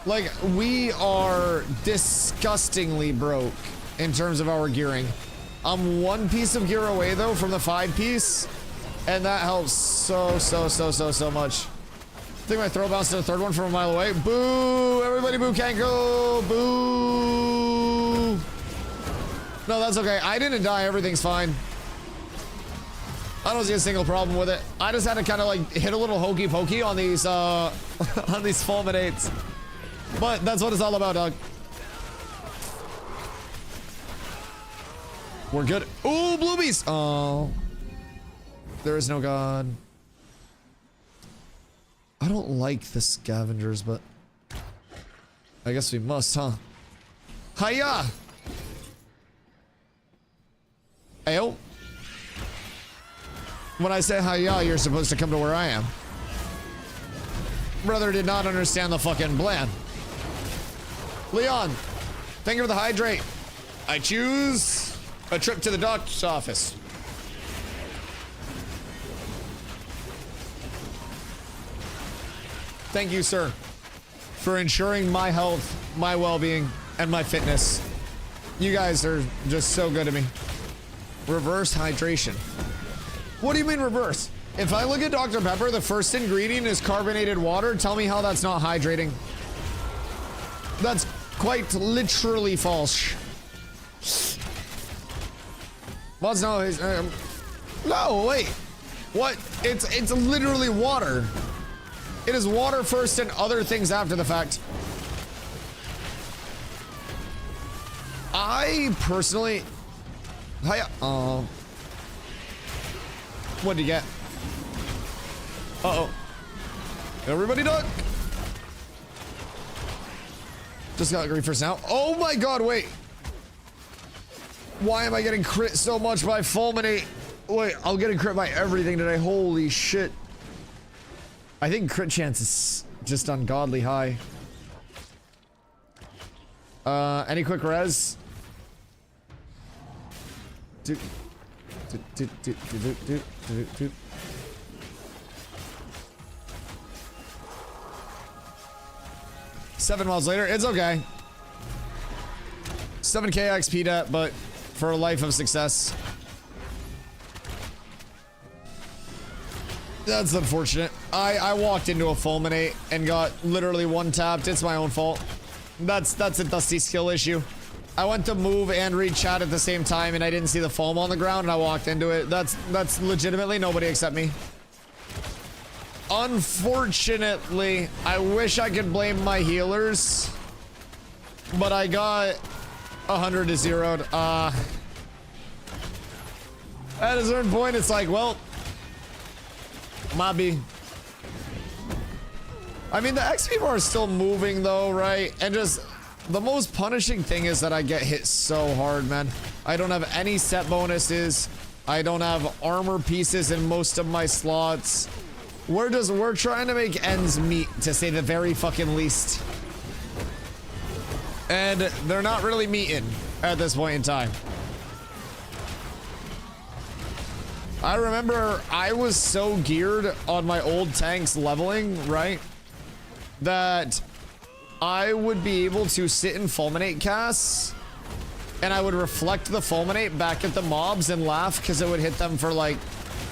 Like, we are disgustingly broke in terms of our gearing. I'm 1 piece of gear away though from the 5-piece, and that helps so much. I think my throw bounced to the 3rd one from a mile away. Boo! Everybody boo Kanko! Boo! No, that's okay. I didn't die. Everything's fine. I don't see a single problem with it. I just had to kind of like hit a little hokey pokey on these on these fulminates. But that's what it's all about, dog. We're good. Ooh, bluebies! Oh. There is no god. I don't like the scavengers, but I guess we must, huh? Hiya! Ayo. When I say hiya, you're supposed to come to where I am. Brother did not understand the fucking plan. Leon, thank you for the hydrate. I choose a trip to the doctor's office. Thank you, sir, for ensuring my health, my well-being, and my fitness. You guys are just so good to me. Reverse hydration. What do you mean reverse? If I look at Dr. Pepper, the first ingredient is carbonated water. Tell me how that's not hydrating. That's quite literally false. What's no? No, wait. What? It's literally water. It is water first and other things after the fact. I personally... Hiya. What'd you get? Uh-oh. Everybody duck. Just got griefers now. Oh my god, wait. Why am I getting crit so much by fulminate? Wait, I'll get a crit by everything today. Holy shit. I think crit chance is just ungodly high. Any quick res? Do. 7 miles later, it's okay. 7k XP debt, but for a life of success. That's unfortunate. I walked into a fulminate and got literally one tapped. It's my own fault. That's a Dusty skill issue. I went to move and read chat at the same time and I didn't see the foam on the ground and I walked into it. That's legitimately nobody except me. Unfortunately, I wish I could blame my healers, but I got 100 to 0'd. At a certain point, it's like, well, Mobby. I mean, the XP bar is still moving though, right? And just the most punishing thing is that I get hit so hard, man. I don't have any set bonuses. I don't have armor pieces in most of my slots. We're trying to make ends meet, to say the very fucking least. And they're not really meeting at this point in time. I remember I was so geared on my old tanks leveling, right? That I would be able to sit in fulminate casts and I would reflect the fulminate back at the mobs and laugh because it would hit them for like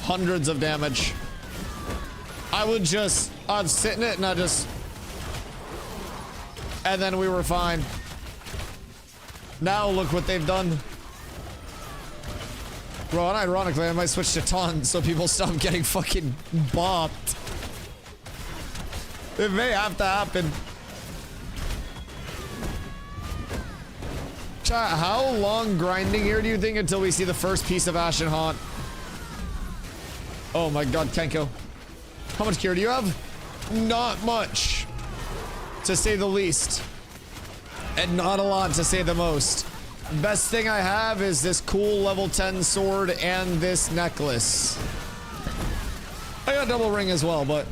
hundreds of damage. I'd sit in it and and then we were fine. Now look what they've done. Bro, and ironically, I might switch to taunt so people stop getting fucking bopped. It may have to happen. Chat, how long grinding here do you think until we see the first piece of Ashen Haunt? Oh my god, Kenko. How much gear do you have? Not much, to say the least. And not a lot, to say the most. Best thing I have is this cool level 10 sword and this necklace. I got double ring as well, but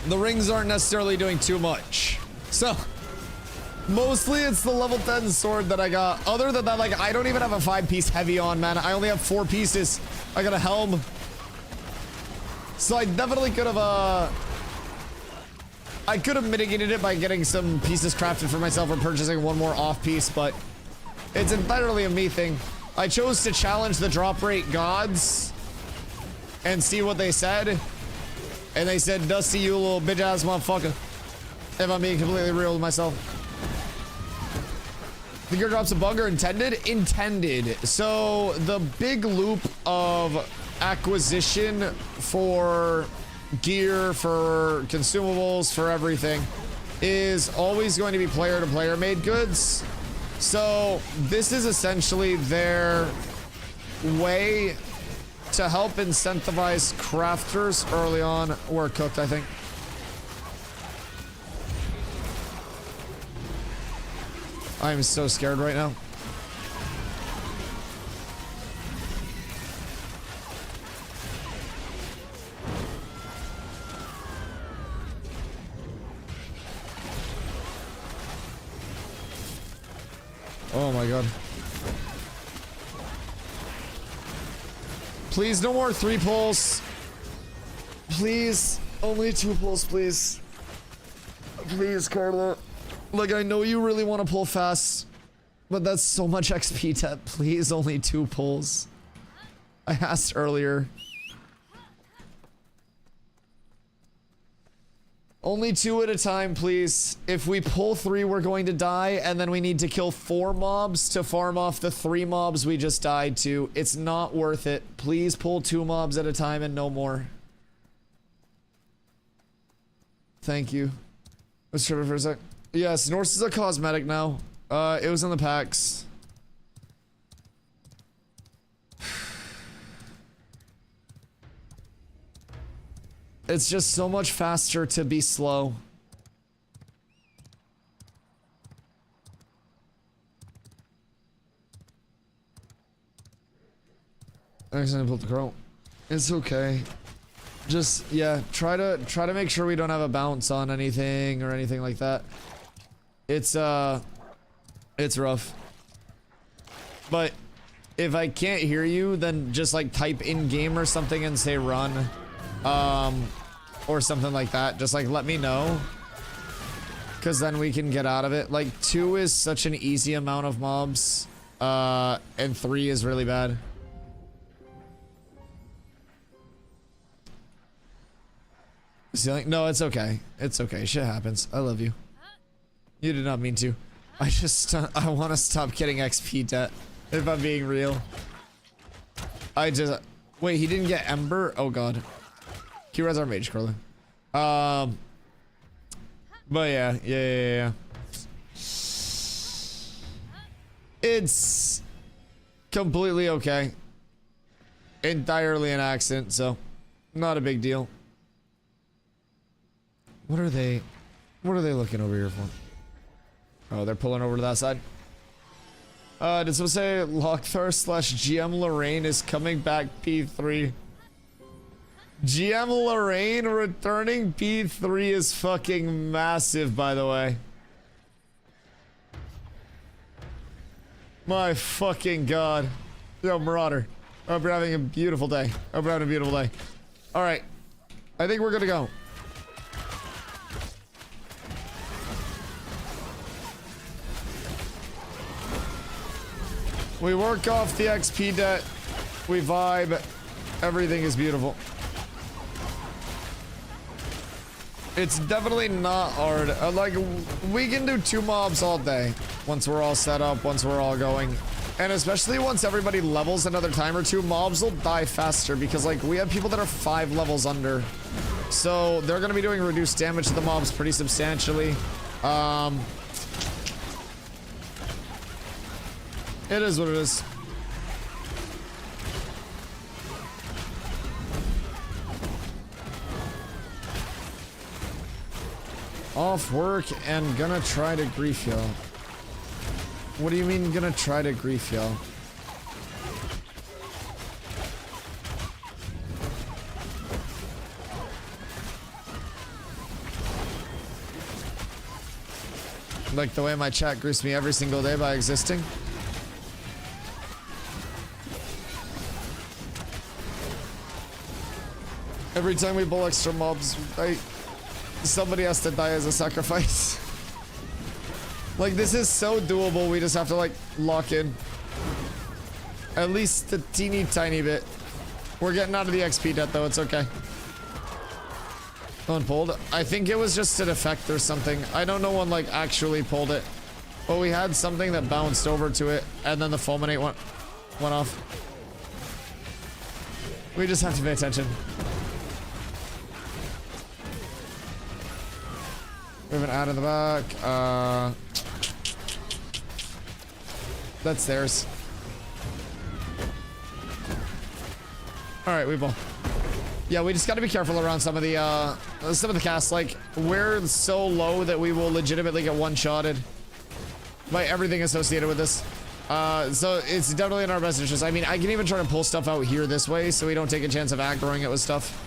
the rings aren't necessarily doing too much. So, mostly it's the level 10 sword that I got. Other than that, like, I don't even have a 5-piece heavy on, man. I only have 4 pieces. I got a helm. So I definitely could have, I could have mitigated it by getting some pieces crafted for myself or purchasing one more off piece, but it's entirely a me thing. I chose to challenge the drop rate gods and see what they said. And they said, Dusty, you little bitch ass motherfucker. If I'm being completely real with myself. The gear drops a bug or intended? Intended. So the big loop of acquisition for gear, for consumables, for everything is always going to be player to player made goods. So this is essentially their way to help incentivize crafters early on. We're cooked, I think. I am so scared right now. Oh my god. Please, no more 3 pulls. Please, only 2 pulls, please. Please, Carla. Like, I know you really want to pull fast, but that's so much XP, Tet. Please, only 2 pulls. I asked earlier. Only 2 at a time, please. If we pull 3, we're going to die, and then we need to kill 4 mobs to farm off the 3 mobs we just died to. It's not worth it. Please pull 2 mobs at a time and no more. Thank you. Let's try it for a sec. Yes, Norse is a cosmetic now. It was in the packs. It's just so much faster to be slow. I accidentally pulled the curl. It's okay. Just, yeah, try to make sure we don't have a bounce on anything or anything like that. It's rough. But if I can't hear you, then just like type in game or something and say run. Or something like that. Just like let me know. Cause then we can get out of it. Like 2 is such an easy amount of mobs. And 3 is really bad. Ceiling? No, it's okay. It's okay. Shit happens. I love you. You did not mean to. I just, I want to stop getting XP debt. If I'm being real. I just, wait, he didn't get Ember? Oh god. He res our mage curler. But yeah. It's completely okay. Entirely an accident, so not a big deal. What are they looking over here for? Oh, they're pulling over to that side. Did someone say Lockthar / GM Lorraine is coming back P3? GM Lorraine returning P3 is fucking massive, by the way. My fucking god. Yo, Marauder. I hope you're having a beautiful day. I hope you're having a beautiful day. Alright. I think we're gonna go. We work off the XP debt. We vibe. Everything is beautiful. It's definitely not hard. Like, we can do 2 mobs all day. Once we're all set up, once we're all going. And especially once everybody levels another time or 2, mobs will die faster. Because, like, we have people that are 5 levels under. So, they're going to be doing reduced damage to the mobs pretty substantially. It is what it is. Off work and gonna try to grief y'all. What do you mean gonna try to grief y'all? Like the way my chat greets me every single day by existing. Every time we pull extra mobs, somebody has to die as a sacrifice. Like, this is so doable, we just have to, like, lock in. At least a teeny tiny bit. We're getting out of the XP debt, though, it's okay. No one pulled. I think it was just an effect or something. I know no one, like, actually pulled it. But we had something that bounced over to it, and then the fulminate went off. We just have to pay attention. We have an ad in the back. That's theirs. Alright, we ball. Yeah, we just gotta be careful around some of the casts. Like, we're so low that we will legitimately get one-shotted by everything associated with this. So it's definitely in our best interest. I mean, I can even try to pull stuff out here this way so we don't take a chance of aggroing it with stuff.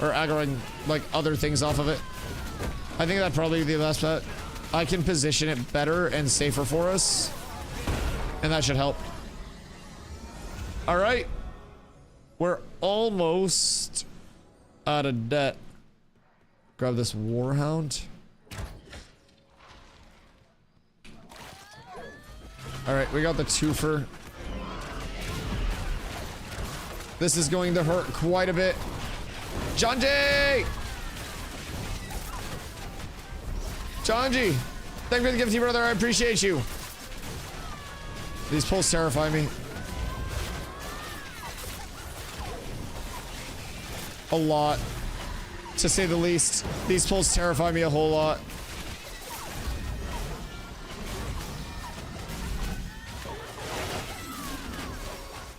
Or aggroing, like, other things off of it. I think that'd probably be the best bet. I can position it better and safer for us. And that should help. Alright. We're almost out of debt. Grab this Warhound. Alright, we got the twofer. This is going to hurt quite a bit. Janji! Janji! Thank you for the gift, brother. I appreciate you. These pulls terrify me. A lot. To say the least. These pulls terrify me a whole lot.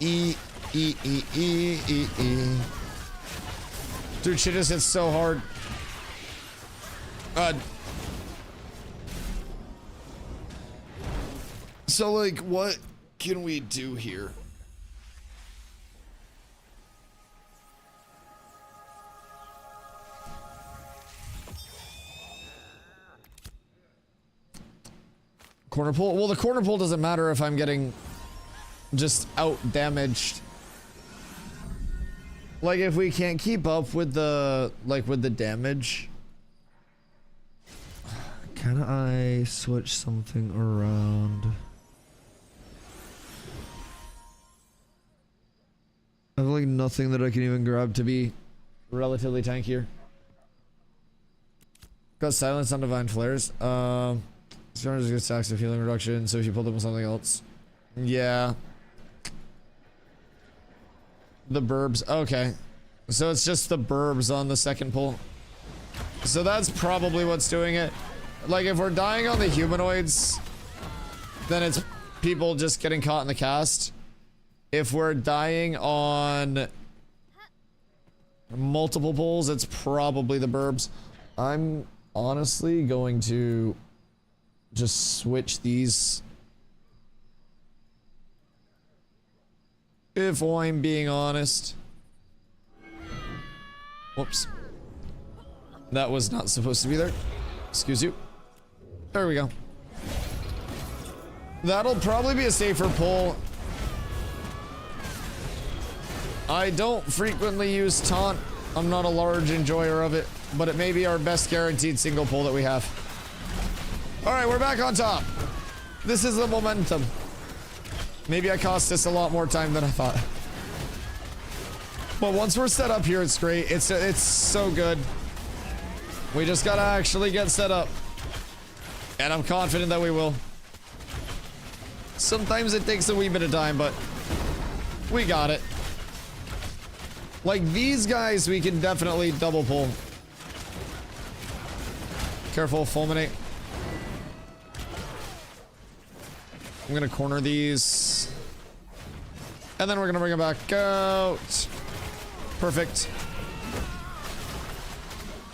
E. Dude, shit just hits so hard. So, like, what can we do here? Corner pull? Well, the corner pull doesn't matter if I'm getting just out damaged. Like, if we can't keep up with the, like, with the damage. Can I switch something around? I have like nothing that I can even grab to be relatively tankier. Got silence on divine flares. Storms good stacks of healing reduction, so if you pull them with something else. Yeah. The burbs. Okay. So it's just the burbs on the second pull. So that's probably what's doing it. Like, if we're dying on the humanoids, then it's people just getting caught in the cast. If we're dying on multiple pulls, it's probably the burbs. I'm honestly going to just switch these. If I'm being honest. Whoops. That was not supposed to be there. Excuse you. There we go. That'll probably be a safer pull. I don't frequently use taunt. I'm not a large enjoyer of it, but it may be our best guaranteed single pull that we have. Alright, we're back on top. This is the momentum. Maybe I cost this a lot more time than I thought. But once we're set up here, it's great. It's so good. We just gotta actually get set up. And I'm confident that we will. Sometimes it takes a wee bit of time, but we got it. Like these guys, we can definitely double pull. Careful, fulminate. I'm gonna corner these. And then we're gonna bring them back out. Perfect.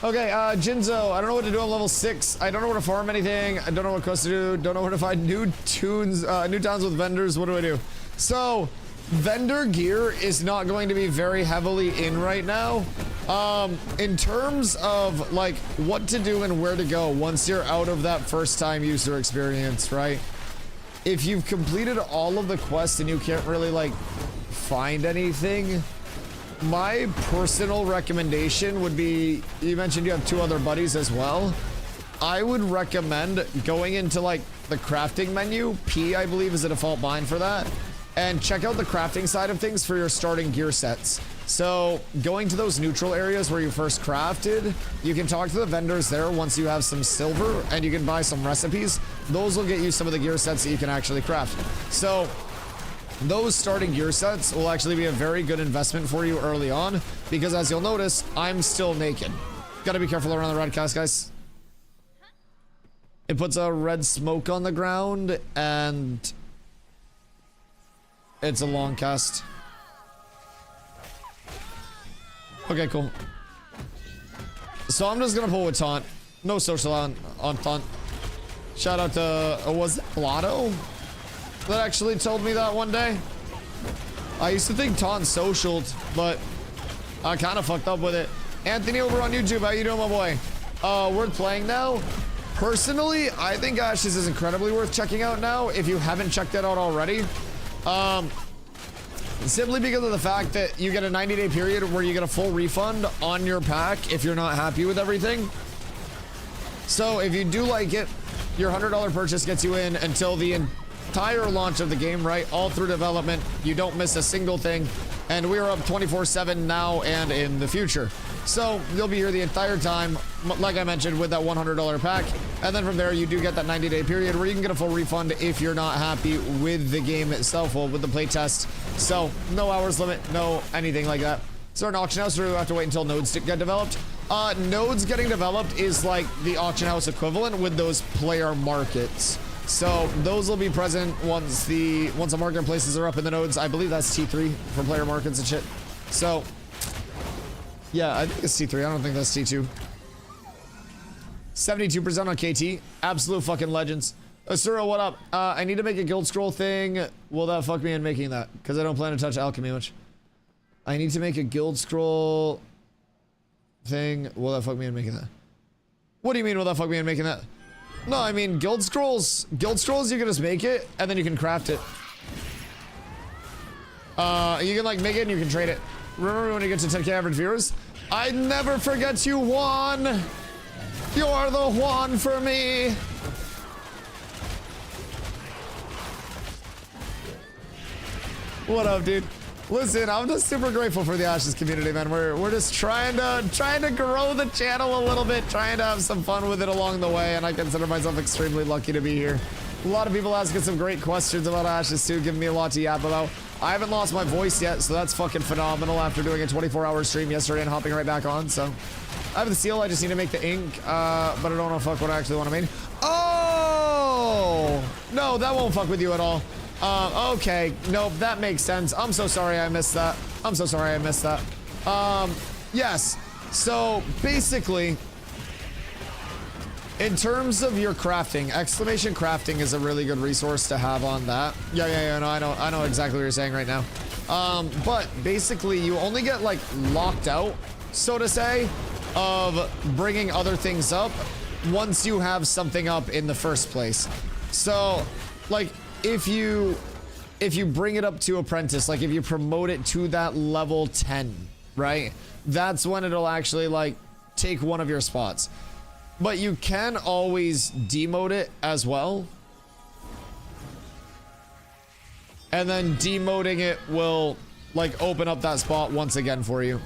Okay, Jinzo, I don't know what to do on level 6. I don't know where to farm anything. I don't know what quests to do. Don't know where to find new towns with vendors. What do I do? So, vendor gear is not going to be very heavily in right now. In terms of like what to do and where to go once you're out of that first time user experience, right? If you've completed all of the quests and you can't really like find anything, my personal recommendation would be, you mentioned you have 2 other buddies as well. I would recommend going into like the crafting menu. P, I believe, is the default bind for that. And check out the crafting side of things for your starting gear sets. So going to those neutral areas where you first crafted, you can talk to the vendors there once you have some silver and you can buy some recipes. Those will get you some of the gear sets that you can actually craft. So those starting gear sets will actually be a very good investment for you early on, because as you'll notice, I'm still naked. Gotta be careful around the red cast, guys. It puts a red smoke on the ground and it's a long cast. Okay, cool. So I'm just gonna pull with taunt. No social on taunt. Shout out to, was it Blotto that actually told me that one day? I used to think taunt socialed, but I kind of fucked up with it. Anthony over on YouTube, how you doing, my boy? Worth playing now? Personally, I think Ashes is incredibly worth checking out now if you haven't checked it out already. Simply because of the fact that you get a 90-day period where you get a full refund on your pack if you're not happy with everything. So if you do like it, your $100 purchase gets you in until the entire launch of the game, right? All through development. You don't miss a single thing. And we're up 24/7 now and in the future. So you'll be here the entire time, like I mentioned, with that $100 pack. And then from there, you do get that 90-day period where you can get a full refund if you're not happy with the game itself, or with the playtest. So no hours limit, no anything like that. So an auction house, we have to wait until nodes get developed. Nodes getting developed is like the auction house equivalent with those player markets. So those will be present once the marketplaces are up in the nodes. I believe that's T3 for player markets and shit. So yeah, I think it's T3. I don't think that's T2. 72% on KT. Absolute fucking legends. Asura, what up? I need to make a guild scroll thing. Will that fuck me in making that? Because I don't plan to touch alchemy much. I need to make a guild scroll thing. Will that fuck me in making that? What do you mean, will that fuck me in making that? No, I mean, guild scrolls, you can just make it, and then you can craft it. You can, like, make it and you can trade it. Remember when you get to 10k average viewers? I never forget you, Juan! You're the Juan for me! What up, dude? Listen, I'm just super grateful for the Ashes community, man. We're just trying to grow the channel a little bit, trying to have some fun with it along the way, and I consider myself extremely lucky to be here. A lot of people asking some great questions about Ashes too, giving me a lot to yap about. I haven't lost my voice yet, so that's fucking phenomenal after doing a 24-hour stream yesterday and hopping right back on. So I have the seal, I just need to make the ink, but I don't know fuck what I actually want to make. Oh no, that won't fuck with you at all. Okay, nope, that makes sense. I'm so sorry I missed that. I'm so sorry I missed that. Yes, so basically, in terms of your crafting, exclamation crafting is a really good resource to have on that. Yeah, no, I know exactly what you're saying right now. But basically, you only get like locked out, so to say, of bringing other things up once you have something up in the first place. So, like, if you bring it up to apprentice, like if you promote it to that level 10, right? That's when it'll actually like take one of your spots. But you can always demote it as well. And then demoting it will like open up that spot once again for you.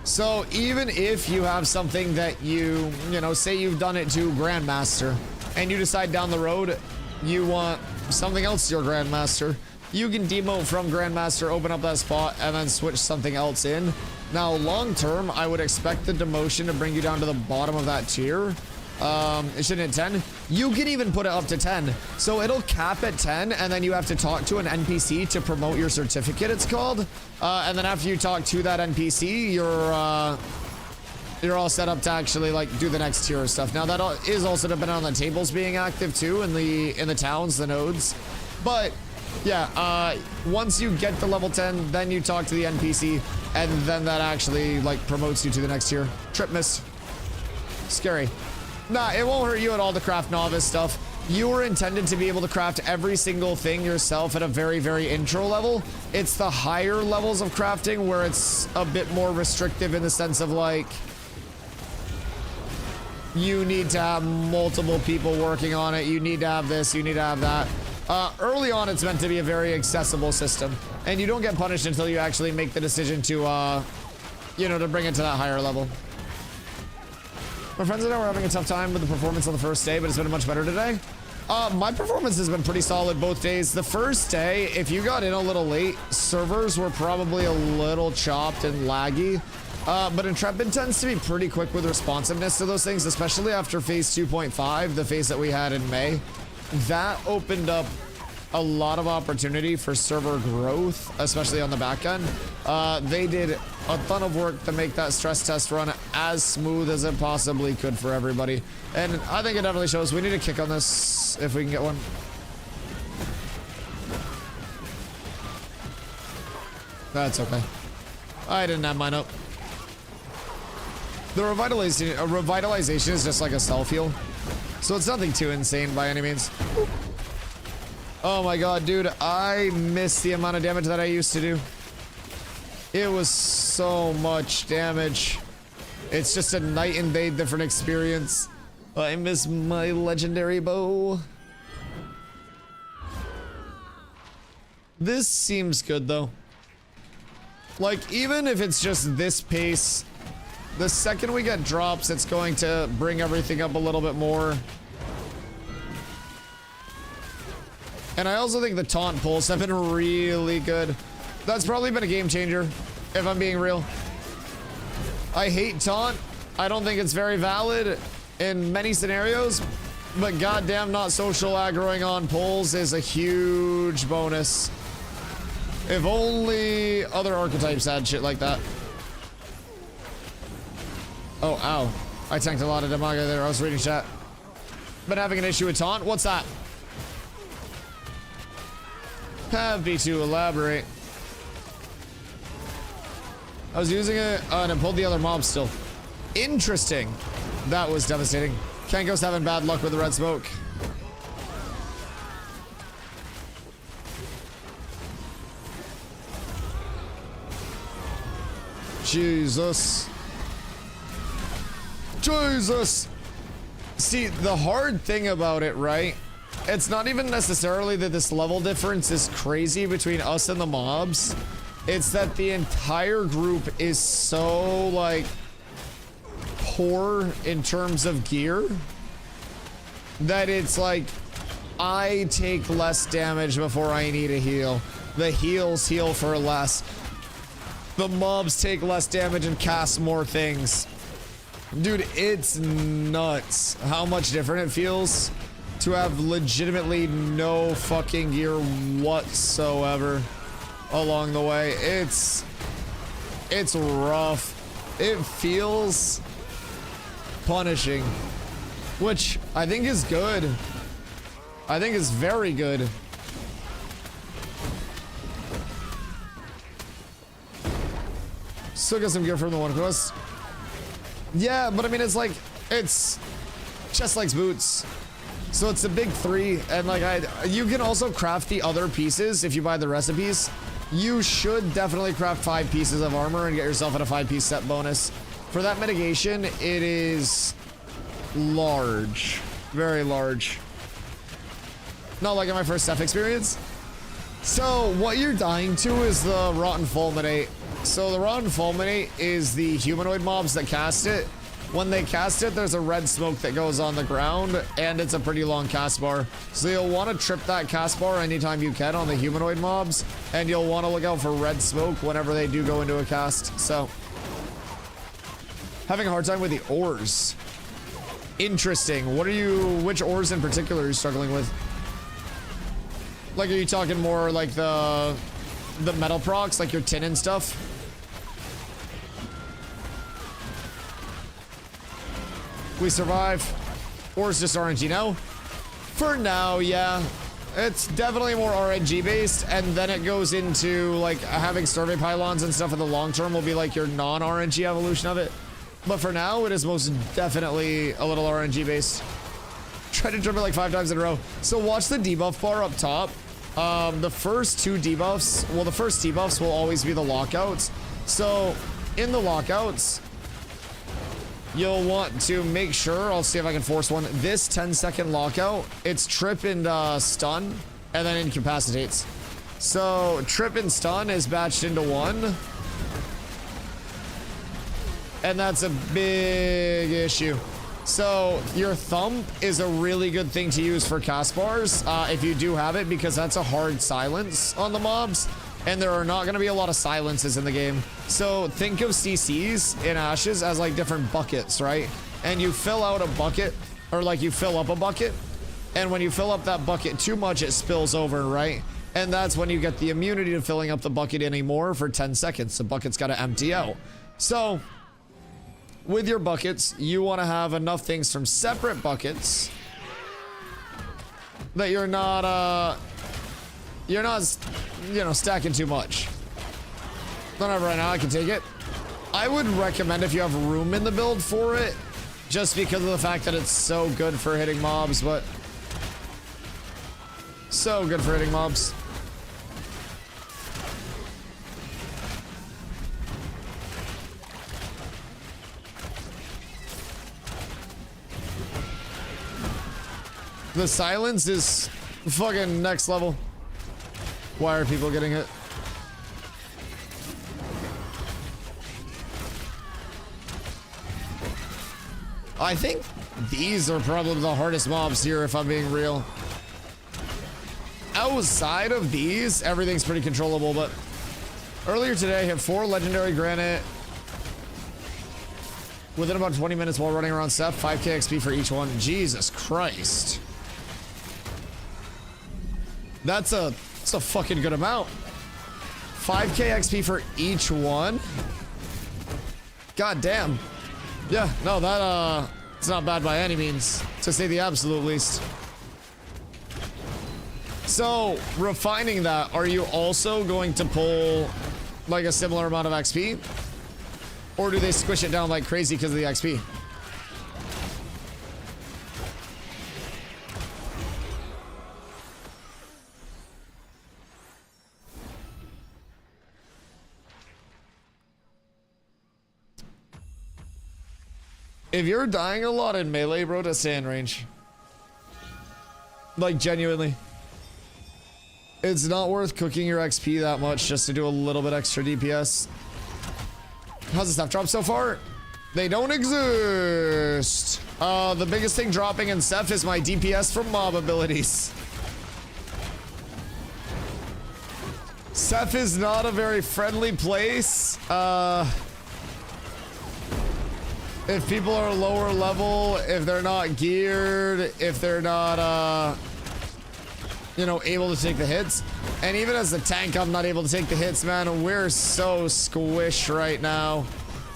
So even if you have something that you know, say you've done it to Grandmaster and you decide down the road you want something else to your Grandmaster, you can demote from Grandmaster, open up that spot, and then switch something else in. Now, long term, I would expect the demotion to bring you down to the bottom of that tier. It should hit 10. You can even put it up to 10. So it'll cap at 10, and then you have to talk to an NPC to promote your certificate, it's called. And then after you talk to that NPC, you're all set up to actually like do the next tier of stuff. Now that is also dependent on the tables being active too in the towns, the nodes. But Yeah, once you get to level 10, then you talk to the NPC, and then that actually, like, promotes you to the next tier. Trip miss. Scary. Nah, it won't hurt you at all to craft novice stuff. You were intended to be able to craft every single thing yourself at a very, very intro level. It's the higher levels of crafting where it's a bit more restrictive in the sense of, like, you need to have multiple people working on it. You need to have this, you need to have that. Early on, it's meant to be a very accessible system, and you don't get punished until you actually make the decision to, you know, to bring it to that higher level. My friends and I were having a tough time with the performance on the first day, but it's been much better today. My performance has been pretty solid both days. The first day, if you got in a little late, servers were probably a little chopped and laggy. But Intrepid tends to be pretty quick with responsiveness to those things, especially after phase 2.5, the phase that we had in May. That opened up a lot of opportunity for server growth, especially on the back end. They did a ton of work to make that stress test run as smooth as it possibly could for everybody. And I think it definitely shows. We need a kick on this if we can get one. That's okay. I didn't have mine up. The revitalization is just like a self-heal. So it's nothing too insane by any means. Oh my god, dude, I miss the amount of damage that I used to do. It was so much damage. It's just a night and day different experience. I miss my legendary bow. This seems good though. Like, even if it's just this pace, the second we get drops, it's going to bring everything up a little bit more. And I also think the taunt pulls have been really good. That's probably been a game changer, if I'm being real. I hate taunt. I don't think it's very valid in many scenarios, but goddamn, not social aggroing on pulls is a huge bonus. If only other archetypes had shit like that. Oh, ow. I tanked a lot of damage there. I was reading chat. Been having an issue with taunt? What's that? Happy to elaborate. I was using it and it pulled the other mob still. Interesting. That was devastating. Kanko's having bad luck with the red smoke. Jesus. Jesus. See, the hard thing about it, right? It's not even necessarily that this level difference is crazy between us and the mobs. It's that the entire group is so, like, poor in terms of gear that it's like, I take less damage before I need a heal. The heals heal for less. The mobs take less damage and cast more things. Dude, it's nuts how much different it feels to have legitimately no fucking gear whatsoever along the way. It's rough. It feels punishing, which I think is good. I think is very good. Still got some gear from the one quest. Yeah, but I mean, it's like, it's chest legs boots. So it's the big three, and like you can also craft the other pieces if you buy the recipes. You should definitely craft 5 pieces of armor and get yourself at a 5-piece set bonus. For that mitigation, it is large, very large. Not like in my first Ceph experience. So what you're dying to is the Rotten Fulminate. So the Rotten Fulminate is the humanoid mobs that cast it. When they cast it, there's a red smoke that goes on the ground, and it's a pretty long cast bar. So you'll want to trip that cast bar anytime you can on the humanoid mobs, and you'll want to look out for red smoke whenever they do go into a cast. So, having a hard time with the ores. Interesting. Which ores in particular are you struggling with? Like, are you talking more like the metal procs, like your tin and stuff? We survive. Ores just RNG now? For now, yeah. It's definitely more RNG based, and then it goes into like having survey pylons and stuff in the long term will be like your non-RNG evolution of it. But for now, it is most definitely a little RNG based. Try to jump it like 5 times in a row. So watch the debuff bar up top. The first 2 debuffs, well, the first debuffs will always be the lockouts. So in the lockouts, you'll want to make sure, I'll see if I can force one. This 10-second lockout, it's trip and stun, and then incapacitates. So trip and stun is batched into 1. And that's a big issue. So your thump is a really good thing to use for cast bars if you do have it, because that's a hard silence on the mobs, and there are not going to be a lot of silences in the game. So think of CCs in Ashes as like different buckets, right? And you fill out a bucket, or like you fill up a bucket, and when you fill up that bucket too much, it spills over, right? And that's when you get the immunity to filling up the bucket anymore for 10 seconds. The bucket's got to empty out. So with your buckets, you want to have enough things from separate buckets that you're not, you know, stacking too much. Don't have it right now, I can take it. I would recommend if you have room in the build for it, just because of the fact that it's so good for hitting mobs, but so good for hitting mobs. The silence is fucking next level. Why are people getting hit? I think these are probably the hardest mobs here, if I'm being real. Outside of these, everything's pretty controllable, but earlier today I hit 4 legendary granite within about 20 minutes while running around Seth. 5k XP for each one. Jesus Christ. That's a fucking good amount. 5k XP for each one. God damn. Yeah, no, that it's not bad by any means, to say the absolute least. So, refining that, are you also going to pull like a similar amount of XP? Or do they squish it down like crazy because of the XP? If you're dying a lot in melee, bro, to stay in range. Like, genuinely. It's not worth cooking your XP that much just to do a little bit extra DPS. How's the stuff drop so far? They don't exist. The biggest thing dropping in Ceph is my DPS from mob abilities. Ceph is not a very friendly place. If people are lower level, if they're not geared, if they're not, you know, able to take the hits. And even as a tank, I'm not able to take the hits, man. We're so squished right now,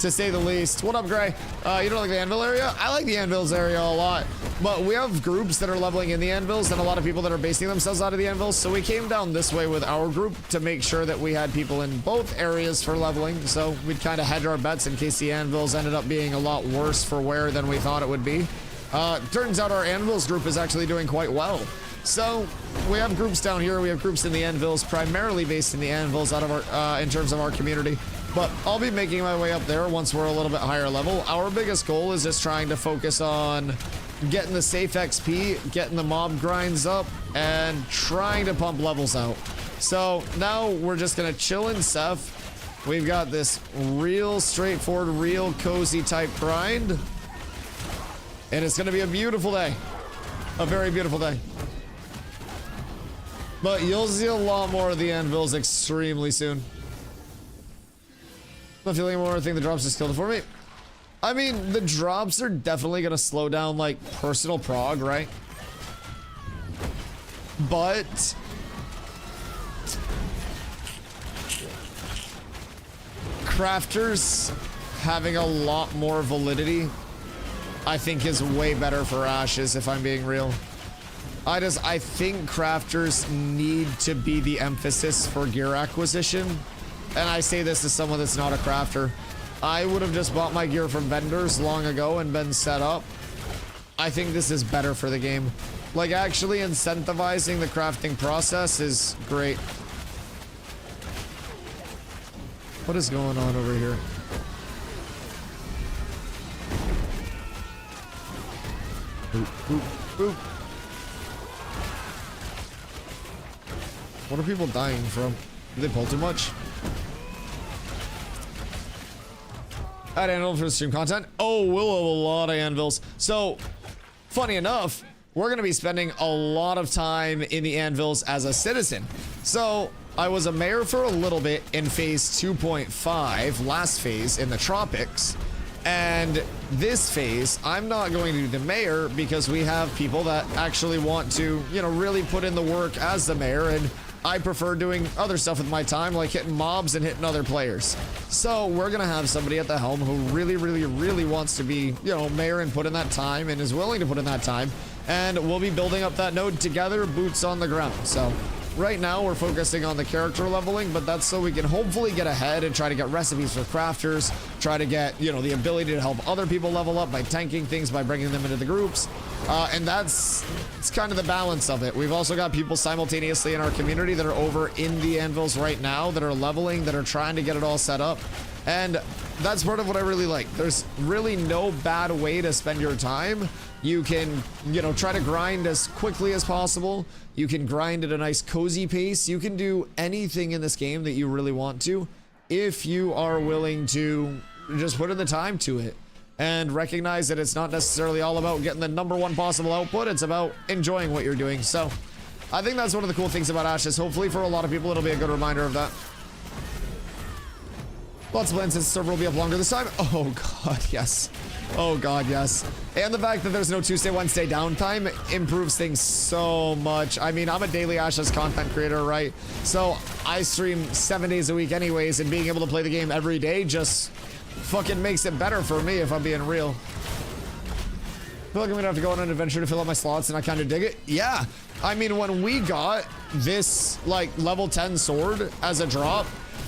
to say the least. What up, Gray? You don't like the anvil area? I like the anvils area a lot. But we have groups that are leveling in the anvils and a lot of people that are basing themselves out of the anvils. So we came down this way with our group to make sure that we had people in both areas for leveling. So we'd kind of hedge our bets in case the anvils ended up being a lot worse for wear than we thought it would be. Turns out our anvils group is actually doing quite well. So we have groups down here. We have groups in the anvils, primarily based in the anvils out of our, in terms of our community. But I'll be making my way up there once we're a little bit higher level. Our biggest goal is just trying to focus on getting the safe XP, getting the mob grinds up, and trying to pump levels out. So now we're just gonna chill in Ceph. We've got this real straightforward, real cozy type grind. And it's gonna be a beautiful day. A very beautiful day. But you'll see a lot more of the anvils extremely soon. I'm feeling more. I think the drops just killed it for me. I mean, the drops are definitely gonna slow down like personal prog, right? But crafters having a lot more validity, I think, is way better for Ashes, if I'm being real. I think crafters need to be the emphasis for gear acquisition. And I say this as someone that's not a crafter. I would have just bought my gear from vendors long ago and been set up. I think this is better for the game. Like, actually incentivizing the crafting process is great. What is going on over here? Oop, oop, oop. What are people dying from? Did they pull too much? Add anvil for the stream content. Oh, we'll have a lot of anvils. So, funny enough, we're going to be spending a lot of time in the anvils as a citizen. So, I was a mayor for a little bit in phase 2.5, last phase in the tropics. And this phase, I'm not going to do the mayor because we have people that actually want to, you know, really put in the work as the mayor. And I prefer doing other stuff with my time, like hitting mobs and hitting other players. So we're going to have somebody at the helm who really, really, really wants to be, you know, mayor and put in that time and is willing to put in that time. And we'll be building up that node together, boots on the ground. So right now we're focusing on the character leveling, but that's so we can hopefully get ahead and try to get recipes for crafters, try to get, you know, the ability to help other people level up by tanking things, by bringing them into the groups. And it's kind of the balance of it. We've also got people simultaneously in our community that are over in the anvils right now, that are leveling, that are trying to get it all set up. And that's part of what I really like. There's really no bad way to spend your time. You can, you know, try to grind as quickly as possible. You can grind at a nice cozy pace. You can do anything in this game that you really want to if you are willing to just put in the time to it and recognize that it's not necessarily all about getting the #1 possible output. It's about enjoying what you're doing. So I think that's one of the cool things about Ashes. Hopefully for a lot of people, it'll be a good reminder of that. Lots of plans, since the server will be up longer this time. Oh god, yes. Oh god, yes. And the fact that there's no Tuesday, Wednesday downtime improves things so much. I mean, I'm a daily Ashes content creator, right? So I stream 7 days a week anyways, and being able to play the game every day just fucking makes it better for me, if I'm being real. I feel like I'm gonna have to go on an adventure to fill up my slots, and I kind of dig it. Yeah. I mean, when we got this, like, level 10 sword as a drop,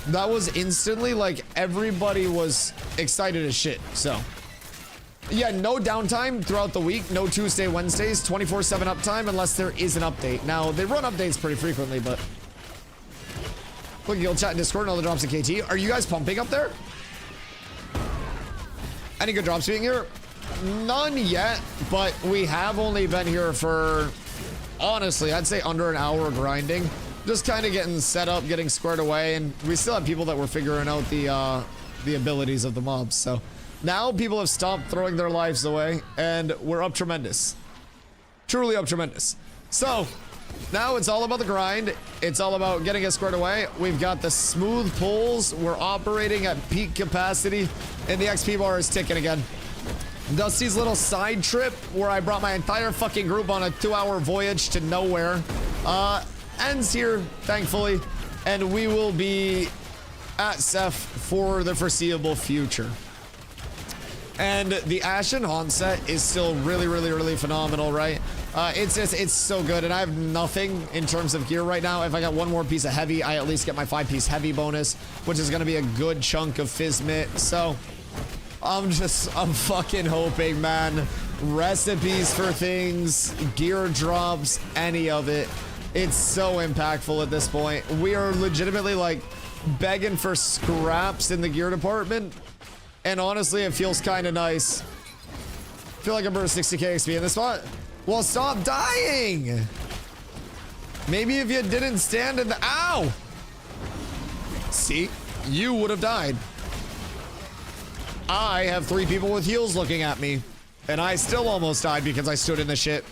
that was instantly, like, everybody was excited as shit. So yeah, no downtime throughout the week, no Tuesday, Wednesdays, 24/7 uptime unless there is an update. Now, they run updates pretty frequently, but look, you'll chat in Discord and all the drops in KT. Are you guys pumping up there? Any good drops being here? None yet, but we have only been here for, honestly, I'd say under an hour grinding. Just kind of getting set up, getting squared away, and we still have people that were figuring out the abilities of the mobs. So now people have stopped throwing their lives away, and we're up tremendous. Truly up tremendous. So now it's all about the grind. It's all about getting us squared away. We've got the smooth pulls. We're operating at peak capacity, and the XP bar is ticking again. Dusty's little side trip, where I brought my entire fucking group on a 2-hour voyage to nowhere, ends here, thankfully, and we will be at Ceph for the foreseeable future. And the Ashen Haunt set is still really, really, really phenomenal, right? It's so good, and I have nothing in terms of gear right now. If I got one more piece of heavy, I at least get my 5-piece heavy bonus, which is going to be a good chunk of Fizmit. So I'm fucking hoping, man. Recipes for things, gear drops, any of it. It's so impactful at this point. We are legitimately, like, begging for scraps in the gear department. And honestly, it feels kind of nice. I feel like I'm burning 60k XP in this spot. Well, stop dying. Maybe if you didn't stand in the... Ow! See? You would have died. I have 3 people with heals looking at me. And I still almost died because I stood in the shit.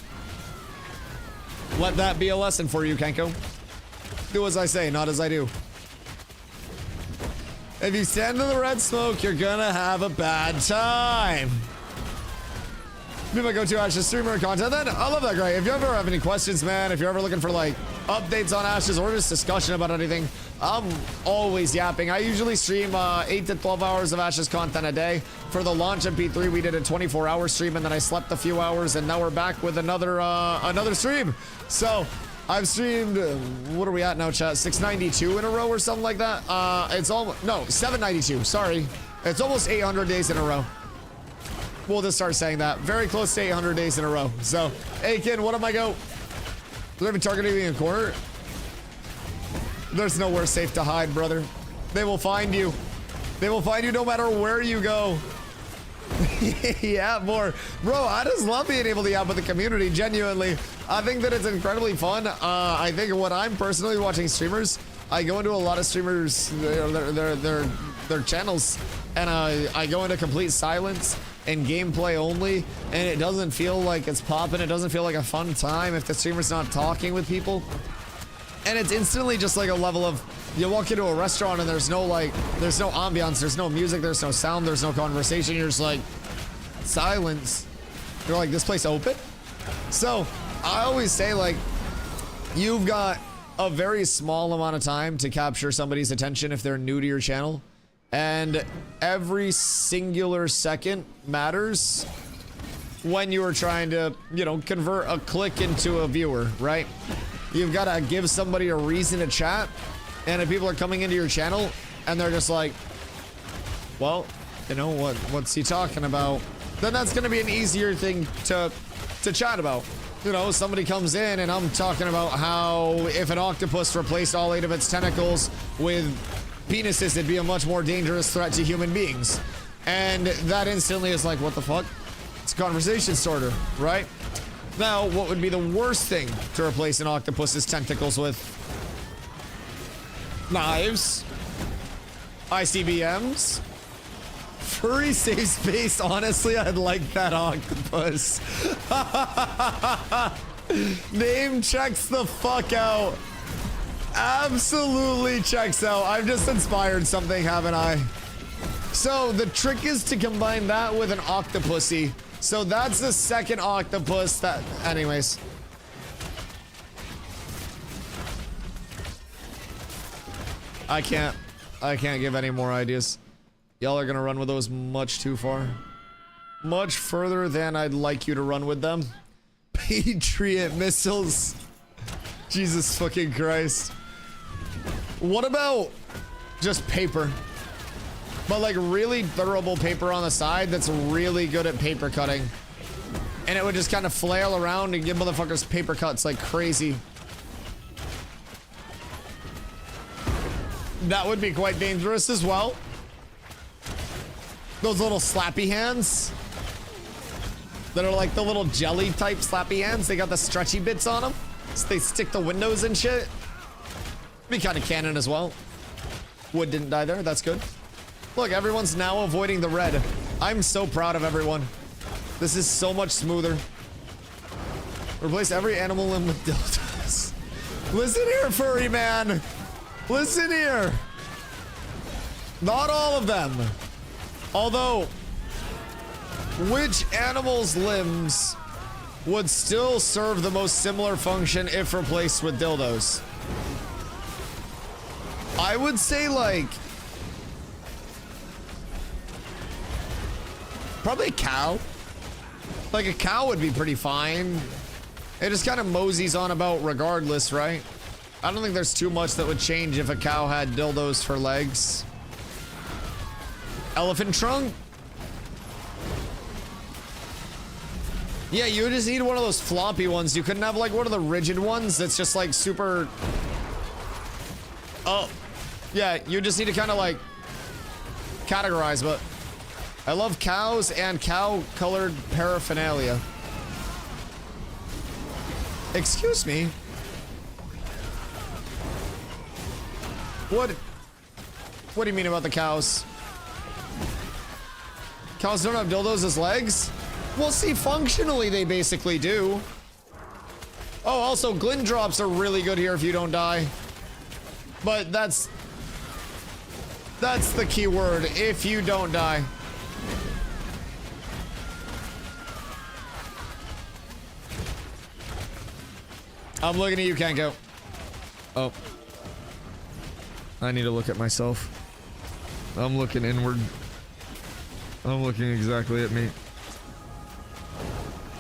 Let that be a lesson for you, Kenko. Do as I say, not as I do. If you stand in the red smoke, you're gonna have a bad time. Be my go-to Ashes streamer content. Then I love that, Gray. If you ever have any questions, man, if you're ever looking for like updates on Ashes or just discussion about anything, I'm always yapping. I usually stream 8 to 12 hours of Ashes content a day. For the launch of P3, we did a 24-hour stream, and then I slept a few hours, and now we're back with another stream. So I've streamed, what are we at now, chat? 692 in a row or something like that. It's almost, no, 792, sorry. It's almost 800 days in a row. We'll just start saying that. Very close to 800 days in a row. So, Aiken, what am I go? Do they have a targeting in a corner? There's nowhere safe to hide, brother. They will find you. They will find you no matter where you go. Yeah, more. Bro, I just love being able to yap with the community, genuinely. I think that it's incredibly fun. I think when I'm personally watching streamers, I go into a lot of streamers, their channels, and I go into complete silence and gameplay only, and it doesn't feel like it's popping. It doesn't feel like a fun time if the streamer's not talking with people. And it's instantly just like a level of, you walk into a restaurant and there's no ambiance, there's no music, there's no sound, there's no conversation. You're just like, silence. You're like, this place open? So I always say, like, you've got a very small amount of time to capture somebody's attention if they're new to your channel. And every singular second matters when you are trying to, you know, convert a click into a viewer, right? You've got to give somebody a reason to chat. And if people are coming into your channel and they're just like, well, you know, what's he talking about? Then that's going to be an easier thing to chat about. You know, somebody comes in and I'm talking about how if an octopus replaced all 8 of its tentacles with penises, it'd be a much more dangerous threat to human beings. And that instantly is like, what the fuck? It's a conversation starter, right? Now, what would be the worst thing to replace an octopus's tentacles with? Knives, ICBMs, furry safe space. Honestly, I'd like that octopus. Name checks the fuck out. Absolutely checks out. I've just inspired something, haven't I? So the trick is to combine that with an octopussy. So that's the second octopus that, anyways. I can't give any more ideas. Y'all are gonna run with those much too far. Much further than I'd like you to run with them. Patriot missiles. Jesus fucking Christ. What about just paper? But like really durable paper on the side that's really good at paper cutting. And it would just kind of flail around and give motherfuckers paper cuts like crazy. That would be quite dangerous as well. Those little slappy hands that are like the little jelly type slappy hands. They got the stretchy bits on them. So they stick to windows and shit. Be kind of canon as well. Wood didn't die there. That's good. Look, everyone's now avoiding the red. I'm so proud of everyone. This is so much smoother. Replace every animal limb with dildos. Listen here, furry man. Listen here. Not all of them. Although, which animal's limbs would still serve the most similar function if replaced with dildos? I would say like probably a cow. Like a cow would be pretty fine. It just kind of moseys on about regardless, right? I don't think there's too much that would change if a cow had dildos for legs. Elephant trunk? Yeah, you just need one of those floppy ones. You couldn't have like one of the rigid ones that's just like super... Oh, yeah, you just need to kind of like categorize, but I love cows and cow-colored paraphernalia. Excuse me. What do you mean about the cows? Cows don't have dildos as legs? Well, see, functionally they basically do. Oh, also, glint drops are really good here if you don't die. But that's the key word, if you don't die. I'm looking at you, Kanko. Oh. I need to look at myself. I'm looking inward. I'm looking exactly at me.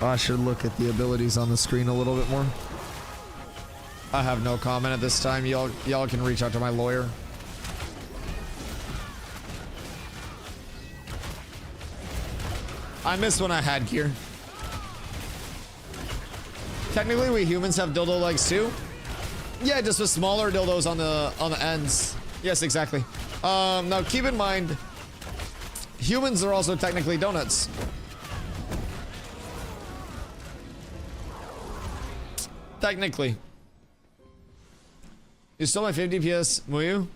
I should look at the abilities on the screen a little bit more. I have no comment at this time. Y'all can reach out to my lawyer. I miss when I had gear. Technically, we humans have dildo legs too. Yeah, just with smaller dildos on the ends. Yes, exactly. Now keep in mind, humans are also technically donuts. Technically. You stole my 50 PS, will you?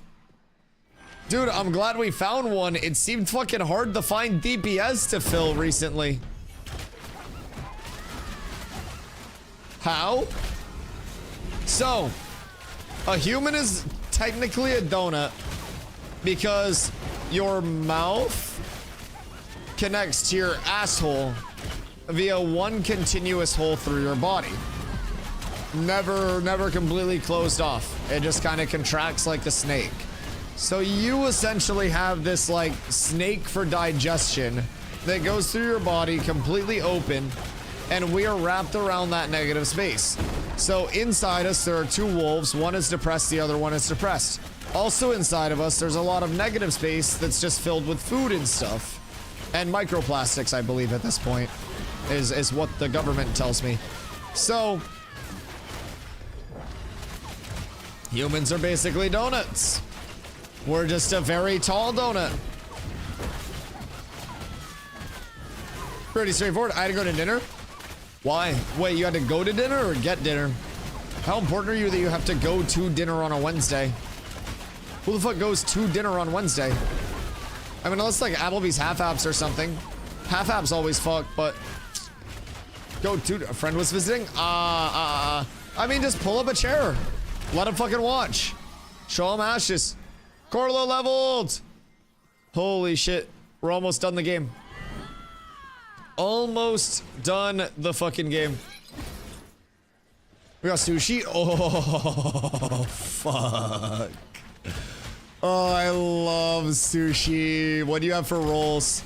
Dude, I'm glad we found one. It seemed fucking hard to find DPS to fill recently. How? So, a human is technically a donut because your mouth connects to your asshole via one continuous hole through your body. Never completely closed off. It just kind of contracts like a snake. So you essentially have this like snake for digestion that goes through your body completely open, and we are wrapped around that negative space. So inside us there are two wolves, one is depressed, the other one is depressed. Also inside of us there's a lot of negative space that's just filled with food and stuff. And microplastics, I believe at this point, is what the government tells me. So humans are basically donuts. We're just a very tall donut. Pretty straightforward. I had to go to dinner. Why? Wait, you had to go to dinner or get dinner? How important are you that you have to go to dinner on a Wednesday? Who the fuck goes to dinner on Wednesday? I mean, unless like Applebee's half-apps or something. Half-apps always fuck, but go to a friend was visiting. I mean, just pull up a chair. Let him fucking watch. Show him ashes. Corlo leveled. Holy shit. We're almost done the game. Almost done the fucking game. We got sushi. Oh, fuck. Oh, I love sushi. What do you have for rolls?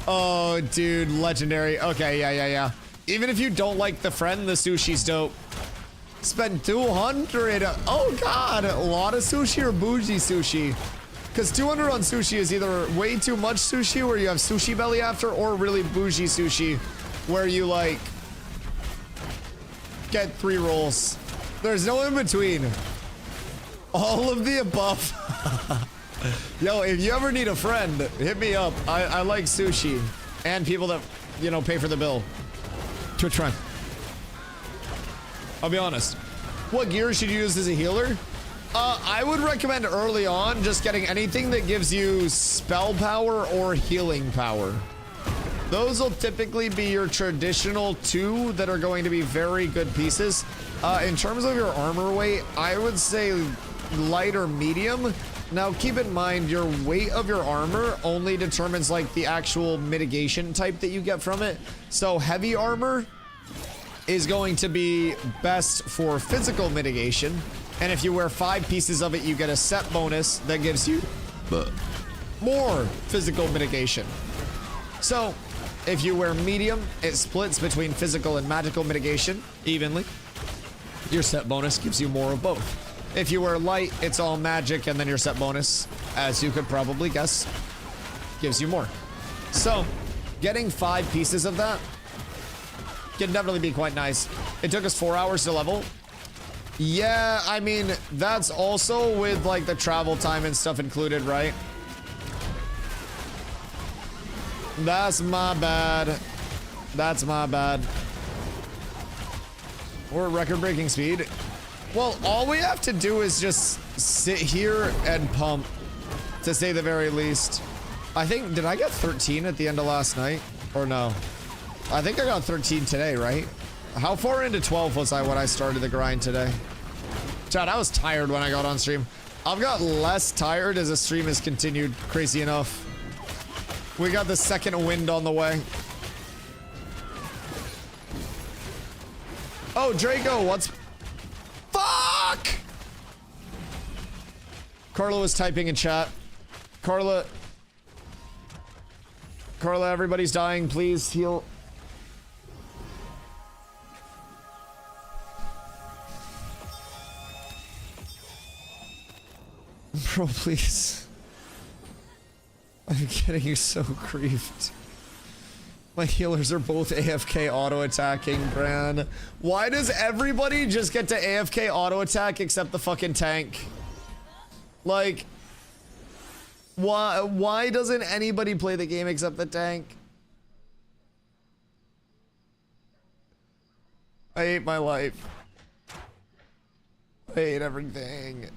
Oh, dude, legendary. Okay, yeah. Even if you don't like the friend, the sushi's dope. Spend 200. Oh god, a lot of sushi or bougie sushi? Because 200 on sushi is either way too much sushi where you have sushi belly after, or really bougie sushi where you like get 3 rolls. There's no in between. All of the above. Yo, if you ever need a friend, hit me up. I like sushi and people that, you know, pay for the bill. Twitch friend. I'll be honest. What gear should you use as a healer? I would recommend early on just getting anything that gives you spell power or healing power. Those will typically be your traditional 2 that are going to be very good pieces. In terms of your armor weight, I would say light or medium. Now keep in mind your weight of your armor only determines like the actual mitigation type that you get from it. So heavy armor is going to be best for physical mitigation, and if you wear 5 pieces of it, you get a set bonus that gives you more physical mitigation. So if you wear medium, it splits between physical and magical mitigation evenly. Your set bonus gives you more of both. If you wear light, it's all magic, and then your set bonus, as you could probably guess, gives you more. So getting 5 pieces of that can definitely be quite nice. It took us 4 hours to level. Yeah, I mean, that's also with like the travel time and stuff included, right? That's my bad. That's my bad. We're at record-breaking speed. Well, all we have to do is just sit here and pump, to say the very least. I think, did I get 13 at the end of last night? Or no? I think I got 13 today, right? How far into 12 was I when I started the grind today? Chad, I was tired when I got on stream. I've got less tired as the stream has continued, crazy enough. We got the second wind on the way. Oh, Draco, Carla was typing in chat. Carla, everybody's dying. Please heal. Bro, please. I'm getting so griefed. My healers are both AFK auto-attacking, Gran. Why does everybody just get to AFK auto-attack except the fucking tank? Like, why doesn't anybody play the game except the tank? I hate my life. I hate everything.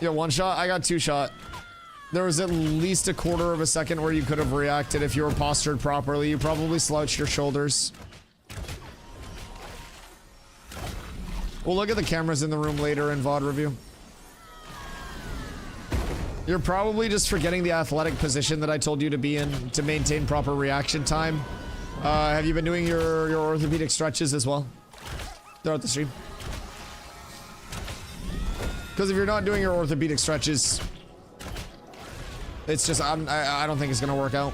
Yeah, one shot? I got two shot. There was at least a quarter of a second where you could have reacted if you were postured properly. You probably slouched your shoulders. We'll look at the cameras in the room later in VOD review. You're probably just forgetting the athletic position that I told you to be in to maintain proper reaction time. Have you been doing your orthopedic stretches as well throughout the stream? Because if you're not doing your orthopedic stretches, it's just, I don't think it's going to work out.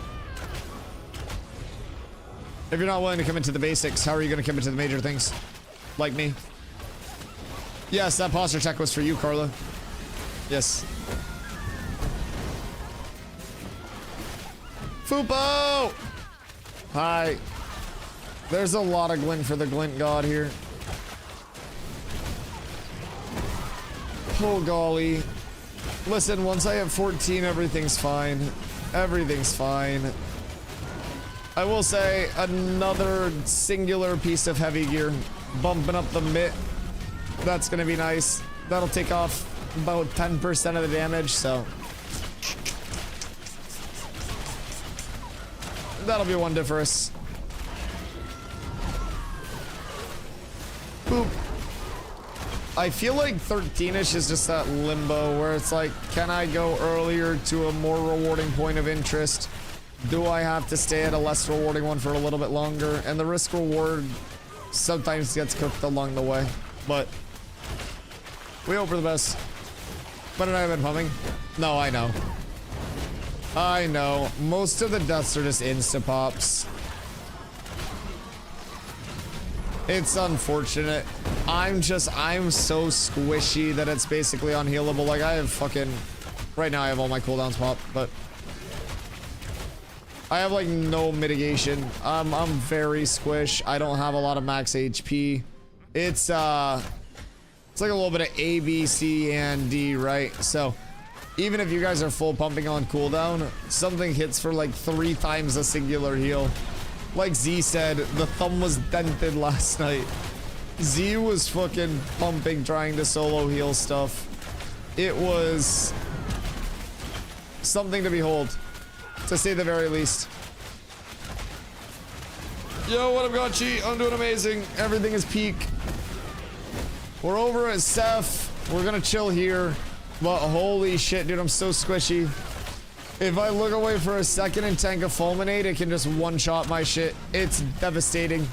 If you're not willing to commit to the basics, how are you going to commit to the major things? Like me. Yes, that posture check was for you, Carla. Yes. Fupo! Hi. There's a lot of glint for the glint god here. Oh, golly. Listen, once I have 14, everything's fine. Everything's fine. I will say, another singular piece of heavy gear. Bumping up the mitt. That's gonna be nice. That'll take off about 10% of the damage, so. That'll be one difference. Boop. I feel like 13ish is just that limbo where it's like, can I go earlier to a more rewarding point of interest? Do I have to stay at a less rewarding one for a little bit longer? And the risk reward sometimes gets cooked along the way, but we hope for the best. But I have been pumping. No, I know. I know. Most of the deaths are just insta-pops. It's unfortunate. I'm so squishy that it's basically unhealable. Like, I have fucking... Right now I have all my cooldowns popped, but... I have, like, no mitigation. I'm very squish. I don't have a lot of max HP. It's like a little bit of A, B, C, and D, right? So... Even if you guys are full pumping on cooldown, something hits for like 3 times a singular heal. Like Z said, the thumb was dented last night. Z was fucking pumping trying to solo heal stuff. It was something to behold, to say the very least. Yo, what up, Gotchi? I'm doing amazing. Everything is peak. We're over at Seth. We're gonna chill here. But holy shit, dude, I'm so squishy. If I look away for a second and tank a fulminate, it can just one-shot my shit. It's devastating.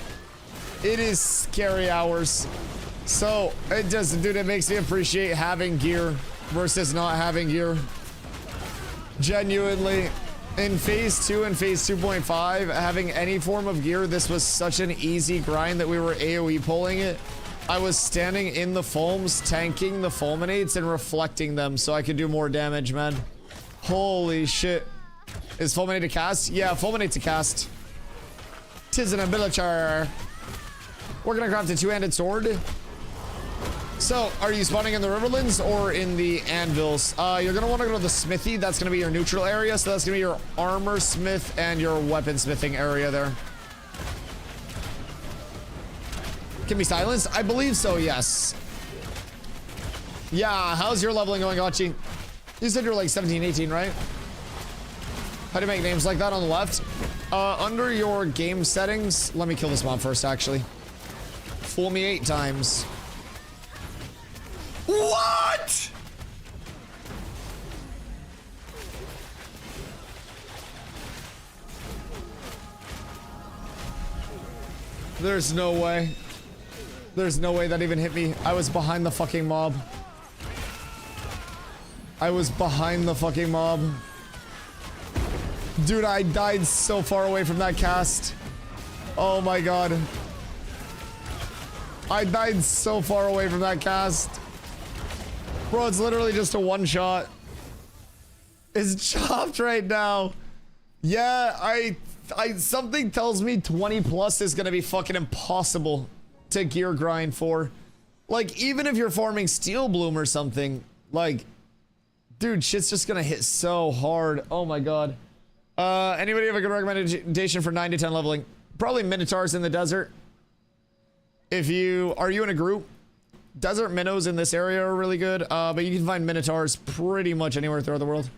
It is scary hours. So, it just, dude, it makes me appreciate having gear versus not having gear. Genuinely. In phase 2 and phase 2.5, having any form of gear, this was such an easy grind that we were AoE pulling it. I was standing in the foams, tanking the fulminates and reflecting them so I could do more damage, man. Holy shit. Is fulminate a cast? Yeah, fulminate's a cast. Tis an ability. We're gonna craft a two-handed sword. So, are you spawning in the Riverlands or in the anvils? You're gonna wanna go to the smithy. That's gonna be your neutral area. So that's gonna be your armor smith and your weapon smithing area there. Can be silenced? I believe so, yes. Yeah, how's your leveling going, Gachi? You said you're like 17, 18, right? How do you make names like that on the left? Under your game settings, let me kill this mob first, actually. Fool me 8 times. What? There's no way. There's no way that even hit me. I was behind the fucking mob. I was behind the fucking mob. Dude, I died so far away from that cast. Oh my god. I died so far away from that cast. Bro, it's literally just a one shot. It's chopped right now. Yeah, I something tells me 20 plus is gonna be fucking impossible to gear grind for. Like, even if you're farming Steel Bloom or something, like, dude, shit's just gonna hit so hard. Oh my god. Anybody have a good recommendation for 9 to 10 leveling? Probably Minotaurs in the desert. Are you in a group? Desert minnows in this area are really good, but you can find Minotaurs pretty much anywhere throughout the world.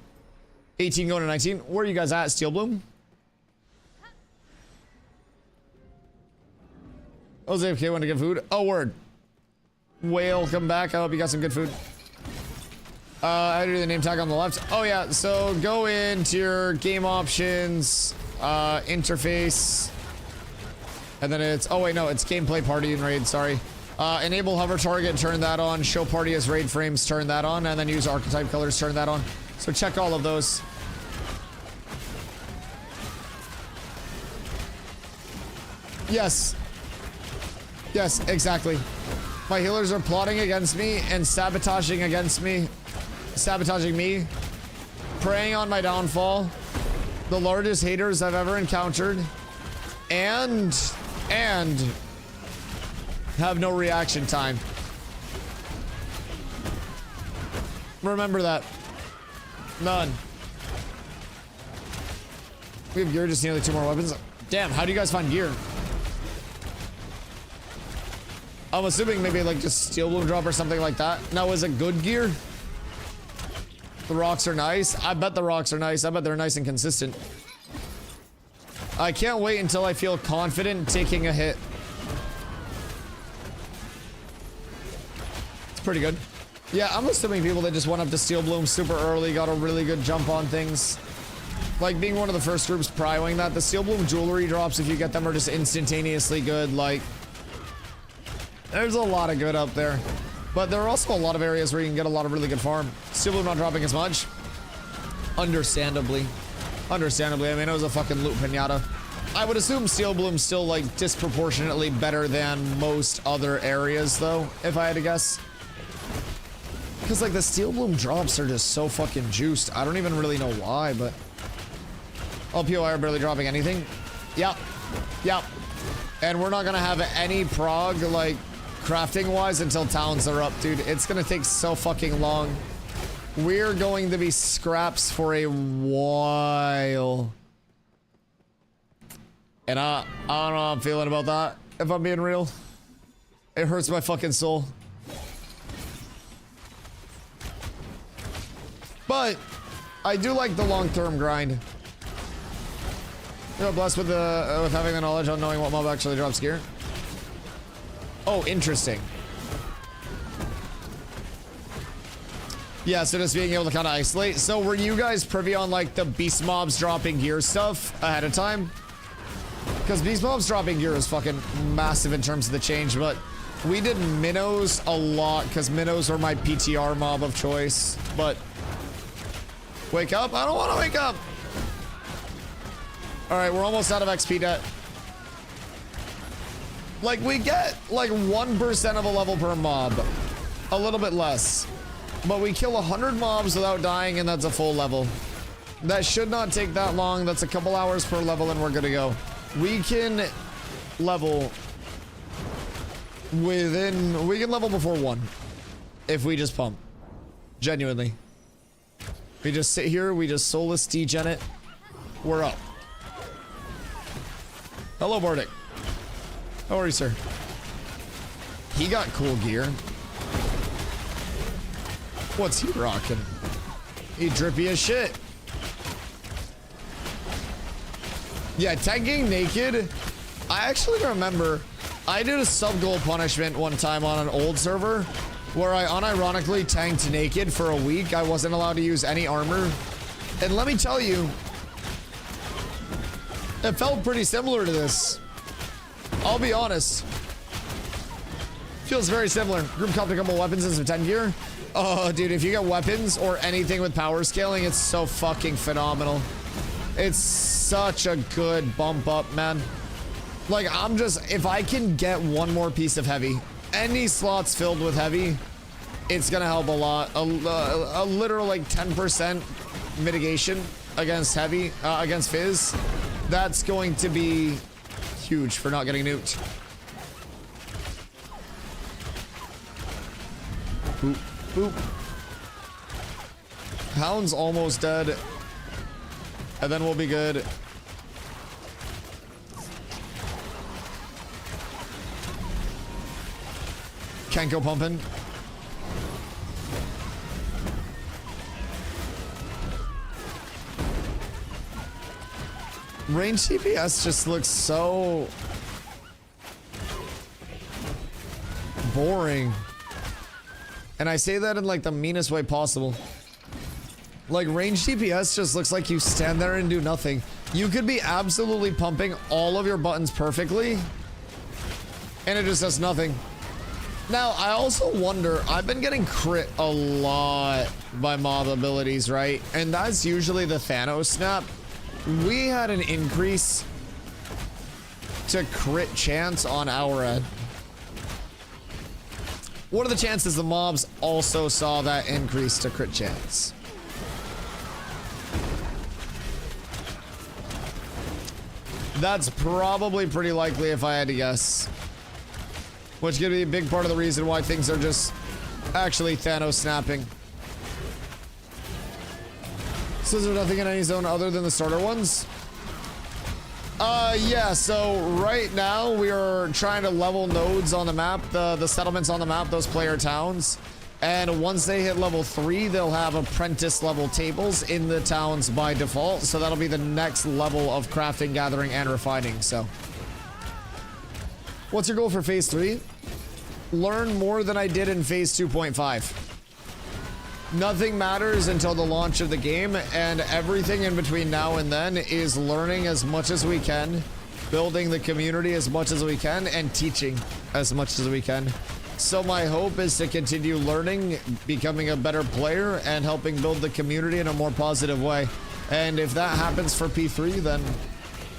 18 going to 19. Where are you guys at, Steel Bloom? Jose FK want to get food? Oh, word. Whale, come back. I hope you got some good food. I do the name tag on the left. Oh yeah, so go into your game options, interface, and then it's, oh wait, no, it's gameplay party and raid, sorry. Enable hover target, turn that on. Show party as raid frames, turn that on, and then use archetype colors, turn that on. So check all of those. Yes. Yes, exactly. My healers are plotting against me and sabotaging me, preying on my downfall, the largest haters I've ever encountered, and have no reaction time. Remember that. None. We have gear, just nearly 2 more weapons. Damn, how do you guys find gear? I'm assuming maybe like just Steel Bloom drop or something like that. Now, is it good gear? The rocks are nice. I bet the rocks are nice. I bet they're nice and consistent. I can't wait until I feel confident taking a hit. It's pretty good. Yeah, I'm assuming people that just went up to Steel Bloom super early got a really good jump on things. Like, being one of the first groups prioing that. The Steel Bloom jewelry drops, if you get them, are just instantaneously good. Like, there's a lot of good up there. But there are also a lot of areas where you can get a lot of really good farm. Steel Bloom not dropping as much. Understandably. Understandably. I mean, it was a fucking loot pinata. I would assume Steel Bloom's still, like, disproportionately better than most other areas, though, if I had to guess. Because, like, the Steel Bloom drops are just so fucking juiced. I don't even really know why, but... LPOI are barely dropping anything. Yep. Yep. And we're not gonna have any prog, like, crafting-wise until towns are up, dude. It's gonna take so fucking long. We're going to be scraps for a while. And I don't know how I'm feeling about that, if I'm being real. It hurts my fucking soul. But I do like the long-term grind. You're blessed with having the knowledge on knowing what mob actually drops gear. Oh, interesting. Yeah, so just being able to kind of isolate. So were you guys privy on like the beast mobs dropping gear stuff ahead of time? Because beast mobs dropping gear is fucking massive in terms of the change, but we did minnows a lot because minnows were my PTR mob of choice. But wake up? I don't want to wake up. All right, we're almost out of XP debt. Like, we get like 1% of a level per mob, a little bit less, but we kill 100 mobs without dying, and that's a full level. That should not take that long. That's a couple hours per level, and we're good to go. We can level we can level before 1 if we just pump. Genuinely. We just sit here, we just soulless degen it. We're up. Hello, Bardic. How are you, sir? He got cool gear. What's he rocking? He drippy as shit. Yeah, tanking naked. I actually remember I did a sub-goal punishment one time on an old server where I unironically tanked naked for a week. I wasn't allowed to use any armor. And let me tell you, it felt pretty similar to this. I'll be honest. Feels very similar. Group copped a couple weapons and some 10 gear. Oh, dude, if you get weapons or anything with power scaling, it's so fucking phenomenal. It's such a good bump up, man. Like, I'm just, if I can get one more piece of heavy, any slots filled with heavy, it's gonna help a lot. A literal like 10% mitigation against heavy, against fizz. That's going to be huge for not getting nuked. Boop, boop. Hound's almost dead. And then we'll be good. Kenko pumping. Range CPS just looks so boring. And I say that in like the meanest way possible. Like, range DPS just looks like you stand there and do nothing. You could be absolutely pumping all of your buttons perfectly, and it just does nothing. Now, I also wonder, I've been getting crit a lot by mob abilities, right? And that's usually the Thanos snap. We had an increase to crit chance on our end. What are the chances the mobs also saw that increase to crit chance? That's probably pretty likely if I had to guess. Which could be a big part of the reason why things are just actually Thanos snapping. So is there nothing in any zone other than the starter ones? Yeah, so right now we are trying to level nodes on the map, the settlements on the map, those player towns. And once they hit level 3, they'll have apprentice level tables in the towns by default. So that'll be the next level of crafting, gathering, and refining. So what's your goal for phase 3? Learn more than I did in phase 2.5. Nothing matters until the launch of the game, and everything in between now and then is learning as much as we can, building the community as much as we can, and teaching as much as we can. So my hope is to continue learning, becoming a better player, and helping build the community in a more positive way. And if that happens for P3, then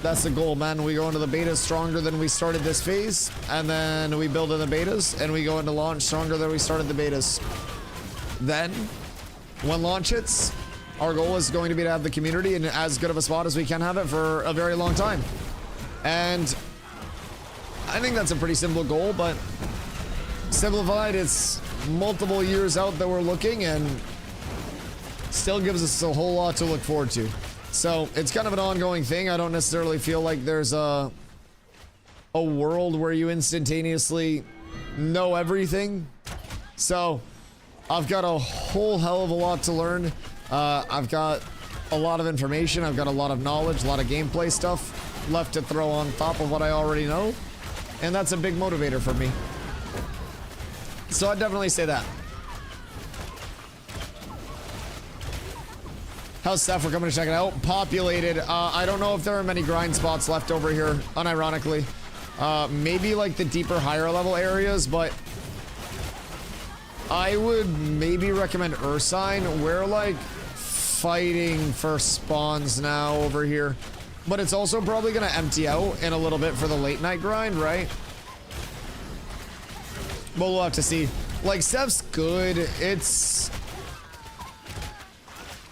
that's the goal, man. We go into the betas stronger than we started this phase, and then we build in the betas, and we go into launch stronger than we started the betas. Then, when launch hits, our goal is going to be to have the community in as good of a spot as we can have it for a very long time. And I think that's a pretty simple goal, but simplified, it's multiple years out that we're looking, and still gives us a whole lot to look forward to. So it's kind of an ongoing thing. I don't necessarily feel like there's a world where you instantaneously know everything. So I've got a whole hell of a lot to learn. I've got a lot of information. I've got a lot of knowledge, a lot of gameplay stuff left to throw on top of what I already know. And that's a big motivator for me. So I'd definitely say that. How's Steph? We're coming to check it out. Populated. I don't know if there are many grind spots left over here, unironically. Maybe like the deeper, higher level areas, but I would maybe recommend Ursine. We're like fighting for spawns now over here, but it's also probably going to empty out in a little bit for the late night grind, right? But we'll have to see. Like, Steph's good. It's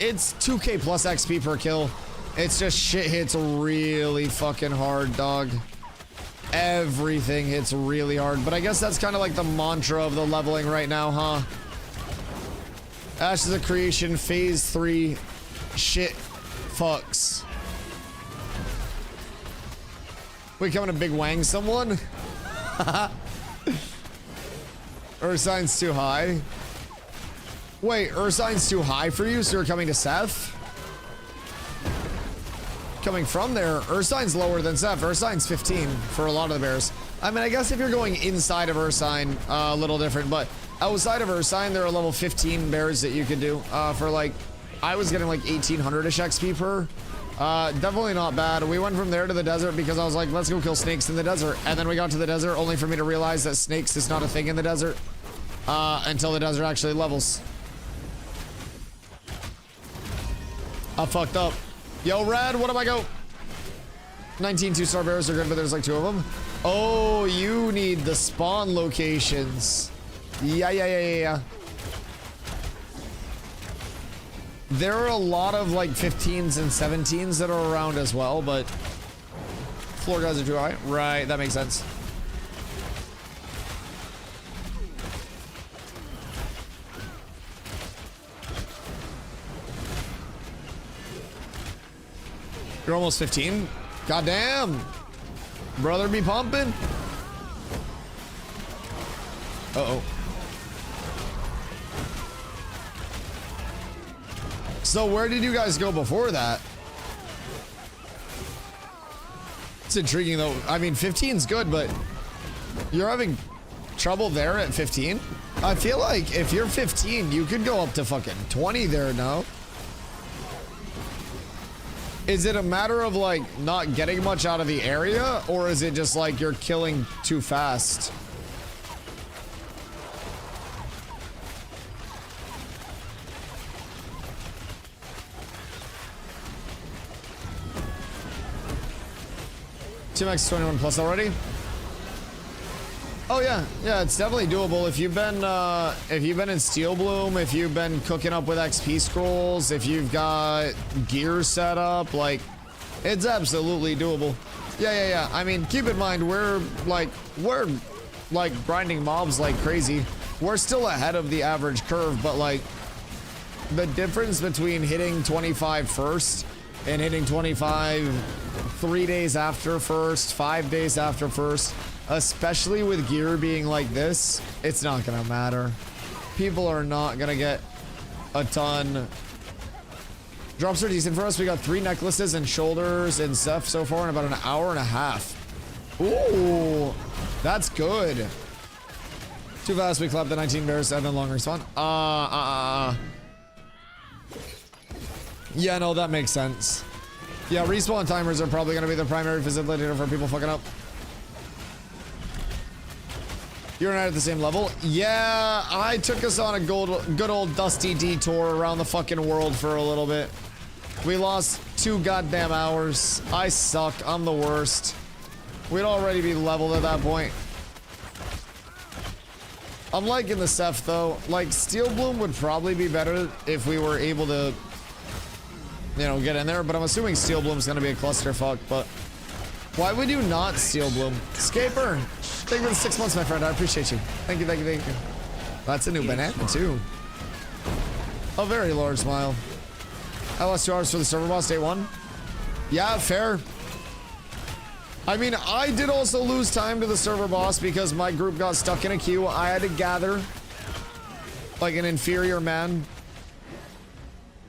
2k plus XP per kill. It's just shit hits really fucking hard, dog. Everything hits really hard. But I guess that's kind of like the mantra of the leveling right now, huh? Ashes of Creation, phase 3. Shit fucks. We coming to big wang someone? Ursine's too high. Wait, Ursine's too high for you, so you're coming to Seth? Coming from there, Ursine's lower than Seth. Ursine's 15 for a lot of the bears. I mean, I guess if you're going inside of Ursine, a little different, but outside of Ursine, there are level 15 bears that you could do for like, I was getting like 1800-ish XP per. Definitely not bad. We went from there to the desert because I was like, let's go kill snakes in the desert. And then we got to the desert only for me to realize that snakes is not a thing in the desert. Until the desert actually levels. I fucked up. Yo, Red, what am I go? 19 2-star bears are good, but there's like 2 of them. Oh, you need the spawn locations. Yeah. There are a lot of like 15s and 17s that are around as well, but floor guys are too high. Right, that makes sense. You're almost 15? Goddamn! Brother be pumping. Uh-oh. So where did you guys go before that? It's intriguing though. I mean, 15's good, but you're having trouble there at 15? I feel like if you're 15, you could go up to fucking 20 there now. Is it a matter of like not getting much out of the area, or is it just like you're killing too fast? Team X 21 plus already? Oh yeah, it's definitely doable if you've been in Steel Bloom, if you've been cooking up with XP scrolls, if you've got gear set up, like it's absolutely doable. Yeah. I mean, keep in mind we're like grinding mobs like crazy. We're still ahead of the average curve, but like the difference between hitting 25 first and hitting 25 3 days after first, 5 days after first, especially with gear being like this, it's not gonna matter. People are not gonna get a ton. Drops are decent for us. We got 3 necklaces and shoulders and stuff so far in about an hour and a half. Ooh, that's good. Too fast, we clapped the 19 bears and then long respawn. Yeah, no, that makes sense. Yeah, respawn timers are probably gonna be the primary facilitator for people fucking up. You're not at the same level? Yeah, I took us on a good old dusty detour around the fucking world for a little bit. We lost 2 goddamn hours. I suck. I'm the worst. We'd already be leveled at that point. I'm liking the Ceph though. Like, Steel Bloom would probably be better if we were able to, you know, get in there, but I'm assuming Steel Bloom's gonna be a clusterfuck, but why would you not Steel Bloom? Scaper! Thank you for the 6 months, my friend. I appreciate you. Thank you. That's a new banana, too. A very large smile. I lost 2 hours for the server boss, day 1. Yeah, fair. I mean, I did also lose time to the server boss because my group got stuck in a queue. I had to gather like an inferior man.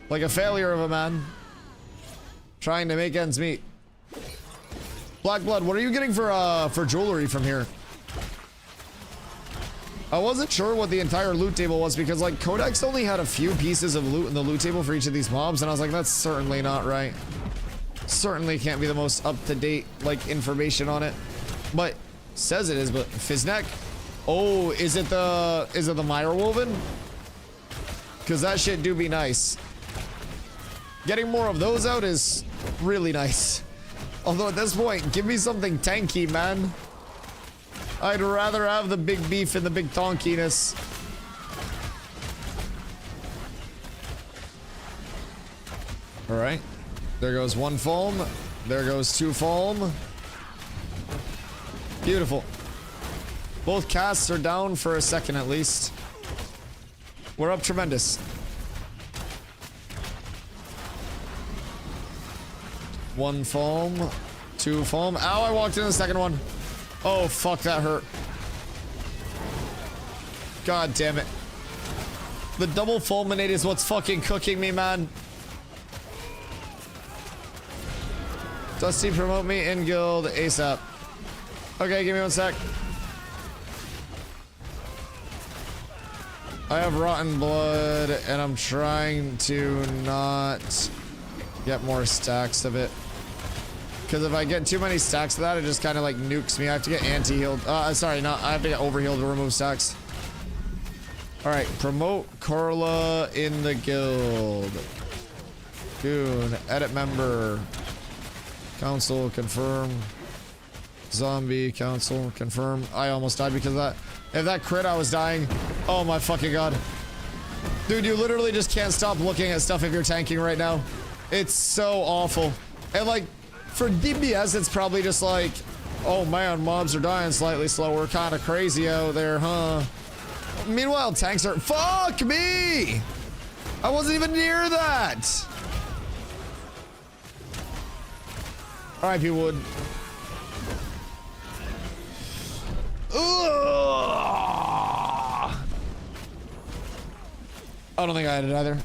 Like a failure of a man. Trying to make ends meet. Black Blood, what are you getting for jewelry from here? I wasn't sure what the entire loot table was because like Codex only had a few pieces of loot in the loot table for each of these mobs, and I was like, that's certainly not right. Certainly can't be the most up-to-date like information on it. But says it is, but Fizzneck? Oh, is it the Mire Woven? Cause that shit do be nice. Getting more of those out is really nice. Although at this point, give me something tanky, man. I'd rather have the big beef and the big tonkiness. All right. There goes 1 foam. There goes 2 foam. Beautiful. Both casts are down for a second at least. We're up tremendous. 1 foam. 2 foam. Ow, I walked into the second one. Oh, fuck, that hurt. God damn it. The double fulminate is what's fucking cooking me, man. Dusty, promote me in guild ASAP. Okay, give me 1 sec. I have rotten blood, and I'm trying to not get more stacks of it. Because if I get too many stacks of that, it just kind of like nukes me. I have to get anti-healed. Sorry, not. I have to get over-healed to remove stacks. All right, promote Carla in the guild. Goon, edit member. Council, confirm. Zombie, council, confirm. I almost died because of that. If that crit, I was dying. Oh my fucking god. Dude, you literally just can't stop looking at stuff if you're tanking right now. It's so awful. And like, for DBS, it's probably just like, oh man, mobs are dying slightly slower. Kind of crazy out there, huh? Meanwhile, tanks are... Fuck me! I wasn't even near that! R.I.P. Wood. Ugh. I don't think I had it either.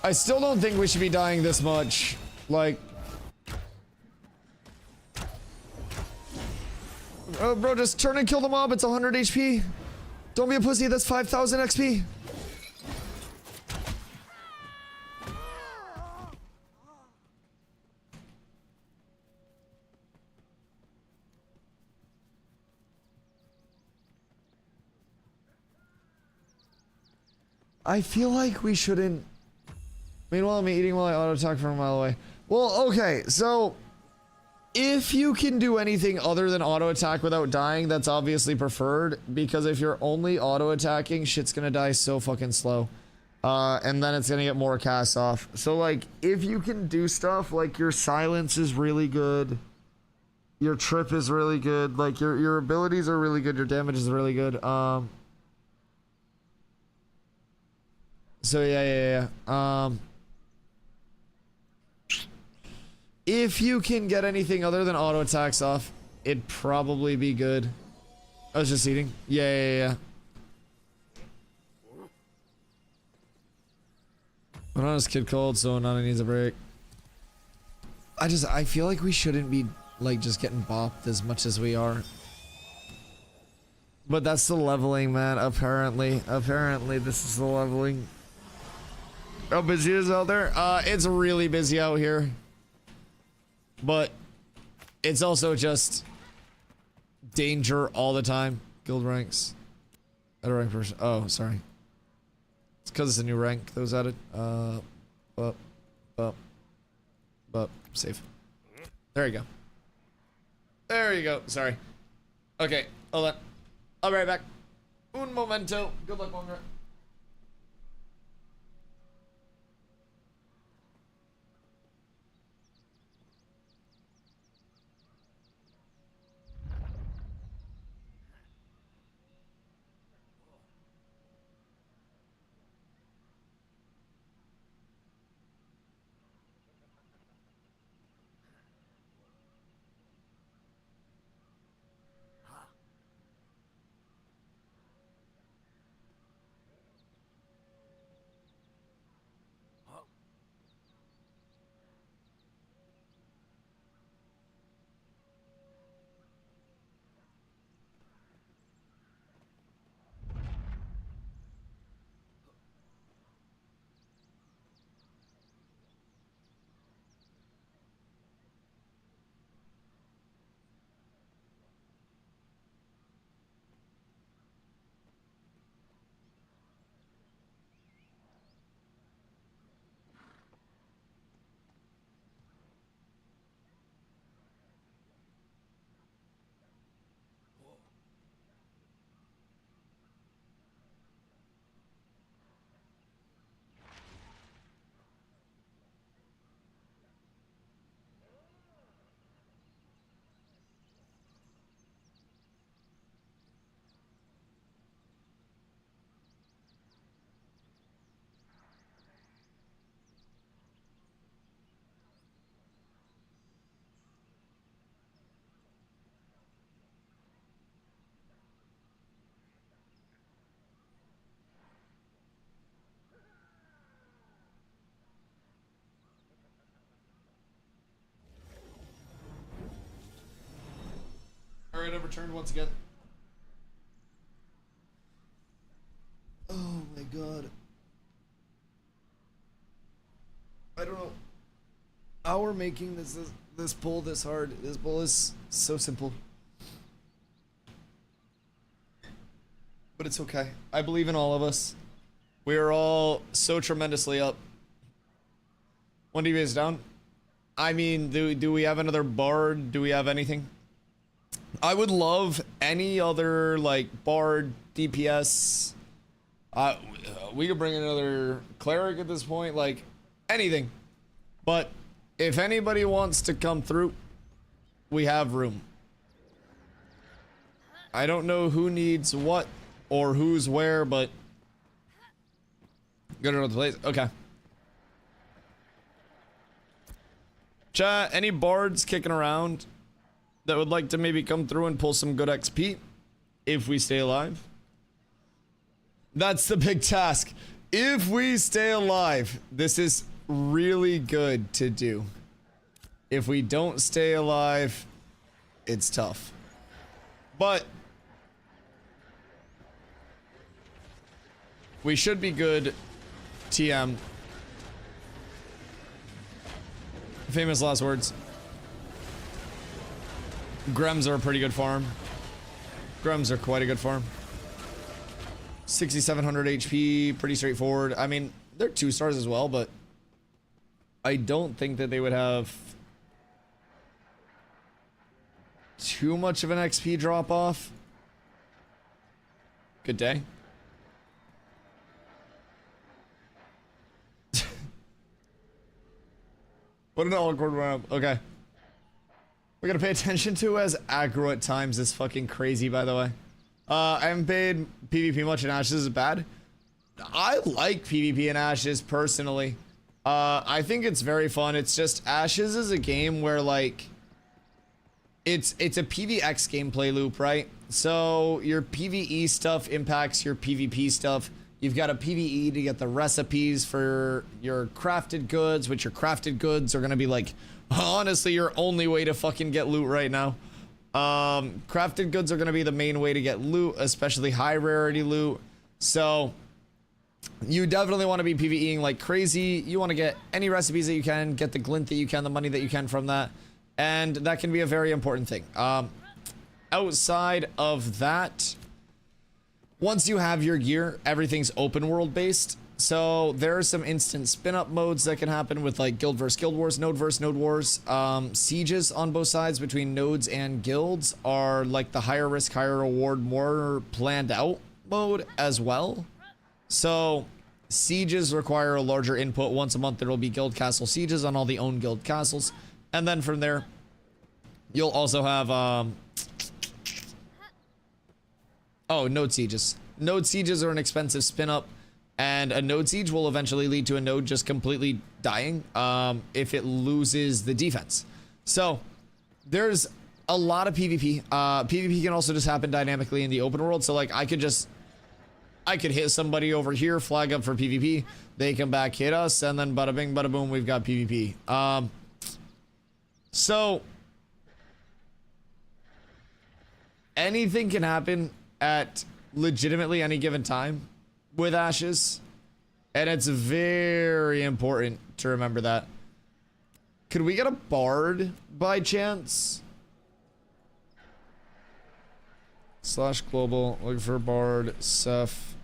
I still don't think we should be dying this much. Like... bro, just turn and kill the mob. It's 100 HP. Don't be a pussy. That's 5,000 XP. I feel like we shouldn't... Meanwhile, I'm eating while I auto-attack from a mile away. Well, okay, so... If you can do anything other than auto-attack without dying, that's obviously preferred. Because if you're only auto-attacking, shit's gonna die so fucking slow. And then it's gonna get more cast off. So, like, if you can do stuff, like, your silence is really good. Your trip is really good. Like, your abilities are really good. Your damage is really good. So yeah. If you can get anything other than auto attacks off, it'd probably be good. I was just eating. Yeah. I'm not as kid cold, so Nana needs a break. I feel like we shouldn't be like just getting bopped as much as we are. But that's the leveling, man. Apparently this is the leveling. How busy is it out there? It's really busy out here. But it's also just danger all the time. Guild ranks. Add a rank person. Oh, sorry. It's because it's a new rank that was added. Up. Save. There you go. Sorry. Okay, hold on. I'll be right back. Un momento. Good luck, Monger. Alright, I've returned once again. how we're making this pull this hard. This pull is so simple. But it's okay. I believe in all of us. We are all so tremendously up. 1 DB is down. I mean, do we have another bard? Do we have anything? I would love any other like bard DPS. We could bring another cleric at this point, like anything. But if anybody wants to come through, we have room. I don't know who needs what or who's where, but go to another place. Okay. Chat, any bards kicking around that would like to maybe come through and pull some good XP if we stay alive? That's the big task. If we stay alive, this is really good to do. If we don't stay alive, it's tough. But we should be good. TM. Famous last words. Grems are a pretty good farm. Grems are quite a good farm. 6,700 HP, pretty straightforward. I mean, they're 2 stars as well, but I don't think that they would have too much of an XP drop off. Good day. What an awkward round. Okay. We gotta pay attention to as aggro at times is fucking crazy, by the way. I haven't played PvP much, and Ashes is bad. I like PvP and Ashes personally. I think it's very fun. It's just Ashes is a game where like it's a PvX gameplay loop, right? So your PvE stuff impacts your PvP stuff. You've got a PvE to get the recipes for your crafted goods, which your crafted goods are gonna be like honestly your only way to fucking get loot right now. Crafted goods are gonna be the main way to get loot, especially high rarity loot. So you definitely want to be PvEing like crazy. You want to get any recipes that you can, get the glint that you can, the money that you can from that, and that can be a very important thing. Outside of that, once you have your gear, everything's open world based. So there are some instant spin up modes that can happen with like guild versus guild wars, node versus node wars. Sieges on both sides between nodes and guilds are like the higher risk, higher reward, more planned out mode as well. So sieges require a larger input. Once a month there will be guild castle sieges on all the own guild castles. And then from there, you'll also have node sieges. Node sieges are an expensive spin up, and a node siege will eventually lead to a node just completely dying if it loses the defense. So there's a lot of PvP. PvP can also just happen dynamically in the open world. So like I could hit somebody over here, flag up for PvP, they come back, hit us, and then bada bing, bada boom, we've got PvP. So anything can happen at legitimately any given time with Ashes, and it's very important to remember that. Could we get a bard by chance? Slash global, look for bard, Seth.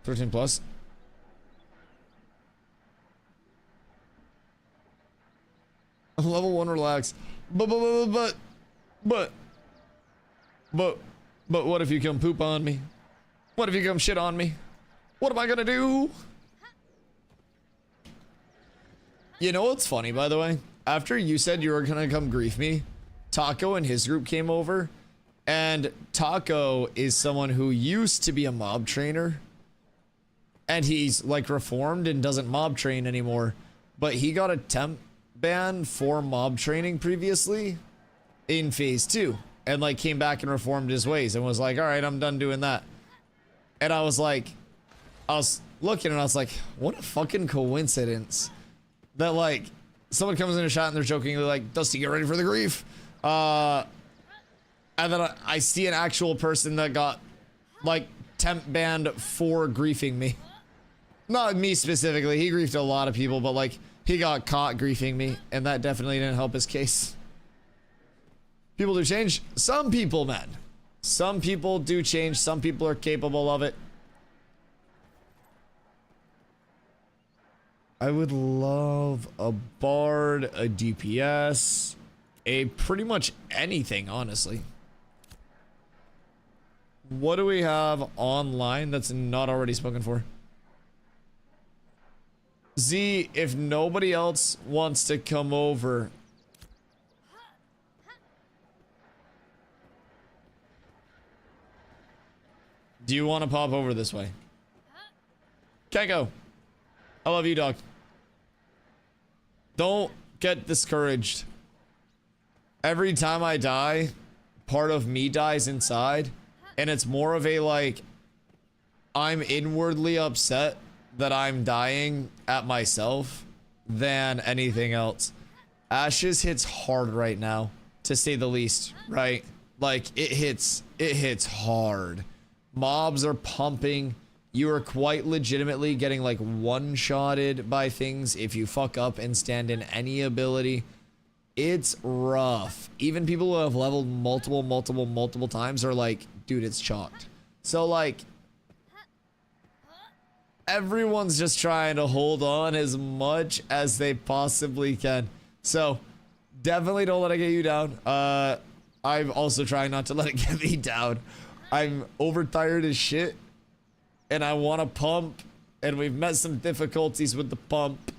13 plus. Level 1 relax. But what if you come poop on me? What if you come shit on me? What am I gonna do? You know what's funny, by the way? After you said you were gonna come grief me, Taco and his group came over, and Taco is someone who used to be a mob trainer, and he's like reformed and doesn't mob train anymore, but he got a temp ban for mob training previously in phase 2, and like came back and reformed his ways and was like, all right, I'm done doing that. And I was looking and I was like, what a fucking coincidence that like someone comes in a shot and they're jokingly like, Dusty, get ready for the grief. And then I see an actual person that got like temp banned for griefing me. Not me specifically. He griefed a lot of people, but like he got caught griefing me, and that definitely didn't help his case. People do change. Some people, man. Some people do change. Some people are capable of it. I would love a bard, a DPS, a pretty much anything, honestly. What do we have online that's not already spoken for? Z, if nobody else wants to come over. Do you want to pop over this way? Can't go. I love you, dog. Don't get discouraged. Every time I die, part of me dies inside, and it's more of a like, I'm inwardly upset that I'm dying at myself than anything else. Ashes hits hard right now, to say the least, right? Like it hits hard. Mobs are pumping. You are quite legitimately getting like one-shotted by things if you fuck up and stand in any ability. It's rough. Even people who have leveled multiple times are like, dude, it's chalked. So like, everyone's just trying to hold on as much as they possibly can. So definitely don't let it get you down. I'm also trying not to let it get me down. I'm overtired as shit, and I want to pump, and we've met some difficulties with the pump,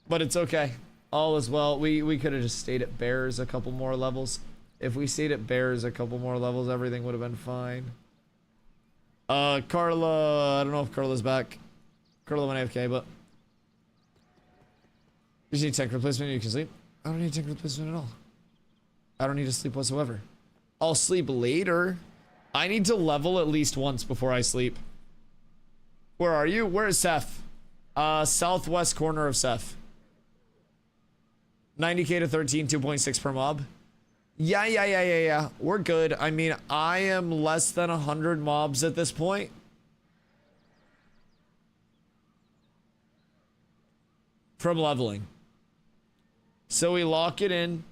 but it's okay. All is well. We could have just stayed at Bears a couple more levels. If we stayed at Bears a couple more levels, everything would have been fine. Carla, I don't know if Carla's back. Carla went AFK, but you just need tank replacement, you can sleep. I don't need tank replacement at all. I don't need to sleep whatsoever. I'll sleep later. I need to level at least once before I sleep. Where are you? Where is Seth? Southwest corner of Seth. 90k to 13, 2.6 per mob. Yeah. We're good. I mean, I am less than 100 mobs at this point. From leveling. So we lock it in.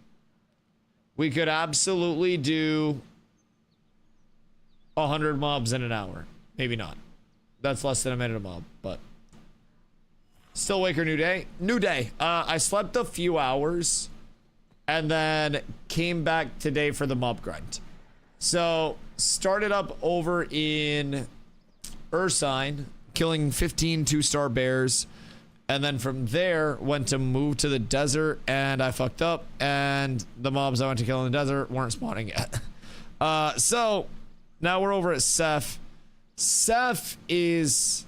We could absolutely do 100 mobs in an hour. Maybe not. That's less than a minute a mob, but still Waker new day. New day. I slept a few hours and then came back today for the mob grind. So started up over in Ursine, killing 15 2-star bears. And then from there, went to move to the desert, and I fucked up, and the mobs I went to kill in the desert weren't spawning yet. So, now we're over at Seth. Seth is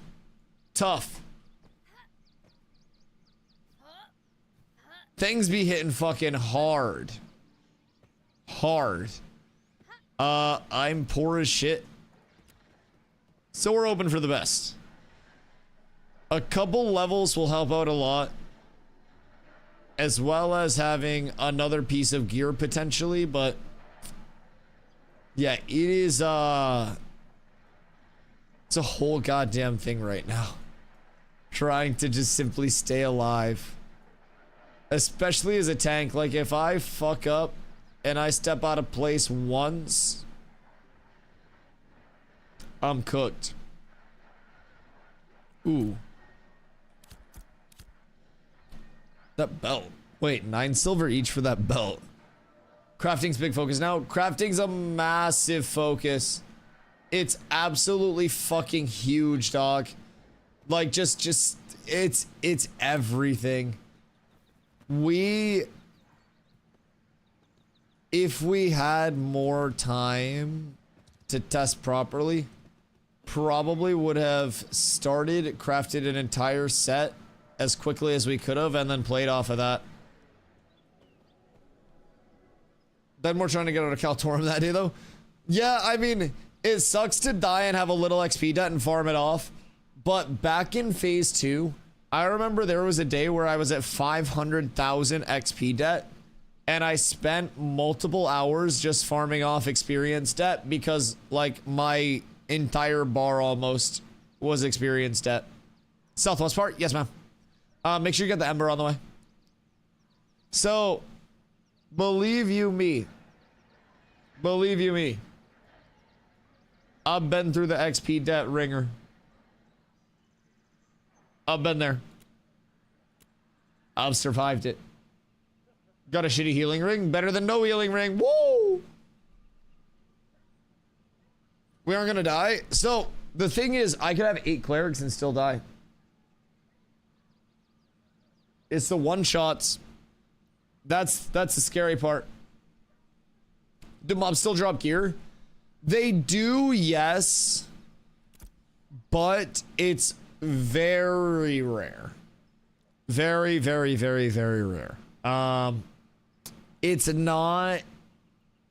tough. Things be hitting fucking hard. Hard. I'm poor as shit. So we're open for the best. A couple levels will help out a lot, as well as having another piece of gear potentially, but yeah, it is it's a whole goddamn thing right now, trying to just simply stay alive, especially as a tank. Like if I fuck up and I step out of place once, I'm cooked. Ooh. That belt. Wait, 9 silver each for that belt. Crafting's big focus now. Crafting's a massive focus. It's absolutely fucking huge, dog. Like just it's everything. If we had more time to test properly, probably would have crafted an entire set as quickly as we could have, and then played off of that. Then we're trying to get out of Kaltorum that day, though. Yeah, I mean, it sucks to die and have a little XP debt and farm it off. But back in phase 2, I remember there was a day where I was at 500,000 XP debt, and I spent multiple hours just farming off experience debt because, like, my entire bar almost was experience debt. Southwest part? Yes, ma'am. Make sure you get the Ember on the way. So, believe you me. Believe you me. I've been through the XP debt ringer. I've been there. I've survived it. Got a shitty healing ring. Better than no healing ring. Woo! We aren't gonna die. So, the thing is, I could have 8 clerics and still die. It's the one-shots. That's the scary part. Do mobs still drop gear? They do, yes. But it's very rare. Very, very, very, very rare. It's not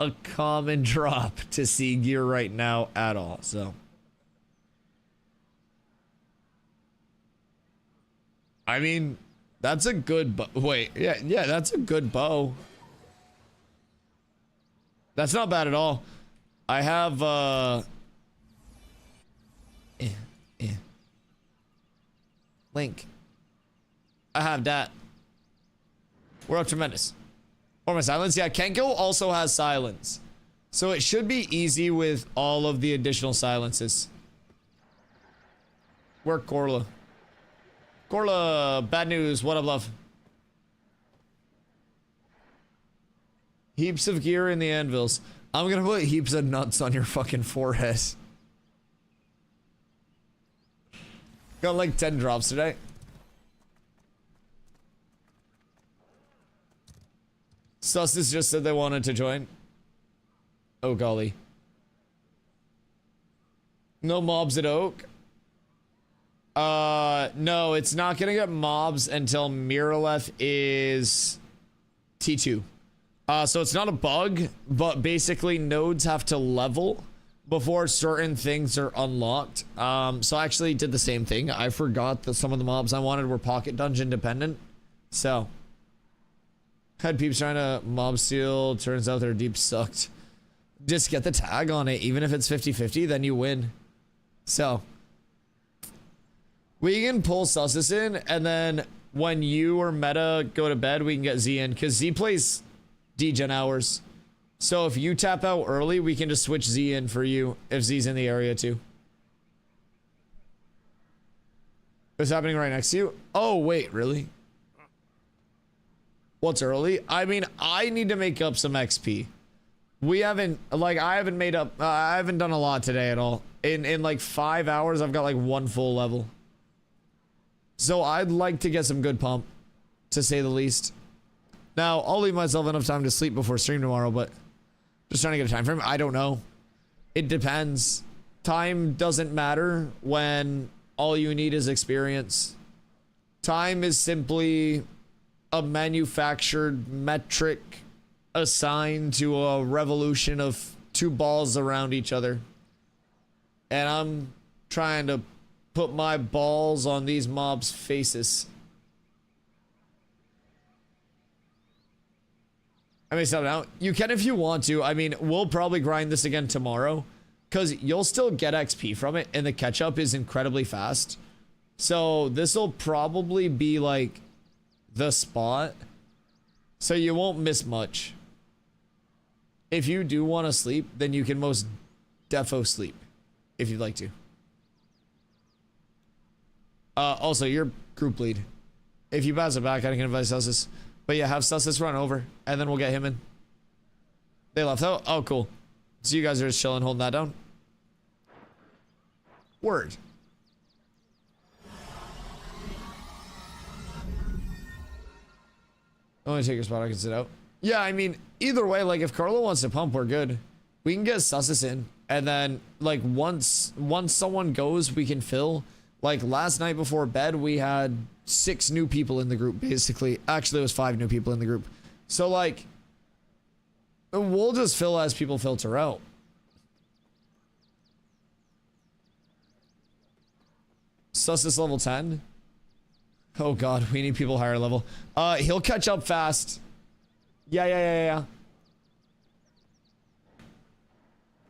a common drop to see gear right now at all, so. I mean, that's a good bow. Wait, yeah, that's a good bow. That's not bad at all. I have, Link. I have that. We're up tremendous. Or my silence. Yeah, Kenko also has silence. So it should be easy with all of the additional silences. Work Corla. Corla, bad news. What up, love? Heaps of gear in the anvils. I'm gonna put heaps of nuts on your fucking forehead. Got like 10 drops today. Susses just said they wanted to join. Oh golly. No mobs at Oak? No, it's not gonna get mobs until Miraleth is T2. So it's not a bug, but basically nodes have to level before certain things are unlocked. So I actually did the same thing. I forgot that some of the mobs I wanted were pocket dungeon dependent. So had peeps trying to mob steal. Turns out their deep sucked. Just get the tag on it. Even if it's 50-50, then you win. So we can pull Sussus in, and then when you or Meta go to bed, we can get Z in, because Z plays D-Gen hours. So if you tap out early, we can just switch Z in for you if Z's in the area too. What's happening right next to you? Oh, wait, really? What's early? I mean, I need to make up some XP. We haven't, like, I haven't made up, I haven't done a lot today at all. In like 5 hours, I've got like 1 full level. So I'd like to get some good pump, to say the least. Now, I'll leave myself enough time to sleep before stream tomorrow, but just trying to get a time frame. I don't know. It depends. Time doesn't matter when all you need is experience. Time is simply a manufactured metric assigned to a revolution of 2 balls around each other. And I'm trying to put my balls on these mobs' faces. I may stop now. You can if you want to. I mean, we'll probably grind this again tomorrow, because you'll still get XP from it, and the catch-up is incredibly fast. So this will probably be like the spot, so you won't miss much. If you do want to sleep, then you can most defo sleep, if you'd like to. Also, you're group lead. If you pass it back, I can advise Sussus. But yeah, have Sussus run over, and then we'll get him in. They left out? Oh, cool. So you guys are just chilling, holding that down? Word. Only take your spot, I can sit out. Yeah, I mean, either way, like, if Carlo wants to pump, we're good. We can get Sussus in, and then, like, once someone goes, we can fill. Like, last night before bed, we had 6 new people in the group, basically. Actually, it was 5 new people in the group. So, like, we'll just fill as people filter out. Sussus level 10. Oh, God, we need people higher level. He'll catch up fast. Yeah.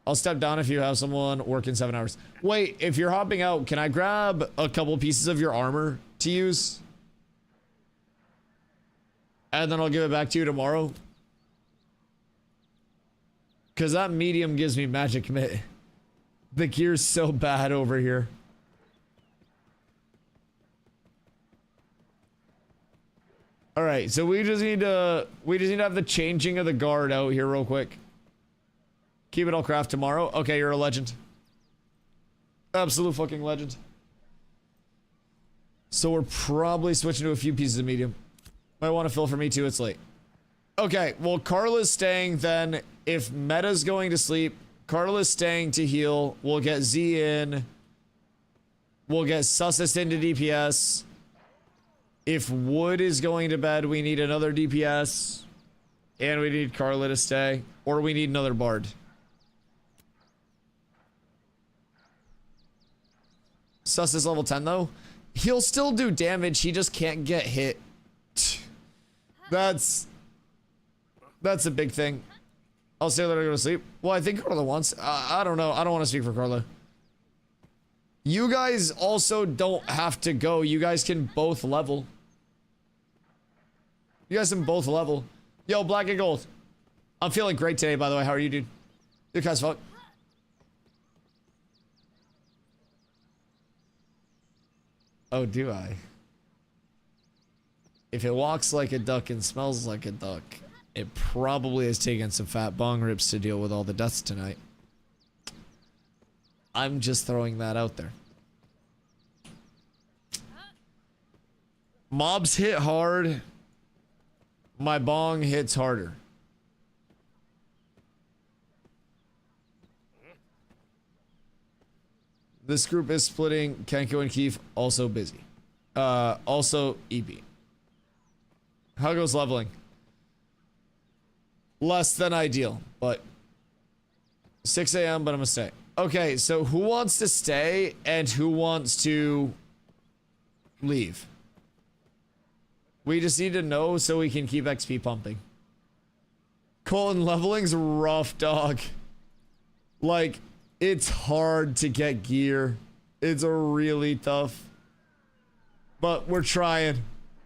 I'll step down if you have someone working 7 hours. Wait, if you're hopping out, can I grab a couple pieces of your armor to use? And then I'll give it back to you tomorrow. Because that medium gives me magic mitt. The gear's so bad over here. Alright, so we just need to have the changing of the guard out here real quick. Keep it all craft tomorrow. Okay, you're a legend. Absolute fucking legend. So we're probably switching to a few pieces of medium. Might want to fill for me too, it's late. Okay, well Carla's staying then. If Meta's going to sleep, Carla's staying to heal. We'll get Z in. We'll get Sussus into DPS. If Wood is going to bed, we need another DPS. And we need Carla to stay. Or we need another Bard. Sus is level 10 though. He'll still do damage, he just can't get hit. That's a big thing. I'll say that I go to sleep. Well, I think Carla wants. I don't know. I don't want to speak for Carla. You guys also don't have to go. You guys can both level. You guys can both level. Yo, black and gold. I'm feeling great today, by the way. How are you, dude? You guys fuck. Oh, do I? If it walks like a duck and smells like a duck, it probably has taken some fat bong rips to deal with all the deaths tonight. I'm just throwing that out there. Mobs hit hard. My bong hits harder. This group is splitting. Kenko and Keith also busy. Also EB. How goes leveling? Less than ideal, but 6 a.m. but I'm gonna stay. Okay, so who wants to stay and who wants to leave? We just need to know so we can keep XP pumping. Colin, leveling's rough, dog. Like, it's hard to get gear. It's a really tough. But we're trying.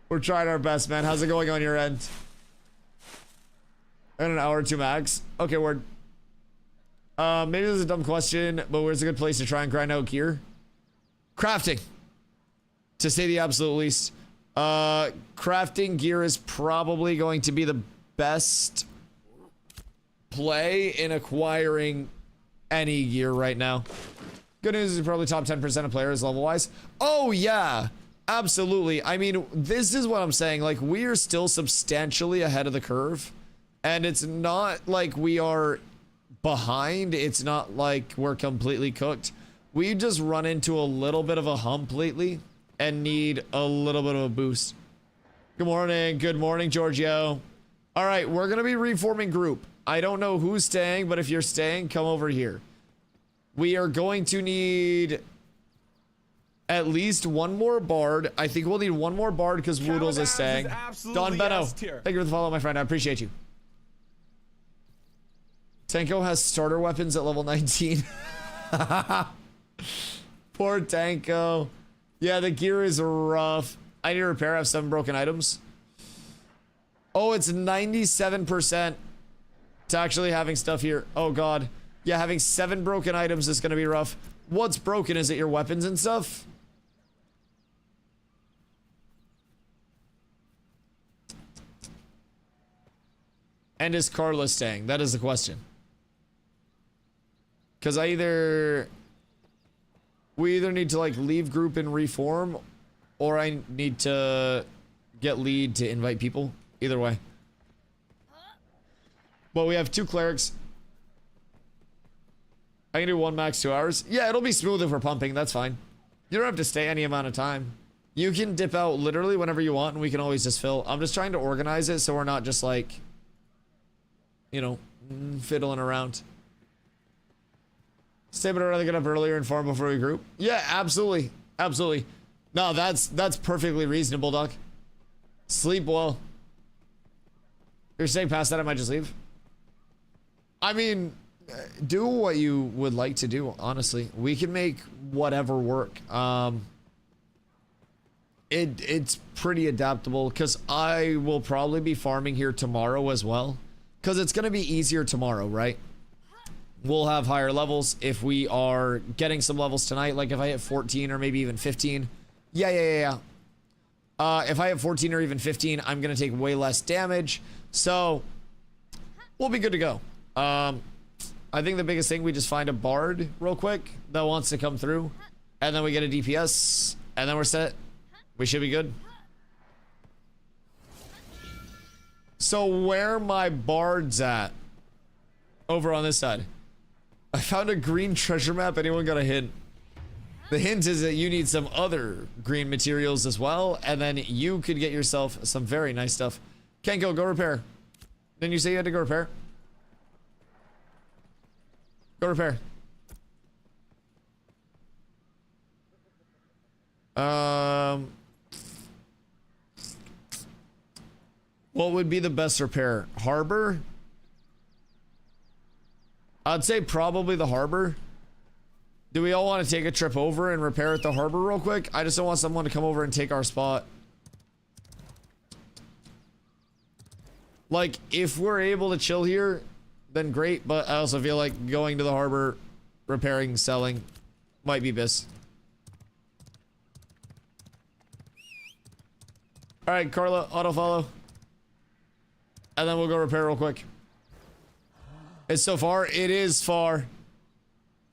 We're trying our best, man. How's it going on your end? In an hour or two max. Okay, word. Maybe this is a dumb question, but where's a good place to try and grind out gear? Crafting. To say the absolute least. Crafting gear is probably going to be the best play in acquiring any gear right now. Good news is probably top 10% of players level-wise. Oh, yeah. Absolutely. I mean, this is what I'm saying. Like, we are still substantially ahead of the curve. And it's not like we are behind. It's not like we're completely cooked. We just run into a little bit of a hump lately and need a little bit of a boost. Good morning. Good morning, Giorgio. All right, we're going to be reforming group. I don't know who's staying, but if you're staying, come over here. We are going to need at least one more bard. I think we'll need one more bard because Woodles is staying. Don Benno, thank you for the follow, my friend. I appreciate you. Tanko has starter weapons at level 19. Poor Tanko. Yeah, the gear is rough. I need to repair. I have 7 broken items. Oh, it's 97% to actually having stuff here. Oh, God. Yeah, having 7 broken items is going to be rough. What's broken? Is it your weapons and stuff? And is Carla staying? That is the question. Because we either need to like leave group and reform, or I need to get lead to invite people. Either way. But we have 2 clerics. I can do 1 max 2 hours. Yeah, it'll be smooth if we're pumping. That's fine. You don't have to stay any amount of time. You can dip out literally whenever you want, and we can always just fill. I'm just trying to organize it so we're not just like, you know, fiddling around. Stay, but I'd rather get up earlier and farm before we group. Yeah, absolutely. Absolutely. No, that's perfectly reasonable, Doc. Sleep well. You're staying past that, I might just leave. I mean, do what you would like to do, honestly. We can make whatever work. It's pretty adaptable because I will probably be farming here tomorrow as well. Because it's going to be easier tomorrow, right? We'll have higher levels if we are getting some levels tonight. Like if I hit 14 or maybe even 15. Yeah. If I hit 14 or even 15, I'm going to take way less damage. So we'll be good to go. I think the biggest thing, we just find a bard real quick that wants to come through. And then we get a DPS. And then we're set. We should be good. So where my bard's at? Over on this side. I found a green treasure map. Anyone got a hint? The hint is that you need some other green materials as well. And then you could get yourself some very nice stuff. Kenko, go repair. Didn't you say you had to go repair? Go repair. What would be the best repair? Harbor? I'd say probably the harbor. Do we all want to take a trip over and repair at the harbor real quick? I just don't want someone to come over and take our spot. Like, if we're able to chill here, then great. But I also feel like going to the harbor, repairing, selling, might be best. All right, Carla, auto follow. And then we'll go repair real quick. It's so far. It is far.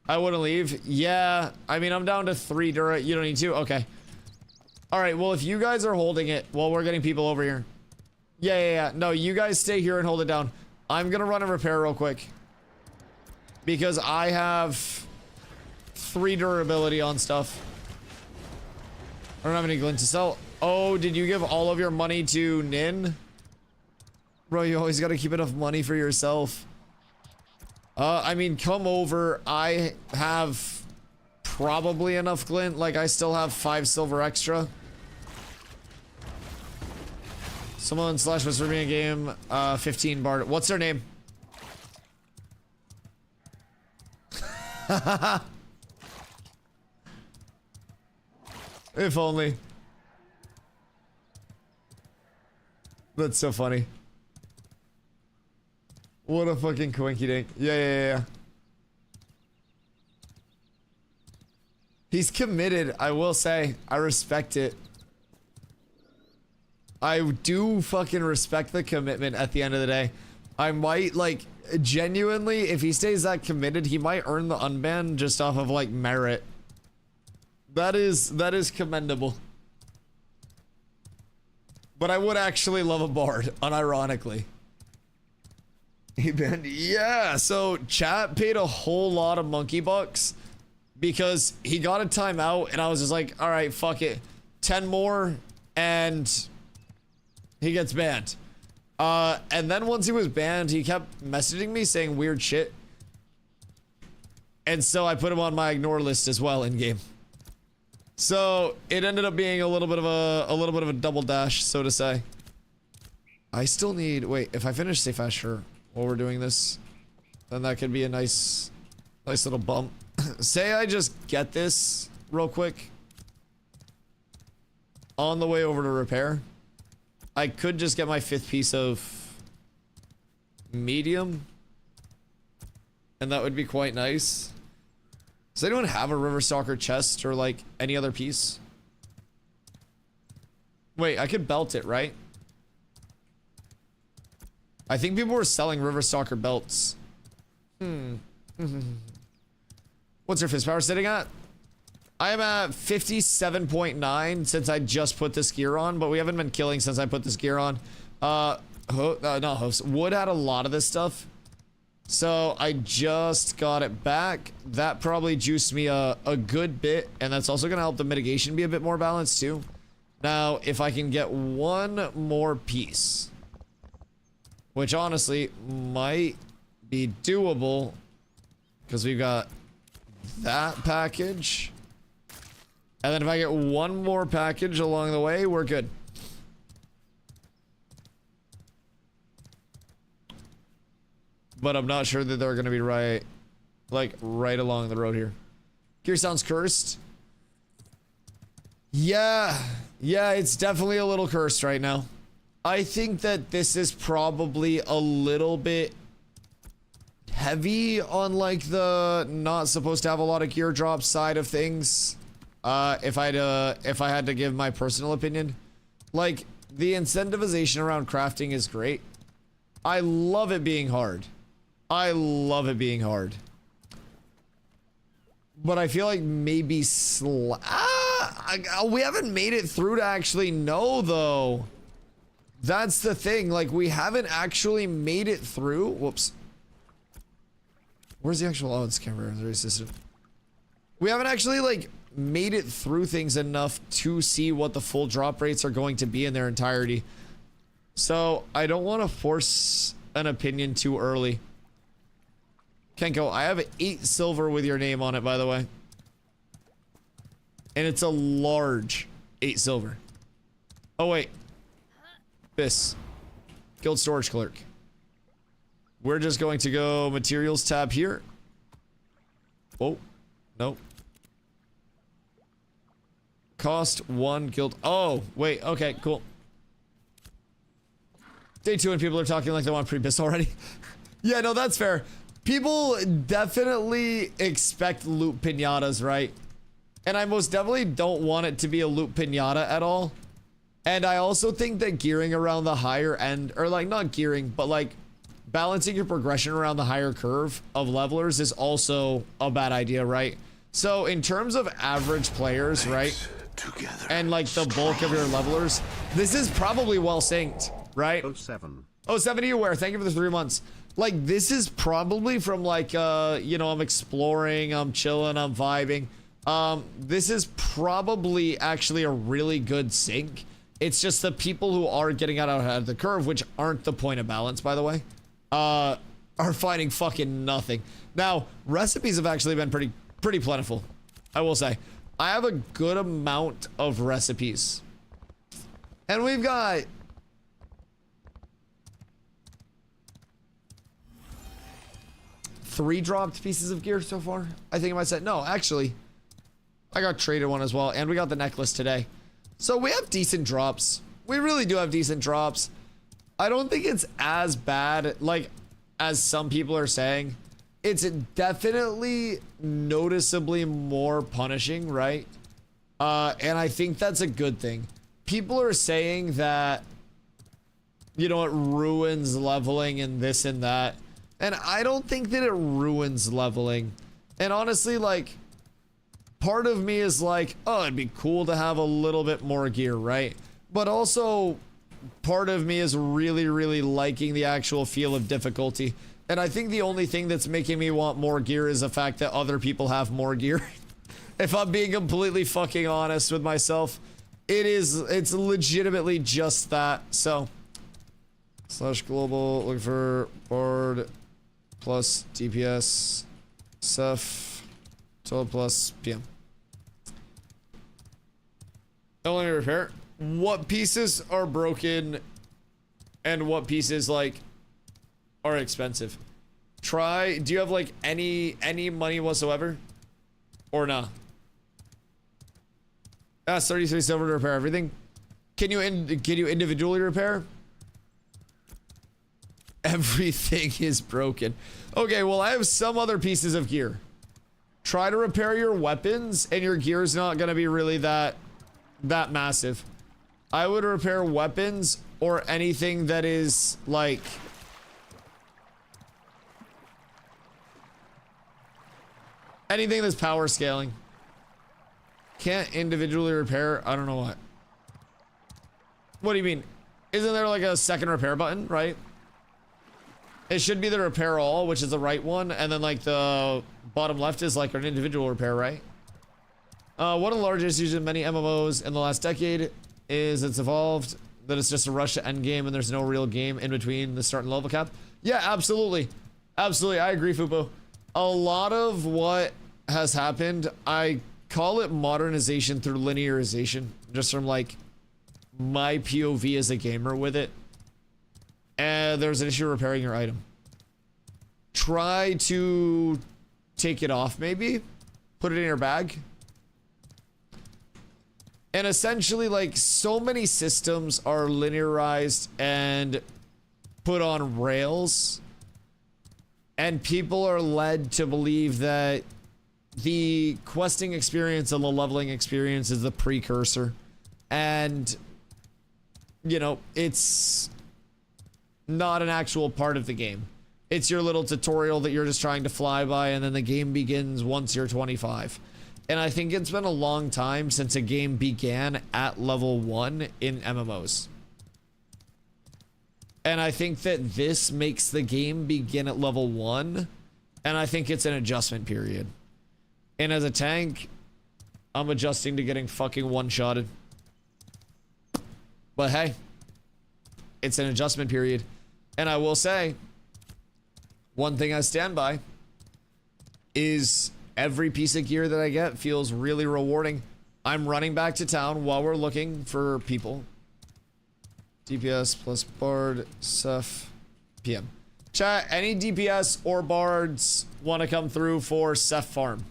I wouldn't leave. Yeah. I mean, I'm down to 3 Dura. You don't need to? Okay. All right. Well, if you guys are holding it while we're getting people over here. Yeah. No, you guys stay here and hold it down. I'm going to run and repair real quick. Because I have 3 durability on stuff. I don't have any glint to sell. Oh, did you give all of your money to Nin? Bro, you always got to keep enough money for yourself. I mean, come over. I have probably enough glint. Like, I still have 5 silver extra. Someone slash was for me a game. 15 bard. What's their name? If only. That's so funny. What a fucking coinky dink. Yeah. He's committed, I will say. I respect it. I do fucking respect the commitment at the end of the day. I might, like, genuinely, if he stays that committed, he might earn the unban just off of, like, merit. That is commendable. But I would actually love a bard, unironically. He banned, yeah, so chat paid a whole lot of monkey bucks because he got a timeout and I was just like, all right, fuck it. 10 more and he gets banned. And then once he was banned, he kept messaging me saying weird shit. And so I put him on my ignore list as well in game. So it ended up being a little bit of a double dash, so to say. I still need, wait, if I finish Safe Asher while we're doing this, then that could be a nice little bump. Say I just get this real quick on the way over to repair. I could just get my 5th piece of medium, and that would be quite nice. Does anyone have a River Stalker chest or like any other piece? Wait, I could belt it, right? I think people were selling River Stalker belts. What's your fist power sitting at? I am at 57.9 since I just put this gear on, but we haven't been killing since I put this gear on. Not hosts. Wood had a lot of this stuff. So I just got it back. That probably juiced me a good bit, and that's also going to help the mitigation be a bit more balanced too. Now, if I can get one more piece, which honestly might be doable because we've got that package. And then if I get one more package along the way, we're good. but I'm not sure that they're gonna be right, like right along the road here. Gear sounds cursed. Yeah, it's definitely a little cursed right now. I think that this is probably a little bit heavy on like the not supposed to have a lot of gear drop side of things. If I had to give my personal opinion, like the incentivization around crafting is great. I love it being hard. I love it being hard. But I feel like maybe we haven't made it through to actually know though. That's the thing. Like we haven't actually made it through. Whoops. Where's the actual? Oh, it's camera assistant. We haven't actually like made it through things enough to see what the full drop rates are going to be in their entirety. So I don't want to force an opinion too early. Kenko, I have 8 silver with your name on it, by the way. And it's a large 8 silver. Oh, wait. This. Guild storage clerk. We're just going to go materials tab here. Oh, no. Cost 1 guild. Oh, wait. Okay, cool. Day 2 and people are talking like they want pre-piss already. Yeah, no, that's fair. People definitely expect loot pinatas, right? And I most definitely don't want it to be a loot pinata at all. And I also think that gearing around the higher end, or like not gearing, but like balancing your progression around the higher curve of levelers is also a bad idea, right? So in terms of average players, right? Together. And like the bulk of your levelers, this is probably well synced, right? 07. Oh, 70 aware. Thank you for the 3 months. Like this is probably from like you know, I'm exploring, I'm chilling, I'm vibing. This is probably actually a really good sync. It's just the people who are getting out ahead of the curve, which aren't the point of balance, by the way, are finding fucking nothing. Now, recipes have actually been pretty plentiful, I will say. I have a good amount of recipes. And we've got 3 dropped pieces of gear so far. I think I might say, no, actually, I got traded one as well. And we got the necklace today. So we have decent drops. We really do have decent drops. I don't think it's as bad, like, as some people are saying. It's definitely noticeably more punishing, right? And I think that's a good thing. People are saying that, you know, it ruins leveling and this and that. And I don't think that it ruins leveling. And honestly, like, part of me is like, oh, it'd be cool to have a little bit more gear, right? But also, part of me is really, really liking the actual feel of difficulty. And I think the only thing that's making me want more gear is the fact that other people have more gear. If I'm being completely fucking honest with myself, it's legitimately just that. So, /global, look for board plus DPS, Ceph, 12 plus PM. Don't let me repair. What pieces are broken and what pieces like are expensive? Do you have like any money whatsoever? Or nah? That's 33 silver to repair everything. Can you individually repair? Everything is broken. Okay, well, I have some other pieces of gear. Try to repair your weapons and your gear's not gonna be really that massive. I would repair weapons or anything that is like anything that's power scaling. Can't individually repair. I don't know what. What do you mean? Isn't there like a second repair button, right? It should be the repair all, which is the right one, and then like the bottom left is like an individual repair, right? One of the largest issues in many MMOs in the last decade is it's evolved that it's just a rush to end game and there's no real game in between the start and level cap. Yeah, absolutely. Absolutely, I agree, Fupo. A lot of what has happened, I call it modernization through linearization, just from like my POV as a gamer with it. And there's an issue repairing your item. try to take it off, maybe put it in your bag. And essentially, like, so many systems are linearized and put on rails, and people are led to believe that the questing experience and the leveling experience is the precursor. And, you know, it's not an actual part of the game. It's your little tutorial that you're just trying to fly by, and then the game begins once you're 25. And I think it's been a long time since a game began at level 1 in MMOs. And I think that this makes the game begin at level 1, and I think it's an adjustment period. And as a tank, I'm adjusting to getting fucking one-shotted. But hey, it's an adjustment period. And I will say, one thing I stand by is every piece of gear that I get feels really rewarding. I'm running back to town while we're looking for people. DPS plus Bard, Seth, PM. Chat, any DPS or Bards want to come through for Seth Farm?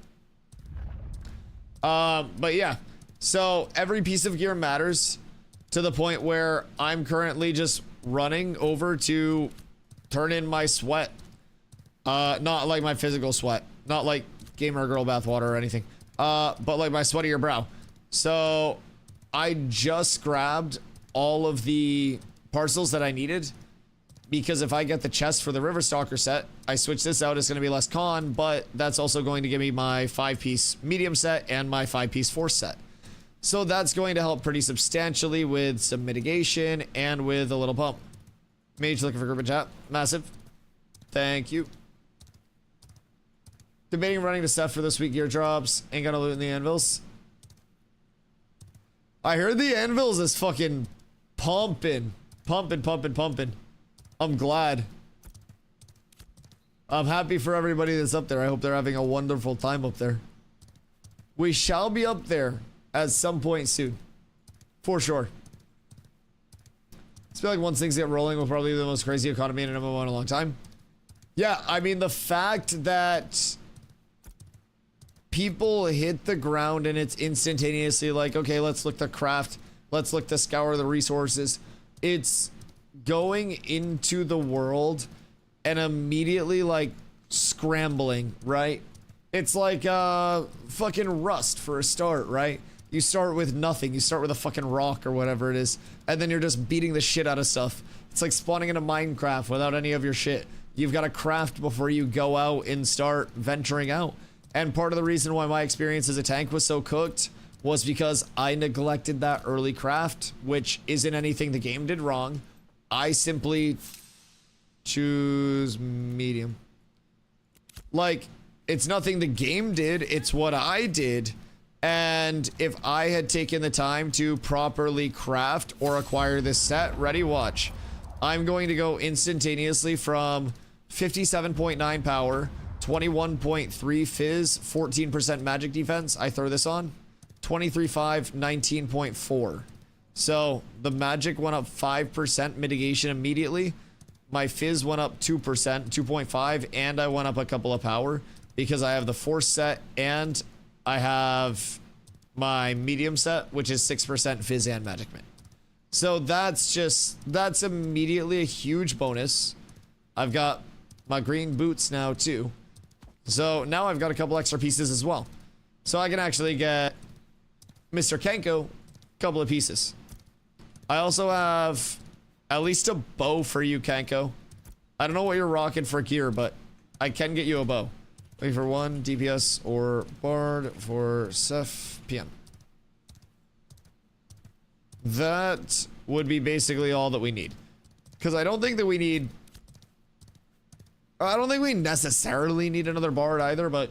But yeah, so every piece of gear matters to the point where I'm currently just running over to turn in my sweat. Not like my physical sweat, not like gamer girl bathwater or anything, but like my sweatier brow. So I just grabbed all of the parcels that I needed, because if I get the chest for the River Stalker set, I switch this out, it's going to be less con, but that's also going to give me my 5-piece medium set and my 5-piece force set. So that's going to help pretty substantially with some mitigation and with a little pump. Mage looking for group and chat. Massive. Thank you. Debating running to stuff for this week gear drops. Ain't gonna loot in the anvils. I heard the anvils is fucking pumping. Pumping. I'm glad. I'm happy for everybody that's up there. I hope they're having a wonderful time up there. We shall be up there at some point soon. For sure. It's feel like once things get rolling, we'll probably be the most crazy economy in an MMO in a long time. Yeah, I mean, the fact that people hit the ground and it's instantaneously like, okay, let's look to craft, let's look to scour the resources. It's going into the world and immediately like scrambling, right? It's like fucking Rust for a start, right? You start with nothing. You start with a fucking rock or whatever it is, and then you're just beating the shit out of stuff. It's like spawning into Minecraft without any of your shit. You've got to craft before you go out and start venturing out. And part of the reason why my experience as a tank was so cooked was because I neglected that early craft, which isn't anything the game did wrong. I simply choose medium. Like, it's nothing the game did, it's what I did. And if I had taken the time to properly craft or acquire this set, ready, watch. I'm going to go instantaneously from 57.9 power, 21.3 fizz, 14% magic defense. I throw this on. 23.5, 19.4. So the magic went up 5% mitigation immediately. My fizz went up 2%, 2.5, and I went up a couple of power because I have the force set and I have my medium set, which is 6% fizz and magic mint. So that's immediately a huge bonus. I've got my green boots now too. So now I've got a couple extra pieces as well. So I can actually get Mr. Kenko a couple of pieces. I also have at least a bow for you, Kenko. I don't know what you're rocking for gear, but I can get you a bow. Wait for one DPS or Bard for Seth PM. That would be basically all that we need. Because I don't think that we need... I don't think we necessarily need another Bard either, but...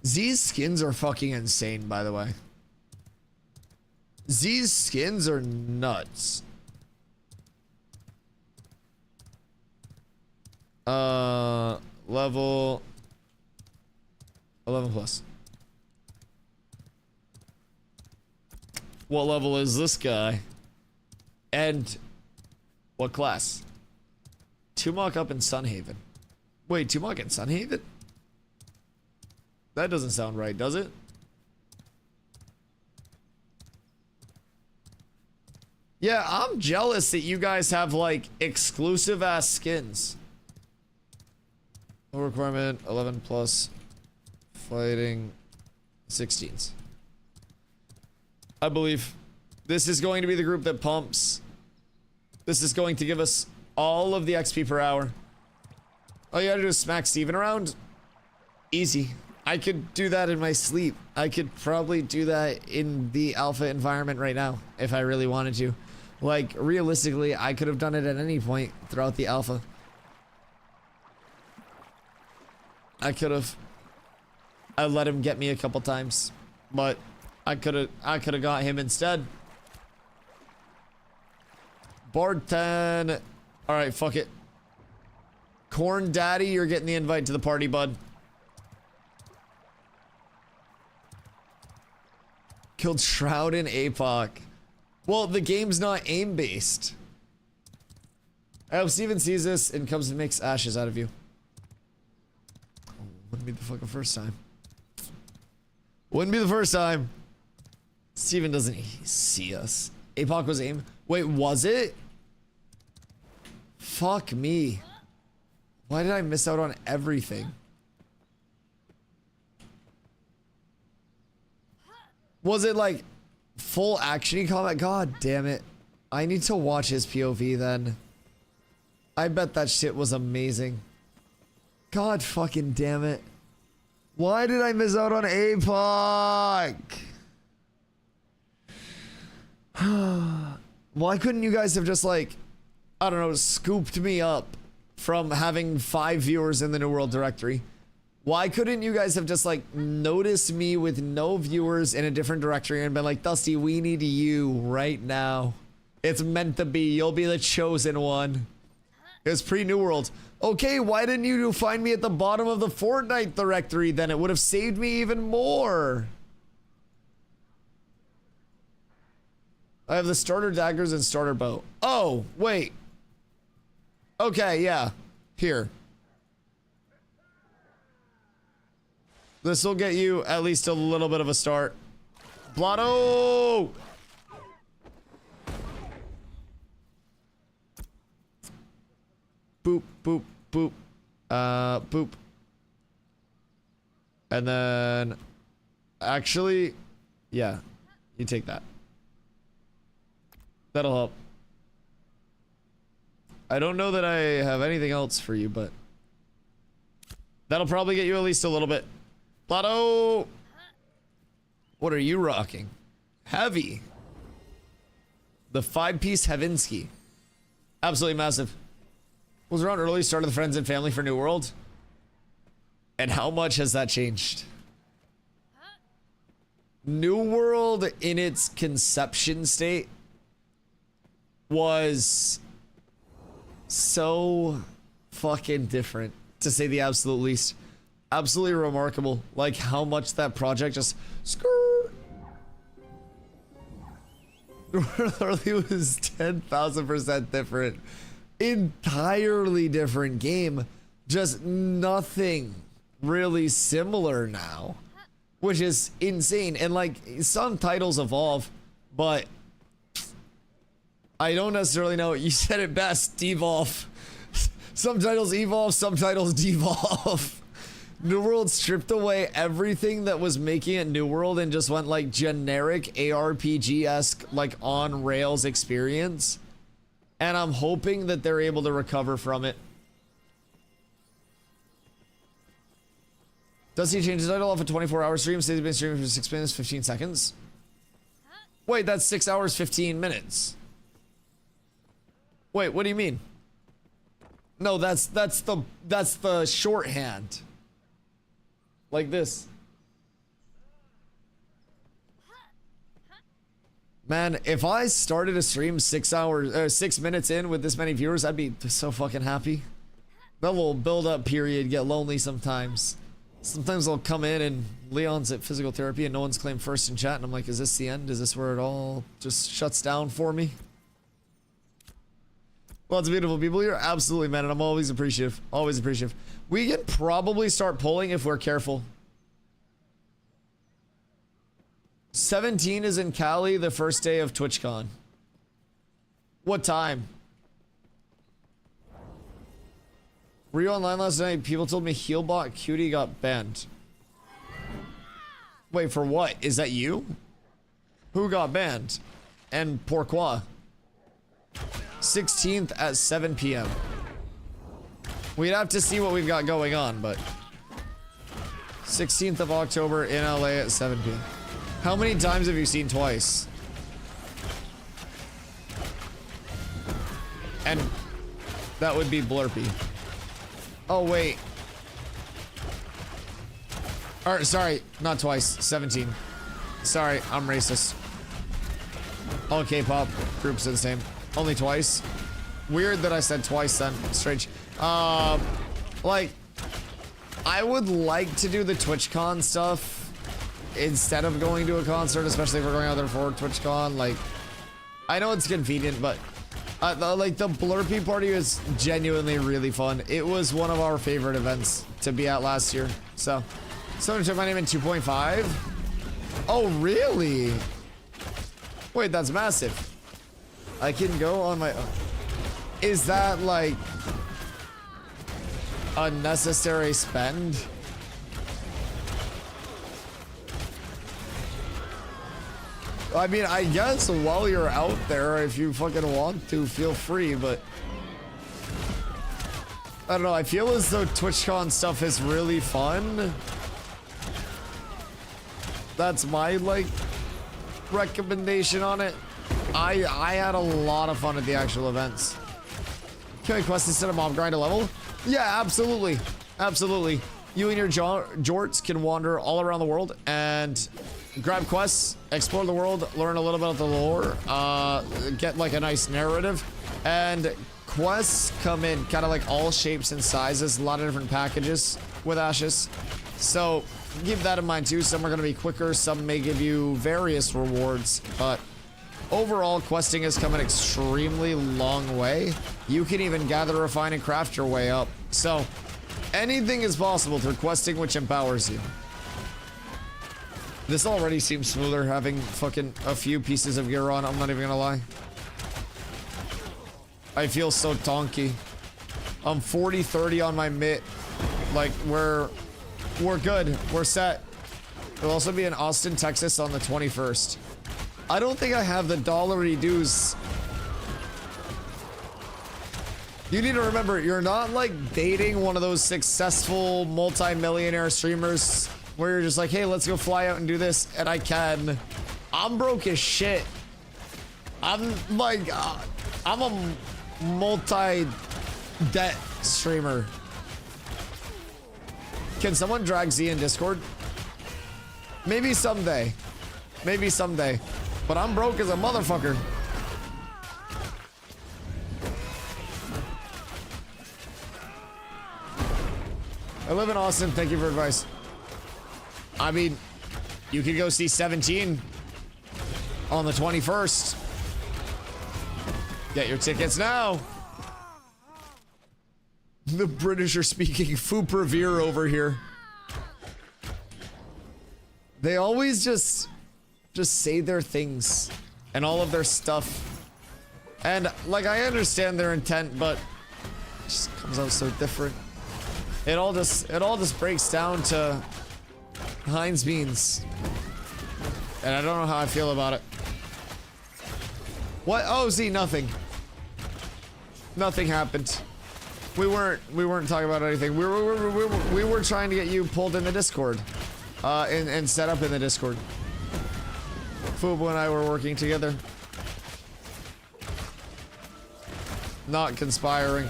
Z's skins are fucking insane, by the way. Z's skins are nuts. Level 11 plus. What level is this guy? And what class? Tumok up in Sunhaven. Wait, Tumok in Sunhaven? That doesn't sound right, does it? Yeah, I'm jealous that you guys have like exclusive ass skins. No requirement 11 plus fighting 16s. I believe this is going to be the group that pumps. This is going to give us all of the XP per hour. All you gotta do is smack Steven around. Easy. I could do that in my sleep. I could probably do that in the alpha environment right now if I really wanted to. Like, realistically, I could have done it at any point throughout the alpha. I could have. I let him get me a couple times, but I could have got him instead. Barton. All right, fuck it. Corn Daddy, you're getting the invite to the party, bud. Killed Shroud and APOC. Well, the game's not aim-based. I hope Steven sees this and comes and makes ashes out of you. Oh, wouldn't be the fucking first time. Wouldn't be the first time. Steven doesn't see us. APOC was aim. Wait, was it? Fuck me. Why did I miss out on everything? Was it like full action combat? God damn it. I need to watch his POV then. I bet that shit was amazing. God fucking damn it. Why did I miss out on APOC? Why couldn't you guys have just like, I don't know, scooped me up from having 5 viewers in the New World directory? Why couldn't you guys have just like noticed me with no viewers in a different directory and been like, Dusty, we need you right now. It's meant to be. You'll be the chosen one. It was pre-New World. Okay, why didn't you find me at the bottom of the Fortnite directory then? It would have saved me even more. I have the starter daggers and starter bow. Oh, wait. Okay, yeah. Here. This will get you at least a little bit of a start. Blotto! Boop, boop, boop. Boop. And then... Actually... Yeah. You take that. That'll help. I don't know that I have anything else for you, but... That'll probably get you at least a little bit. Blotto! What are you rocking? Heavy. The 5-piece Heavinsky. Absolutely massive. Was around early start of the friends and family for New World. And how much has that changed? New World in its conception state was so fucking different, to say the absolute least. Absolutely remarkable, like how much that project just literally was 10,000% different. Entirely different game, just nothing really similar now, which is insane. And like, some titles evolve, but I don't necessarily know. You said it best, devolve. Some titles evolve, some titles devolve. New World stripped away everything that was making it New World and just went like generic ARPG-esque, like on rails experience. And I'm hoping that they're able to recover from it. Does he change the title off a 24-hour stream? Says he's been streaming for 6 minutes, 15 seconds. Wait, that's 6 hours, 15 minutes. Wait, what do you mean? No, that's the shorthand. Like this. Man, if I started a stream 6 hours, 6 minutes in with this many viewers, I'd be so fucking happy. That little build-up period get lonely sometimes. Sometimes I'll come in and Leon's at physical therapy and no one's claimed first in chat, and I'm like, is this the end? Is this where it all just shuts down for me? Lots of beautiful people here. Absolutely, man. And I'm always appreciative. Always appreciative. We can probably start pulling if we're careful. 17 is in Cali the first day of TwitchCon. What time? Were you online last night? People told me Healbot Cutie got banned. Wait, for what? Is that you? Who got banned? And pourquoi? 16th at 7 p.m. We'd have to see what we've got going on, but 16th of October in LA at 7 p.m. How many times have you seen Twice? And that would be Blurpy. Oh, wait. Or, sorry, not Twice, 17. Sorry, I'm racist. All K-pop groups are the same. Only Twice. Weird that I said Twice then. Strange. Like, I would like to do the TwitchCon stuff instead of going to a concert, especially if we're going out there for TwitchCon. Like, I know it's convenient, but like the Blurpy party was genuinely really fun. It was one of our favorite events to be at last year. So, someone took my name in 2.5. Oh, really? Wait, that's massive. I can go on my own. Is that like a necessary spend? I mean, I guess while you're out there, if you fucking want to, feel free, but I don't know. I feel as though TwitchCon stuff is really fun. That's my, like, recommendation on it. I had a lot of fun at the actual events. Can we quest instead of mob grind a level? Yeah, absolutely. Absolutely. You and your jorts can wander all around the world and grab quests, explore the world, learn a little bit of the lore, get like a nice narrative, and quests come in kind of like all shapes and sizes, a lot of different packages with Ashes. So keep that in mind too. Some are going to be quicker, some may give you various rewards, but overall questing has come an extremely long way. You can even gather, refine, and craft your way up. So anything is possible through questing, which empowers you. This already seems smoother having fucking a few pieces of gear on, I'm not even gonna lie. I feel so tonky. I'm 40-30 on my mitt. Like, we're good. We're set. We'll also be in Austin, Texas on the 21st. I don't think I have the dollary dues. You need to remember, you're not like dating one of those successful multi-millionaire streamers where you're just like, hey, let's go fly out and do this, and I can. I'm broke as shit. I'm like, I'm a multi-debt streamer. Can someone drag Z in Discord? Maybe someday. Maybe someday. But I'm broke as a motherfucker. I live in Austin. Thank you for advice. I mean, you could go see 17 on the 21st. Get your tickets now. The British are speaking Fouprevere over here. They always just say their things and all of their stuff. And like, I understand their intent, but it just comes out so different. It all just breaks down to Heinz beans. And I don't know how I feel about it. What? Oh, see, nothing. Nothing happened. We weren't talking about anything. We were trying to get you pulled in the Discord. And set up in the Discord. Fubu and I were working together. Not conspiring.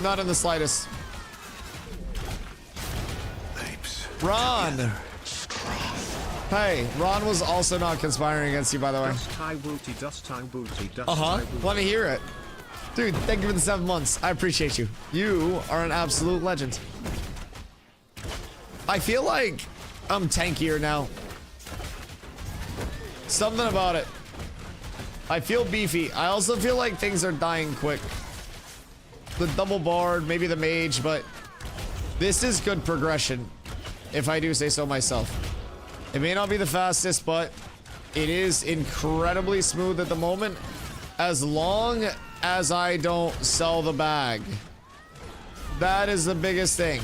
Not in the slightest. Ron! Hey, Ron was also not conspiring against you, by the way. Let me hear it. Dude, thank you for the 7 months. I appreciate you. You are an absolute legend. I feel like I'm tankier now. Something about it. I feel beefy. I also feel like things are dying quick. The double bard, maybe the mage, but this is good progression, if I do say so myself. It may not be the fastest, but it is incredibly smooth at the moment, as long as I don't sell the bag. That is the biggest thing.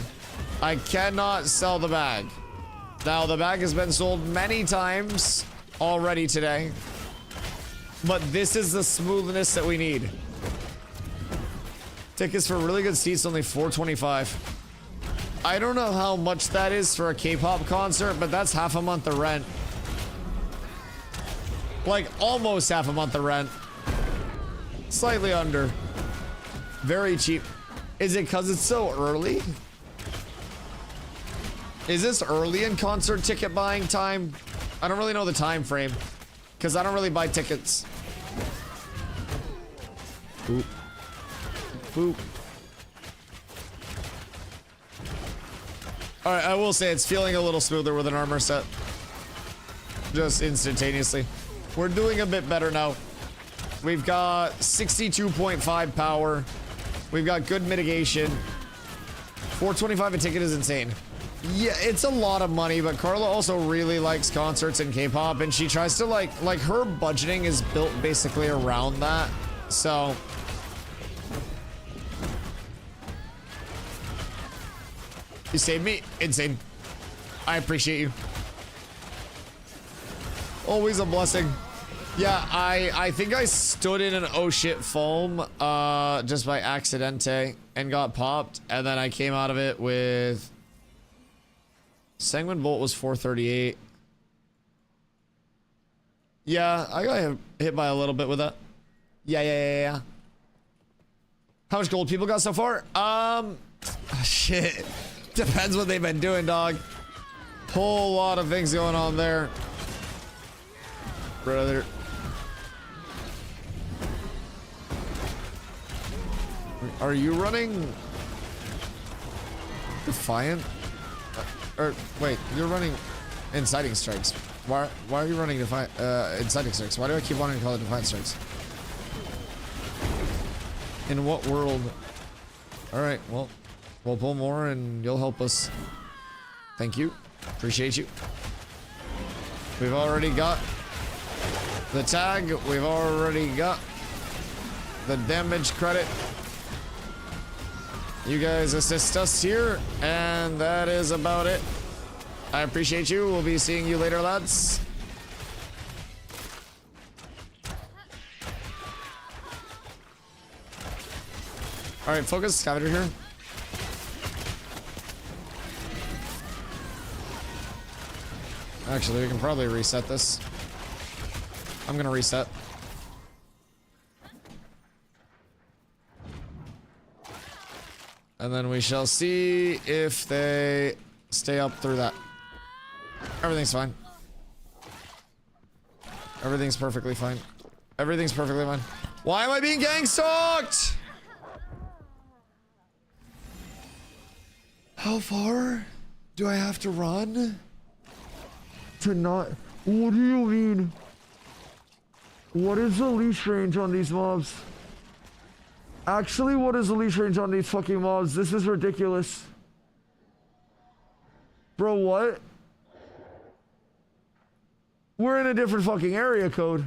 I cannot sell the bag. Now, the bag has been sold many times already today, but this is the smoothness that we need. Tickets for really good seats, only $425. I don't know how much that is for a K-pop concert, but that's half a month of rent. Like, almost half a month of rent. Slightly under. Very cheap. Is it because it's so early? Is this early in concert ticket buying time? I don't really know the time frame, because I don't really buy tickets. Boop. Boop. Alright, I will say it's feeling a little smoother with an armor set. Just instantaneously. We're doing a bit better now. We've got 62.5 power. We've got good mitigation. $425 a ticket is insane. Yeah, it's a lot of money, but Carla also really likes concerts and K-pop, and she tries to like her budgeting is built basically around that. So you saved me. Insane. I appreciate you. Always a blessing. Yeah, I think I stood in an oh shit foam just by accidente and got popped, and then I came out of it with Sanguine Bolt was 438. Yeah, I got hit by a little bit with that. Yeah. How much gold people got so far? Shit. Depends what they've been doing, dog. Whole lot of things going on there. Brother. Are you running Defiant? Or wait, you're running Inciting Strikes. Why are you running Inciting Strikes? Why do I keep wanting to call it Defiant Strikes? In what world? Alright, well, we'll pull more and you'll help us. Thank you. Appreciate you. We've already got the tag. We've already got the damage credit. You guys assist us here, and that is about it. I appreciate you. We'll be seeing you later, lads. All right, focus scavenger here. Actually, we can probably reset this. I'm gonna reset. And then we shall see if they stay up through that. Everything's fine. Everything's perfectly fine. Everything's perfectly fine. Why am I being gang stalked? How far do I have to run to not? What do you mean? What is the leash range on these mobs? Actually, what is the leash range on these fucking mobs? This is ridiculous. Bro, what? We're in a different fucking area code.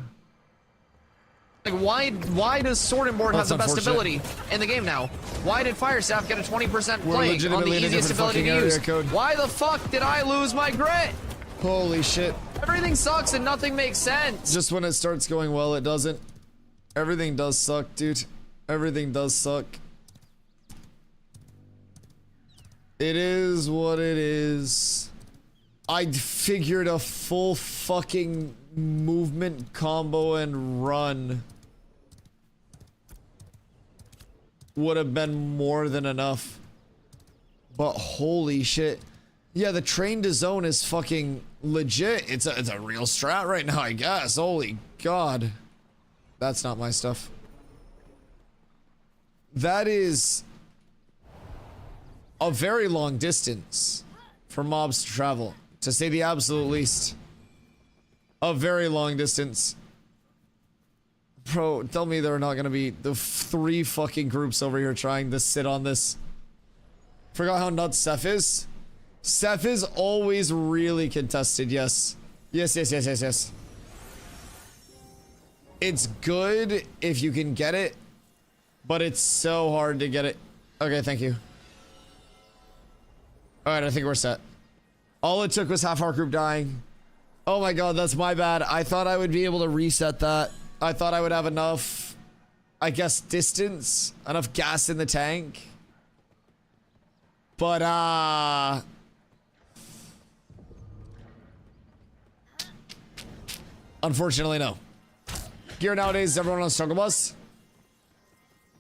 Like, why does Sword and Board have the best ability in the game now? Why did Fire Staff get a 20% plague on the easiest ability to use? Why the fuck did I lose my grit? Holy shit. Everything sucks and nothing makes sense. Just when it starts going well, it doesn't. Everything does suck, dude. Everything does suck. It is what it is. I figured a full fucking movement combo and run would have been more than enough. But holy shit. Yeah, the train to zone is fucking legit. It's a real strat right now, I guess. Holy god. That's not my stuff. That is a very long distance for mobs to travel, to say the absolute least. A very long distance. Bro, tell me there are not gonna be the 3 fucking groups over here trying to sit on this. Forgot how nuts Seth is. Seth is always really contested, yes. Yes. It's good if you can get it, but it's so hard to get it. Okay, thank you. Alright, I think we're set. All it took was half our group dying. Oh my god, that's my bad. I thought I would be able to reset that. I thought I would have enough, I guess, distance, enough gas in the tank. But, unfortunately, no. Gear nowadays, is everyone on struggle bus?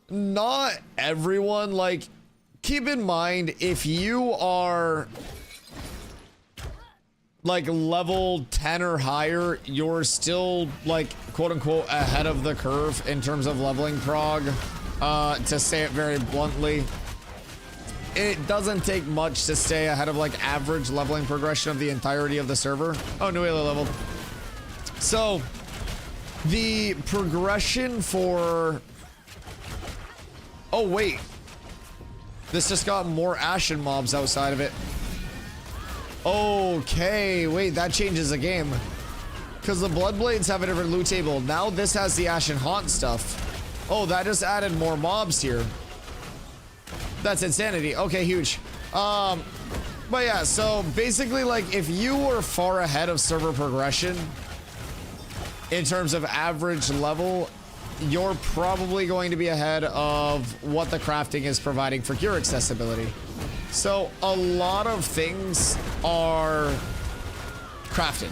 Not everyone. Like, keep in mind, if you are like level 10 or higher, you're still like quote unquote ahead of the curve in terms of leveling prog. To say it very bluntly, it doesn't take much to stay ahead of like average leveling progression of the entirety of the server. Oh, new ally leveled. So the progression for, oh wait, this just got more Ashen mobs outside of it. Okay, wait, that changes the game. Because the Bloodblades have a different loot table. Now this has the Ashen Haunt stuff. Oh, that just added more mobs here. That's insanity. Okay, huge. But yeah, so basically, like, if you were far ahead of server progression in terms of average level, you're probably going to be ahead of what the crafting is providing for gear accessibility. So a lot of things are crafted.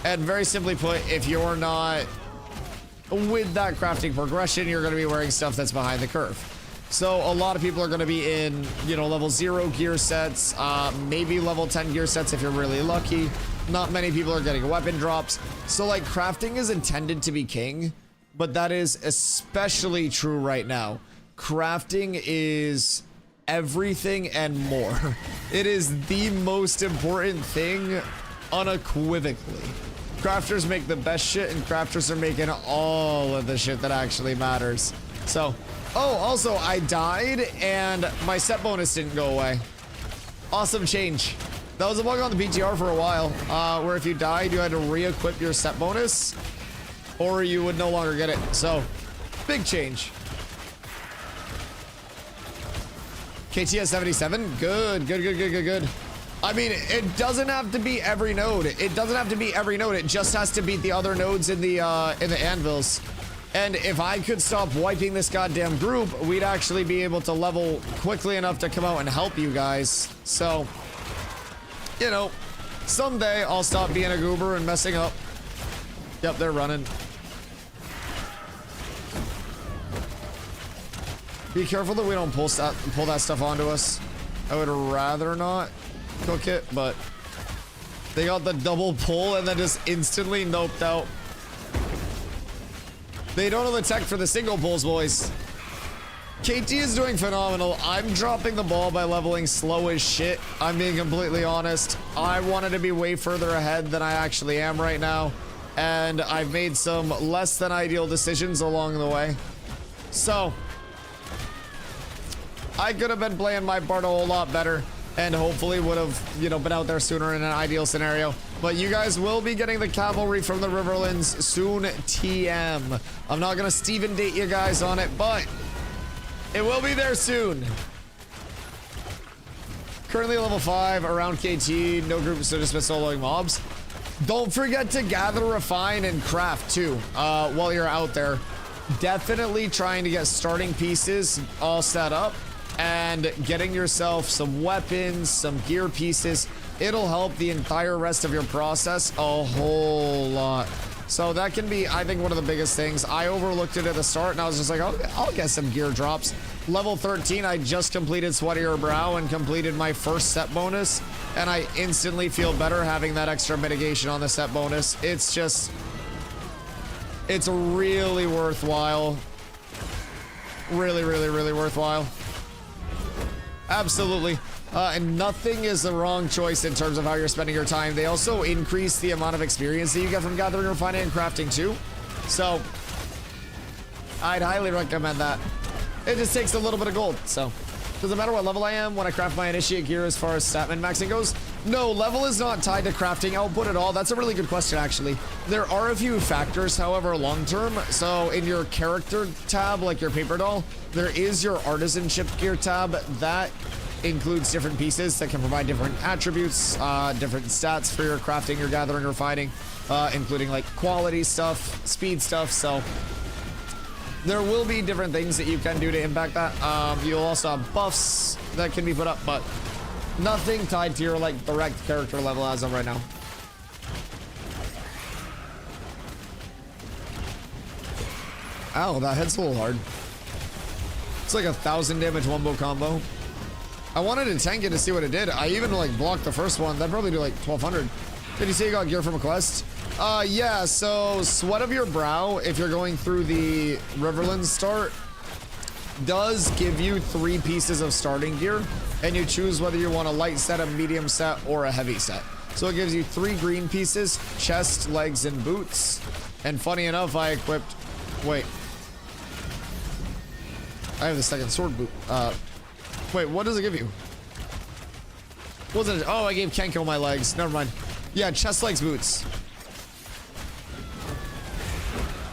And very simply put, if you're not with that crafting progression, you're going to be wearing stuff that's behind the curve. So a lot of people are going to be in, you know, level 0 gear sets, maybe level 10 gear sets if you're really lucky. Not many people are getting weapon drops. So like crafting is intended to be king, but that is especially true right now. Crafting is everything and more. It is the most important thing unequivocally. Crafters make the best shit, and crafters are making all of the shit that actually matters. So, oh, also I died and my set bonus didn't go away. Awesome change. That was a bug on the PTR for a while, where if you died, you had to re-equip your set bonus, or you would no longer get it. So, big change. KTS 77, good. I mean, it doesn't have to be every node. It doesn't have to be every node. It just has to beat the other nodes in the anvils. And if I could stop wiping this goddamn group, we'd actually be able to level quickly enough to come out and help you guys. So, you know, someday I'll stop being a goober and messing up. Yep, they're running. Be careful that we don't pull that stuff onto us. I would rather not cook it, but they got the double pull and then just instantly noped out. They don't know the tech for the single pulls, boys. KT is doing phenomenal. I'm dropping the ball by leveling slow as shit. I'm being completely honest. I wanted to be way further ahead than I actually am right now, and I've made some less than ideal decisions along the way. So I could have been playing my part a whole lot better and hopefully would have, you know, been out there sooner in an ideal scenario. But you guys will be getting the cavalry from the Riverlands soon, TM. I'm not gonna Steven date you guys on it, but it will be there soon. Currently level 5, around KT, no group, so just been soloing mobs. Don't forget to gather, refine, and craft too, while you're out there. Definitely trying to get starting pieces all set up and getting yourself some weapons, some gear pieces. It'll help the entire rest of your process a whole lot. So that can be, I think, one of the biggest things. I overlooked it at the start and I was just like, okay, I'll get some gear drops. Level 13, I just completed Sweatier Brow and completed my first set bonus, and I instantly feel better having that extra mitigation on the set bonus. It's just, it's really worthwhile. Really worthwhile. Absolutely. And nothing is the wrong choice in terms of how you're spending your time. They also increase the amount of experience that you get from gathering, refining, and crafting too. So I'd highly recommend that. It just takes a little bit of gold, so. Doesn't matter what level I am when I craft my initiate gear as far as stat min maxing goes. No, level is not tied to crafting output at all. That's a really good question, actually. There are a few factors, however, long term. So in your character tab, like your paper doll, there is your artisanship gear tab. That includes different pieces that can provide different attributes, different stats for your crafting, your gathering, or fighting, including like quality stuff, speed stuff. So there will be different things that you can do to impact that. You'll also have buffs that can be put up, but nothing tied to your like direct character level as of right now. Ow, that hits a little hard. It's like 1,000 damage wombo combo. I wanted to tank it to see what it did. I even like blocked the first one. That'd probably do like 1,200. Did you say you got gear from a quest? Yeah, so Sweat of Your Brow, if you're going through the Riverland start, does give you 3 pieces of starting gear, and you choose whether you want a light set, a medium set, or a heavy set. So it gives you 3 green pieces, chest, legs, and boots. And funny enough, I equipped... Wait. I have the second sword boot. Wait, what does it give you? What was it? Oh, I gave Kenko my legs. Never mind. Yeah, chest, legs, boots.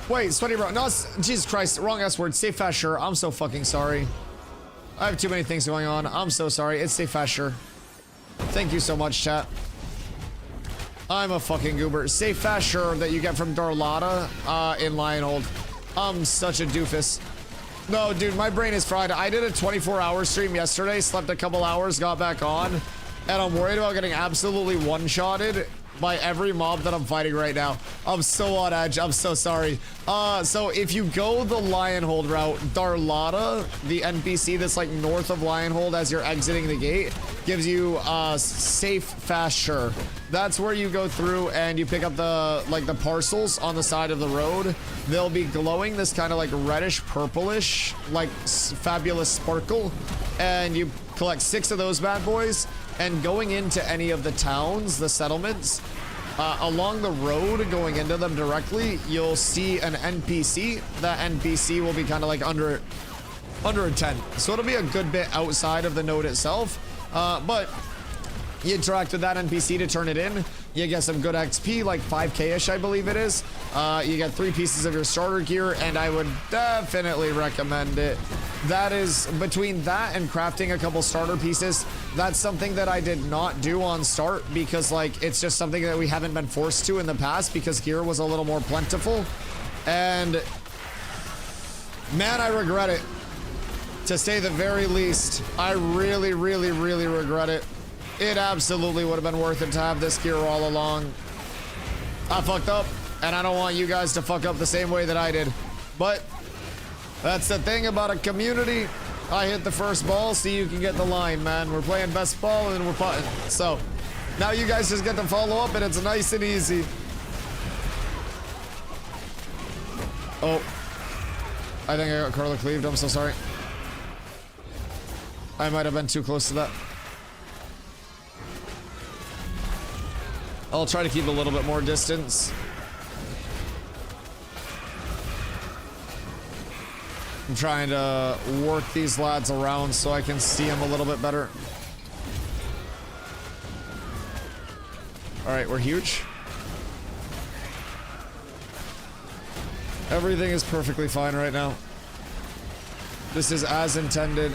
Wait, sweaty bro. No, Jesus Christ, wrong S word. Stay fast, sure. I'm so fucking sorry. I have too many things going on. I'm so sorry. It's stay fast, sure. Thank you so much, chat. I'm a fucking goober. Stay fast, sure that you get from Darlata in Lionhold. I'm such a doofus. No, dude, my brain is fried. I did a 24-hour stream yesterday, slept a couple hours, got back on, and I'm worried about getting absolutely one-shotted by every mob that I'm fighting right now. I'm so on edge. I'm so sorry. So if you go the Lionhold route, Darlata, the NPC that's like north of Lionhold as you're exiting the gate, gives you safe, fast, sure. That's where you go through and you pick up the the parcels on the side of the road. They'll be glowing this kind of like reddish purplish, like fabulous sparkle, and you collect 6 of those bad boys. And going into any of the towns, the settlements, along the road going into them directly, you'll see an NPC. That NPC will be kind of like under a tent, so it'll be a good bit outside of the node itself, but you interact with that NPC to turn it in. You get some good XP, like 5k-ish, I believe it is. You get 3 pieces of your starter gear, and I would definitely recommend it. That is, between that and crafting a couple starter pieces, that's something that I did not do on start, because like it's just something that we haven't been forced to in the past because gear was a little more plentiful. And man, I regret it, to say the very least. I really, really, really regret it. It absolutely would have been worth it to have this gear all along. I fucked up, and I don't want you guys to fuck up the same way that I did. But that's the thing about a community. I hit the first ball so you can get the line, man. We're playing best ball and we're putting. So now you guys just get to follow up, and it's nice and easy. Oh, I think I got Carla cleaved. I'm so sorry. I might have been too close to that. I'll try to keep a little bit more distance. I'm trying to work these lads around so I can see them a little bit better. All right, we're huge. Everything is perfectly fine right now. This is as intended.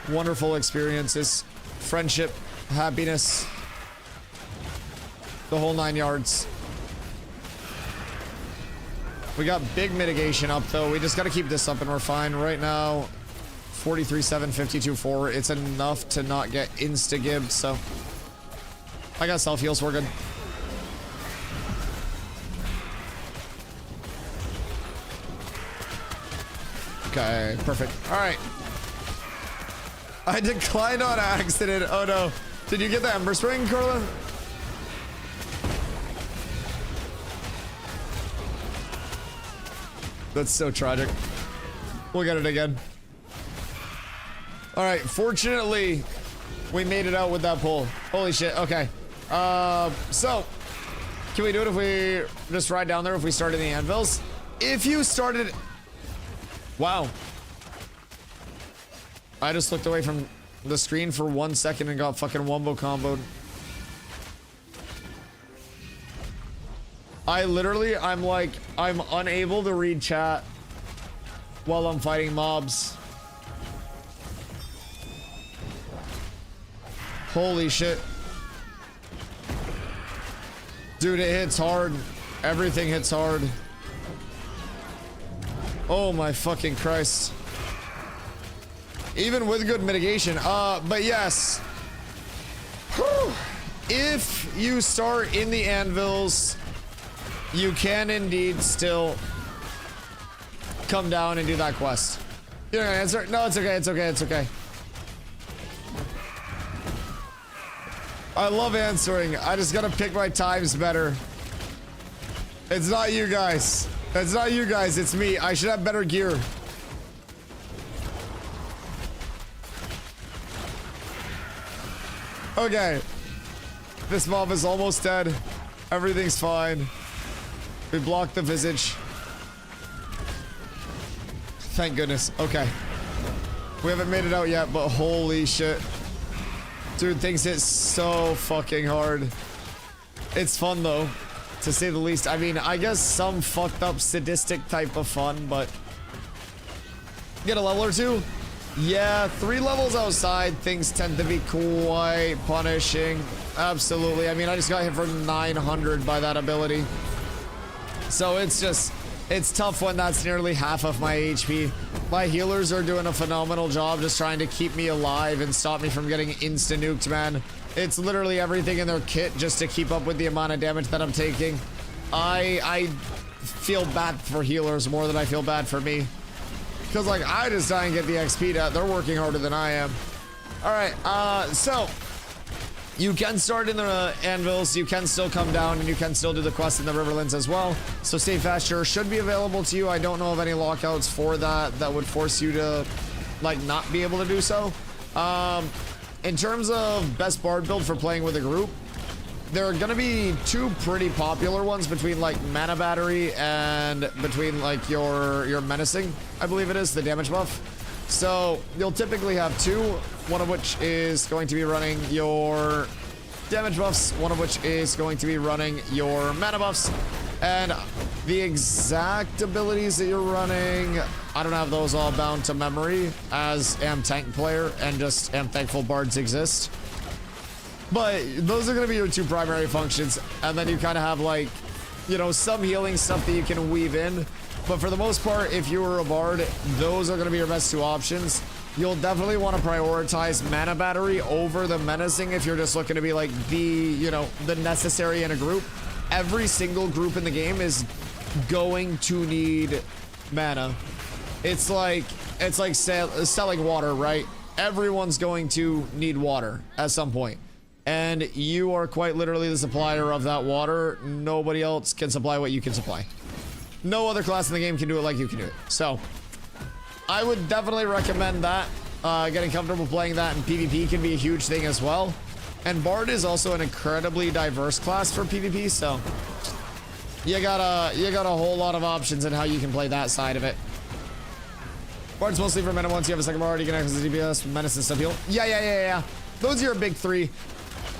Wonderful experiences, friendship, happiness. The whole 9 yards. We got big mitigation up though. We just got to keep this up and we're fine. Right now, 43.7, 52.4. It's enough to not get insta-gibbed, so. I got self-heals, we're good. Okay, perfect. All right. I declined on accident. Oh no. Did you get the Ember Spring, Carla? That's so tragic. We'll get it again. All right, fortunately, we made it out with that pull. Holy shit, okay. So, can we do it if we just ride down there if we start in the anvils? if you started... Wow. I just looked away from the screen for 1 second and got fucking wombo comboed. I literally, I'm unable to read chat while I'm fighting mobs. Holy shit. Dude, it hits hard. Everything hits hard. Oh my fucking Christ. Even with good mitigation. But yes. Whew. If you start in the anvils, you can indeed still come down and do that quest. You're gonna answer? No, it's okay, it's okay, it's okay. I love answering. I just gotta pick my times better. It's not you guys. It's not you guys, it's me. I should have better gear. Okay. This mob is almost dead. Everything's fine. We blocked the visage. Thank goodness. Okay. We haven't made it out yet, but holy shit. Dude, things hit so fucking hard. It's fun though, to say the least. I mean, I guess some fucked up sadistic type of fun, but... Get a level or two? Yeah, 3 levels outside, things tend to be quite punishing. Absolutely. I mean, I just got hit for 900 by that ability. So it's just... It's tough when that's nearly half of my HP. My healers are doing a phenomenal job just trying to keep me alive and stop me from getting insta-nuked, man. It's literally everything in their kit just to keep up with the amount of damage that I'm taking. I feel bad for healers more than I feel bad for me. Because, like, I just try and get the XP down. They're working harder than I am. Alright, so... You can start in the anvils, you can still come down, and you can still do the quest in the Riverlands as well. So Stay Fast sure should be available to you. I don't know of any lockouts for that would force you to, like, not be able to do so. In terms of best bard build for playing with a group, there are gonna be 2 pretty popular ones between, like, Mana Battery and between, like, your Menacing, I believe it is, the damage buff. So you'll typically have 2, one of which is going to be running your damage buffs, one of which is going to be running your mana buffs, and the exact abilities that you're running, I don't have those all bound to memory as am tank player and just am thankful bards exist. But those are going to be your 2 primary functions, and then you kind of have, like, you know, some healing stuff that you can weave in. But for the most part, if you were a bard, those are going to be your best 2 options. You'll definitely want to prioritize Mana Battery over the Menacing if you're just looking to be like the, you know, the necessary in a group. Every single group in the game is going to need mana. It's like selling water, right? Everyone's going to need water at some point. And you are quite literally the supplier of that water. Nobody else can supply what you can supply. No other class in the game can do it like you can do it. So, I would definitely recommend that. Getting comfortable playing that in PvP can be a huge thing as well. And Bard is also an incredibly diverse class for PvP, so you got a whole lot of options in how you can play that side of it. Bard's mostly for mana. Once you have a second Bard, you can access the DPS, Menace, and stuff heal. Yeah. Those are your big 3.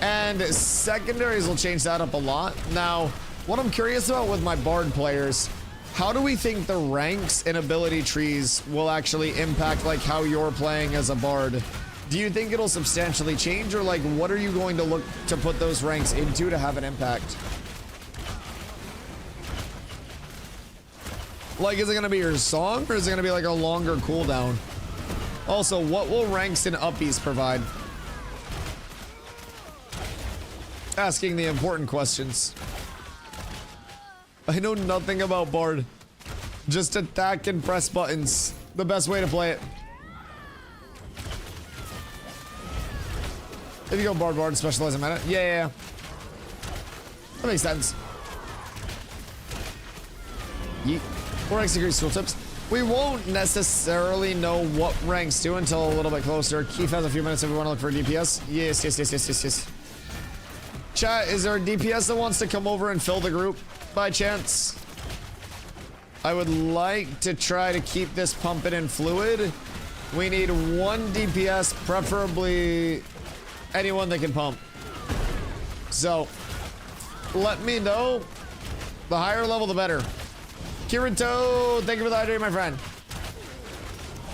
And secondaries will change that up a lot. Now, what I'm curious about with my Bard players, how do we think the ranks and ability trees will actually impact, like, how you're playing as a Bard? Do you think it'll substantially change, or, like, what are you going to look to put those ranks into to have an impact? Like, is it going to be your song, or is it going to be, like, a longer cooldown? Also, what will ranks and uppies provide? Asking the important questions. I know nothing about Bard. Just attack and press buttons. The best way to play it. If you go Bard, specialize in mana. Yeah. That makes sense. Yeet. 4x increase tool tips. We won't necessarily know what ranks do until a little bit closer. Keith has a few minutes if we want to look for a DPS. Yes. Chat, is there a DPS that wants to come over and fill the group by chance? I would like to try to keep this pumping in fluid. We need 1 DPS, preferably anyone that can pump. So, let me know. The higher level, the better. Kirito, thank you for the hydrate, my friend.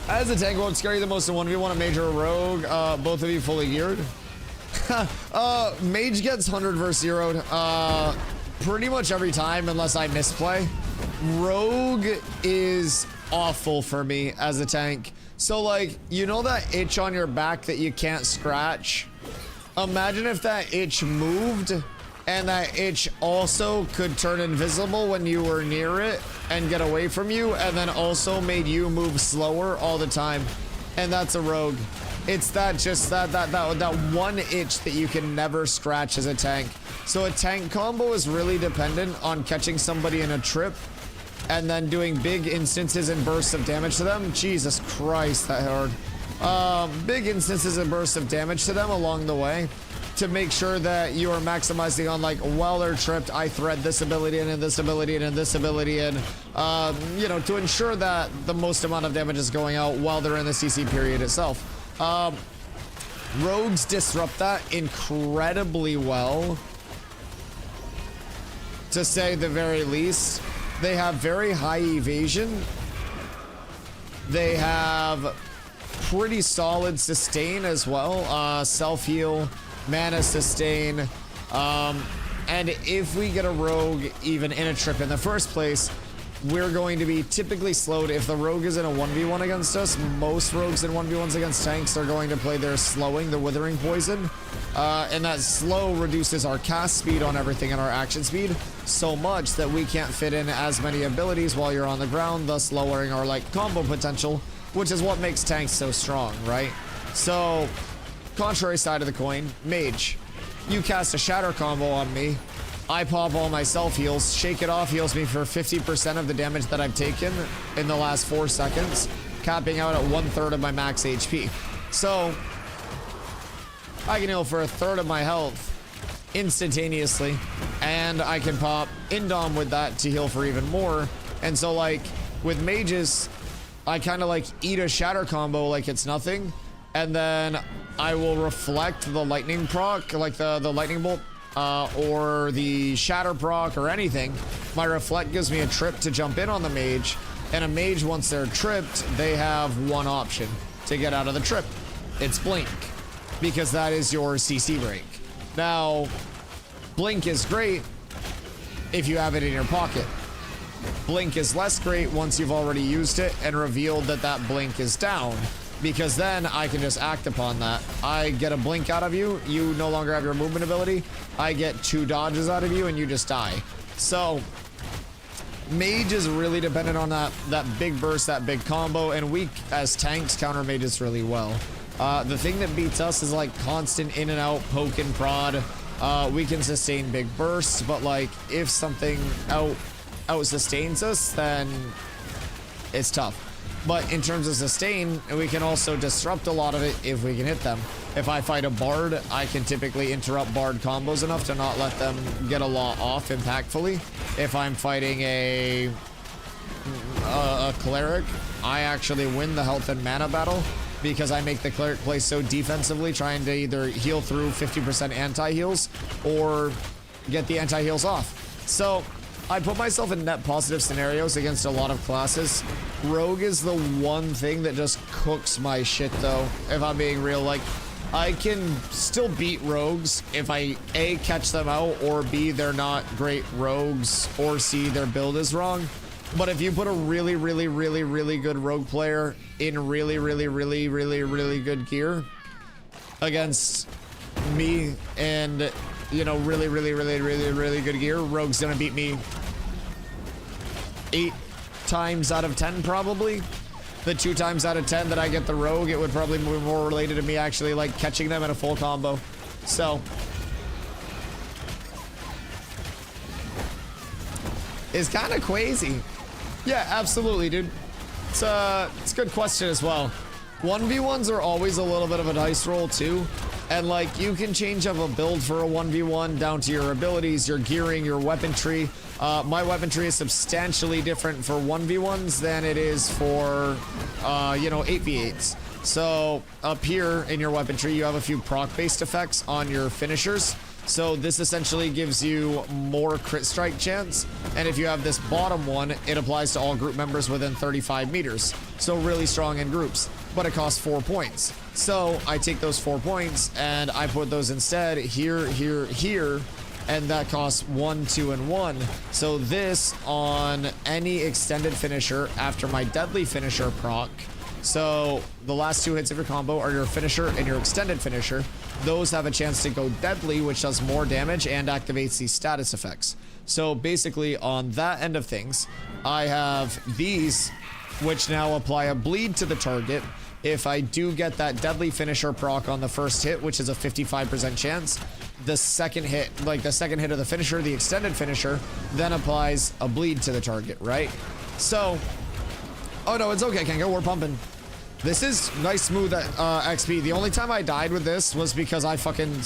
As a tank, won't scare you the most in 1v1, a major or rogue. Both of you fully geared. Mage gets 100 versus zeroed pretty much every time unless I misplay. Rogue is awful for me as a tank. So like, you know that itch on your back that you can't scratch? Imagine if that itch moved and that itch also could turn invisible when you were near it and get away from you, and then also made you move slower all the time. And that's a rogue. It's that one itch that you can never scratch as a tank. So a tank combo is really dependent on catching somebody in a trip and then doing big instances and bursts of damage to them. Jesus Christ, that hard. Big instances and bursts of damage to them along the way to make sure that you are maximizing on, like, while they're tripped, I thread this ability and this ability and this ability, and you know, to ensure that the most amount of damage is going out while they're in the CC period itself. Rogues disrupt that incredibly well, to say the very least. They have very high evasion. They have pretty solid sustain as well. Self-heal, mana sustain. And if we get a rogue even in a trip in the first place, we're going to be typically slowed. If the rogue is in a 1v1 against us, most rogues in 1v1s against tanks are going to play their slowing, the withering poison. And that slow reduces our cast speed on everything and our action speed so much that we can't fit in as many abilities while you're on the ground, thus lowering our, like, combo potential, which is what makes tanks so strong, right? So, contrary side of the coin, mage. You cast a shatter combo on me, I pop all my self heals, shake it off heals me for 50% of the damage that I've taken in the last 4 seconds, capping out at 1/3 of my max HP. So, I can heal for 1/3 of my health instantaneously, and I can pop Indom with that to heal for even more. And so, like, with mages, I kind of like eat a shatter combo like it's nothing, and then I will reflect the lightning proc, like the lightning bolt, or the shatter proc or anything. My reflect gives me a trip to jump in on the mage, and a mage, once they're tripped, they have one option to get out of the trip. It's blink, because that is your CC break. Now, blink is great if you have it in your pocket. Blink is less great once you've already used it and revealed that that blink is down, because then I can just act upon that. I get a blink out of you, you no longer have your movement ability. I get 2 dodges out of you and you just die. So, mage is really dependent on that big burst, that big combo, and we as tanks counter mages really well. The thing that beats us is like constant in and out, poke and prod. We can sustain big bursts, but like if something out sustains us, then it's tough. But in terms of sustain, we can also disrupt a lot of it if we can hit them. If I fight a bard, I can typically interrupt bard combos enough to not let them get a lot off impactfully. If I'm fighting a cleric, I actually win the health and mana battle because I make the cleric play so defensively, trying to either heal through 50% anti-heals or get the anti-heals off. So I put myself in net positive scenarios against a lot of classes. Rogue is the one thing that just cooks my shit, though, if I'm being real. Like, I can still beat rogues if I A, catch them out, or B, they're not great rogues, or C, their build is wrong. But if you put a really, really, really, really good rogue player in really, really, really, really, really good gear against me and, you know, really, really, really, really, really good gear, rogue's gonna beat me 8 times out of 10 probably. The 2 times out of 10 that I get the rogue, it would probably be more related to me actually like catching them in a full combo. So it's kind of crazy. Yeah, absolutely, dude. It's a good question as well. 1v1s are always a little bit of a dice roll too. And like, you can change up a build for a 1v1 down to your abilities, your gearing, your weapon tree. My weapon tree is substantially different for 1v1s than it is for, you know, 8v8s. So up here in your weapon tree, you have a few proc-based effects on your finishers. So this essentially gives you more crit strike chance. And if you have this bottom one, it applies to all group members within 35 meters. So really strong in groups, but it costs 4 points. So I take those 4 points and I put those instead here, here, here. And that costs 1, 2, and 1. So this on any extended finisher after my deadly finisher proc. So the last 2 hits of your combo are your finisher and your extended finisher. Those have a chance to go deadly, which does more damage and activates these status effects. So basically on that end of things, I have these, which now apply a bleed to the target. If I do get that deadly finisher proc on the first hit, which is a 55% chance, the second hit, like the second hit of the finisher, the extended finisher, then applies a bleed to the target, right? So, oh no, it's okay, Kengo, we're pumping. This is nice, smooth XP. The only time I died with this was because I fucking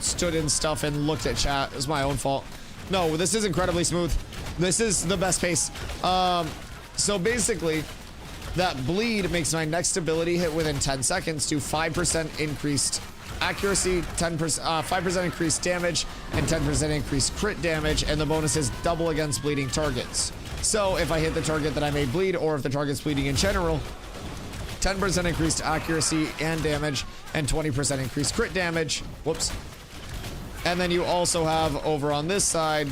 stood in stuff and looked at chat. It was my own fault. No, this is incredibly smooth. This is the best pace. So basically, that bleed makes my next ability hit within 10 seconds do 5% increased accuracy, 5% increased damage, and 10% increased crit damage, and the bonus is double against bleeding targets. So if I hit the target that I may bleed, or if the target's bleeding in general, 10% increased accuracy and damage, and 20% increased crit damage. Whoops. And then you also have over on this side,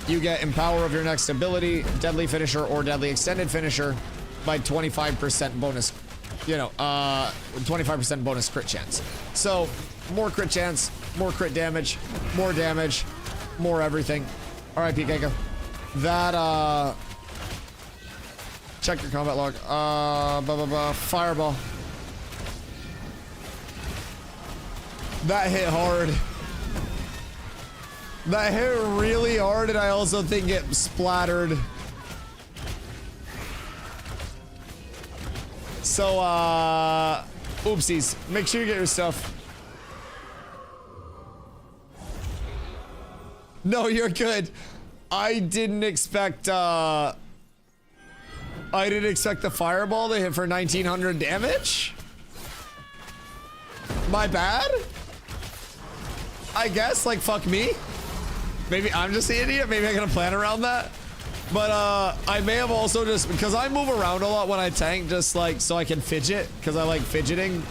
you get Empower of your next ability, Deadly Finisher or Deadly Extended Finisher by 25% bonus, 25% bonus crit chance. So, more crit chance, more crit damage, more everything. Alright, Pikachu. That, check your combat log. Fireball. That hit hard. That hit really hard, and I also think it splattered. So, oopsies. Make sure you get your stuff. No, you're good. I didn't expect the fireball to hit for 1900 damage. My bad? I guess, like, fuck me. Maybe I'm just the idiot. Maybe I gotta plan around that. But I may have also just, because I move around a lot when I tank, just like so I can fidget, because I like fidgeting.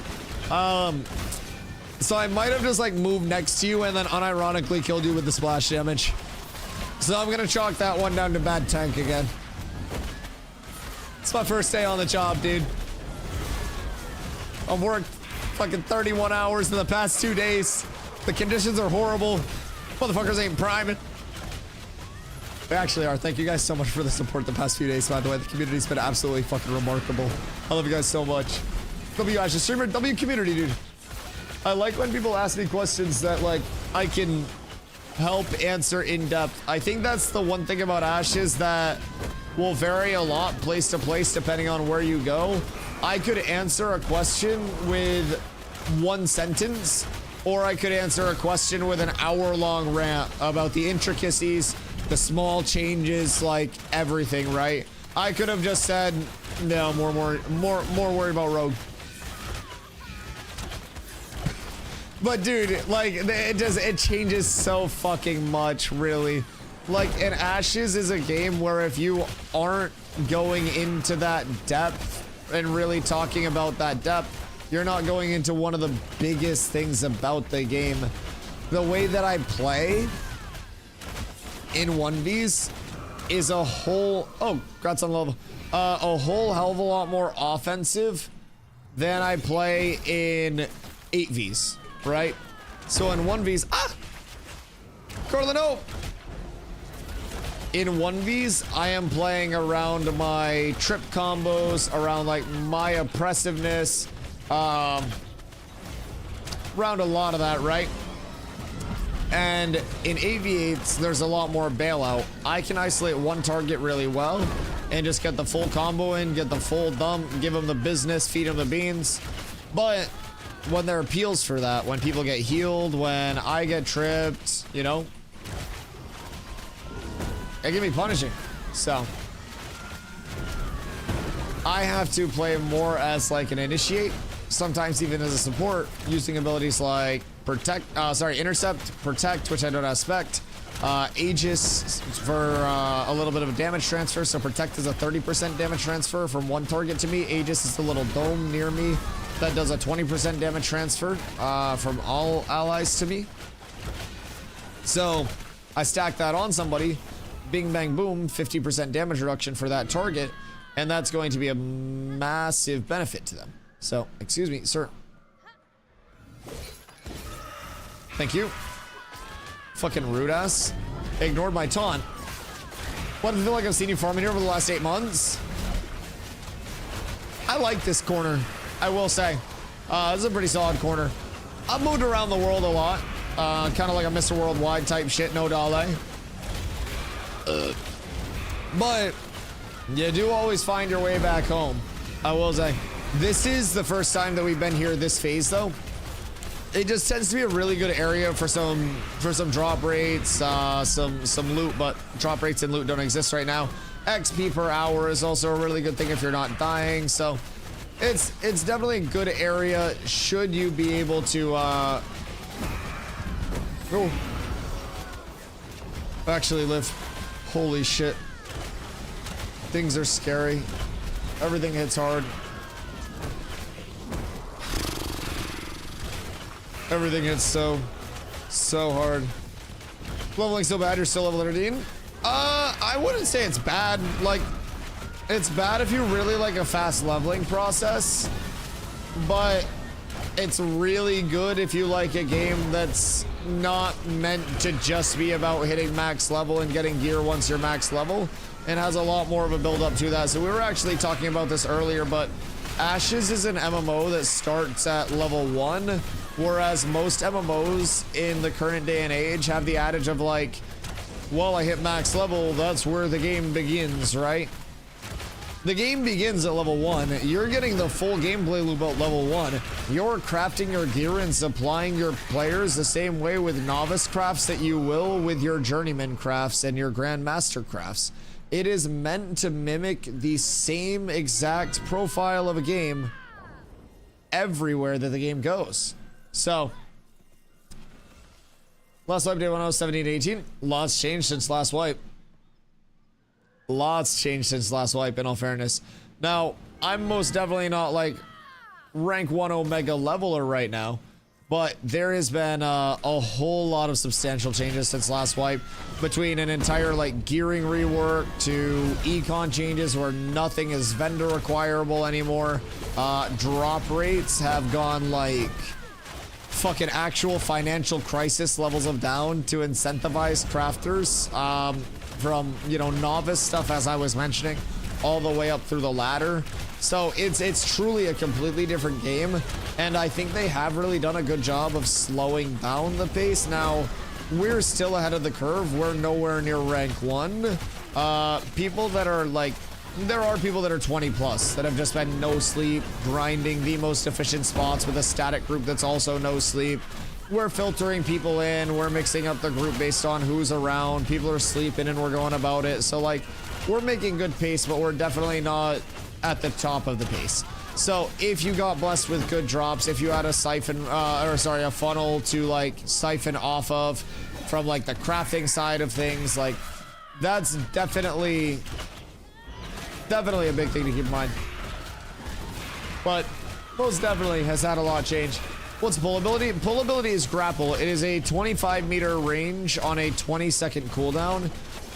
So I might have just like moved next to you and then unironically killed you with the splash damage. So I'm gonna chalk that one down to bad tank again. It's my first day on the job, dude. I've worked fucking 31 hours in the past 2 days. The conditions are horrible. Motherfuckers ain't priming. They actually are. Thank you guys so much for the support the past few days, by the way. The community's been absolutely fucking remarkable. I love you guys so much. W Ashes streamer, W community, dude. I like when people ask me questions that, like, I can help answer in depth. I think that's the one thing about Ashes that will vary a lot place to place depending on where you go. I could answer a question with 1 sentence, or I could answer a question with an hour-long rant about the intricacies, the small changes, like everything, right? I could have just said, no, more worried about Rogue. But dude, like, it changes so fucking much, really. Like, and Ashes is a game where if you aren't going into that depth and really talking about that depth, you're not going into one of the biggest things about the game. The way that I play in 1Vs is a whole, oh, congrats on level, a whole hell of a lot more offensive than I play in 8Vs, right? So in 1Vs, Corlino! In 1Vs, I am playing around my trip combos, around like my oppressiveness, around a lot of that, right? And in AV8s, there's a lot more bailout. I can isolate one target really well and just get the full combo in, get the full dump, give him the business, feed him the beans. But when there are appeals for that, when people get healed, when I get tripped, you know, it can be punishing. So I have to play more as like an initiate, sometimes even as a support, using abilities like intercept, protect, which I don't expect, Aegis for a little bit of a damage transfer. So protect is a 30% damage transfer from one target to me. Aegis is the little dome near me that does a 20% damage transfer from all allies to me. So I stack that on somebody, bing bang boom, 50% damage reduction for that target, and that's going to be a massive benefit to them. So, excuse me, sir. Thank you. Fucking rude ass. Ignored my taunt. What, I feel like I've seen you farming here over the last 8 months? I like this corner, I will say. This is a pretty solid corner. I've moved around the world a lot. Kind of like a Mr. Worldwide type shit, no dollar. But you do always find your way back home, I will say. This is the first time that we've been here this phase, though. It just tends to be a really good area for some drop rates, some loot, but drop rates and loot don't exist right now. XP per hour is also a really good thing if you're not dying, so it's definitely a good area should you be able to actually live. Holy shit. Things are scary. Everything hits hard. Everything hits so hard. Leveling so bad, you're still level 13? I wouldn't say it's bad. Like, it's bad if you really like a fast leveling process, but it's really good if you like a game that's not meant to just be about hitting max level and getting gear once you're max level, and has a lot more of a build up to that. So we were actually talking about this earlier, but Ashes is an MMO that starts at level 1, whereas most MMOs in the current day and age have the adage of like, well, I hit max level, that's where the game begins, right? The game begins at level 1. You're getting the full gameplay loop at level 1. You're crafting your gear and supplying your players the same way with novice crafts that you will with your journeyman crafts and your grandmaster crafts. It is meant to mimic the same exact profile of a game everywhere that the game goes. So, last wipe day 17-18. Lots changed since last wipe. Lots changed since last wipe, in all fairness. Now, I'm most definitely not like rank 1 Omega leveler right now, but there has been a whole lot of substantial changes since last wipe, between an entire like gearing rework to econ changes where nothing is vendor acquirable anymore. Drop rates have gone like fucking actual financial crisis levels of down to incentivize crafters, from, you know, novice stuff, as I was mentioning, all the way up through the ladder. So it's truly a completely different game, and I think they have really done a good job of slowing down the pace. Now, we're still ahead of the curve. We're nowhere near rank 1. People that are like, there are people that are 20 plus that have just been no sleep, grinding the most efficient spots with a static group that's also no sleep. We're filtering people in, we're mixing up the group based on who's around. People are sleeping and we're going about it. So like, we're making good pace, but we're definitely not at the top of the pace. So if you got blessed with good drops, if you had a a funnel to like siphon off of from like the crafting side of things, like that's definitely a big thing to keep in mind. But most definitely has had a lot change. What's pull ability? Pull ability is grapple. It is a 25-meter range on a 20-second cooldown,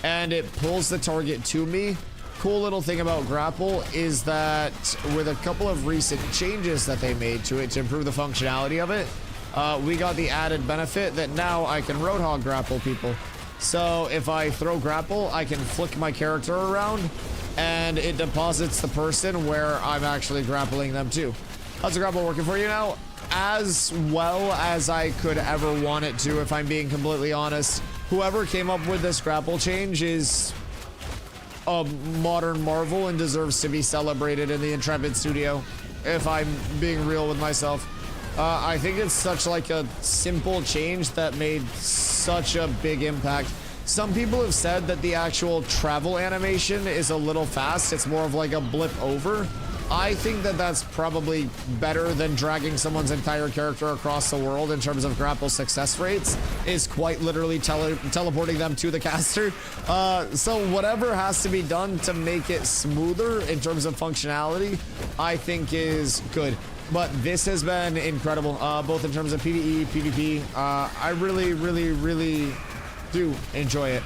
and it pulls the target to me. Cool little thing about grapple is that with a couple of recent changes that they made to it to improve the functionality of it, we got the added benefit that now I can roadhog grapple people. So if I throw grapple, I can flick my character around and it deposits the person where I'm actually grappling them to. How's the grapple working for you now? As well as I could ever want it to, if I'm being completely honest. Whoever came up with this grapple change is a modern marvel and deserves to be celebrated in the Intrepid studio, if I'm being real with myself. I think it's such like a simple change that made such a big impact. Some people have said that the actual travel animation is a little fast. It's more of like a blip over. I think that that's probably better than dragging someone's entire character across the world in terms of grapple success rates, is quite literally teleporting them to the caster. So whatever has to be done to make it smoother in terms of functionality, I think is good. But this has been incredible, both in terms of PvE, PvP. I really, really, really do enjoy it.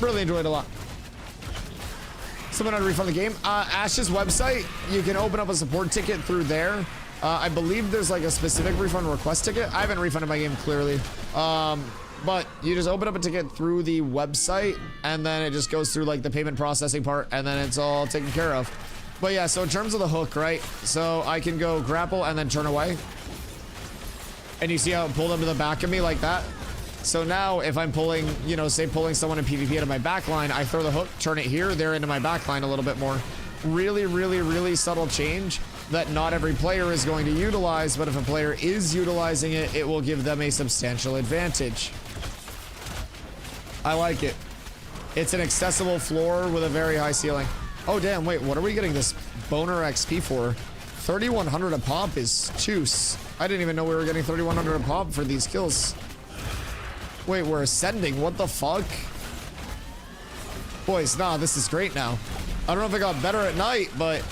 Really enjoyed it a lot. Someone had to refund the game. Ash's website, you can open up a support ticket through there. I believe there's like a specific refund request ticket. I haven't refunded my game clearly. But you just open up a ticket through the website and then it just goes through like the payment processing part and then it's all taken care of. But yeah, so in terms of the hook, right? So I can go grapple and then turn away. And you see how it pulled them to the back of me like that? So now if I'm pulling, you know, say pulling someone in PvP out of my backline, I throw the hook, turn it here, they're into my backline a little bit more. Really, really, really subtle change that not every player is going to utilize, but if a player is utilizing it, it will give them a substantial advantage. I like it. It's an accessible floor with a very high ceiling. Oh damn, wait, what are we getting this boner XP for? 3,100 a pop is juice. I didn't even know we were getting 3,100 a pop for these kills. Wait, we're ascending. What the fuck? Boys, nah, this is great now. I don't know if it got better at night, but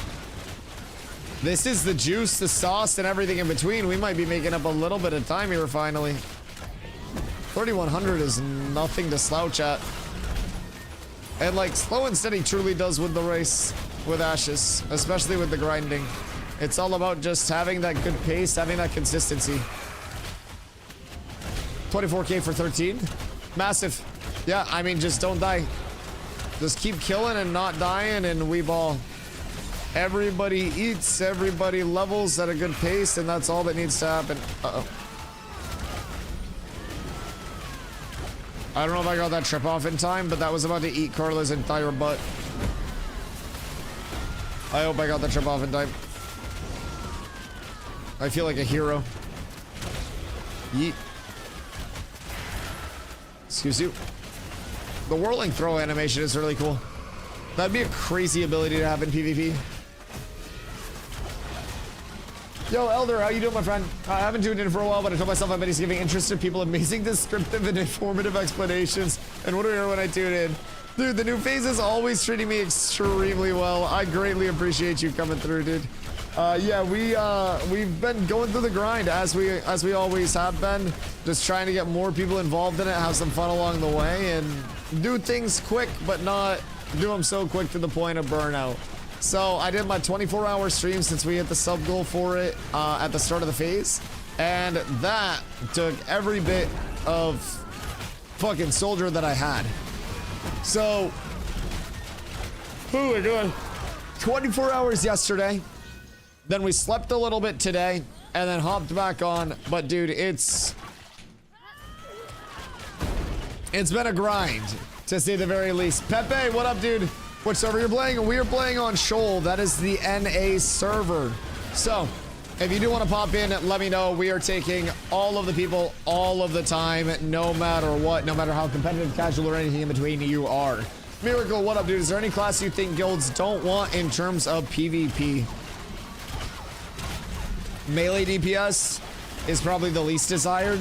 this is the juice, the sauce, and everything in between. We might be making up a little bit of time here finally. 3,100 is nothing to slouch at. And like, slow and steady truly does win the race with Ashes, especially with the grinding. It's all about just having that good pace, having that consistency. 24k for 13. Massive. Yeah, I mean, just don't die. Just keep killing and not dying and we ball. Everybody eats, everybody levels at a good pace, and that's all that needs to happen. Uh-oh. I don't know if I got that trip off in time, but that was about to eat Carla's entire butt. I hope I got that trip off in time. I feel like a hero. Yeet. Excuse you. The whirling throw animation is really cool. That'd be a crazy ability to have in PvP. Yo, Elder, how you doing, my friend? I haven't tuned in for a while, but I told myself I bet he's giving interested people amazing, descriptive, and informative explanations. And what do I hear when I tune in? Dude, the new phase is always treating me extremely well. I greatly appreciate you coming through, dude. Yeah, we've been going through the grind as we always have been, just trying to get more people involved in it, have some fun along the way, and do things quick, but not do them so quick to the point of burnout. So I did my 24-hour stream since we hit the sub goal for it at the start of the phase, and that took every bit of fucking soldier that I had. So, oh my god, 24 hours yesterday. Then we slept a little bit today and then hopped back on. But dude, it's been a grind, to say the very least. Pepe, what up, dude? What server you're playing? We are playing on Shoal. That is the NA server. So if you do want to pop in, let me know. We are taking all of the people all of the time, no matter what, no matter how competitive, casual, or anything in between you are. Miracle, what up, dude? Is there any class you think guilds don't want in terms of PvP? Melee DPS is probably the least desired,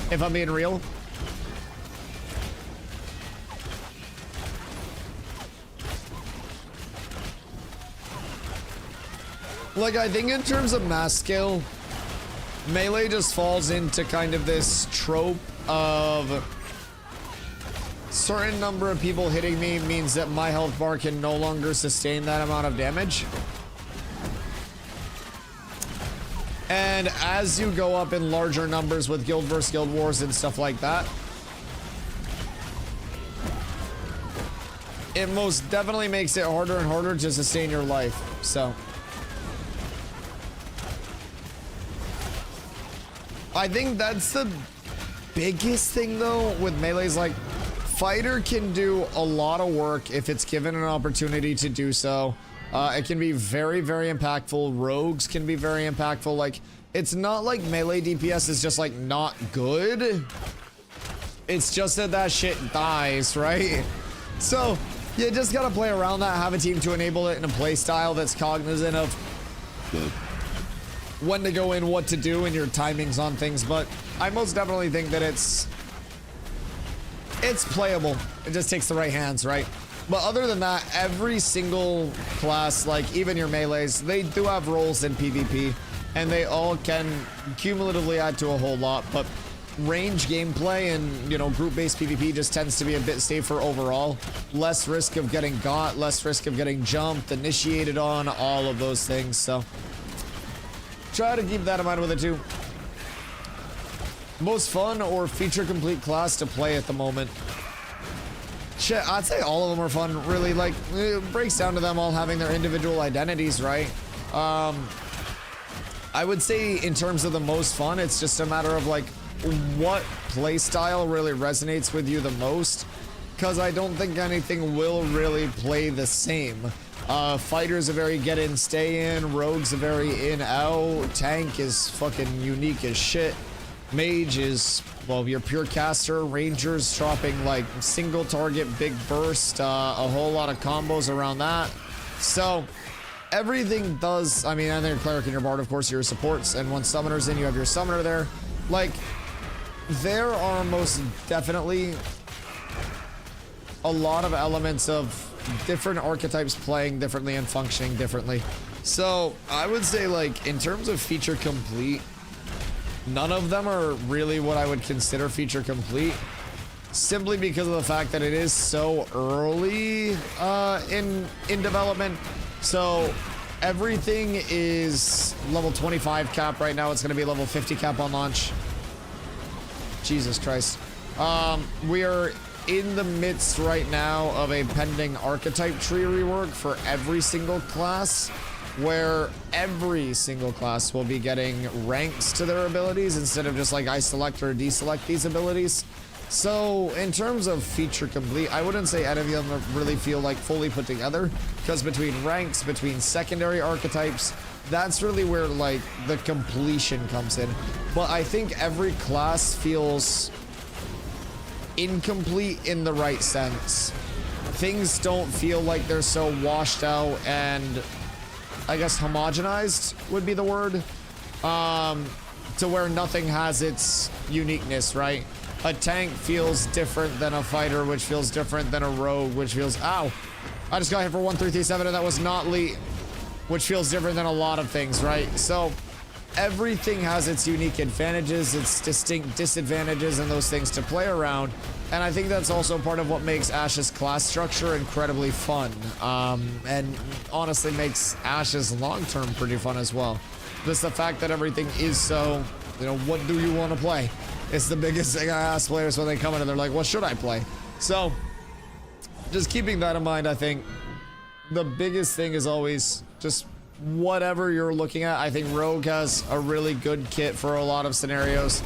if I'm being real. Like, I think in terms of mass scale, melee just falls into kind of this trope of certain number of people hitting me means that my health bar can no longer sustain that amount of damage. And as you go up in larger numbers with guild versus guild wars and stuff like that, it most definitely makes it harder and harder to sustain your life. So I think that's the biggest thing though with melees. Like, fighter can do a lot of work if it's given an opportunity to do so. It can be very, very impactful. Rogues can be very impactful. Like, it's not like melee DPS is just like not good. It's just that that shit dies, right? So you just gotta play around that, have a team to enable it in a play style that's cognizant of when to go in, what to do, and your timings on things. But I most definitely think that it's playable. It just takes the right hands, right? But other than that, every single class, like even your melees, they do have roles in PvP, and they all can cumulatively add to a whole lot. But range gameplay and, you know, group-based PvP just tends to be a bit safer overall. Less risk of getting got, less risk of getting jumped, initiated on, all of those things. So try to keep that in mind with it too. Most fun or feature complete class to play at the moment? Shit, I'd say all of them are fun, really. Like, it breaks down to them all having their individual identities, right? I would say in terms of the most fun, it's just a matter of like what play style really resonates with you the most, because I don't think anything will really play the same. Fighter's a very get in, stay in. Rogue's a very in, out. Tank is fucking unique as shit. Mage is, well, your pure caster. Ranger's dropping like single target, big burst, a whole lot of combos around that. So everything does, I mean, and then your cleric and your bard, of course, your supports. And once summoner's in, you have your summoner there. Like, there are most definitely a lot of elements of different archetypes playing differently and functioning differently. So I would say, like, in terms of feature complete, none of them are really what I would consider feature complete, simply because of the fact that it is so early in development. So everything is level 25 cap right now. It's going to be level 50 cap on launch. Jesus Christ. We are in the midst right now of a pending archetype tree rework for every single class, where every single class will be getting ranks to their abilities instead of just like I select or deselect these abilities. So in terms of feature complete, I wouldn't say any of them really feel like fully put together, because between ranks, between secondary archetypes, that's really where like the completion comes in. But I think every class feels incomplete in the right sense. Things don't feel like they're so washed out and, I guess, homogenized would be the word, to where nothing has its uniqueness, right? A tank feels different than a fighter, which feels different than a rogue, which feels, ow, I just got hit for 1337 and that was not elite, which feels different than a lot of things, right? So everything has its unique advantages, its distinct disadvantages, and those things to play around. And I think that's also part of what makes Ash's class structure incredibly fun, and honestly makes Ash's long-term pretty fun as well. Just the fact that everything is so, you know, what do you want to play? It's the biggest thing I ask players when they come in and they're like, what should I play? So just keeping that in mind, I think the biggest thing is always just whatever you're looking at. I think Rogue has a really good kit for a lot of scenarios.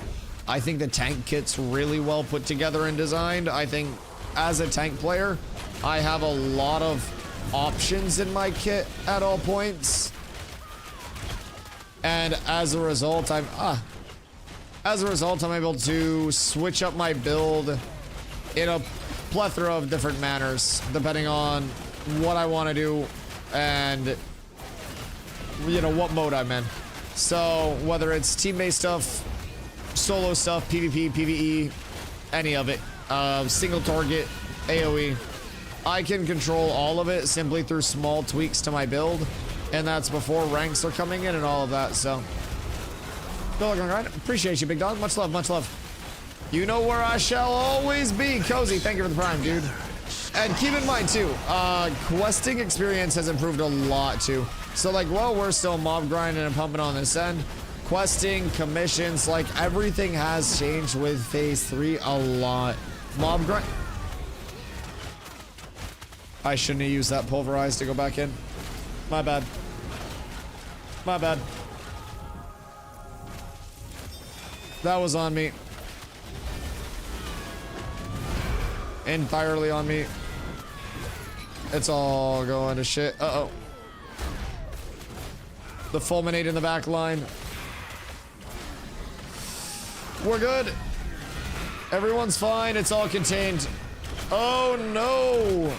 I think the tank kit's really well put together and designed. I think as a tank player, I have a lot of options in my kit at all points. And as a result, I'm able to switch up my build in a plethora of different manners, depending on what I want to do and, you know, what mode I'm in. So whether it's team-based stuff, solo stuff, PvP, PvE, any of it, single target, AoE, I can control all of it simply through small tweaks to my build, and that's before ranks are coming in and all of that. So Bill, appreciate you, big dog. Much love, much love. You know where I shall always be. Cozy, thank you for the prime, dude. And keep in mind too, questing experience has improved a lot too. So like, while we're still mob grinding and pumping on this end, questing, commissions, like everything has changed with phase 3 a lot. Mob grind. I shouldn't have used that pulverize to go back in. My bad. My bad. That was on me. Entirely on me. It's all going to shit. Uh-oh. The fulminate in the back line. We're good. Everyone's fine. It's all contained. Oh no.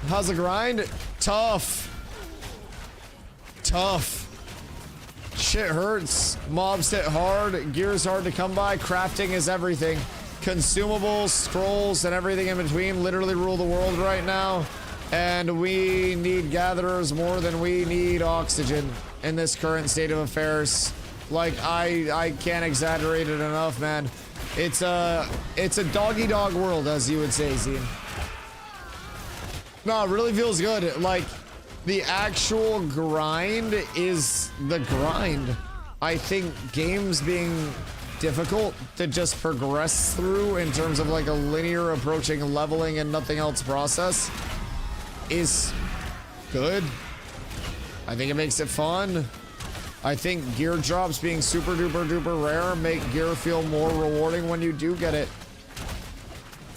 How's the grind? Tough. Tough. Shit hurts. Mobs hit hard. Gear's hard to come by. Crafting is everything. Consumables, scrolls, and everything in between literally rule the world right now. And we need gatherers more than we need oxygen in this current state of affairs. Like, I can't exaggerate it enough, man. It's a doggy-dog world, as you would say, Zine. No, it really feels good. Like, the actual grind is the grind. I think games being difficult to just progress through in terms of like a linear approaching leveling and nothing else process is good. I think it makes it fun. I think gear drops being super duper duper rare make gear feel more rewarding when you do get it.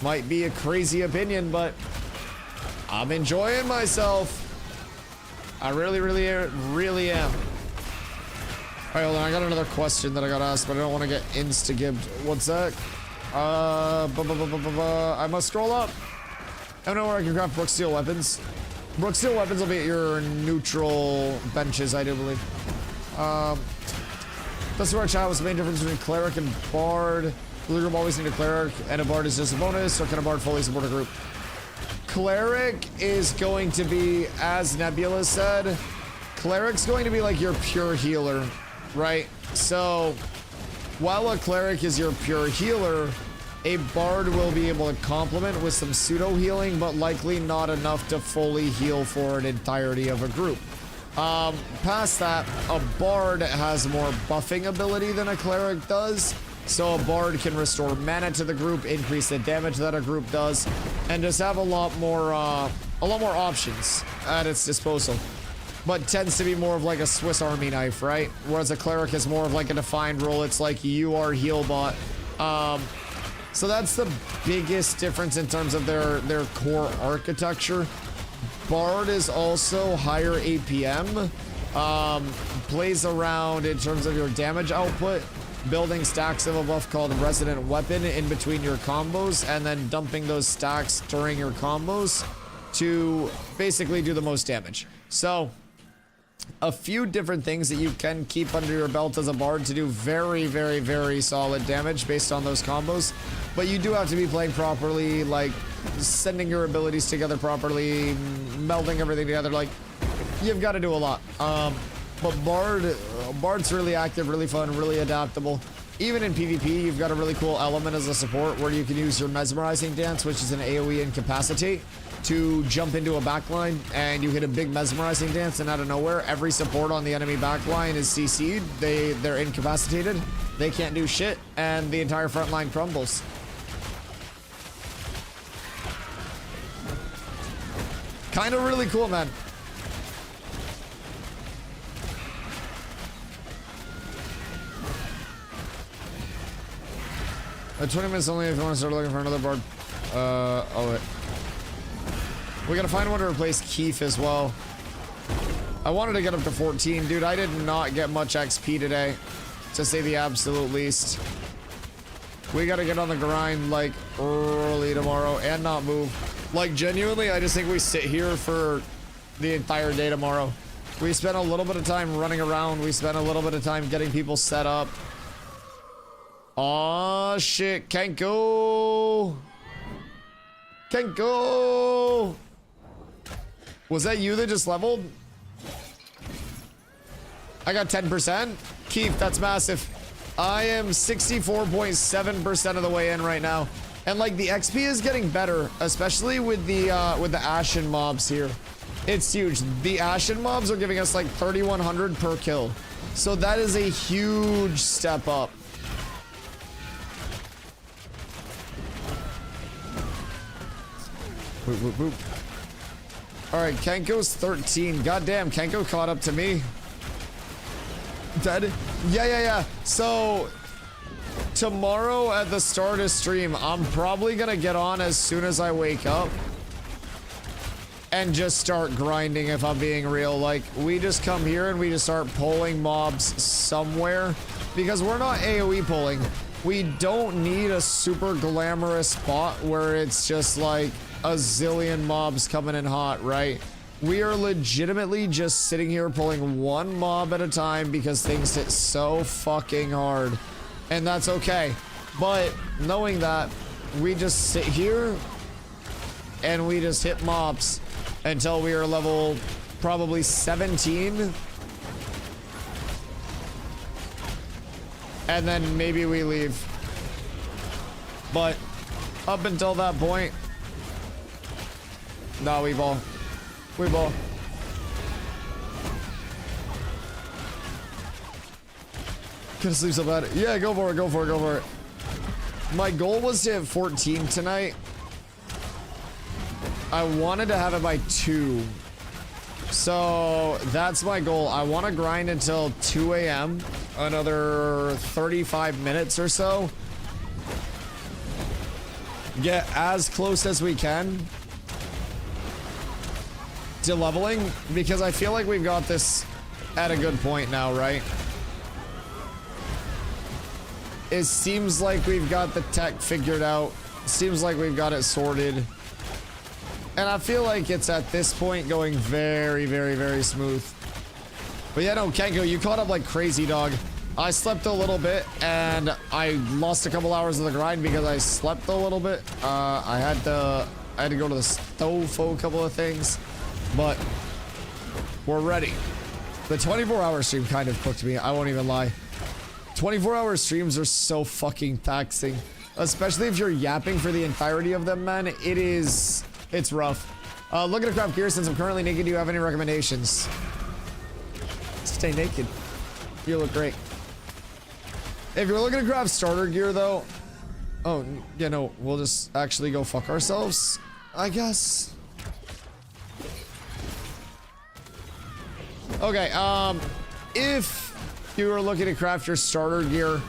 Might be a crazy opinion, but I'm enjoying myself. I really am. Alright, hold on, I got another question that I gotta ask, but I don't want to get insta-gibbed. What's that? I must scroll up. I don't know where I can craft Brook Steel weapons. Brook Steel weapons will be at your neutral benches, I do believe. That's where our chat was the main difference between Cleric and Bard. The group always need a Cleric, and a Bard is just a bonus, or can a Bard fully support a group? Cleric is going to be, as Nebula said, Cleric's going to be like your pure healer, right? So, while a Cleric is your pure healer, a Bard will be able to complement with some pseudo healing, but likely not enough to fully heal for an entirety of a group. Past that, a Bard has more buffing ability than a Cleric does. So a Bard can restore mana to the group, increase the damage that a group does, and just have a lot more options at its disposal. But tends to be more of like a Swiss Army knife, right? Whereas a Cleric is more of like a defined role. It's like you are heal bot. So that's the biggest difference in terms of their core architecture. Bard is also higher APM. Plays around in terms of your damage output, building stacks of a buff called Resident Weapon in between your combos, and then dumping those stacks during your combos to basically do the most damage. So, a few different things that you can keep under your belt as a Bard to do very solid damage based on those combos. But you do have to be playing properly, like sending your abilities together properly, melding everything together. Like, you've got to do a lot. But Bard's really active, really fun, really adaptable. Even in PvP, you've got a really cool element as a support where you can use your Mesmerizing Dance, which is an AoE incapacitate, to jump into a backline, and you hit a big Mesmerizing Dance, and out of nowhere, every support on the enemy backline is CC'd. They're incapacitated, they can't do shit, and the entire front line crumbles. Kind of really cool, man. At 20 minutes only if you want to start looking for another Bard. Oh wait. We gotta find one to replace Keith as well. I wanted to get up to 14. Dude, I did not get much XP today, to say the absolute least. We gotta get on the grind, like, early tomorrow and not move. Like, genuinely, I just think we sit here for the entire day tomorrow. We spent a little bit of time running around. We spent a little bit of time getting people set up. Aw, shit. Can't go. Can't go. Was that you that just leveled? I got 10%. Keith, that's massive. I am 64.7% of the way in right now. And like the XP is getting better, especially with the Ashen mobs here. It's huge. The Ashen mobs are giving us like 3,100 per kill. So that is a huge step up. Boop, boop, boop. All right, Kenko's 13. Goddamn, Kenko caught up to me. Dead? Yeah. So tomorrow at the start of stream, I'm probably gonna get on as soon as I wake up and just start grinding, if I'm being real. Like, we just come here and we just start pulling mobs somewhere, because we're not AoE pulling. We don't need a super glamorous spot where it's just like a zillion mobs coming in hot, right? We are legitimately just sitting here pulling one mob at a time because things hit so fucking hard. And that's okay. But knowing that, we just sit here and we just hit mobs until we are level probably 17. And then maybe we leave. But up until that point, no, we ball. We ball. Gonna sleep so bad. Yeah, go for it, go for it, go for it. My goal was to hit 14 tonight. I wanted to have it by 2. So that's my goal. I want to grind until 2 a.m. Another 35 minutes or so. Get as close as we can to leveling, because I feel like we've got this at a good point now, right? It seems like we've got the tech figured out. Seems like we've got it sorted. And I feel like it's at this point going very, very, very smooth. But yeah, no, Kenko, you caught up like crazy, dog. I slept a little bit and I lost a couple hours of the grind because I slept a little bit. I had to go to the stove for a couple of things, but we're ready. The 24-hour stream kind of cooked me. I won't even lie. 24-hour streams are so fucking taxing, especially if you're yapping for the entirety of them, man. It's rough. Looking to craft gear since I'm currently naked. Do you have any recommendations? Stay naked. You look great. If you're looking to craft starter gear, though, oh, yeah, no, we'll just actually go fuck ourselves, I guess. Okay, if you are looking to craft your starter gear,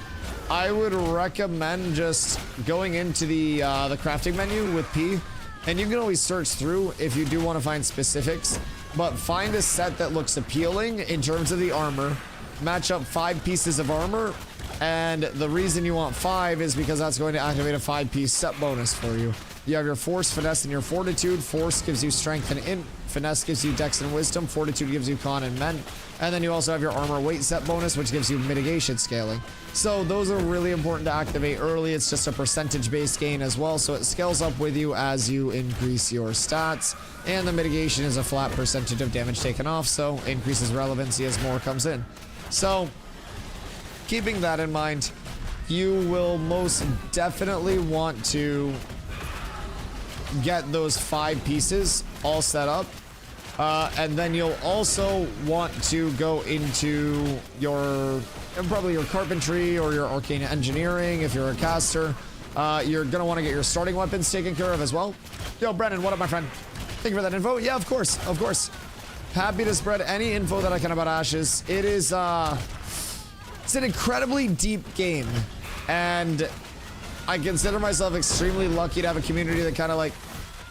I would recommend just going into the crafting menu with P, and you can always search through if you do want to find specifics, but find a set that looks appealing in terms of the armor. Match up 5 pieces of armor, and the reason you want 5 is because that's going to activate a 5-piece set bonus for you. You have your force, finesse, and your fortitude. Force gives you strength and int. Finesse gives you dex and wisdom. Fortitude gives you con and men. And then you also have your armor weight set bonus, which gives you mitigation scaling. So those are really important to activate early. It's just a percentage-based gain as well, so it scales up with you as you increase your stats. And the mitigation is a flat percentage of damage taken off, so increases relevancy as more comes in. So keeping that in mind, you will most definitely want to get those 5 pieces all set up, and then you'll also want to go into your probably your carpentry or your arcane engineering if you're a caster. You're gonna want to get your starting weapons taken care of as well. Yo, Brennan, what up, my friend? Thank you for that info. Yeah, of course, of course. Happy to spread any info that I can about Ashes. It is it's an incredibly deep game, and I consider myself extremely lucky to have a community that kind of like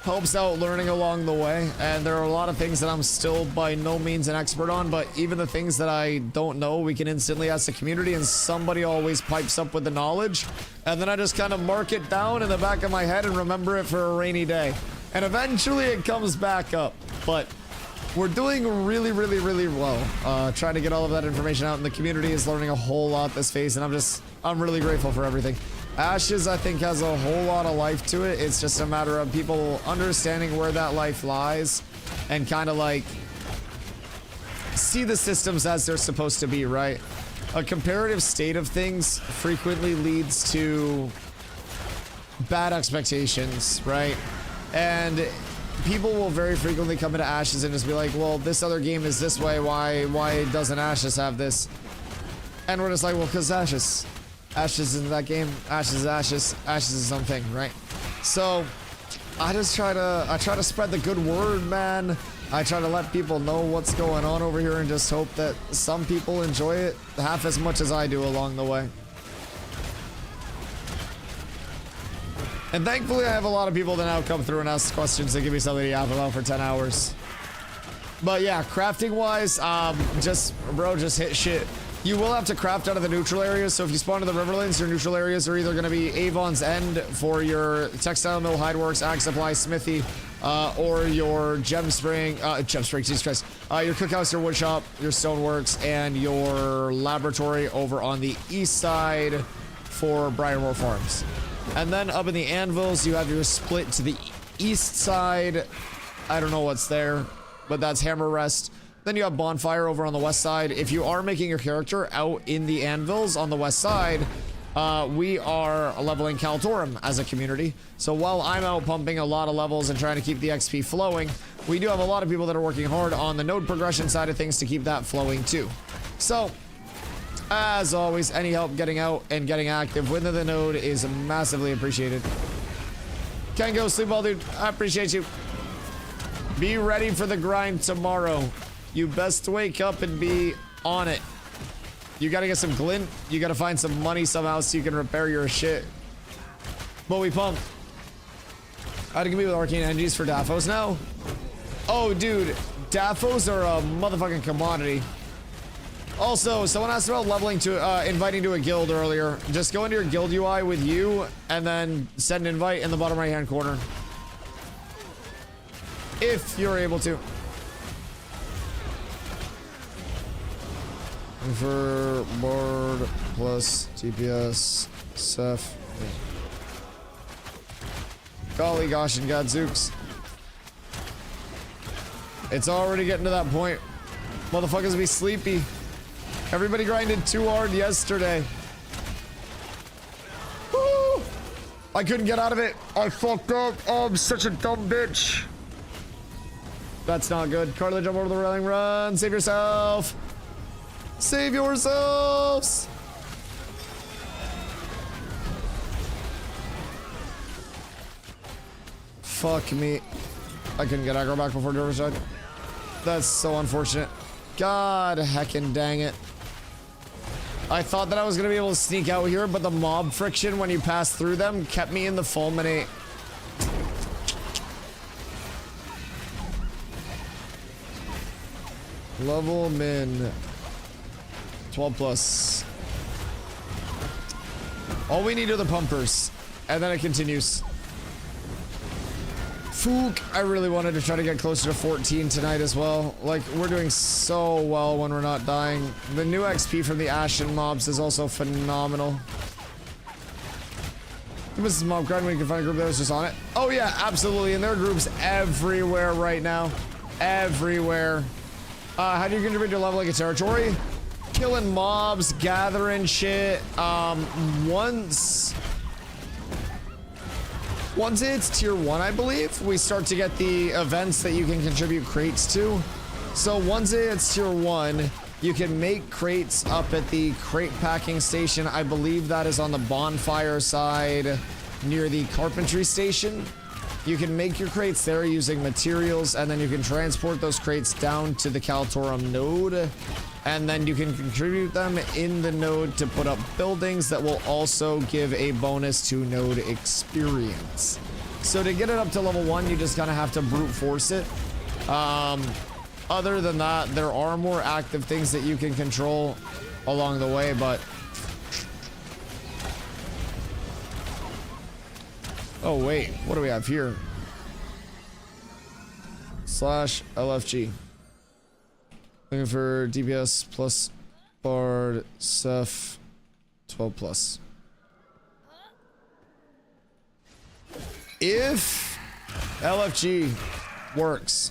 helps out learning along the way. And there are a lot of things that I'm still by no means an expert on, but even the things that I don't know, we can instantly ask the community, and somebody always pipes up with the knowledge. And then I just kind of mark it down in the back of my head and remember it for a rainy day. And eventually it comes back up. But we're doing really, really, really well. Trying to get all of that information out, and the community is learning a whole lot this phase, and I'm really grateful for everything. Ashes, I think, has a whole lot of life to it. It's just a matter of people understanding where that life lies and kind of like see the systems as they're supposed to be, right? A comparative state of things frequently leads to bad expectations, right? And people will very frequently come into Ashes and just be like, well, this other game is this way, why doesn't Ashes have this? And we're just like, well, because Ashes isn't that game. Ashes is Ashes. Ashes is something, right? So I try to spread the good word, man. I try to let people know what's going on over here and just hope that some people enjoy it half as much as I do along the way. And thankfully, I have a lot of people that now come through and ask questions and give me something to yap about for 10 hours. But yeah, crafting wise, just hit shit. You will have to craft out of the neutral areas. So if you spawn to the Riverlands, your neutral areas are either going to be Avon's End for your textile mill, hideworks, ag supply, smithy, or your gem spring, Jesus Christ, your cookhouse, your woodshop, your stoneworks, and your laboratory over on the east side for Briarmore Farms. And then up in the anvils, you have your split to the east side. I don't know what's there, but that's Hammer Rest. Then you have Bonfire over on the west side. If you are making your character out in the anvils on the west side, we are leveling Kaltorum as a community. So while I'm out pumping a lot of levels and trying to keep the XP flowing, we do have a lot of people that are working hard on the node progression side of things to keep that flowing too. So, as always, any help getting out and getting active within the node is massively appreciated. Can go sleep well, dude. I appreciate you. Be ready for the grind tomorrow. You best wake up and be on it. You gotta get some glint. You gotta find some money somehow so you can repair your shit. But we pump. How to compete with arcane energies for Daphos now? Oh, dude. Daphos are a motherfucking commodity. Also, someone asked about leveling to, inviting to a guild earlier. Just go into your guild UI with you and then send an invite in the bottom right hand corner. If you're able to. For board plus TPS, Seth. Golly gosh and gadzooks. It's already getting to that point. Motherfuckers be sleepy. Everybody grinded too hard yesterday. Woo! I couldn't get out of it. I fucked up. Oh, I'm such a dumb bitch. That's not good. Carly, jump over the railing, run. Save yourself. Save yourselves. Fuck me. I couldn't get aggro back before Riverside. That's so unfortunate. God heckin' dang it. I thought that I was gonna be able to sneak out here, but the mob friction when you pass through them kept me in the fulminate. Level min 12 plus. All we need are the pumpers, and then it continues. Fook, I really wanted to try to get closer to 14 tonight as well. Like, we're doing so well when we're not dying. The new XP from the Ashen mobs is also phenomenal. This is mob grind when you can find a group that was just on it. Oh yeah, absolutely, and there are groups everywhere right now. Everywhere. How do you contribute to leveling a territory? Killing mobs, gathering shit. Once it's tier 1, I believe, we start to get the events that you can contribute crates to. So once it's tier 1, you can make crates up at the crate packing station. I believe that is on the bonfire side near the carpentry station. You can make your crates there using materials, and then you can transport those crates down to the Kaltorum node. And then you can contribute them in the node to put up buildings that will also give a bonus to node experience. So to get it up to level 1, you just kind of have to brute force it. Other than that, there are more active things that you can control along the way, but... Oh wait, what do we have here? /LFG. Looking for DPS plus Bard, Seth, 12 plus. If LFG works,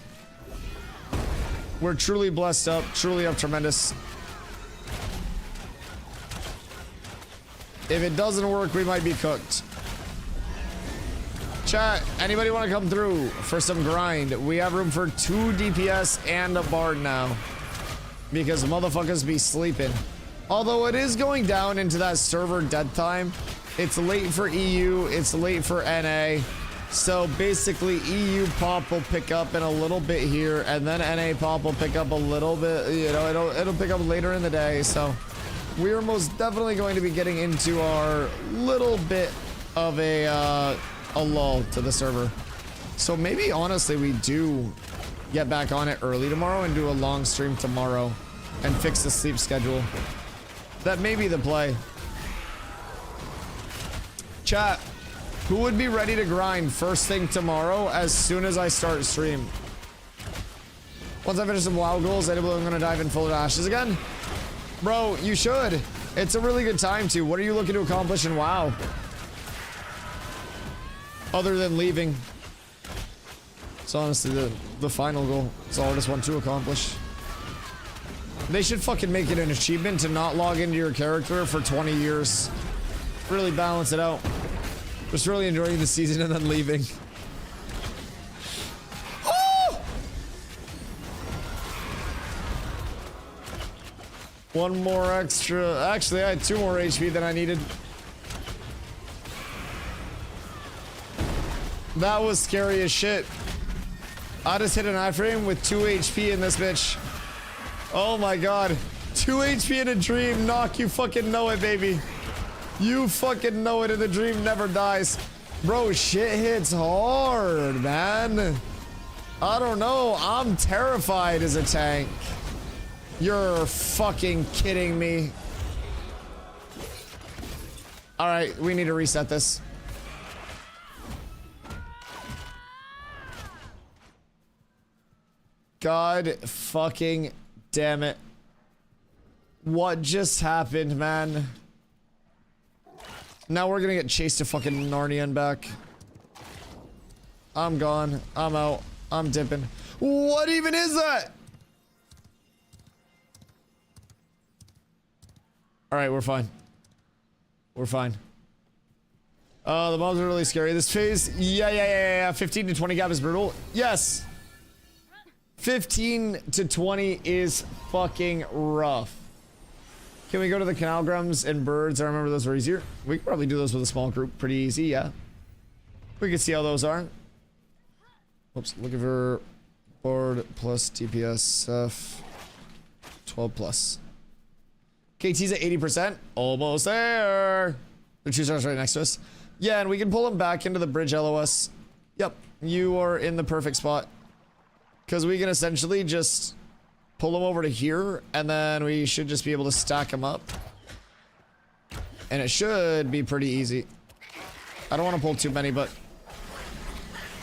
we're truly blessed up, truly up tremendous. If it doesn't work, we might be cooked. Chat, anybody want to come through for some grind? We have room for 2 DPS and a Bard now. Because motherfuckers be sleeping. Although it is going down into that server dead time. It's late for EU, it's late for NA. So basically EU pop will pick up in a little bit here, and then NA pop will pick up a little bit, you know, it'll pick up later in the day. So we're most definitely going to be getting into our little bit of a a lull to the server. So maybe honestly we do get back on it early tomorrow and do a long stream tomorrow and fix the sleep schedule. That may be the play. Chat, who would be ready to grind first thing tomorrow as soon as I start stream? Once I finish some WoW goals, I'm gonna dive in full of ashes again. Bro, you should. It's a really good time to. What are you looking to accomplish in WoW? Other than leaving. It's honestly the final goal. It's all I just want to accomplish. They should fucking make it an achievement to not log into your character for 20 years. Really balance it out. Just really enjoying the season and then leaving. Oh! One more extra. Actually, I had 2 more HP than I needed. That was scary as shit. I just hit an iframe with 2 HP in this bitch. Oh my god. 2 HP in a dream. Knock, you fucking know it, baby. You fucking know it, and the dream never dies. Bro, shit hits hard, man. I don't know. I'm terrified as a tank. You're fucking kidding me. Alright, we need to reset this. God fucking damn it. What just happened, man? Now we're gonna get chased to fucking Narnia and back. I'm gone. I'm out. I'm dipping. What even is that? Alright, we're fine. We're fine. The mobs are really scary. This phase, yeah. 15 to 20 gap is brutal. Yes. 15 to 20 is fucking rough. Can we go to the canalgrams and birds? I remember those were easier. We could probably do those with a small group. Pretty easy, yeah. We can see how those are. Oops, looking for board plus DPS F 12 plus. KT's at 80%. Almost there. The 2 stars right next to us. Yeah, and we can pull them back into the bridge LOS. Yep, you are in the perfect spot. Because we can essentially just pull them over to here, and then we should just be able to stack them up. And it should be pretty easy. I don't want to pull too many, but...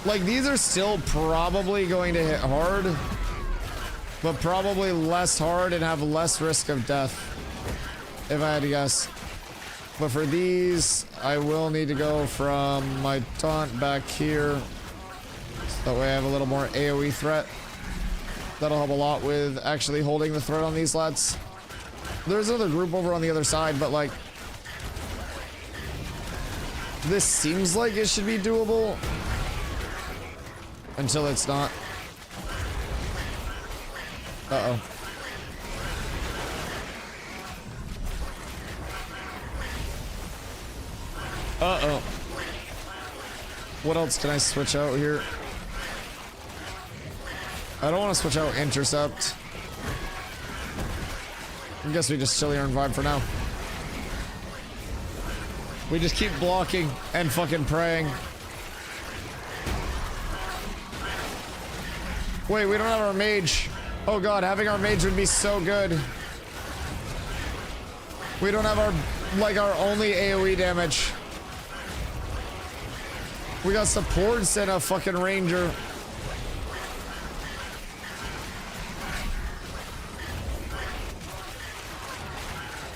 like, these are still probably going to hit hard. But probably less hard and have less risk of death. If I had to guess. But for these, I will need to go from my taunt back here. That way I have a little more AoE threat. That'll help a lot with actually holding the threat on these lads. There's another group over on the other side, but like... this seems like it should be doable. Until it's not. Uh-oh. Uh-oh. What else can I switch out here? I don't want to switch out intercept. I guess we just chill here and vibe for now. We just keep blocking and fucking praying. Wait, we don't have our mage. Oh god, having our mage would be so good. We don't have our, like, our only AoE damage. We got supports and a fucking ranger.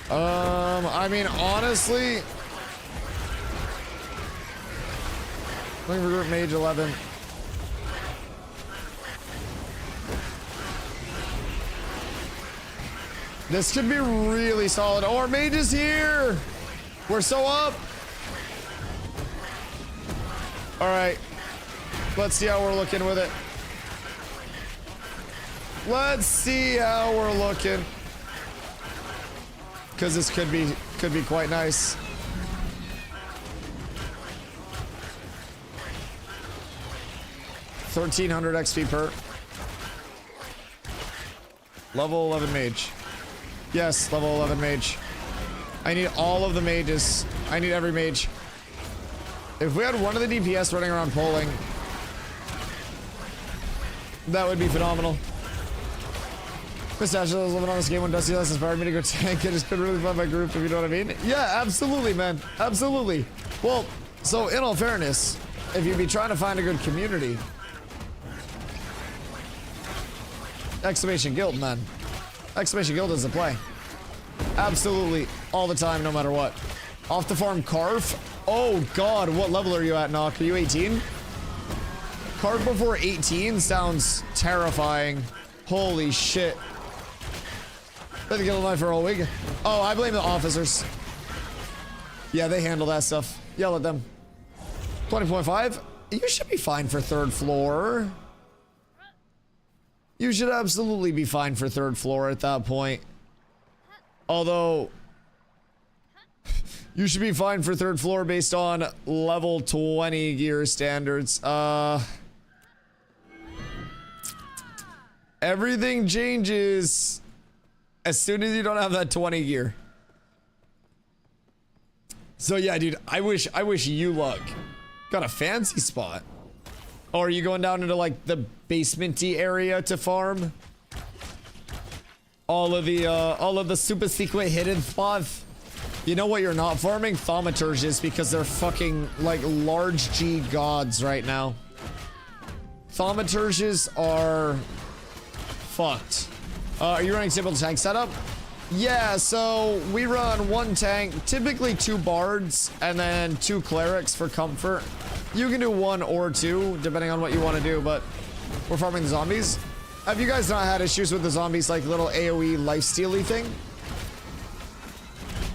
I mean, honestly, looking for group mage 11. This could be really solid. Oh, our mage is here. We're so up. All right, let's see how we're looking with it. Let's see how we're looking. Because this could be quite nice. $1,300 XP per. Level 11 mage. Yes, level 11 mage. I need all of the mages. I need every mage. If we had one of the DPS running around polling, that would be phenomenal. Pistachio was living on this game when Dusty last inspired me to go tank. It has been really fun by group, if you know what I mean. Yeah, absolutely, man. Absolutely. Well, so in all fairness, if you'd be trying to find a good community, Exclamation Guild, man. Exclamation Guild is the play. Absolutely. All the time, no matter what. Off the farm Carf. Oh, God. What level are you at, Knock? Are you 18? Carf before 18 sounds terrifying. Holy shit. Been the guild life for a whole week. Oh, I blame the officers. Yeah, they handle that stuff. Yell at them. 20.5. You should be fine for third floor. You should absolutely be fine for third floor at that point. Although, you should be fine for third floor based on level 20 gear standards. Everything changes as soon as you don't have that 20 gear. So yeah, dude, I wish you luck. Got a fancy spot. Or are you going down into like the basement-y area to farm? All of the super secret hidden spots. You know what you're not farming? Thaumaturges, because they're fucking like large G gods right now. Thaumaturges are fucked. Are you running simple tank setup? Yeah, so we run one tank, typically 2 bards, and then 2 clerics for comfort. You can do 1 or 2, depending on what you want to do, but we're farming the zombies. Have you guys not had issues with the zombies, like little AoE lifesteal-y thing?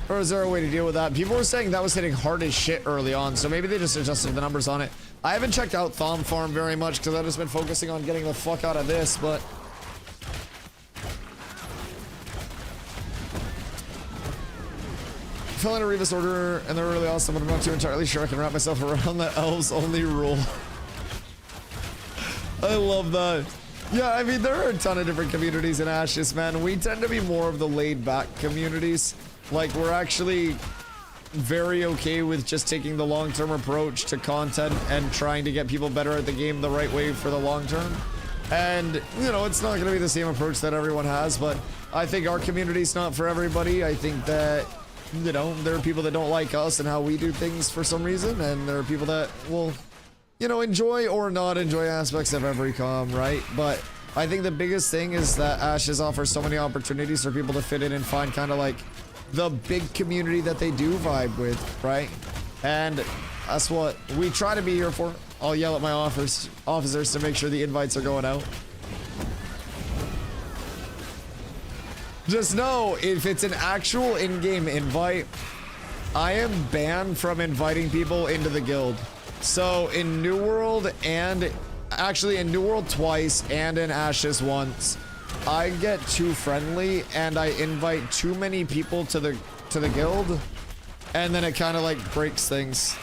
Or is there a way to deal with that? People were saying that was hitting hard as shit early on, so maybe they just adjusted the numbers on it. I haven't checked out Thom Farm very much, because I've just been focusing on getting the fuck out of this, but... Fell in a Revis order, and they're really awesome, but I'm not too entirely sure I can wrap myself around the elves only rule. I love that. Yeah, I mean, there are a ton of different communities in Ashes, man. We tend to be more of the laid-back communities. Like, we're actually very okay with just taking the long-term approach to content and trying to get people better at the game the right way for the long term. And, you know, it's not going to be the same approach that everyone has, but I think our community's not for everybody. I think that... You know, there are people that don't like us and how we do things for some reason, and there are people that will, you know, enjoy or not enjoy aspects of every com, right? But I think the biggest thing is that Ashes offers so many opportunities for people to fit in and find kind of like the big community that they do vibe with, right? And that's what we try to be here for. I'll yell at my officers to make sure the invites are going out. Just know, if it's an actual in-game invite, I am banned from inviting people into the guild. So in New World and actually in New World twice and in Ashes once, I get too friendly and I invite too many people to the guild, and then it kind of like breaks things.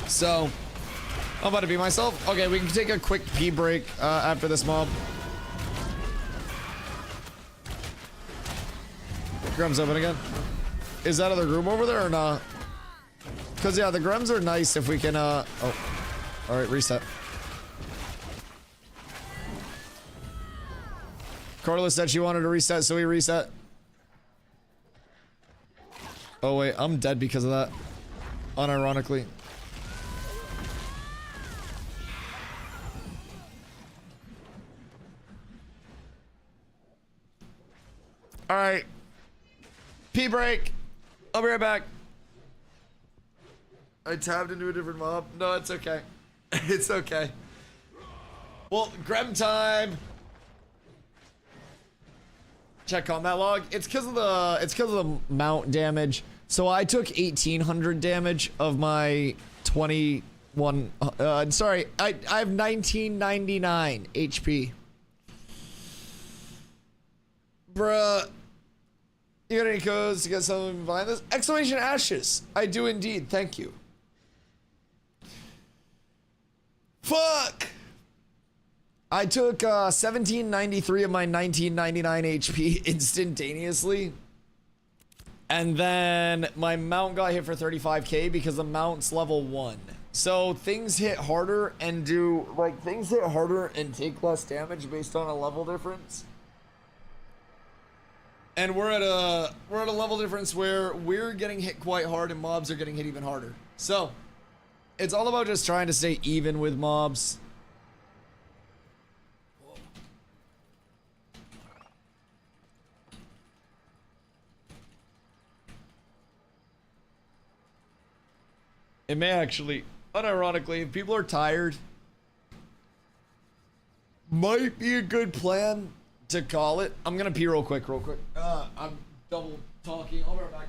So I'm about to be myself. Okay, we can take a quick pee break after this mob. Grem's open again. Is that other room over there or not? Because, yeah, the Grems are nice if we can, oh. Alright, reset. Carla said she wanted to reset, so we reset. Oh, wait, I'm dead because of that. Unironically. Alright. Pee break. I'll be right back. I tabbed into a different mob. No, it's okay. It's okay. Well, Grem time. Check combat log. It's because of the mount damage. So I took 1800 damage of my 21. Sorry, I have 1999 HP. Bruh. You got any codes to get something behind this? Exclamation Ashes. I do indeed. Thank you. Fuck. I took 1793 of my 1999 HP instantaneously. And then my mount got hit for 35k because the mount's level 1. So things hit harder and take less damage based on a level difference. And we're at a level difference where we're getting hit quite hard and mobs are getting hit even harder. So it's all about just trying to stay even with mobs. It may actually, unironically, if people are tired, might be a good plan to call it. I'm gonna pee real quick. I'm double talking. I'll be right back.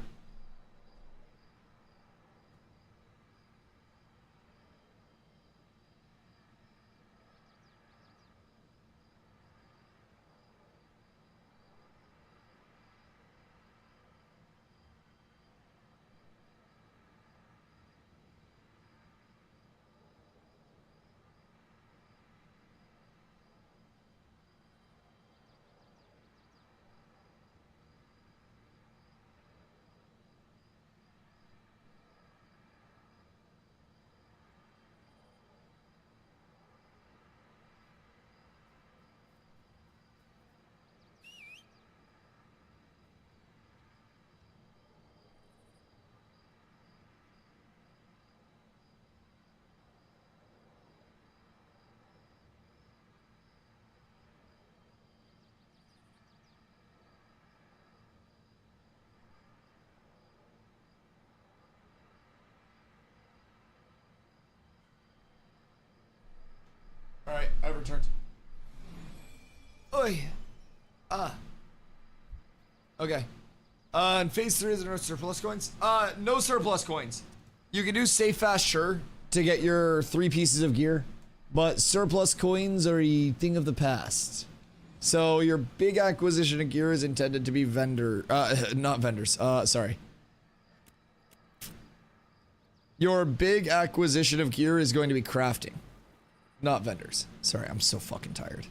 Alright, I've returned. Oi. Okay. In phase 3, is there no surplus coins? No surplus coins. You can do safe, fast, sure, to get your 3 pieces of gear, but surplus coins are a thing of the past. So your big acquisition of gear is intended to be not vendors, sorry. Your big acquisition of gear is going to be crafting. Not vendors. Sorry, I'm so fucking tired.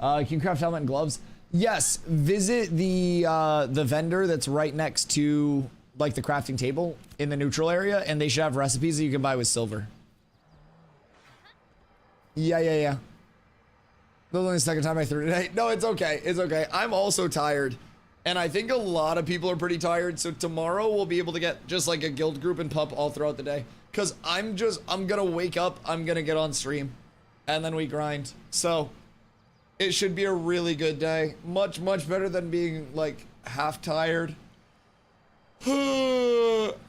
Can you craft helmet and gloves? Yes. Visit the vendor that's right next to like the crafting table in the neutral area, and they should have recipes that you can buy with silver. Yeah. That was only the second time I threw it today. No, it's okay. It's okay. I'm also tired, and I think a lot of people are pretty tired. So tomorrow we'll be able to get just like a guild group and pup all throughout the day. Cause I'm gonna wake up. I'm gonna get on stream. And then we grind. So it should be a really good day. Much better than being like half tired after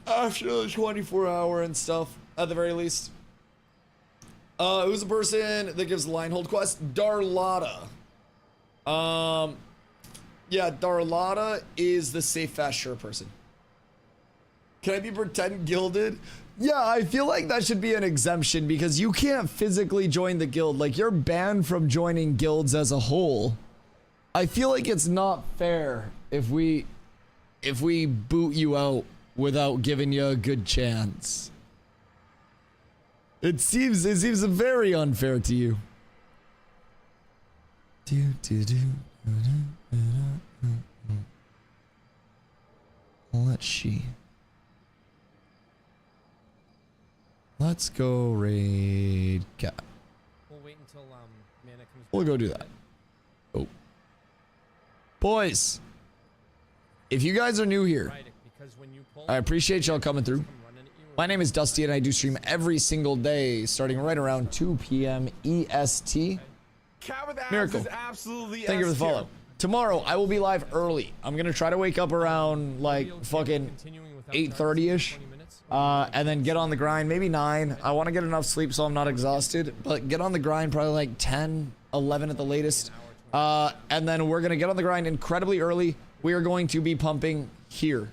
the 24-hour and stuff at the very least. Who's the person that gives line hold quest? Darlotta. Yeah, Darlotta is the safe, fast, sure person. Can I be pretend gilded? Yeah, I feel like that should be an exemption because you can't physically join the guild. Like, you're banned from joining guilds as a whole. I feel like it's not fair if we boot you out without giving you a good chance. It seems very unfair to you. Let's see. Let's go raid cat. We'll wait until mana comes. We'll go do that. Oh. Boys, if you guys are new here, I appreciate y'all coming through. My name is Dusty and I do stream every single day starting right around 2 p.m. EST. Miracle. Thank you for the follow. Tomorrow I will be live early. I'm gonna try to wake up around like fucking 8:30ish. And then get on the grind, maybe 9. I want to get enough sleep so I'm not exhausted, but get on the grind probably like 10, 11 at the latest. And then we're going to get on the grind incredibly early. We are going to be pumping here.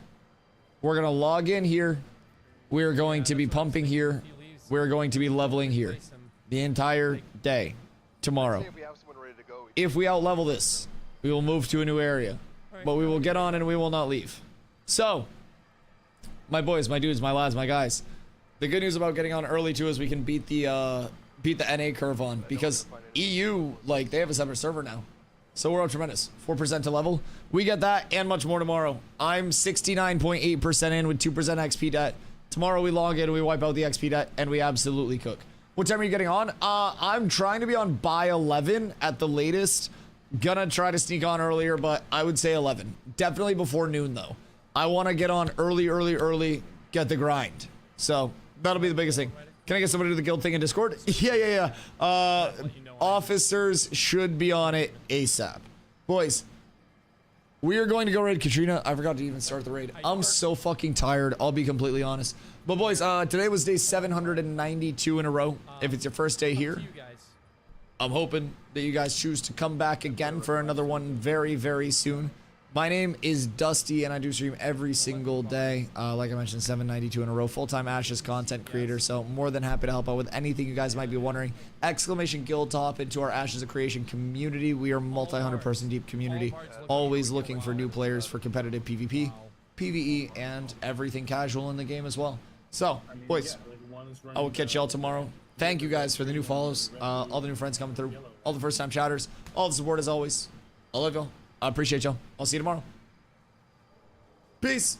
We're going to log in here. We're going to be pumping here. We're going to be leveling here the entire day tomorrow. If we out level this, we will move to a new area, but we will get on and we will not leave. So, my boys, my dudes, my lads, my guys. The good news about getting on early too is we can beat the NA curve on because EU, like, they have a separate server now. So we're up tremendous. 4% to level. We get that and much more tomorrow. I'm 69.8% in with 2% XP debt. Tomorrow we log in, we wipe out the XP debt, and we absolutely cook. What time are you getting on? I'm trying to be on by 11 at the latest. Gonna try to sneak on earlier, but I would say 11. Definitely before noon, though. I want to get on early, get the grind. So that'll be the biggest thing. Can I get somebody to the guild thing in Discord? Yeah. Officers should be on it ASAP. Boys, we are going to go raid Katrina. I forgot to even start the raid. I'm so fucking tired. I'll be completely honest. But boys, today was day 792 in a row. If it's your first day here, I'm hoping that you guys choose to come back again for another one very, very soon. My name is Dusty, and I do stream every single day. Like I mentioned, 792 in a row. Full-time Ashes content creator, so more than happy to help out with anything you guys might be wondering. Exclamation Guild to hop into our Ashes of Creation community. We are multi-100 person deep community. Always looking for new players for competitive PvP, PvE, and everything casual in the game as well. So, boys, I will catch y'all tomorrow. Thank you guys for the new follows, all the new friends coming through, all the first-time chatters, all the support as always. I love y'all. I appreciate y'all. I'll see you tomorrow. Peace.